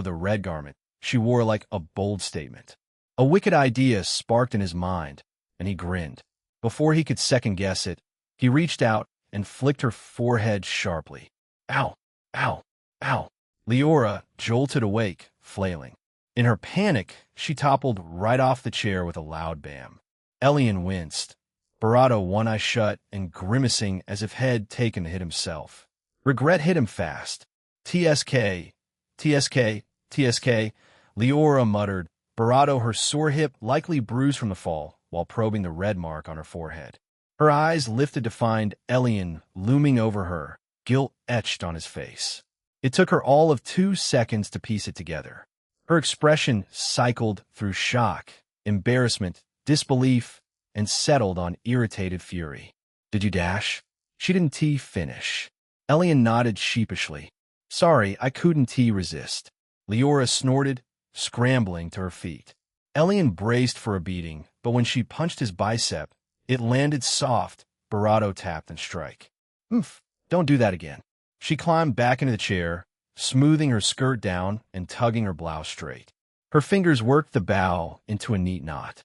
the red garment she wore like a bold statement. A wicked idea sparked in his mind, and he grinned. Before he could second-guess it, he reached out and flicked her forehead sharply. Ow! Ow! Ow! Leora jolted awake, flailing. In her panic, she toppled right off the chair with a loud bam. Elion winced, Barato one eye shut and grimacing as if he'd taken to hit himself. Regret hit him fast. TSK, TSK, TSK, Leora muttered, Barato her sore hip likely bruised from the fall, while probing the red mark on her forehead. Her eyes lifted to find Elion looming over her, guilt etched on his face. It took her all of 2 seconds to piece it together. Her expression cycled through shock, embarrassment, disbelief, and settled on irritated fury. Did you dash? She didn't finish. Elion nodded sheepishly. Sorry, I couldn't resist. Leora snorted, scrambling to her feet. Elion braced for a beating, but when she punched his bicep, it landed soft. Barato tapped and strike. Oof, don't do that again. She climbed back into the chair, smoothing her skirt down and tugging her blouse straight. Her fingers worked the bow into a neat knot.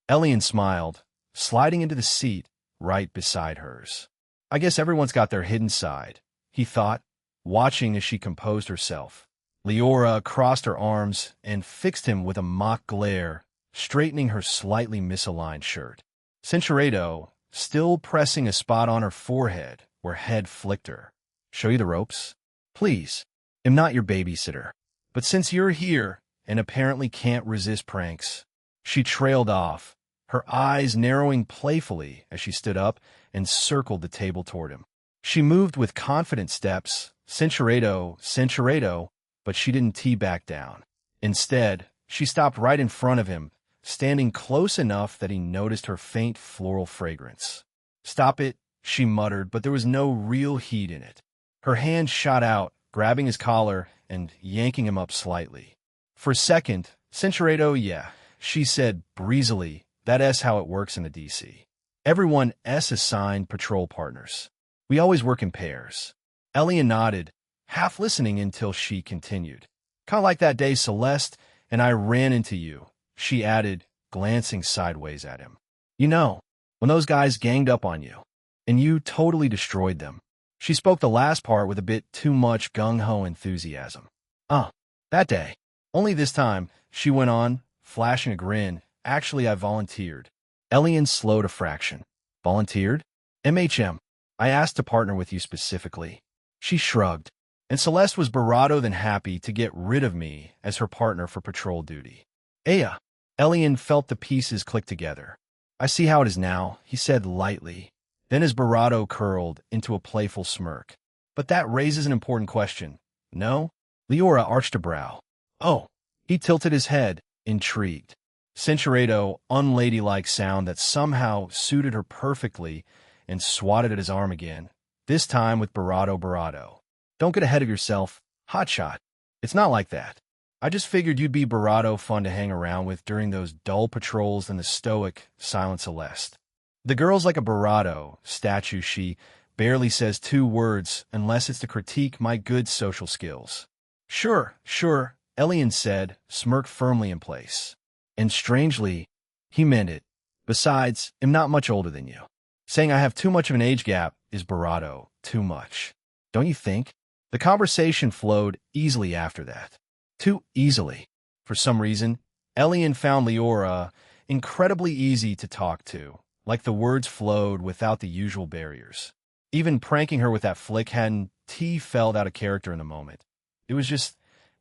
Elion smiled, sliding into the seat right beside hers. I guess everyone's got their hidden side, he thought, watching as she composed herself. Leora crossed her arms and fixed him with a mock glare, straightening her slightly misaligned shirt. Centurado, still pressing a spot on her forehead where head flicked her. Show you the ropes? Please. I'm not your babysitter. But since you're here and apparently can't resist pranks, she trailed off, her eyes narrowing playfully as she stood up and circled the table toward him. She moved with confident steps, Centurado, but she didn't back down. Instead, she stopped right in front of him, standing close enough that he noticed her faint floral fragrance. Stop it, she muttered, but there was no real heat in it. Her hand shot out, grabbing his collar and yanking him up slightly. For a second, Centurado, yeah, she said breezily, that's how it works in the DC. Everyone assigned patrol partners. We always work in pairs. Elion nodded, half listening until she continued. Kind of like that day Celeste and I ran into you, she added, glancing sideways at him. You know, when those guys ganged up on you, and you totally destroyed them. She spoke the last part with a bit too much gung-ho enthusiasm. That day. Only this time, she went on, flashing a grin. Actually, I volunteered. Elion slowed a fraction. Volunteered? MHM. I asked to partner with you specifically. She shrugged. And Celeste was Barato than happy to get rid of me as her partner for patrol duty. Aya. Elion felt the pieces click together. I see how it is now, he said lightly. Then his Barato curled into a playful smirk. But that raises an important question. No? Leora arched a brow. Oh. He tilted his head, intrigued. Centurado, unladylike sound that somehow suited her perfectly, and swatted at his arm again, this time with Barato. Don't get ahead of yourself, hotshot. It's not like that. I just figured you'd be Barato fun to hang around with during those dull patrols in the stoic Silent Celeste. The girl's like a Barato statue. She barely says two words unless it's to critique my good social skills. Sure, sure, Elion said, smirk firmly in place. And strangely, he meant it. Besides, I'm not much older than you. Saying I have too much of an age gap is Barato too much. Don't you think? The conversation flowed easily after that. Too easily. For some reason, Elion found Leora incredibly easy to talk to, like the words flowed without the usual barriers. Even pranking her with that flick hadn't felt out of character in the moment. It was just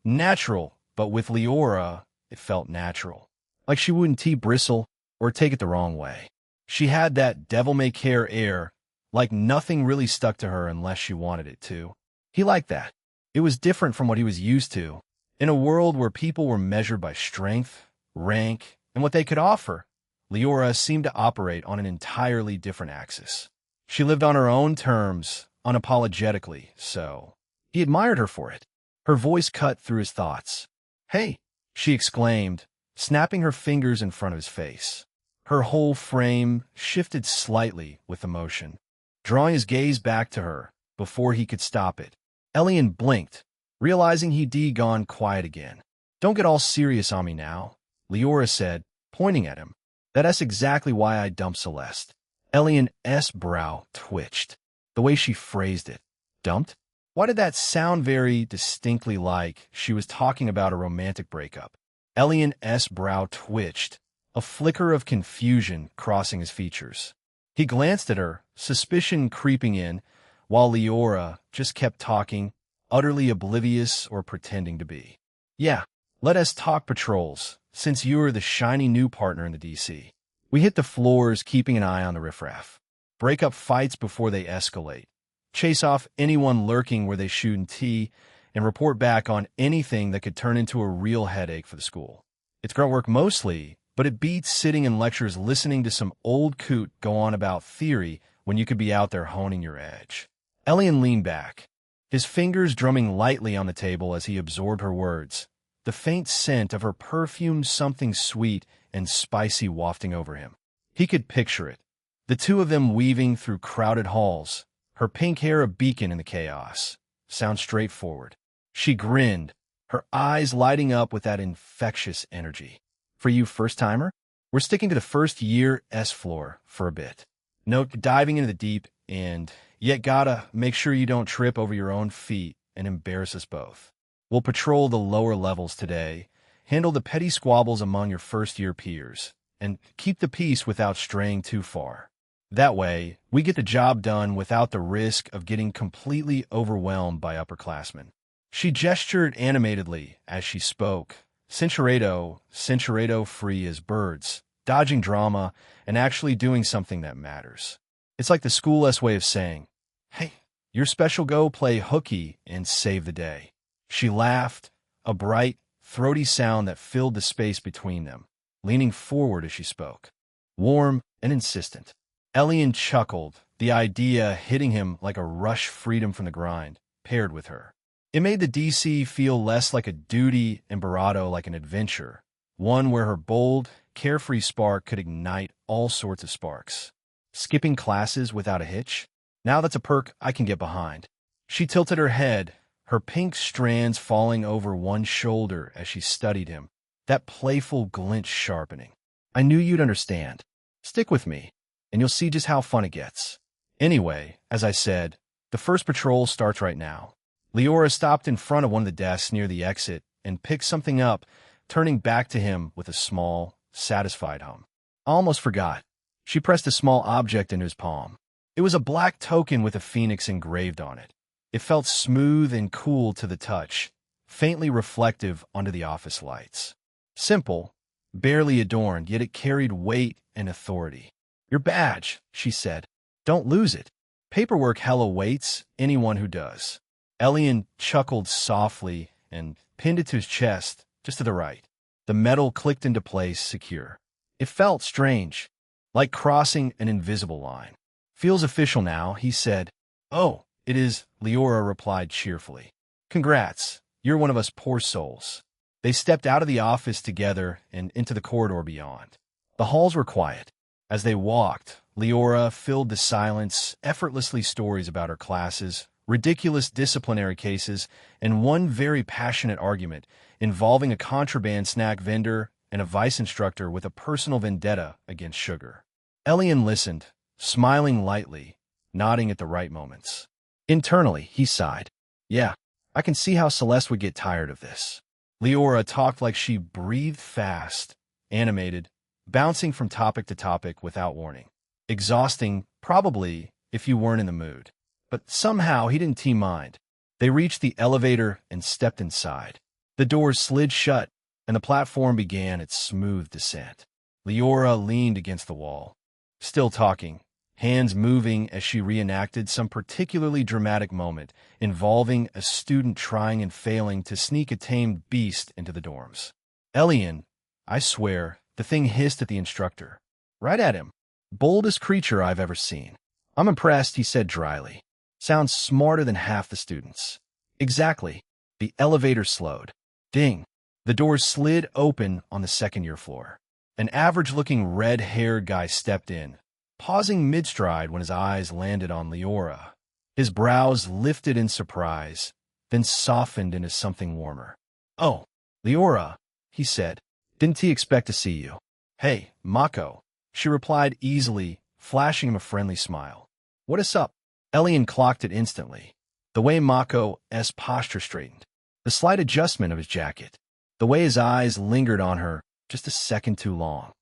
natural, but with Leora, it felt natural. Like she wouldn't bristle or take it the wrong way. She had that devil-may-care air, like nothing really stuck to her unless she wanted it to. He liked that. It was different from what he was used to. In a world where people were measured by strength, rank, and what they could offer, Leora seemed to operate on an entirely different axis. She lived on her own terms, unapologetically, so he admired her for it. Her voice cut through his thoughts. "Hey," she exclaimed, snapping her fingers in front of his face. Her whole frame shifted slightly with emotion, drawing his gaze back to her before he could stop it. Elion blinked, realizing he'd gone quiet again. "Don't get all serious on me now," Leora said, pointing at him. "That's exactly why I dumped Celeste." Elion's brow twitched. The way she phrased it. Dumped? Why did that sound very distinctly like she was talking about a romantic breakup? Elion's brow twitched, a flicker of confusion crossing his features. He glanced at her, suspicion creeping in, while Leora just kept talking, utterly oblivious or pretending to be. "Yeah, let us talk patrols, since you are the shiny new partner in the DC. We hit the floors keeping an eye on the riffraff. Break up fights before they escalate. Chase off anyone lurking where they shouldn't and report back on anything that could turn into a real headache for the school. It's grunt work mostly, but it beats sitting in lectures listening to some old coot go on about theory when you could be out there honing your edge." Elion leaned back, his fingers drumming lightly on the table as he absorbed her words, the faint scent of her perfume something sweet and spicy wafting over him. He could picture it, the two of them weaving through crowded halls, her pink hair a beacon in the chaos. Sound straightforward. She grinned, her eyes lighting up with that infectious energy. "For you first-timer, we're sticking to the first-year S-floor for a bit. No diving into the deep end, yet gotta make sure you don't trip over your own feet and embarrass us both. We'll patrol the lower levels today, handle the petty squabbles among your first-year peers, and keep the peace without straying too far. That way, we get the job done without the risk of getting completely overwhelmed by upperclassmen." She gestured animatedly as she spoke, Cinceredo free as birds, dodging drama and actually doing something that matters. It's like the school-less way of saying, "Hey, you're special, go play hooky and save the day." She laughed, a bright, throaty sound that filled the space between them, leaning forward as she spoke. Warm and insistent. Elion chuckled, the idea hitting him like a rush freedom from the grind, paired with her. It made the DC feel less like a duty and Barato like an adventure, one where her bold, carefree spark could ignite all sorts of sparks. Skipping classes without a hitch? Now that's a perk I can get behind. She tilted her head, her pink strands falling over one shoulder as she studied him, that playful glint sharpening. "I knew you'd understand. Stick with me, and you'll see just how fun it gets. Anyway, as I said, the first patrol starts right now." Leora stopped in front of one of the desks near the exit and picked something up, turning back to him with a small, satisfied hum. "I almost forgot." She pressed a small object into his palm. It was a black token with a phoenix engraved on it. It felt smooth and cool to the touch, faintly reflective under the office lights. Simple, barely adorned, yet it carried weight and authority. "Your badge," she said. "Don't lose it. Paperwork hella waits anyone who does." Elion chuckled softly and pinned it to his chest, just to the right. The metal clicked into place, secure. It felt strange, like crossing an invisible line. "Feels official now," he said. "Oh, it is," Leora replied cheerfully. "Congrats, you're one of us poor souls." They stepped out of the office together and into the corridor beyond. The halls were quiet. As they walked, Leora filled the silence, effortlessly stories about her classes, ridiculous disciplinary cases, and one very passionate argument involving a contraband snack vendor and a vice instructor with a personal vendetta against sugar. Elion listened, smiling lightly, nodding at the right moments. Internally, he sighed. Yeah, I can see how Celeste would get tired of this. Leora talked like she breathed fast, animated, bouncing from topic to topic without warning. Exhausting, probably, if you weren't in the mood. But somehow he didn't mind. They reached the elevator and stepped inside. The doors slid shut, and the platform began its smooth descent. Leora leaned against the wall, still talking, hands moving as she reenacted some particularly dramatic moment involving a student trying and failing to sneak a tamed beast into the dorms. Elion, I swear, the thing hissed at the instructor. Right at him. Boldest creature I've ever seen. I'm impressed, he said dryly. Sounds smarter than half the students. Exactly. The elevator slowed. Ding. The doors slid open on the second-year floor. An average-looking red-haired guy stepped in, pausing mid-stride when his eyes landed on Leora. His brows lifted in surprise, then softened into something warmer. Oh, Leora, he said. Didn't he expect to see you? Hey, Mako, she replied easily, flashing him a friendly smile. What is up? Elion clocked it instantly. The way Mako's posture straightened, the slight adjustment of his jacket, the way his eyes lingered on her just a second too long.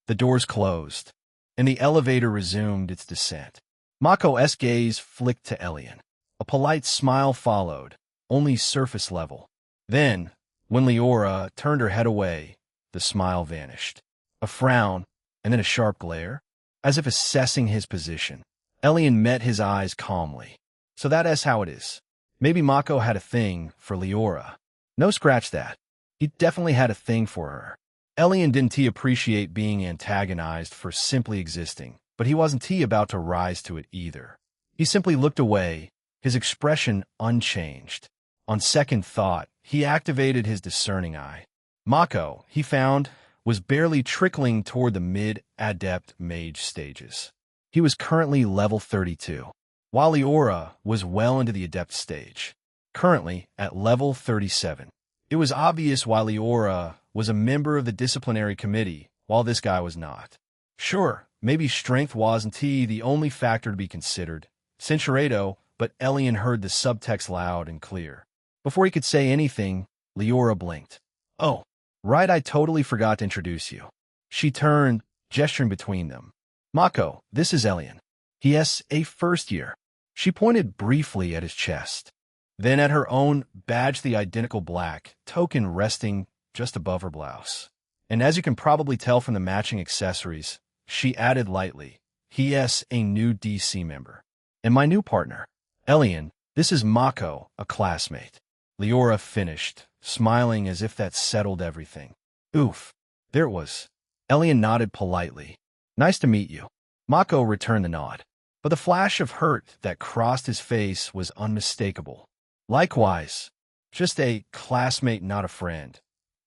The doors closed, and the elevator resumed its descent. Mako's gaze flicked to Elion. A polite smile followed, only surface level. Then, when Leora turned her head away, the smile vanished. A frown, and then a sharp glare, as if assessing his position. Elion met his eyes calmly. So that's how it is. Maybe Mako had a thing for Leora. No, scratch that. He definitely had a thing for her. Elion didn't appreciate being antagonized for simply existing, but he wasn't about to rise to it either. He simply looked away, his expression unchanged. On second thought, he activated his discerning eye. Mako, he found, was barely trickling toward the mid-adept mage stages. He was currently level 32, while Leora was well into the adept stage, currently at level 37. It was obvious why Leora was a member of the disciplinary committee, while this guy was not. Sure, maybe strength wasn't the only factor to be considered, Cinchuredo, but Elion heard the subtext loud and clear. Before he could say anything, Leora blinked. Oh, right, I totally forgot to introduce you. She turned, gesturing between them. Mako, this is Elion. He is a first year. She pointed briefly at his chest, then at her own badge, the identical black token resting just above her blouse. And as you can probably tell from the matching accessories, she added lightly, he is a new DC member. And my new partner, Elion, this is Mako, a classmate. Leora finished, smiling as if that settled everything. Oof, there it was. Elion nodded politely. Nice to meet you. Mako returned the nod, but the flash of hurt that crossed his face was unmistakable. Likewise, just a classmate, not a friend,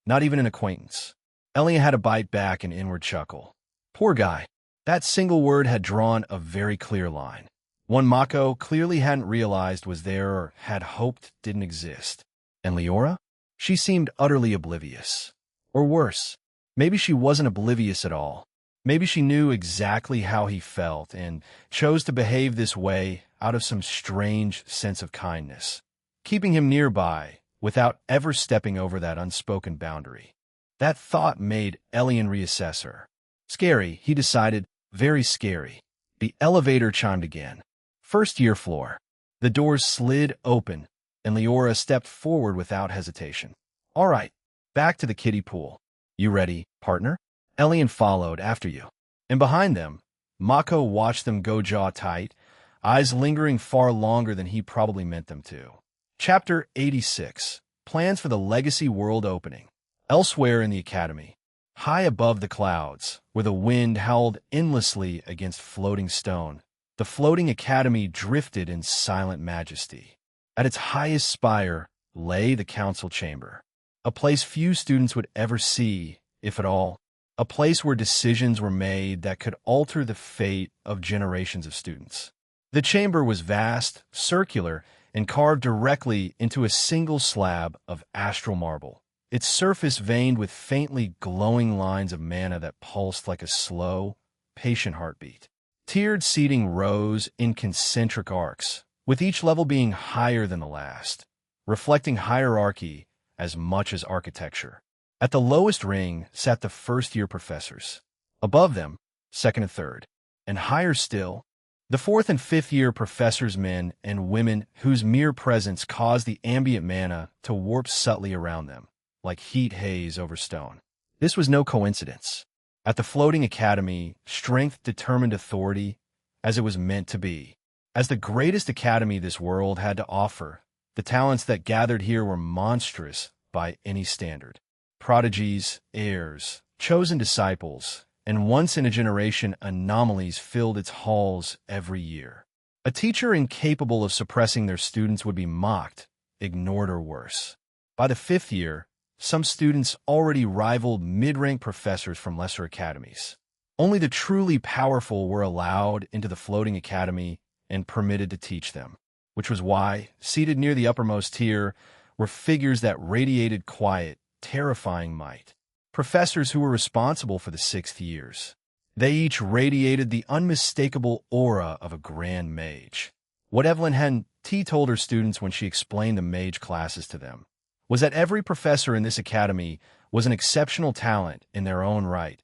not even an acquaintance. Elion had to bite back an inward chuckle. Poor guy. That single word had drawn a very clear line. One Mako clearly hadn't realized was there or had hoped didn't exist. And Leora? She seemed utterly oblivious. Or worse, maybe she wasn't oblivious at all. Maybe she knew exactly how he felt and chose to behave this way out of some strange sense of kindness, keeping him nearby without ever stepping over that unspoken boundary. That thought made Elion reassess her. Scary, he decided, very scary. The elevator chimed again. First year floor. The doors slid open, and Leora stepped forward without hesitation. All right, back to the kiddie pool. You ready, partner? Elion followed after you. And behind them, Mako watched them go jaw tight, eyes lingering far longer than he probably meant them to. Chapter 86. Plans for the Legacy World Opening. Elsewhere in the academy, high above the clouds, where the wind howled endlessly against floating stone, the floating academy drifted in silent majesty. At its highest spire lay the council chamber. a place few students would ever see, if at all, a place where decisions were made that could alter the fate of generations of students. The chamber was vast, circular, and carved directly into a single slab of astral marble, its surface veined with faintly glowing lines of mana that pulsed like a slow, patient heartbeat. Tiered seating rose in concentric arcs, with each level being higher than the last, reflecting hierarchy as much as architecture. At the lowest ring sat the first-year professors. Above them, second and third, and higher still, the fourth and fifth-year professors, men and women whose mere presence caused the ambient mana to warp subtly around them, like heat haze over stone. This was no coincidence. At the Floating Academy, strength determined authority, as it was meant to be. As the greatest academy this world had to offer, the talents that gathered here were monstrous by any standard. Prodigies, heirs, chosen disciples, and once-in-a-generation anomalies filled its halls every year. A teacher incapable of suppressing their students would be mocked, ignored, or worse. By the fifth year, some students already rivaled mid-rank professors from lesser academies. Only the truly powerful were allowed into the Floating Academy and permitted to teach them, which was why, seated near the uppermost tier, were figures that radiated quiet, terrifying might. Professors who were responsible for the sixth years. They each radiated the unmistakable aura of a grand mage. What Evelyn had told her students when she explained the mage classes to them was that every professor in this academy was an exceptional talent in their own right,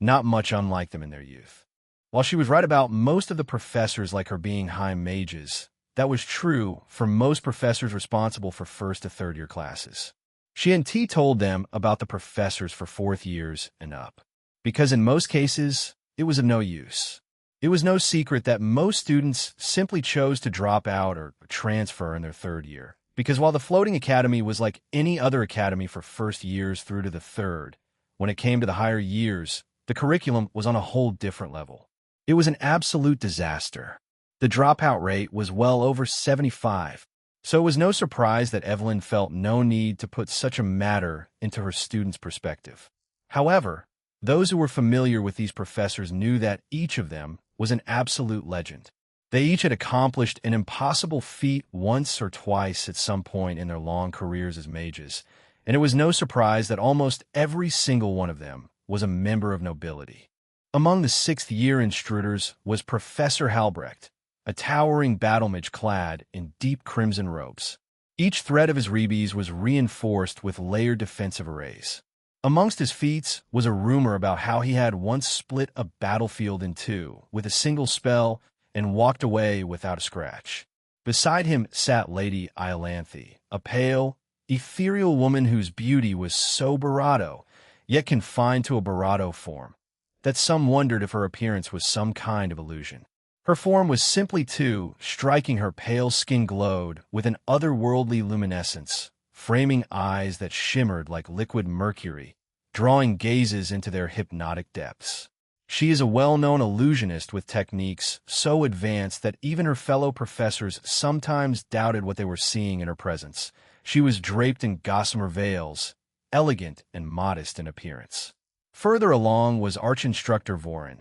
not much unlike them in their youth. While she was right about most of the professors like her being high mages, that was true for most professors responsible for first to third year classes. She and told them about the professors for fourth years and up, because in most cases, it was of no use. It was no secret that most students simply chose to drop out or transfer in their third year, because while the Floating Academy was like any other academy for first years through to the third, when it came to the higher years, the curriculum was on a whole different level. It was an absolute disaster. The dropout rate was well over 75%. So it was no surprise that Evelyn felt no need to put such a matter into her students' perspective. However, those who were familiar with these professors knew that each of them was an absolute legend. They each had accomplished an impossible feat once or twice at some point in their long careers as mages, and it was no surprise that almost every single one of them was a member of nobility. Among the sixth-year intruders was Professor Halbrecht, a towering battle mage clad in deep crimson robes. Each thread of his rebis was reinforced with layered defensive arrays. Amongst his feats was a rumor about how he had once split a battlefield in two with a single spell and walked away without a scratch. Beside him sat Lady Iolanthe, a pale, ethereal woman whose beauty was so barato, yet confined to a barato form, that some wondered if her appearance was some kind of illusion. Her form was simply too striking. Her pale skin glowed with an otherworldly luminescence, framing eyes that shimmered like liquid mercury, drawing gazes into their hypnotic depths. She is a well-known illusionist with techniques so advanced that even her fellow professors sometimes doubted what they were seeing in her presence. She was draped in gossamer veils, elegant and modest in appearance. Further along was Arch-Instructor Vorin,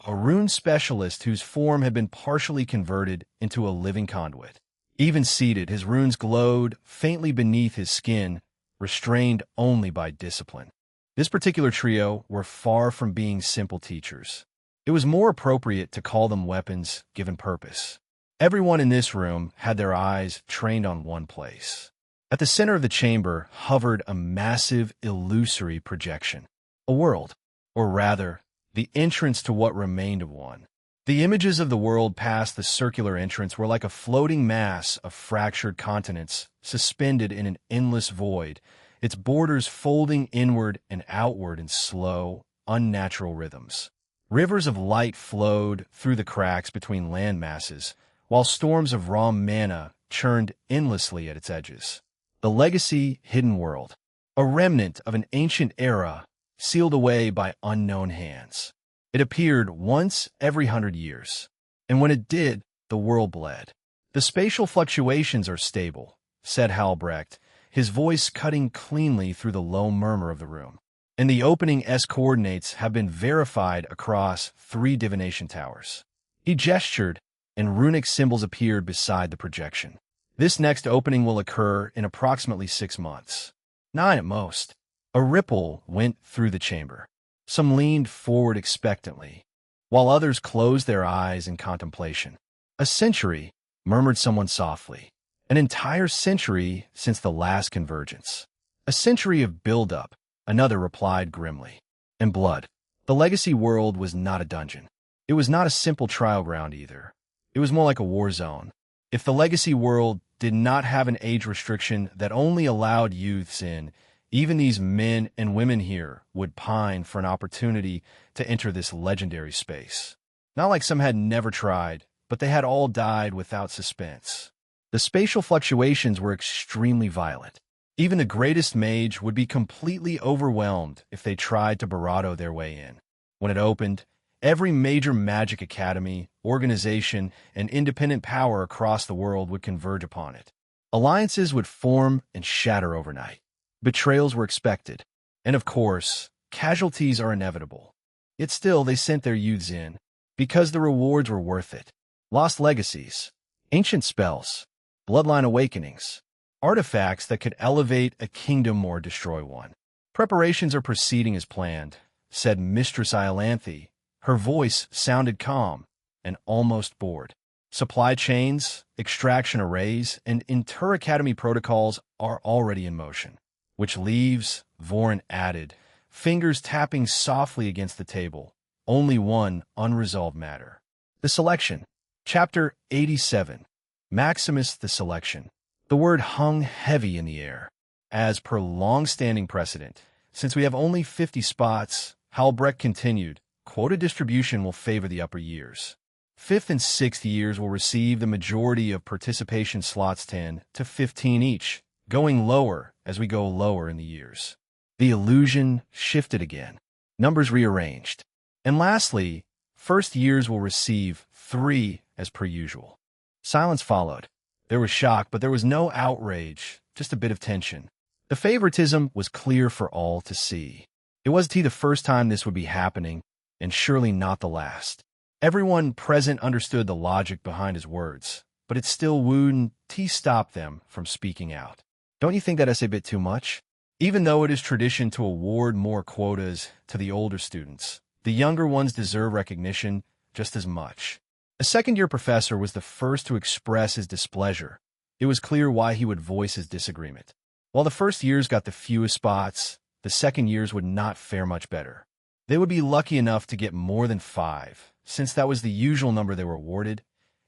a rune specialist whose form had been partially converted into a living conduit. Even seated, his runes glowed faintly beneath his skin, restrained only by discipline. This particular trio were far from being simple teachers. It was more appropriate to call them weapons given purpose. Everyone in this room had their eyes trained on one place. At the center of the chamber hovered a massive, illusory projection. A world, or rather, the entrance to what remained of one. The images of the world past the circular entrance were like a floating mass of fractured continents suspended in an endless void, its borders folding inward and outward in slow, unnatural rhythms. Rivers of light flowed through the cracks between land masses, while storms of raw mana churned endlessly at its edges. The legacy hidden world, a remnant of an ancient era, sealed away by unknown hands. It appeared once every 100 years, and when it did, the world bled. The spatial fluctuations are stable, said Halbrecht, his voice cutting cleanly through the low murmur of the room. And the opening S coordinates have been verified across 3 divination towers. He gestured, and runic symbols appeared beside the projection. This next opening will occur in approximately 6 months. 9 at most. A ripple went through the chamber. Some leaned forward expectantly, while others closed their eyes in contemplation. "A century," murmured someone softly. "An entire century since the last convergence." "A century of build-up," another replied grimly. "And blood." The legacy world was not a dungeon. It was not a simple trial ground either. It was more like a war zone. If the legacy world did not have an age restriction that only allowed youths in, even these men and women here would pine for an opportunity to enter this legendary space. Not like some had never tried, but they had all died without suspense. The spatial fluctuations were extremely violent. Even the greatest mage would be completely overwhelmed if they tried to bravado their way in. When it opened, every major magic academy, organization, and independent power across the world would converge upon it. Alliances would form and shatter overnight. Betrayals were expected. And of course, casualties are inevitable. Yet still, they sent their youths in, because the rewards were worth it. Lost legacies, ancient spells, bloodline awakenings, artifacts that could elevate a kingdom or destroy one. "Preparations are proceeding as planned," said Mistress Iolanthe. Her voice sounded calm and almost bored. "Supply chains, extraction arrays, and inter-academy protocols are already in motion." "Which leaves," Vorin added, fingers tapping softly against the table, "only one unresolved matter. The selection." Chapter 87. Maximus the Selection. The word hung heavy in the air. As per long-standing precedent, since we have only 50 spots, Halbrecht continued, quota distribution will favor the upper years. 5th and 6th years will receive the majority of participation slots, 10 to 15 each, going lower as we go lower in the years. The illusion shifted again. Numbers rearranged. And lastly, 1st years will receive 3 as per usual. Silence followed. There was shock, but there was no outrage, just a bit of tension. The favoritism was clear for all to see. It wasn't the first time this would be happening, and surely not the last. Everyone present understood the logic behind his words, but it still wouldn't stop them from speaking out. "Don't you think that's a bit too much?" Even though it is tradition to award more quotas to the older students, the younger ones deserve recognition just as much. A second-year professor was the first to express his displeasure. It was clear why he would voice his disagreement. While the first years got the fewest spots, the second years would not fare much better. They would be lucky enough to get more than 5, since that was the usual number they were awarded,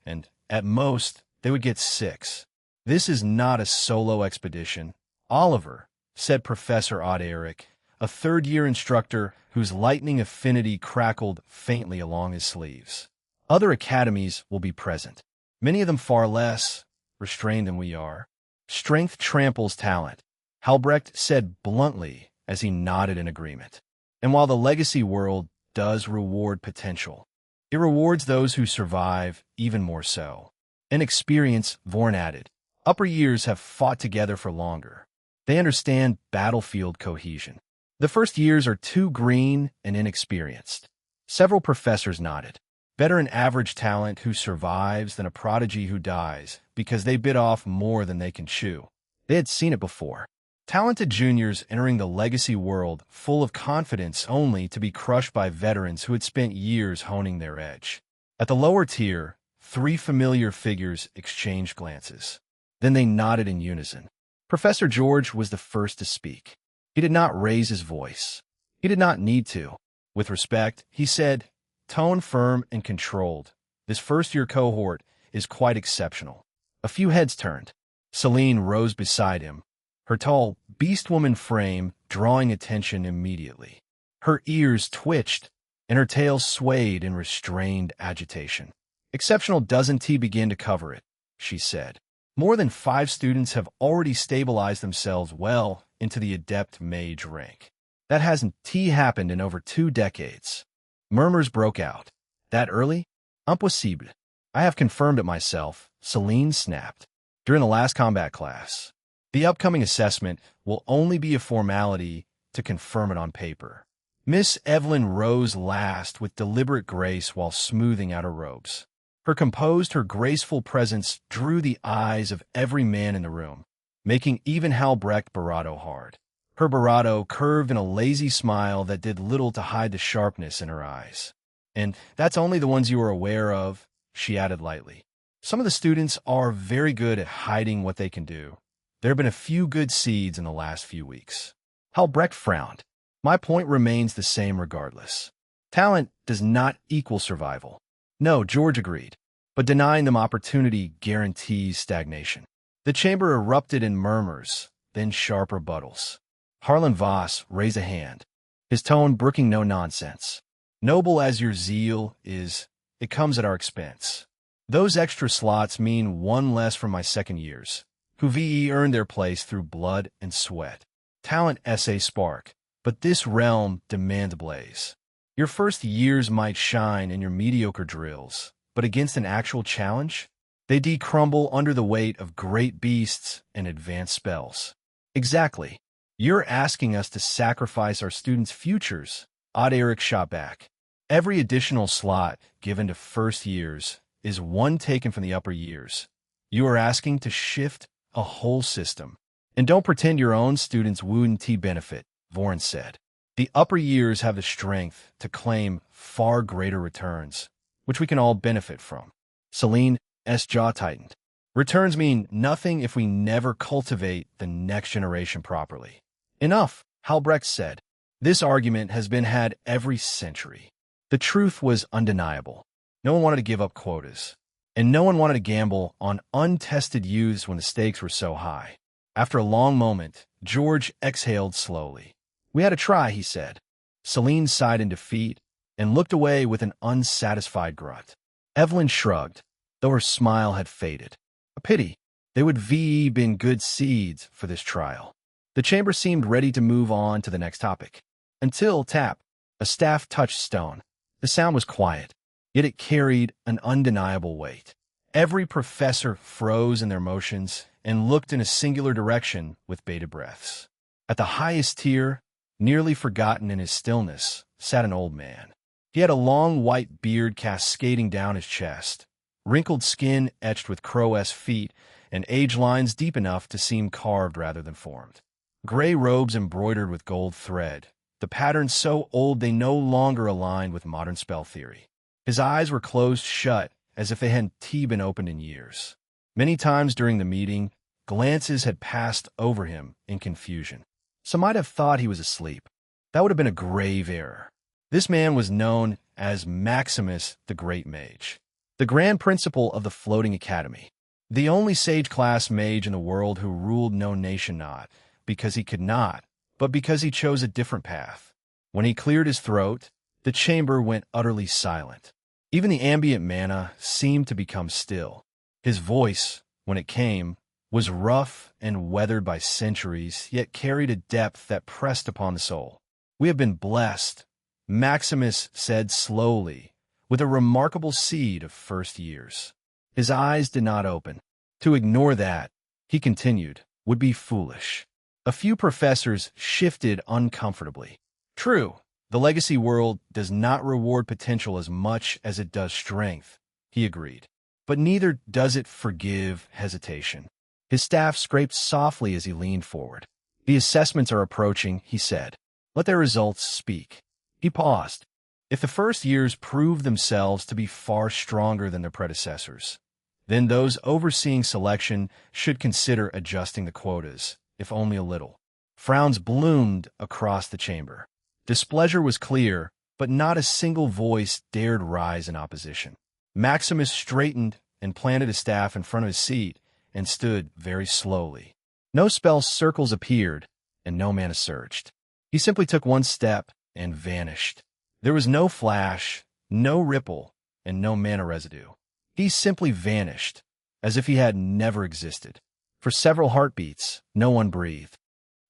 and, at most, they would get 6. "This is not a solo expedition, Oliver," said Professor Odd Eric, a third-year instructor whose lightning affinity crackled faintly along his sleeves. "Other academies will be present, many of them far less restrained than we are. Strength tramples talent," Halbrecht said bluntly as he nodded in agreement. "And while the legacy world does reward potential, it rewards those who survive even more so. And experience," Vorn added. "Upper years have fought together for longer. They understand battlefield cohesion. The first years are too green and inexperienced." Several professors nodded. "Better an average talent who survives than a prodigy who dies because they bit off more than they can chew." They had seen it before. Talented juniors entering the legacy world full of confidence only to be crushed by veterans who had spent years honing their edge. At the lower tier, 3 familiar figures exchanged glances. Then they nodded in unison. Professor George was the first to speak. He did not raise his voice. He did not need to. With respect, he said, tone firm and controlled, "This first-year cohort is quite exceptional." A few heads turned. Celine rose beside him, her tall, beast-woman frame drawing attention immediately. Her ears twitched, and her tail swayed in restrained agitation. "Exceptional doesn't begin to cover it," she said. "More than 5 students have already stabilized themselves well into the adept mage rank. That hasn't happened in over 2 decades." Murmurs broke out. "That early? Impossible. I have confirmed it myself," Celine snapped. "During the last combat class." The upcoming assessment will only be a formality to confirm it on paper. Miss Evelyn rose last with deliberate grace while smoothing out her robes. Her graceful presence drew the eyes of every man in the room, making even Halbrecht bravado hard. Her bravado curved in a lazy smile that did little to hide the sharpness in her eyes. "And that's only the ones you are aware of," she added lightly. "Some of the students are very good at hiding what they can do. There have been a few good seeds in the last few weeks." Halbrecht frowned. "My point remains the same regardless. Talent does not equal survival." "No," George agreed, "but denying them opportunity guarantees stagnation." The chamber erupted in murmurs, then sharp rebuttals. Harlan Voss raised a hand, his tone brooking no nonsense. "Noble as your zeal is, it comes at our expense. Those extra slots mean one less from my second years, who VE earned their place through blood and sweat. Talent essay spark, but this realm demands a blaze. Your first years might shine in your mediocre drills, but against an actual challenge, they decrumble under the weight of great beasts and advanced spells." "Exactly. You're asking us to sacrifice our students' futures," Odd Eric shot back. "Every additional slot given to first years is one taken from the upper years. You are asking to shift a whole system. And don't pretend your own students wouldn't benefit," Voren said. "The upper years have the strength to claim far greater returns, which we can all benefit from." Celine's jaw tightened. "Returns mean nothing if we never cultivate the next generation properly." "Enough," Halbrecht said. "This argument has been had every century." The truth was undeniable. No one wanted to give up quotas, and no one wanted to gamble on untested youths when the stakes were so high. After a long moment, George exhaled slowly. "We had a try," he said. Celine sighed in defeat and looked away with an unsatisfied grunt. Evelyn shrugged, though her smile had faded. "A pity. They would VE been good seeds for this trial." The chamber seemed ready to move on to the next topic. Until tap, a staff touched stone. The sound was quiet, yet it carried an undeniable weight. Every professor froze in their motions and looked in a singular direction with bated breaths. At the highest tier, nearly forgotten in his stillness, sat an old man. He had a long white beard cascading down his chest, wrinkled skin etched with crow-esque feet, and age lines deep enough to seem carved rather than formed. Gray robes embroidered with gold thread, the patterns so old they no longer aligned with modern spell theory. His eyes were closed shut, as if they hadn't been opened in years. Many times during the meeting, glances had passed over him in confusion. Some might have thought he was asleep. That would have been a grave error. This man was known as Maximus the Great Mage, the grand principal of the Floating Academy, the only sage-class mage in the world who ruled no nation not because he could not, but because he chose a different path. When he cleared his throat, the chamber went utterly silent. Even the ambient mana seemed to become still. His voice, when it came, was rough and weathered by centuries, yet carried a depth that pressed upon the soul. "We have been blessed," Maximus said slowly, "with a remarkable seed of first years." His eyes did not open. To ignore that, he continued, would be foolish. A few professors shifted uncomfortably. "True, the legacy world does not reward potential as much as it does strength," he agreed. "But neither does it forgive hesitation." His staff scraped softly as he leaned forward. "The assessments are approaching," he said. "Let their results speak." He paused. If the first years prove themselves to be far stronger than their predecessors, then those overseeing selection should consider adjusting the quotas, if only a little. Frowns bloomed across the chamber. Displeasure was clear, but not a single voice dared rise in opposition. Maximus straightened and planted his staff in front of his seat and stood very slowly. No spell circles appeared, and no mana surged. He simply took one step and vanished. There was no flash, no ripple, and no mana residue. He simply vanished, as if he had never existed. For several heartbeats, no one breathed.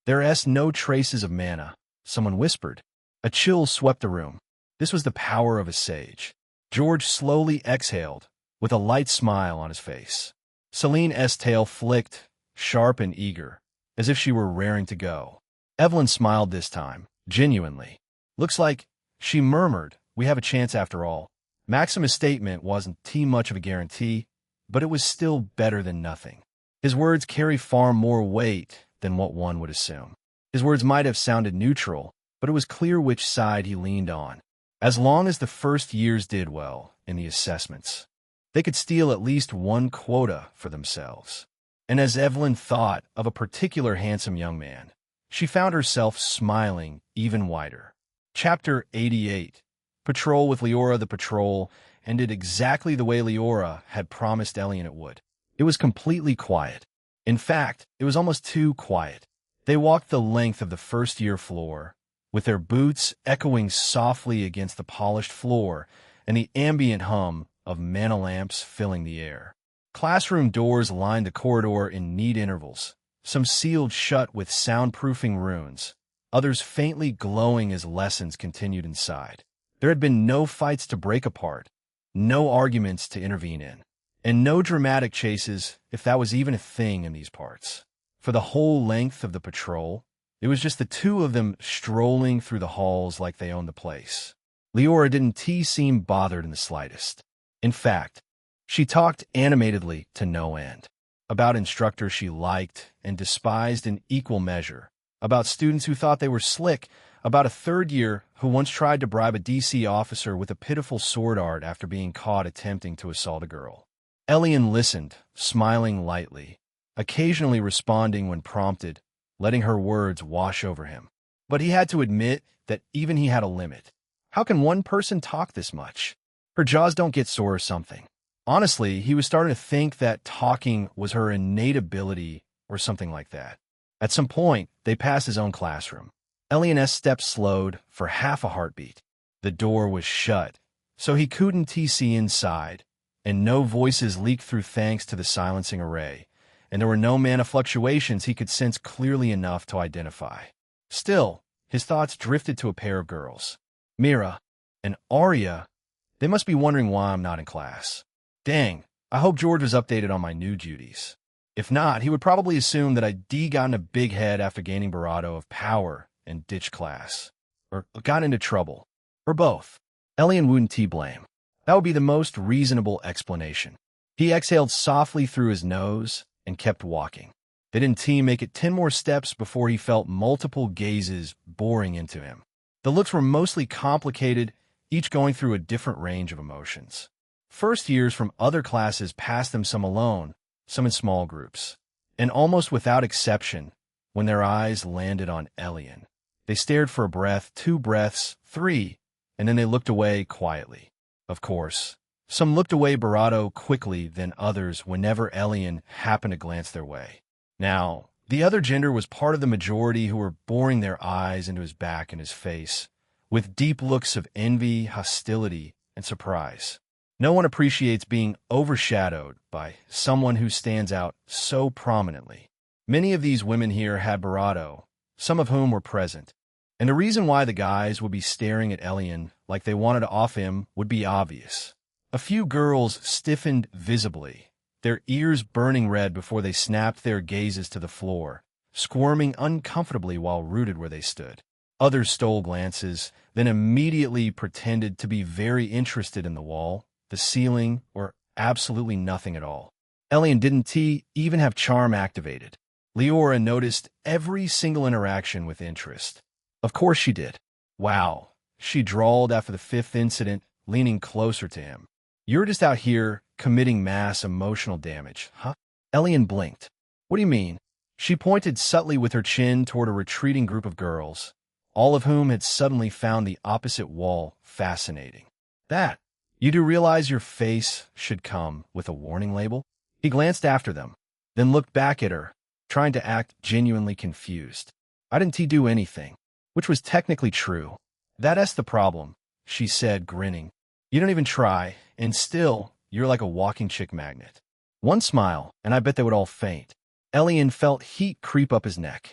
"There are no traces of mana," someone whispered. A chill swept the room. This was the power of a sage. George slowly exhaled, with a light smile on his face. Celine's tail flicked, sharp and eager, as if she were raring to go. Evelyn smiled this time, genuinely. "Looks like," she murmured, "we have a chance after all." Maximus' statement wasn't too much of a guarantee, but it was still better than nothing. His words carry far more weight than what one would assume. His words might have sounded neutral, but it was clear which side he leaned on. As long as the first years did well in the assessments, they could steal at least one quota for themselves. And as Evelyn thought of a particular handsome young man, she found herself smiling even wider. Chapter 88. Patrol with Leora. The patrol ended exactly the way Leora had promised Elion it would. It was completely quiet. In fact, it was almost too quiet. They walked the length of the first-year floor, with their boots echoing softly against the polished floor and the ambient hum of mana lamps filling the air. Classroom doors lined the corridor in neat intervals, some sealed shut with soundproofing runes, others faintly glowing as lessons continued inside. There had been no fights to break apart, no arguments to intervene in, and no dramatic chases, if that was even a thing in these parts. For the whole length of the patrol, it was just the two of them strolling through the halls like they owned the place. Leora didn't seem bothered in the slightest. In fact, she talked animatedly to no end, about instructors she liked and despised in equal measure, about students who thought they were slick, about a third year who once tried to bribe a DC officer with a pitiful sword art after being caught attempting to assault a girl. Elion listened, smiling lightly, occasionally responding when prompted, letting her words wash over him. But he had to admit that even he had a limit. How can one person talk this much? Her jaws don't get sore or something. Honestly, he was starting to think that talking was her innate ability or something like that. At some point, they passed his own classroom. Elion's steps slowed for half a heartbeat. The door was shut, so he couldn't see inside, and no voices leaked through thanks to the silencing array, and there were no mana fluctuations he could sense clearly enough to identify. Still, his thoughts drifted to a pair of girls. Mira and Arya. They must be wondering why I'm not in class. Dang, I hope George was updated on my new duties. If not, he would probably assume that I'd gotten a big head after gaining Barato of power and ditched class. Or got into trouble. Or both. Elion wouldn't blame. That would be the most reasonable explanation. He exhaled softly through his nose and kept walking. They didn't make it 10 more steps before he felt multiple gazes boring into him. The looks were mostly complicated, each going through a different range of emotions. First years from other classes passed them, some alone, some in small groups. And almost without exception, when their eyes landed on Elion, they stared for a breath, 2 breaths, 3, and then they looked away quietly. Of course, some looked away Barato quickly than others whenever Elion happened to glance their way. Now, the other gender was part of the majority who were boring their eyes into his back and his face, with deep looks of envy, hostility, and surprise. No one appreciates being overshadowed by someone who stands out so prominently. Many of these women here had Barato, some of whom were present, and the reason why the guys would be staring at Elion like they wanted to off him would be obvious. A few girls stiffened visibly, their ears burning red before they snapped their gazes to the floor, squirming uncomfortably while rooted where they stood. Others stole glances, then immediately pretended to be very interested in the wall, the ceiling, or absolutely nothing at all. Elion didn't even have charm activated. Leora noticed every single interaction with interest. Of course she did. Wow, she drawled after the 5th incident, leaning closer to him. You're just out here committing mass emotional damage, huh? Elion blinked. What do you mean? She pointed subtly with her chin toward a retreating group of girls, all of whom had suddenly found the opposite wall fascinating. That, you do realize your face should come with a warning label? He glanced after them, then looked back at her, trying to act genuinely confused. I didn't do anything, which was technically true. That's the problem, she said, grinning. You don't even try, and still, you're like a walking chick magnet. One smile, and I bet they would all faint. Elion felt heat creep up his neck.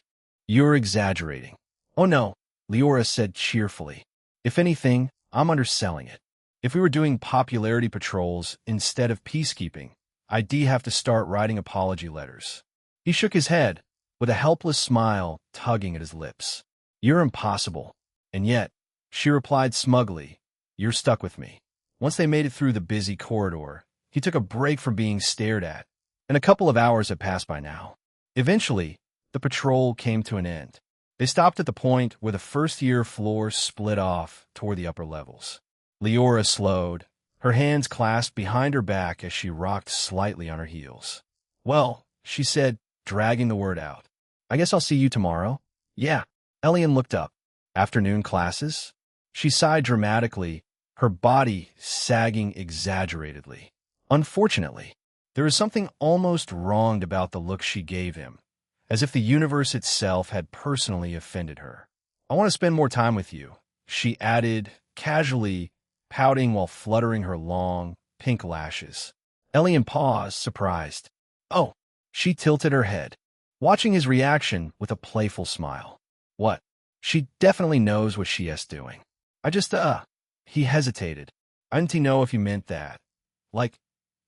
You're exaggerating. Oh no, Leora said cheerfully. If anything, I'm underselling it. If we were doing popularity patrols instead of peacekeeping, I'd have to start writing apology letters. He shook his head, with a helpless smile tugging at his lips. "You're impossible." And yet, she replied smugly, "You're stuck with me." Once they made it through the busy corridor, he took a break from being stared at, and a couple of hours had passed by now. Eventually, the patrol came to an end. They stopped at the point where the first-year floor split off toward the upper levels. Leora slowed, her hands clasped behind her back as she rocked slightly on her heels. "Well," she said, dragging the word out. "I guess I'll see you tomorrow." "Yeah." Elion looked up. "Afternoon classes?" She sighed dramatically, her body sagging exaggeratedly. Unfortunately, there was something almost wronged about the look she gave him, as if the universe itself had personally offended her. "I want to spend more time with you," she added, casually, pouting while fluttering her long, pink lashes. Elion paused, surprised. "Oh." She tilted her head, watching his reaction with a playful smile. "What?" "She definitely knows what she is doing." "I just, He hesitated. "I didn't know if you meant that. Like,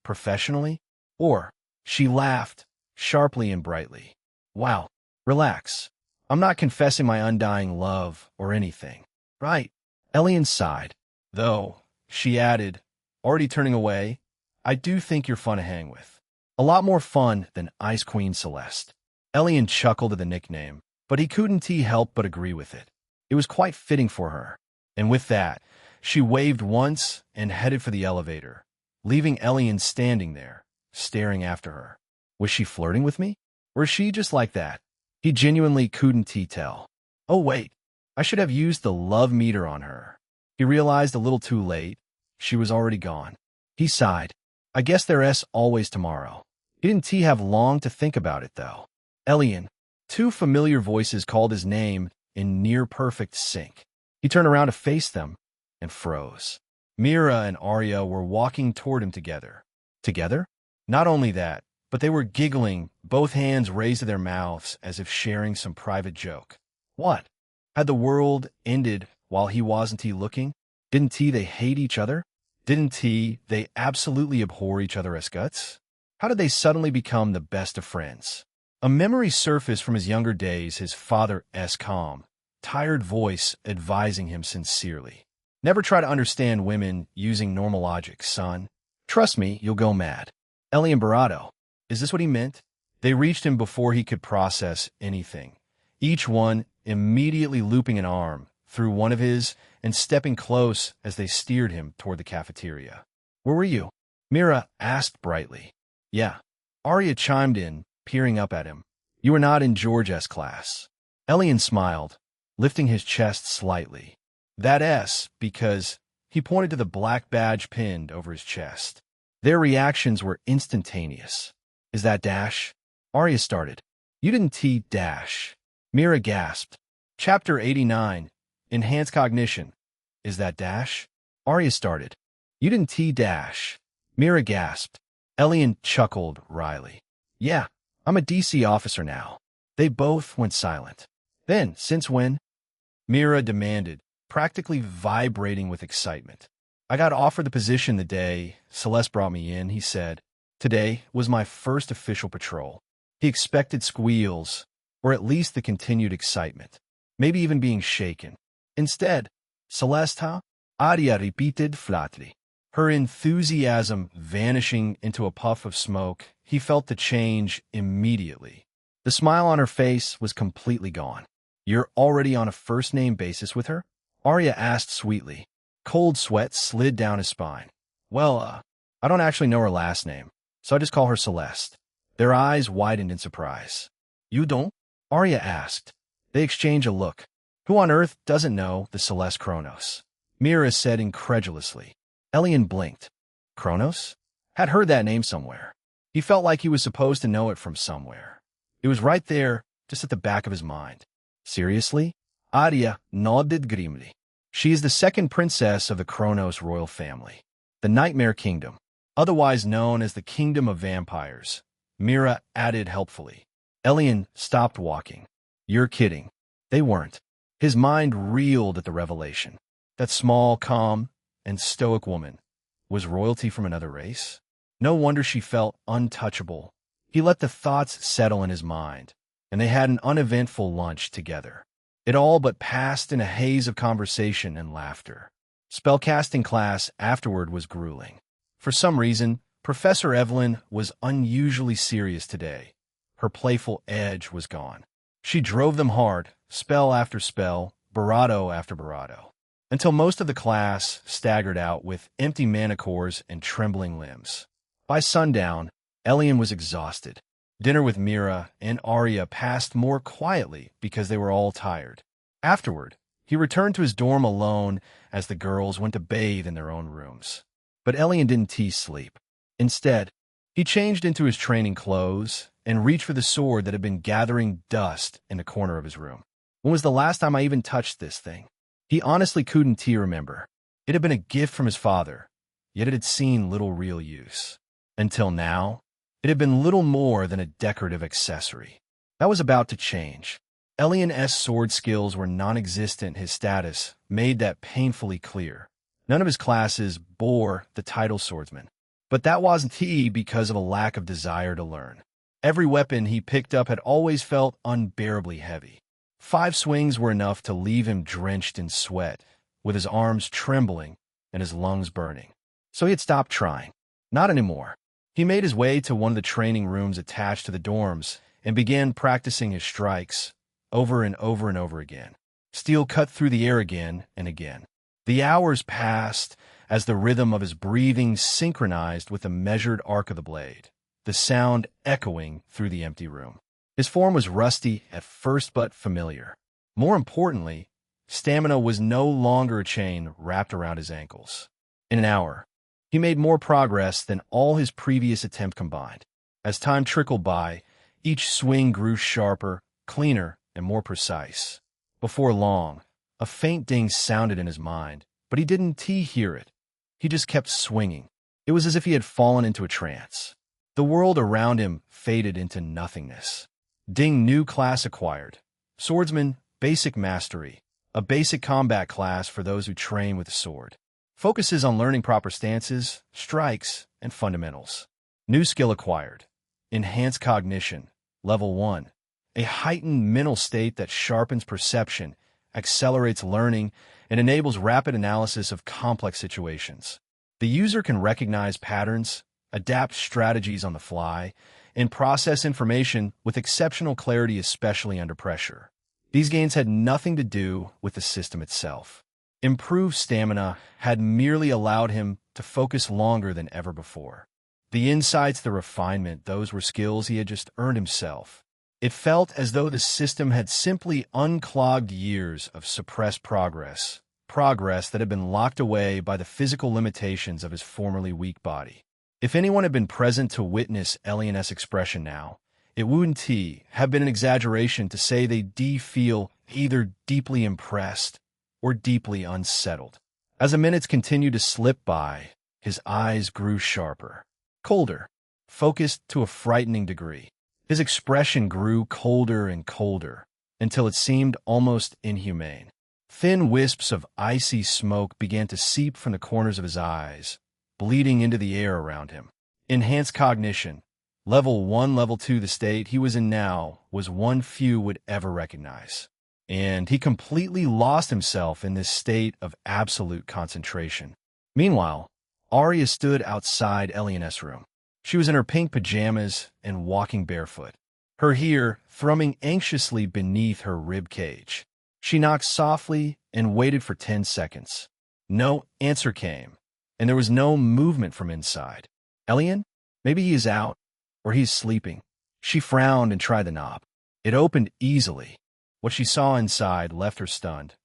professionally?" Or, she laughed, sharply and brightly. "Wow, relax. I'm not confessing my undying love or anything." "Right." Elion sighed. "Though," she added, already turning away, "I do think you're fun to hang with. A lot more fun than Ice Queen Celeste." Elion chuckled at the nickname, but he couldn't help but agree with it. It was quite fitting for her. And with that, she waved once and headed for the elevator, leaving Elion standing there, staring after her. Was she flirting with me? Or is she just like that? He genuinely couldn't tell. Oh wait, I should have used the love meter on her. He realized a little too late. She was already gone. He sighed. I guess there's always tomorrow. He didn't have long to think about it, though. Elion. Two familiar voices called his name in near-perfect sync. He turned around to face them and froze. Mira and Arya were walking toward him together. Together? Not only that, but they were giggling, both hands raised to their mouths as if sharing some private joke. What? Had the world ended while he wasn't looking? Didn't they hate each other? Didn't they absolutely abhor each other as guts? How did they suddenly become the best of friends? A memory surfaced from his younger days, his father's calm, tired voice advising him sincerely. Never try to understand women using normal logic, son. Trust me, you'll go mad. Elion Barato. Is this what he meant? They reached him before he could process anything, each one immediately looping an arm through one of his and stepping close as they steered him toward the cafeteria. Where were you? Mira asked brightly. Yeah. Arya chimed in, peering up at him. You were not in George's class. Elion smiled, lifting his chest slightly. That's because he pointed to the black badge pinned over his chest. Their reactions were instantaneous. Is that Dash? Arya started. You didn't Dash. Mira gasped. Chapter 89. Enhanced Cognition. Is that Dash? Arya started. You didn't Dash. Mira gasped. Elion chuckled wryly. Yeah, I'm a DC officer now. They both went silent. Then, since when? Mira demanded, practically vibrating with excitement. I got offered the position the day Celeste brought me in, he said. Today was my first official patrol. He expected squeals, or at least the continued excitement, maybe even being shaken. Instead, Celeste, Arya repeated flatly. Her enthusiasm vanishing into a puff of smoke, he felt the change immediately. The smile on her face was completely gone. You're already on a first-name basis with her? Arya asked sweetly. Cold sweat slid down his spine. Well, I don't actually know her last name, so I just call her Celeste. Their eyes widened in surprise. You don't? Arya asked. They exchanged a look. Who on earth doesn't know the Celeste Kronos? Mira said incredulously. Elion blinked. Kronos? Had heard that name somewhere. He felt like he was supposed to know it from somewhere. It was right there, just at the back of his mind. Seriously? Arya nodded grimly. She is the second princess of the Kronos royal family, the Nightmare Kingdom, otherwise known as the Kingdom of Vampires. Mira added helpfully. Elion stopped walking. You're kidding. They weren't. His mind reeled at the revelation. That small, calm, and stoic woman was royalty from another race? No wonder she felt untouchable. He let the thoughts settle in his mind, and they had an uneventful lunch together. It all but passed in a haze of conversation and laughter. Spellcasting class afterward was grueling. For some reason, Professor Evelyn was unusually serious today. Her playful edge was gone. She drove them hard, spell after spell, barato after barato, until most of the class staggered out with empty manacores and trembling limbs. By sundown, Elion was exhausted. Dinner with Mira and Arya passed more quietly because they were all tired. Afterward, he returned to his dorm alone as the girls went to bathe in their own rooms. But Elion didn't tease sleep. Instead, he changed into his training clothes and reached for the sword that had been gathering dust in the corner of his room. When was the last time I even touched this thing? He honestly couldn't remember. It had been a gift from his father, yet it had seen little real use. Until now, it had been little more than a decorative accessory. That was about to change. Elion's sword skills were non-existent. His status made that painfully clear. None of his classes bore the title swordsman. But that wasn't because of a lack of desire to learn. Every weapon he picked up had always felt unbearably heavy. 5 swings were enough to leave him drenched in sweat, with his arms trembling and his lungs burning. So he had stopped trying. Not anymore. He made his way to one of the training rooms attached to the dorms and began practicing his strikes over and over and over again. Steel cut through the air again and again. The hours passed as the rhythm of his breathing synchronized with the measured arc of the blade, the sound echoing through the empty room. His form was rusty at first but familiar. More importantly, stamina was no longer a chain wrapped around his ankles. In an hour, he made more progress than all his previous attempts combined. As time trickled by, each swing grew sharper, cleaner, and more precise. Before long, a faint ding sounded in his mind, but he didn't hear it. He just kept swinging. It was as if he had fallen into a trance. The world around him faded into nothingness. Ding, new class acquired. Swordsman, basic mastery. A basic combat class for those who train with the sword. Focuses on learning proper stances, strikes, and fundamentals. New skill acquired. Enhanced cognition. Level 1. A heightened mental state that sharpens perception, accelerates learning, and enables rapid analysis of complex situations. The user can recognize patterns, adapt strategies on the fly, and process information with exceptional clarity, especially under pressure. These gains had nothing to do with the system itself. Improved stamina had merely allowed him to focus longer than ever before. The insights, the refinement, those were skills he had just earned himself. It felt as though the system had simply unclogged years of suppressed progress that had been locked away by the physical limitations of his formerly weak body. If anyone had been present to witness Elion's expression now, it wouldn't have been an exaggeration to say they feel either deeply impressed or deeply unsettled. As the minutes continued to slip by, his eyes grew sharper, colder, focused to a frightening degree. His expression grew colder and colder, until it seemed almost inhumane. Thin wisps of icy smoke began to seep from the corners of his eyes, bleeding into the air around him. Enhanced cognition. Level 1, Level 2, the state he was in now was one few would ever recognize. And he completely lost himself in this state of absolute concentration. Meanwhile, Arya stood outside Elion's room. She was in her pink pajamas and walking barefoot, her hair thrumming anxiously beneath her rib cage. She knocked softly and waited for 10 seconds. No answer came, and there was no movement from inside. Elion? Maybe he is out, or he's sleeping. She frowned and tried the knob. It opened easily. What she saw inside left her stunned.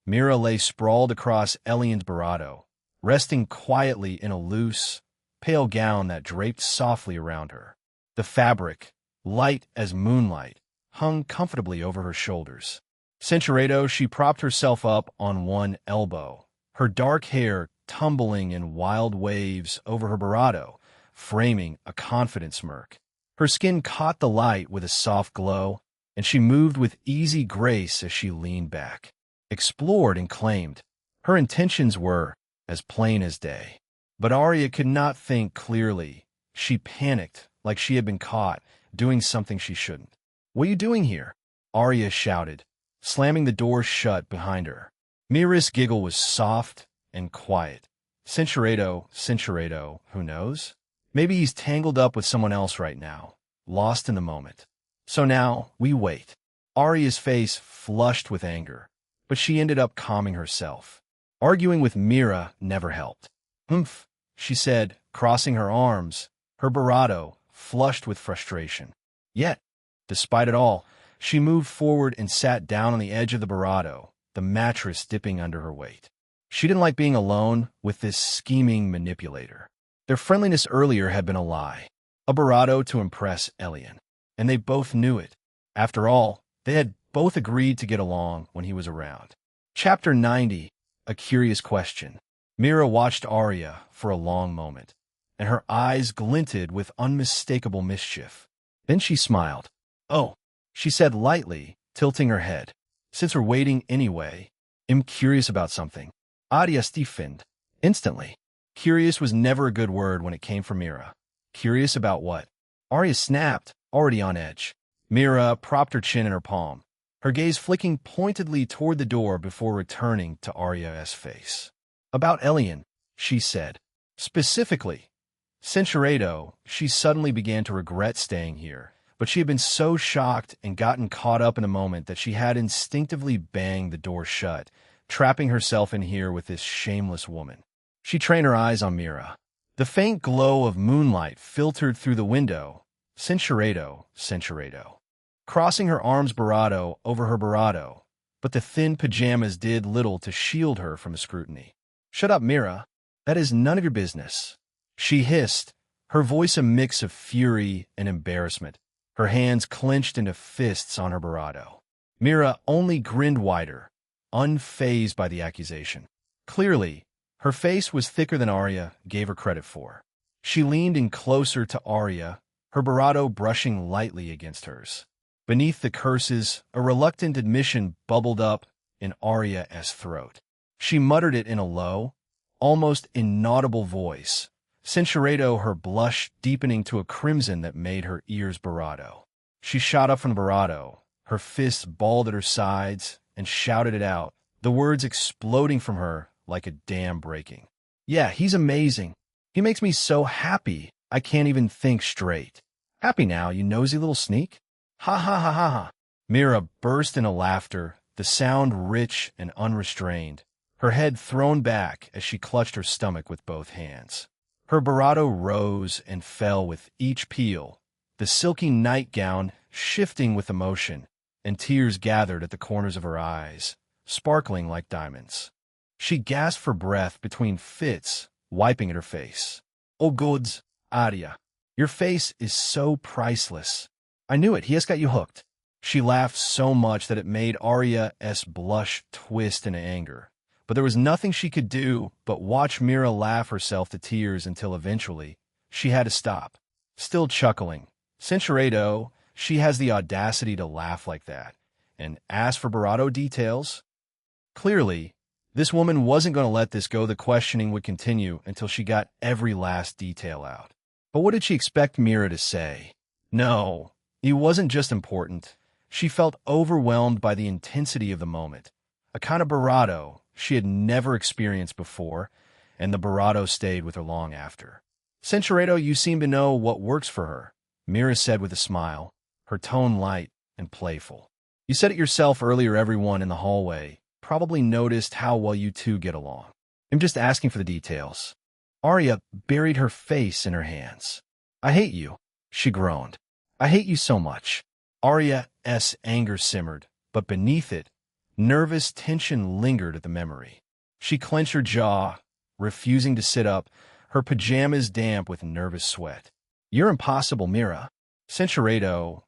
Mira lay sprawled across Elion's barato, resting quietly in a loose, pale gown that draped softly around her. The fabric, light as moonlight, hung comfortably over her shoulders. Cinchuredo, she propped herself up on one elbow, her dark hair tumbling in wild waves over her barato, framing a confident smirk. Her skin caught the light with a soft glow, and she moved with easy grace as she leaned back, explored and claimed. Her intentions were as plain as day. But Arya could not think clearly. She panicked like she had been caught doing something she shouldn't. What are you doing here? Arya shouted, slamming the door shut behind her. Mira's giggle was soft and quiet. Cinceredo, who knows? Maybe he's tangled up with someone else right now, lost in the moment. So now, we wait. Arya's face flushed with anger, but she ended up calming herself. Arguing with Mira never helped. Humph, she said, crossing her arms, her bravado flushed with frustration. Yet, despite it all, she moved forward and sat down on the edge of the bravado, the mattress dipping under her weight. She didn't like being alone with this scheming manipulator. Their friendliness earlier had been a lie, a bravado to impress Elion, and they both knew it. After all, they had both agreed to get along when he was around. Chapter 90, A Curious Question. Mira watched Arya for a long moment, and her eyes glinted with unmistakable mischief. Then she smiled. "Oh," she said lightly, tilting her head. "Since we're waiting anyway, I'm curious about something." Arya stiffened instantly. Curious was never a good word when it came from Mira. Curious about what? Arya snapped, already on edge. Mira propped her chin in her palm, her gaze flicking pointedly toward the door before returning to Arya's face. "About Elion," she said. Specifically, Cinceredo, she suddenly began to regret staying here, but she had been so shocked and gotten caught up in the moment that she had instinctively banged the door shut, trapping herself in here with this shameless woman. She trained her eyes on Mira. The faint glow of moonlight filtered through the window. Cinceredo. Crossing her arms bravado over her bravado, but the thin pajamas did little to shield her from scrutiny. "Shut up, Mira. That is none of your business," she hissed, her voice a mix of fury and embarrassment, her hands clenched into fists on her bravado. Mira only grinned wider, unfazed by the accusation. Clearly, her face was thicker than Arya gave her credit for. She leaned in closer to Arya, her bravado brushing lightly against hers. Beneath the curses, a reluctant admission bubbled up in Arya's throat. She muttered it in a low, almost inaudible voice, Cinceredo, her blush deepening to a crimson that made her ears bravado. She shot up from the bravado, her fists balled at her sides, and shouted it out, the words exploding from her like a dam breaking. "Yeah, he's amazing. He makes me so happy I can't even think straight. Happy now, you nosy little sneak? Ha ha ha ha ha." Mira burst into laughter, the sound rich and unrestrained, her head thrown back as she clutched her stomach with both hands. Her bravado rose and fell with each peal, the silky nightgown shifting with emotion, and tears gathered at the corners of her eyes, sparkling like diamonds. She gasped for breath between fits, wiping at her face. "Oh gods, Arya, your face is so priceless. I knew it, he has got you hooked." She laughed so much that it made Arya's blush twist in anger. But there was nothing she could do but watch Mira laugh herself to tears until eventually she had to stop. Still chuckling, Cinceredo, she has the audacity to laugh like that, and ask for bravado details? Clearly, this woman wasn't going to let this go. The questioning would continue until she got every last detail out. But what did she expect Mira to say? No, it wasn't just important. She felt overwhelmed by the intensity of the moment, a kind of bravado she had never experienced before, and the bravado stayed with her long after. "Cinceredo, you seem to know what works for her," Mira said with a smile, her tone light and playful. "You said it yourself earlier. Everyone in the hallway probably noticed how well you two get along. I'm just asking for the details." Arya buried her face in her hands. "I hate you," she groaned. "I hate you so much." Arya's anger simmered, but beneath it, nervous tension lingered at the memory. She clenched her jaw, refusing to sit up, her pajamas damp with nervous sweat. "You're impossible, Mira." Cinceredo,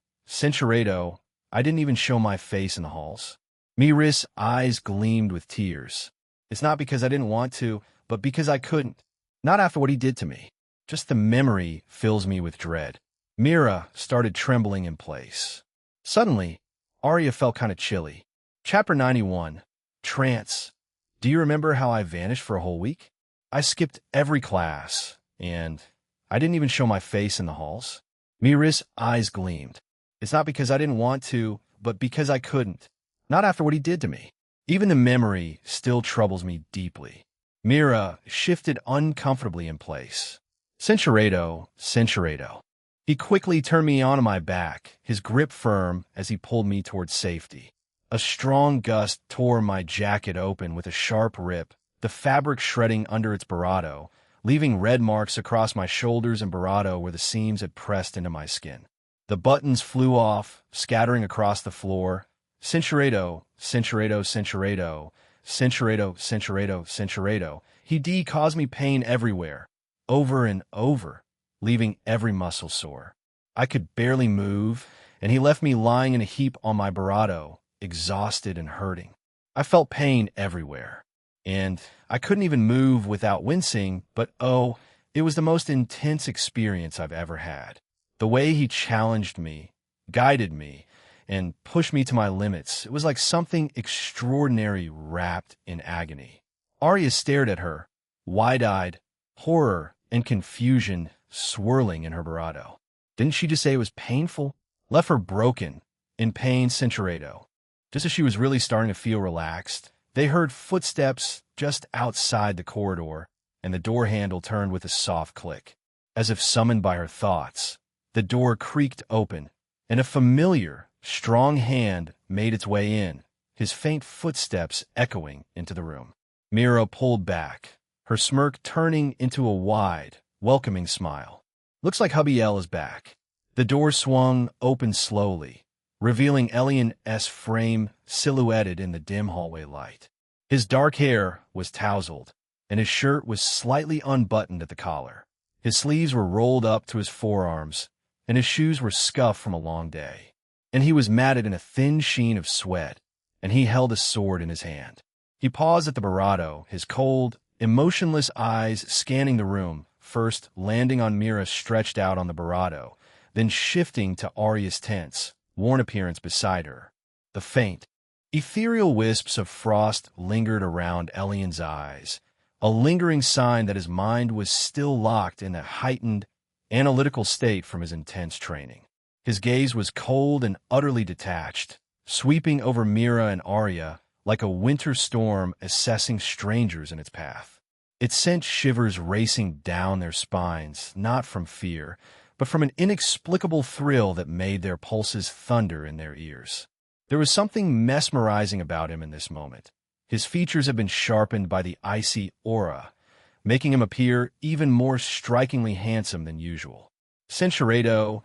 I didn't even show my face in the halls." Mira's eyes gleamed with tears. "It's not because I didn't want to, but because I couldn't. Not after what he did to me. Just the memory fills me with dread." Mira started trembling in place. Suddenly, Arya felt kind of chilly. Chapter 91, Trance. "Do you remember how I vanished for a whole week? I skipped every class, and I didn't even show my face in the halls." Mira's eyes gleamed. It's not because I didn't want to, but because I couldn't. Not after what he did to me. Even the memory still troubles me deeply. Mira shifted uncomfortably in place. Cinchuredo, Cinchuredo. He quickly turned me onto my back, his grip firm as he pulled me towards safety. A strong gust tore my jacket open with a sharp rip, the fabric shredding under its barato, leaving red marks across my shoulders and barato where the seams had pressed into my skin. The buttons flew off, scattering across the floor. Cinchuredo, Cinchuredo, Cinchuredo, Cinchuredo, Cinchuredo, Cinchuredo. He caused me pain everywhere, over and over, leaving every muscle sore. I could barely move, and he left me lying in a heap on my barato, exhausted and hurting. I felt pain everywhere, and I couldn't even move without wincing, but oh, it was the most intense experience I've ever had. The way he challenged me, guided me, and pushed me to my limits, it was like something extraordinary wrapped in agony. Arya stared at her, wide-eyed, horror and confusion swirling in her barato. Didn't she just say it was painful? Left her broken, in pain, Cinchuredo. Just as she was really starting to feel relaxed, they heard footsteps just outside the corridor, and the door handle turned with a soft click. As if summoned by her thoughts, the door creaked open, and a familiar, strong hand made its way in, his faint footsteps echoing into the room. Mira pulled back, her smirk turning into a wide, welcoming smile. Looks like Hubby L is back. The door swung open slowly, revealing Elion's frame silhouetted in the dim hallway light. His dark hair was tousled, and his shirt was slightly unbuttoned at the collar. His sleeves were rolled up to his forearms, and his shoes were scuffed from a long day. And he was matted in a thin sheen of sweat, and he held a sword in his hand. He paused at the barato, his cold, emotionless eyes scanning the room, first landing on Mira stretched out on the barato, then shifting to Arya's tense, worn appearance beside her. The faint, ethereal wisps of frost lingered around Elion's eyes, a lingering sign that his mind was still locked in a heightened, analytical state from his intense training. His gaze was cold and utterly detached, sweeping over Mira and Arya like a winter storm assessing strangers in its path. It sent shivers racing down their spines, not from fear, but from an inexplicable thrill that made their pulses thunder in their ears. There was something mesmerizing about him in this moment. His features had been sharpened by the icy aura, making him appear even more strikingly handsome than usual. Cinchuredo,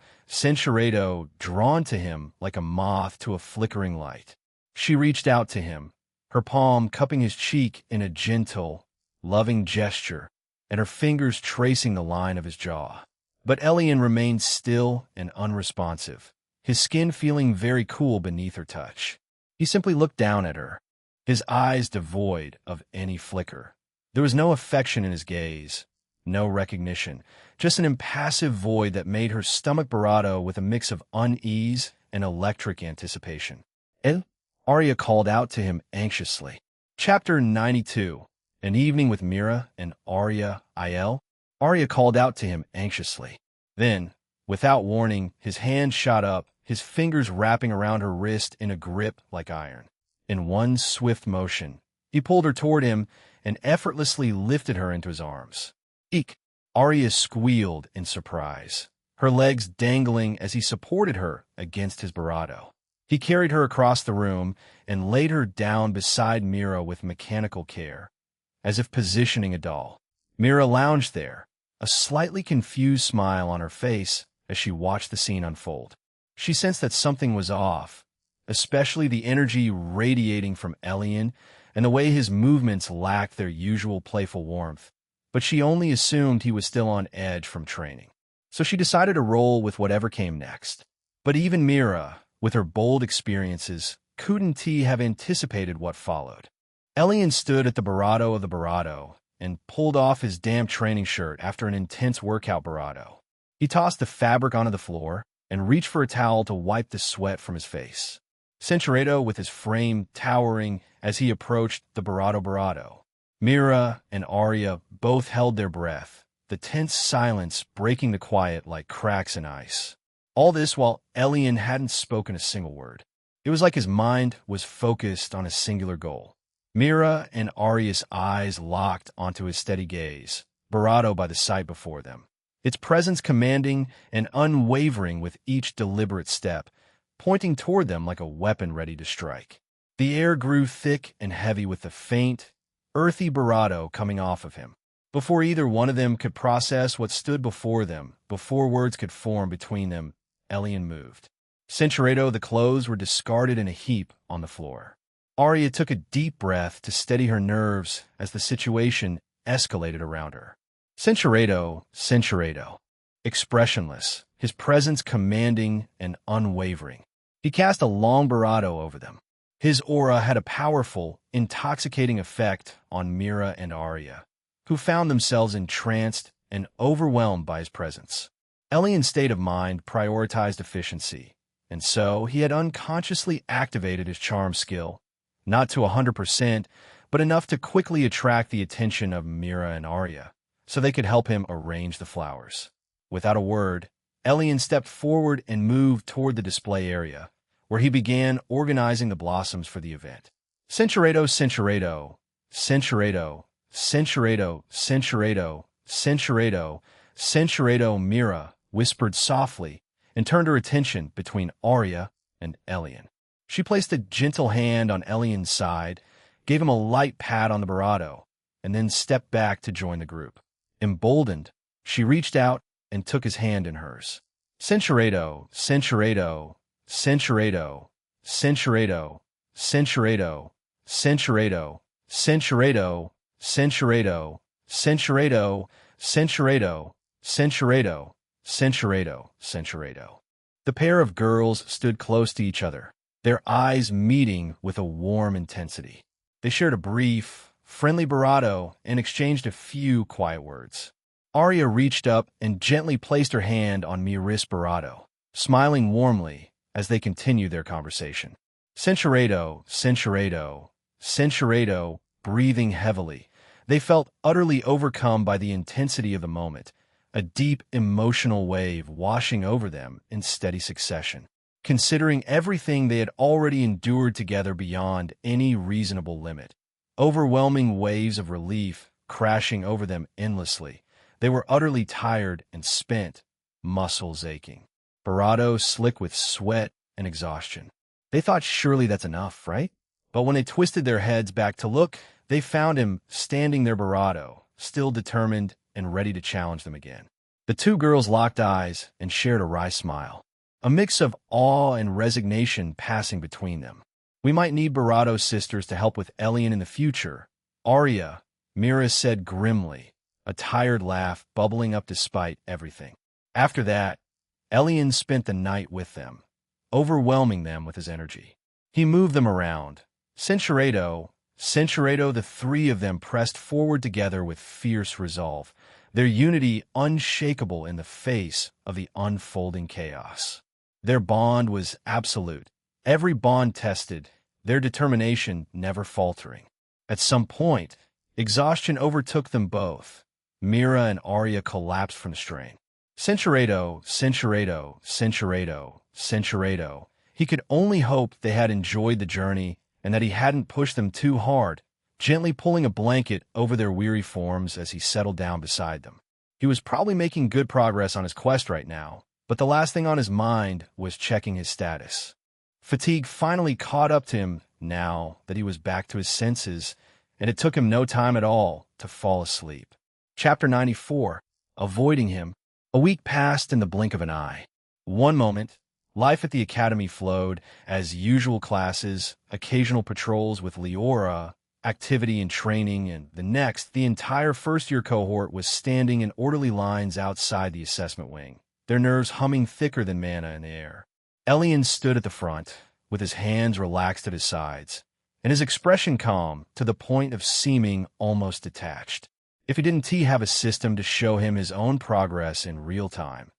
drawn to him like a moth to a flickering light. She reached out to him, her palm cupping his cheek in a gentle, loving gesture, and her fingers tracing the line of his jaw. But Elion remained still and unresponsive, his skin feeling very cool beneath her touch. He simply looked down at her, his eyes devoid of any flicker. There was no affection in his gaze, no recognition, just an impassive void that made her stomach barato with a mix of unease and electric anticipation. El? Arya called out to him anxiously. Chapter 92. An evening with Mira and Arya Il. Arya called out to him anxiously. Then, without warning, his hand shot up, his fingers wrapping around her wrist in a grip like iron. In one swift motion, he pulled her toward him and effortlessly lifted her into his arms. Eek! Arya squealed in surprise, her legs dangling as he supported her against his barato. He carried her across the room and laid her down beside Mira with mechanical care, as if positioning a doll. Mira lounged there, a slightly confused smile on her face as she watched the scene unfold. She sensed that something was off, especially the energy radiating from Elion and the way his movements lacked their usual playful warmth. But she only assumed he was still on edge from training. So she decided to roll with whatever came next. But even Mira, with her bold experiences, couldn't have anticipated what followed. Elion stood at the barato of the barato and pulled off his damn training shirt after an intense workout barato. He tossed the fabric onto the floor and reached for a towel to wipe the sweat from his face. Cinchuredo with his frame towering as he approached the barato. Mira and Arya both held their breath, the tense silence breaking the quiet like cracks in ice. All this while Elion hadn't spoken a single word. It was like his mind was focused on a singular goal. Mira and Arya's eyes locked onto his steady gaze, bravado by the sight before them. Its presence commanding and unwavering with each deliberate step, pointing toward them like a weapon ready to strike. The air grew thick and heavy with the faint, earthy bravado coming off of him. Before either one of them could process what stood before them, before words could form between them, Elion moved. Cincheredo, the clothes were discarded in a heap on the floor. Arya took a deep breath to steady her nerves as the situation escalated around her. Cincheredo, expressionless, his presence commanding and unwavering. He cast a long bravado over them. His aura had a powerful, intoxicating effect on Mira and Arya, who found themselves entranced and overwhelmed by his presence. Elion's state of mind prioritized efficiency, and so he had unconsciously activated his charm skill, not to 100%, but enough to quickly attract the attention of Mira and Arya, so they could help him arrange the flowers. Without a word, Elion stepped forward and moved toward the display area, where he began organizing the blossoms for the event. Cincheredo, Mira whispered softly and turned her attention between Arya and Elion. She placed a gentle hand on Elion's side, gave him a light pat on the bravado, and then stepped back to join the group. Emboldened, she reached out and took his hand in hers. Cincheredo, The pair of girls stood close to each other, their eyes meeting with a warm intensity. They shared a brief, friendly bravado and exchanged a few quiet words. Arya reached up and gently placed her hand on Mira's bravado, smiling warmly as they continued their conversation. Cincheredo, breathing heavily. They felt utterly overcome by the intensity of the moment, a deep emotional wave washing over them in steady succession. Considering everything they had already endured together beyond any reasonable limit, overwhelming waves of relief crashing over them endlessly, they were utterly tired and spent, muscles aching, bravado slick with sweat and exhaustion. They thought surely that's enough, right? But when they twisted their heads back to look, they found him standing there bravado, still determined and ready to challenge them again. The two girls locked eyes and shared a wry smile, a mix of awe and resignation passing between them. We might need Barado's sisters to help with Elion in the future, Arya, Mira said grimly, a tired laugh bubbling up despite everything. After that, Elion spent the night with them, overwhelming them with his energy. He moved them around. Cincheredo, the three of them pressed forward together with fierce resolve, their unity unshakable in the face of the unfolding chaos. Their bond was absolute, every bond tested, their determination never faltering. At some point, exhaustion overtook them both. Mira and Arya collapsed from the strain. Cincheredo. He could only hope they had enjoyed the journey and that he hadn't pushed them too hard, gently pulling a blanket over their weary forms as he settled down beside them. He was probably making good progress on his quest right now, but the last thing on his mind was checking his status. Fatigue finally caught up to him now that he was back to his senses, and it took him no time at all to fall asleep. Chapter 94. Avoiding him. A week passed in the blink of an eye. One moment, life at the academy flowed, as usual classes, occasional patrols with Leora, activity and training, and the next, the entire first-year cohort was standing in orderly lines outside the assessment wing, their nerves humming thicker than manna in the air. Elion stood at the front, with his hands relaxed at his sides, and his expression calm to the point of seeming almost detached. If he didn't have a system to show him his own progress in real time,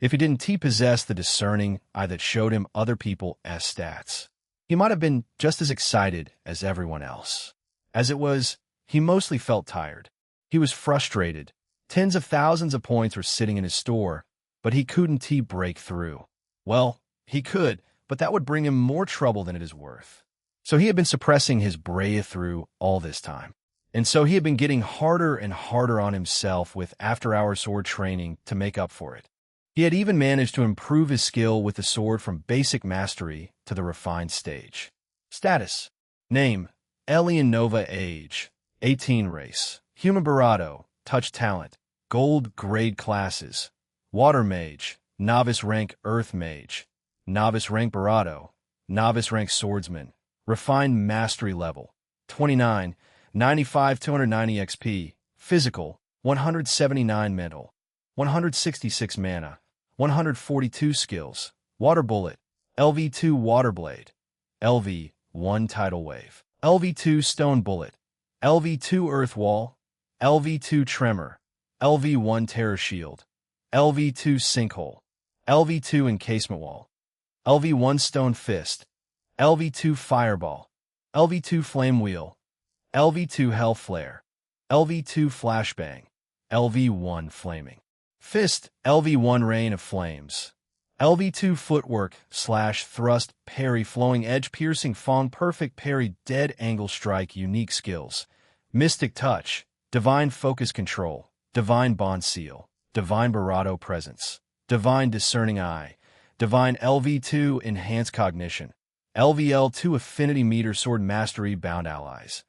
if he didn't possess the discerning eye that showed him other people's stats, he might have been just as excited as everyone else. As it was, he mostly felt tired. He was frustrated. Tens of thousands of points were sitting in his store, but he couldn't break through. Well, he could, but that would bring him more trouble than it is worth. So he had been suppressing his Breya through all this time. And so he had been getting harder and harder on himself with after-hour sword training to make up for it. He had even managed to improve his skill with the sword from basic mastery to the refined stage. Status: Name: Elion Nova. Age: 18. Race: Human. Barato: Touch Talent: Gold. Grade Classes: Water Mage, Novice Rank Earth Mage, Novice Rank Barato, Novice Rank Swordsman. Refined Mastery Level: 29, 95 290 XP. Physical: 179 Mental, 166 Mana, 142 Skills. Water Bullet, LV2 Water Blade, LV1 Tidal Wave, LV2 Stone Bullet, LV2 Earth Wall, LV2 Tremor, LV1 Terror Shield, LV2 Sinkhole, LV2 Encasement Wall, LV1 Stone Fist, LV2 Fireball, LV2 Flame Wheel, LV2 Hell Flare, LV2 Flashbang, LV1 Flaming Fist, LV1 Rain of Flames, LV2 Footwork / Thrust Parry Flowing Edge Piercing Fawn Perfect Parry Dead Angle Strike. Unique Skills: Mystic Touch, Divine Focus Control, Divine Bond Seal, Divine Barato Presence, Divine Discerning Eye, Divine LV2 Enhanced Cognition, LVL2 Affinity Meter Sword Mastery Bound Allies,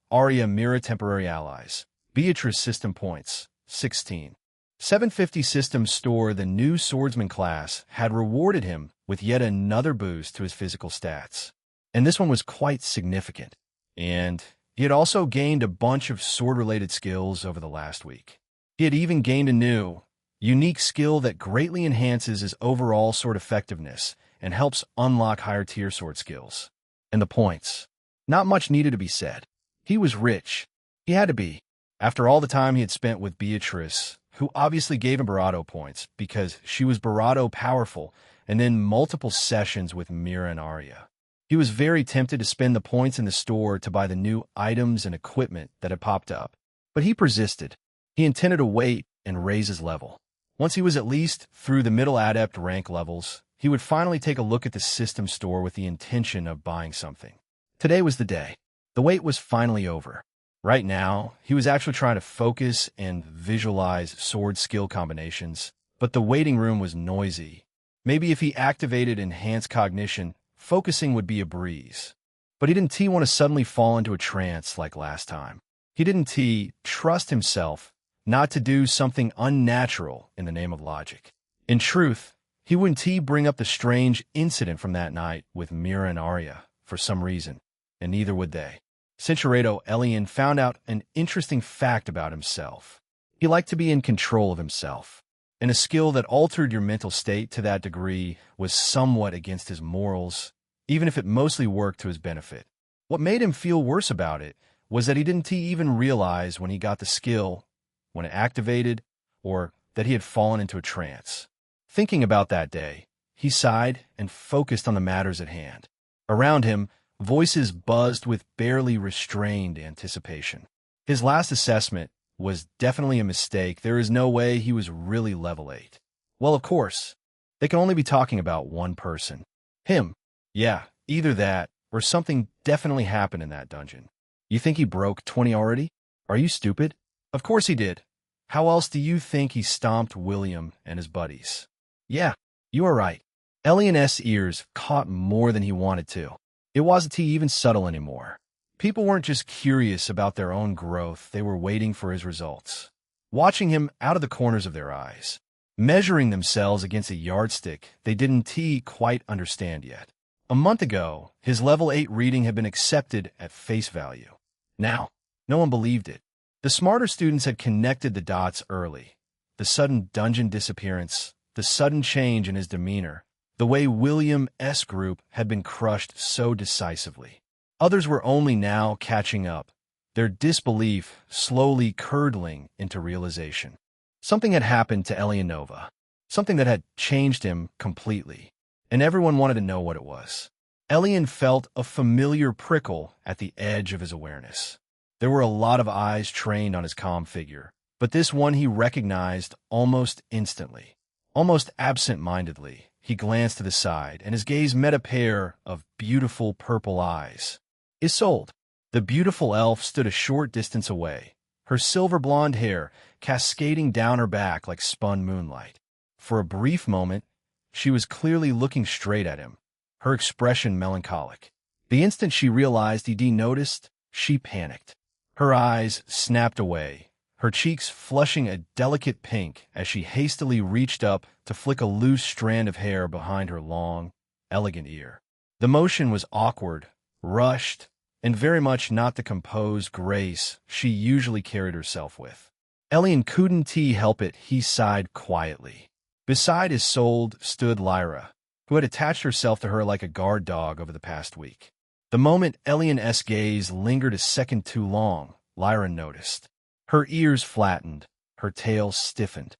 Arya Mira Temporary Allies, Beatrice System Points, 16. 750 System Store. The new Swordsman class had rewarded him with yet another boost to his physical stats, and this one was quite significant. And he had also gained a bunch of sword-related skills over the last week. He had even gained a new, unique skill that greatly enhances his overall sword effectiveness and helps unlock higher-tier sword skills. And the points. Not much needed to be said. He was rich. He had to be. After all the time he had spent with Beatrice, who obviously gave him Barato points because she was Barato powerful, and then multiple sessions with Mira and Arya. He was very tempted to spend the points in the store to buy the new items and equipment that had popped up. But he persisted. He intended to wait and raise his level. Once he was at least through the middle adept rank levels, he would finally take a look at the system store with the intention of buying something. Today was the day. The wait was finally over. Right now, he was actually trying to focus and visualize sword skill combinations, but the waiting room was noisy. Maybe if he activated Enhanced Cognition, focusing would be a breeze. But he didn't want to suddenly fall into a trance like last time. He didn't trust himself not to do something unnatural in the name of logic. In truth, he wouldn't bring up the strange incident from that night with Mira and Arya for some reason, and neither would they. Cinchureto Elion found out an interesting fact about himself. He liked to be in control of himself, and a skill that altered your mental state to that degree was somewhat against his morals, even if it mostly worked to his benefit. What made him feel worse about it was that he didn't even realize when he got the skill, when it activated, or that he had fallen into a trance. Thinking about that day, he sighed and focused on the matters at hand. Around him, voices buzzed with barely restrained anticipation. His last assessment was definitely a mistake. There is no way he was really level 8. Well, of course, they can only be talking about one person. Him. Yeah, either that, or something definitely happened in that dungeon. You think he broke 20 already? Are you stupid? Of course he did. How else do you think he stomped William and his buddies? Yeah, you are right. Elion's ears caught more than he wanted to. It wasn't even subtle anymore. People weren't just curious about their own growth, they were waiting for his results. Watching him out of the corners of their eyes. Measuring themselves against a yardstick they didn't quite understand yet. A month ago, his level 8 reading had been accepted at face value. Now, no one believed it. The smarter students had connected the dots early. The sudden dungeon disappearance, the sudden change in his demeanor, the way William's group had been crushed so decisively. Others were only now catching up, their disbelief slowly curdling into realization. Something had happened to Elion Nova, something that had changed him completely, and everyone wanted to know what it was. Elion felt a familiar prickle at the edge of his awareness. There were a lot of eyes trained on his calm figure, but this one he recognized almost instantly. Almost absent-mindedly, He glanced to the side, and his gaze met a pair of beautiful purple eyes. Isolde, the beautiful elf, stood a short distance away, her silver blonde hair cascading down her back like spun moonlight. For a brief moment, she was clearly looking straight at him, her expression melancholic. The instant she realized he'd noticed, she panicked. Her eyes snapped away, her cheeks flushing a delicate pink as she hastily reached up to flick a loose strand of hair behind her long, elegant ear. The motion was awkward, rushed, and very much not the composed grace she usually carried herself with. Elion couldn't help it, he sighed quietly. Beside Isolde stood Lyra, who had attached herself to her like a guard dog over the past week. The moment Elion's gaze lingered a second too long, Lyra noticed. Her ears flattened, her tail stiffened,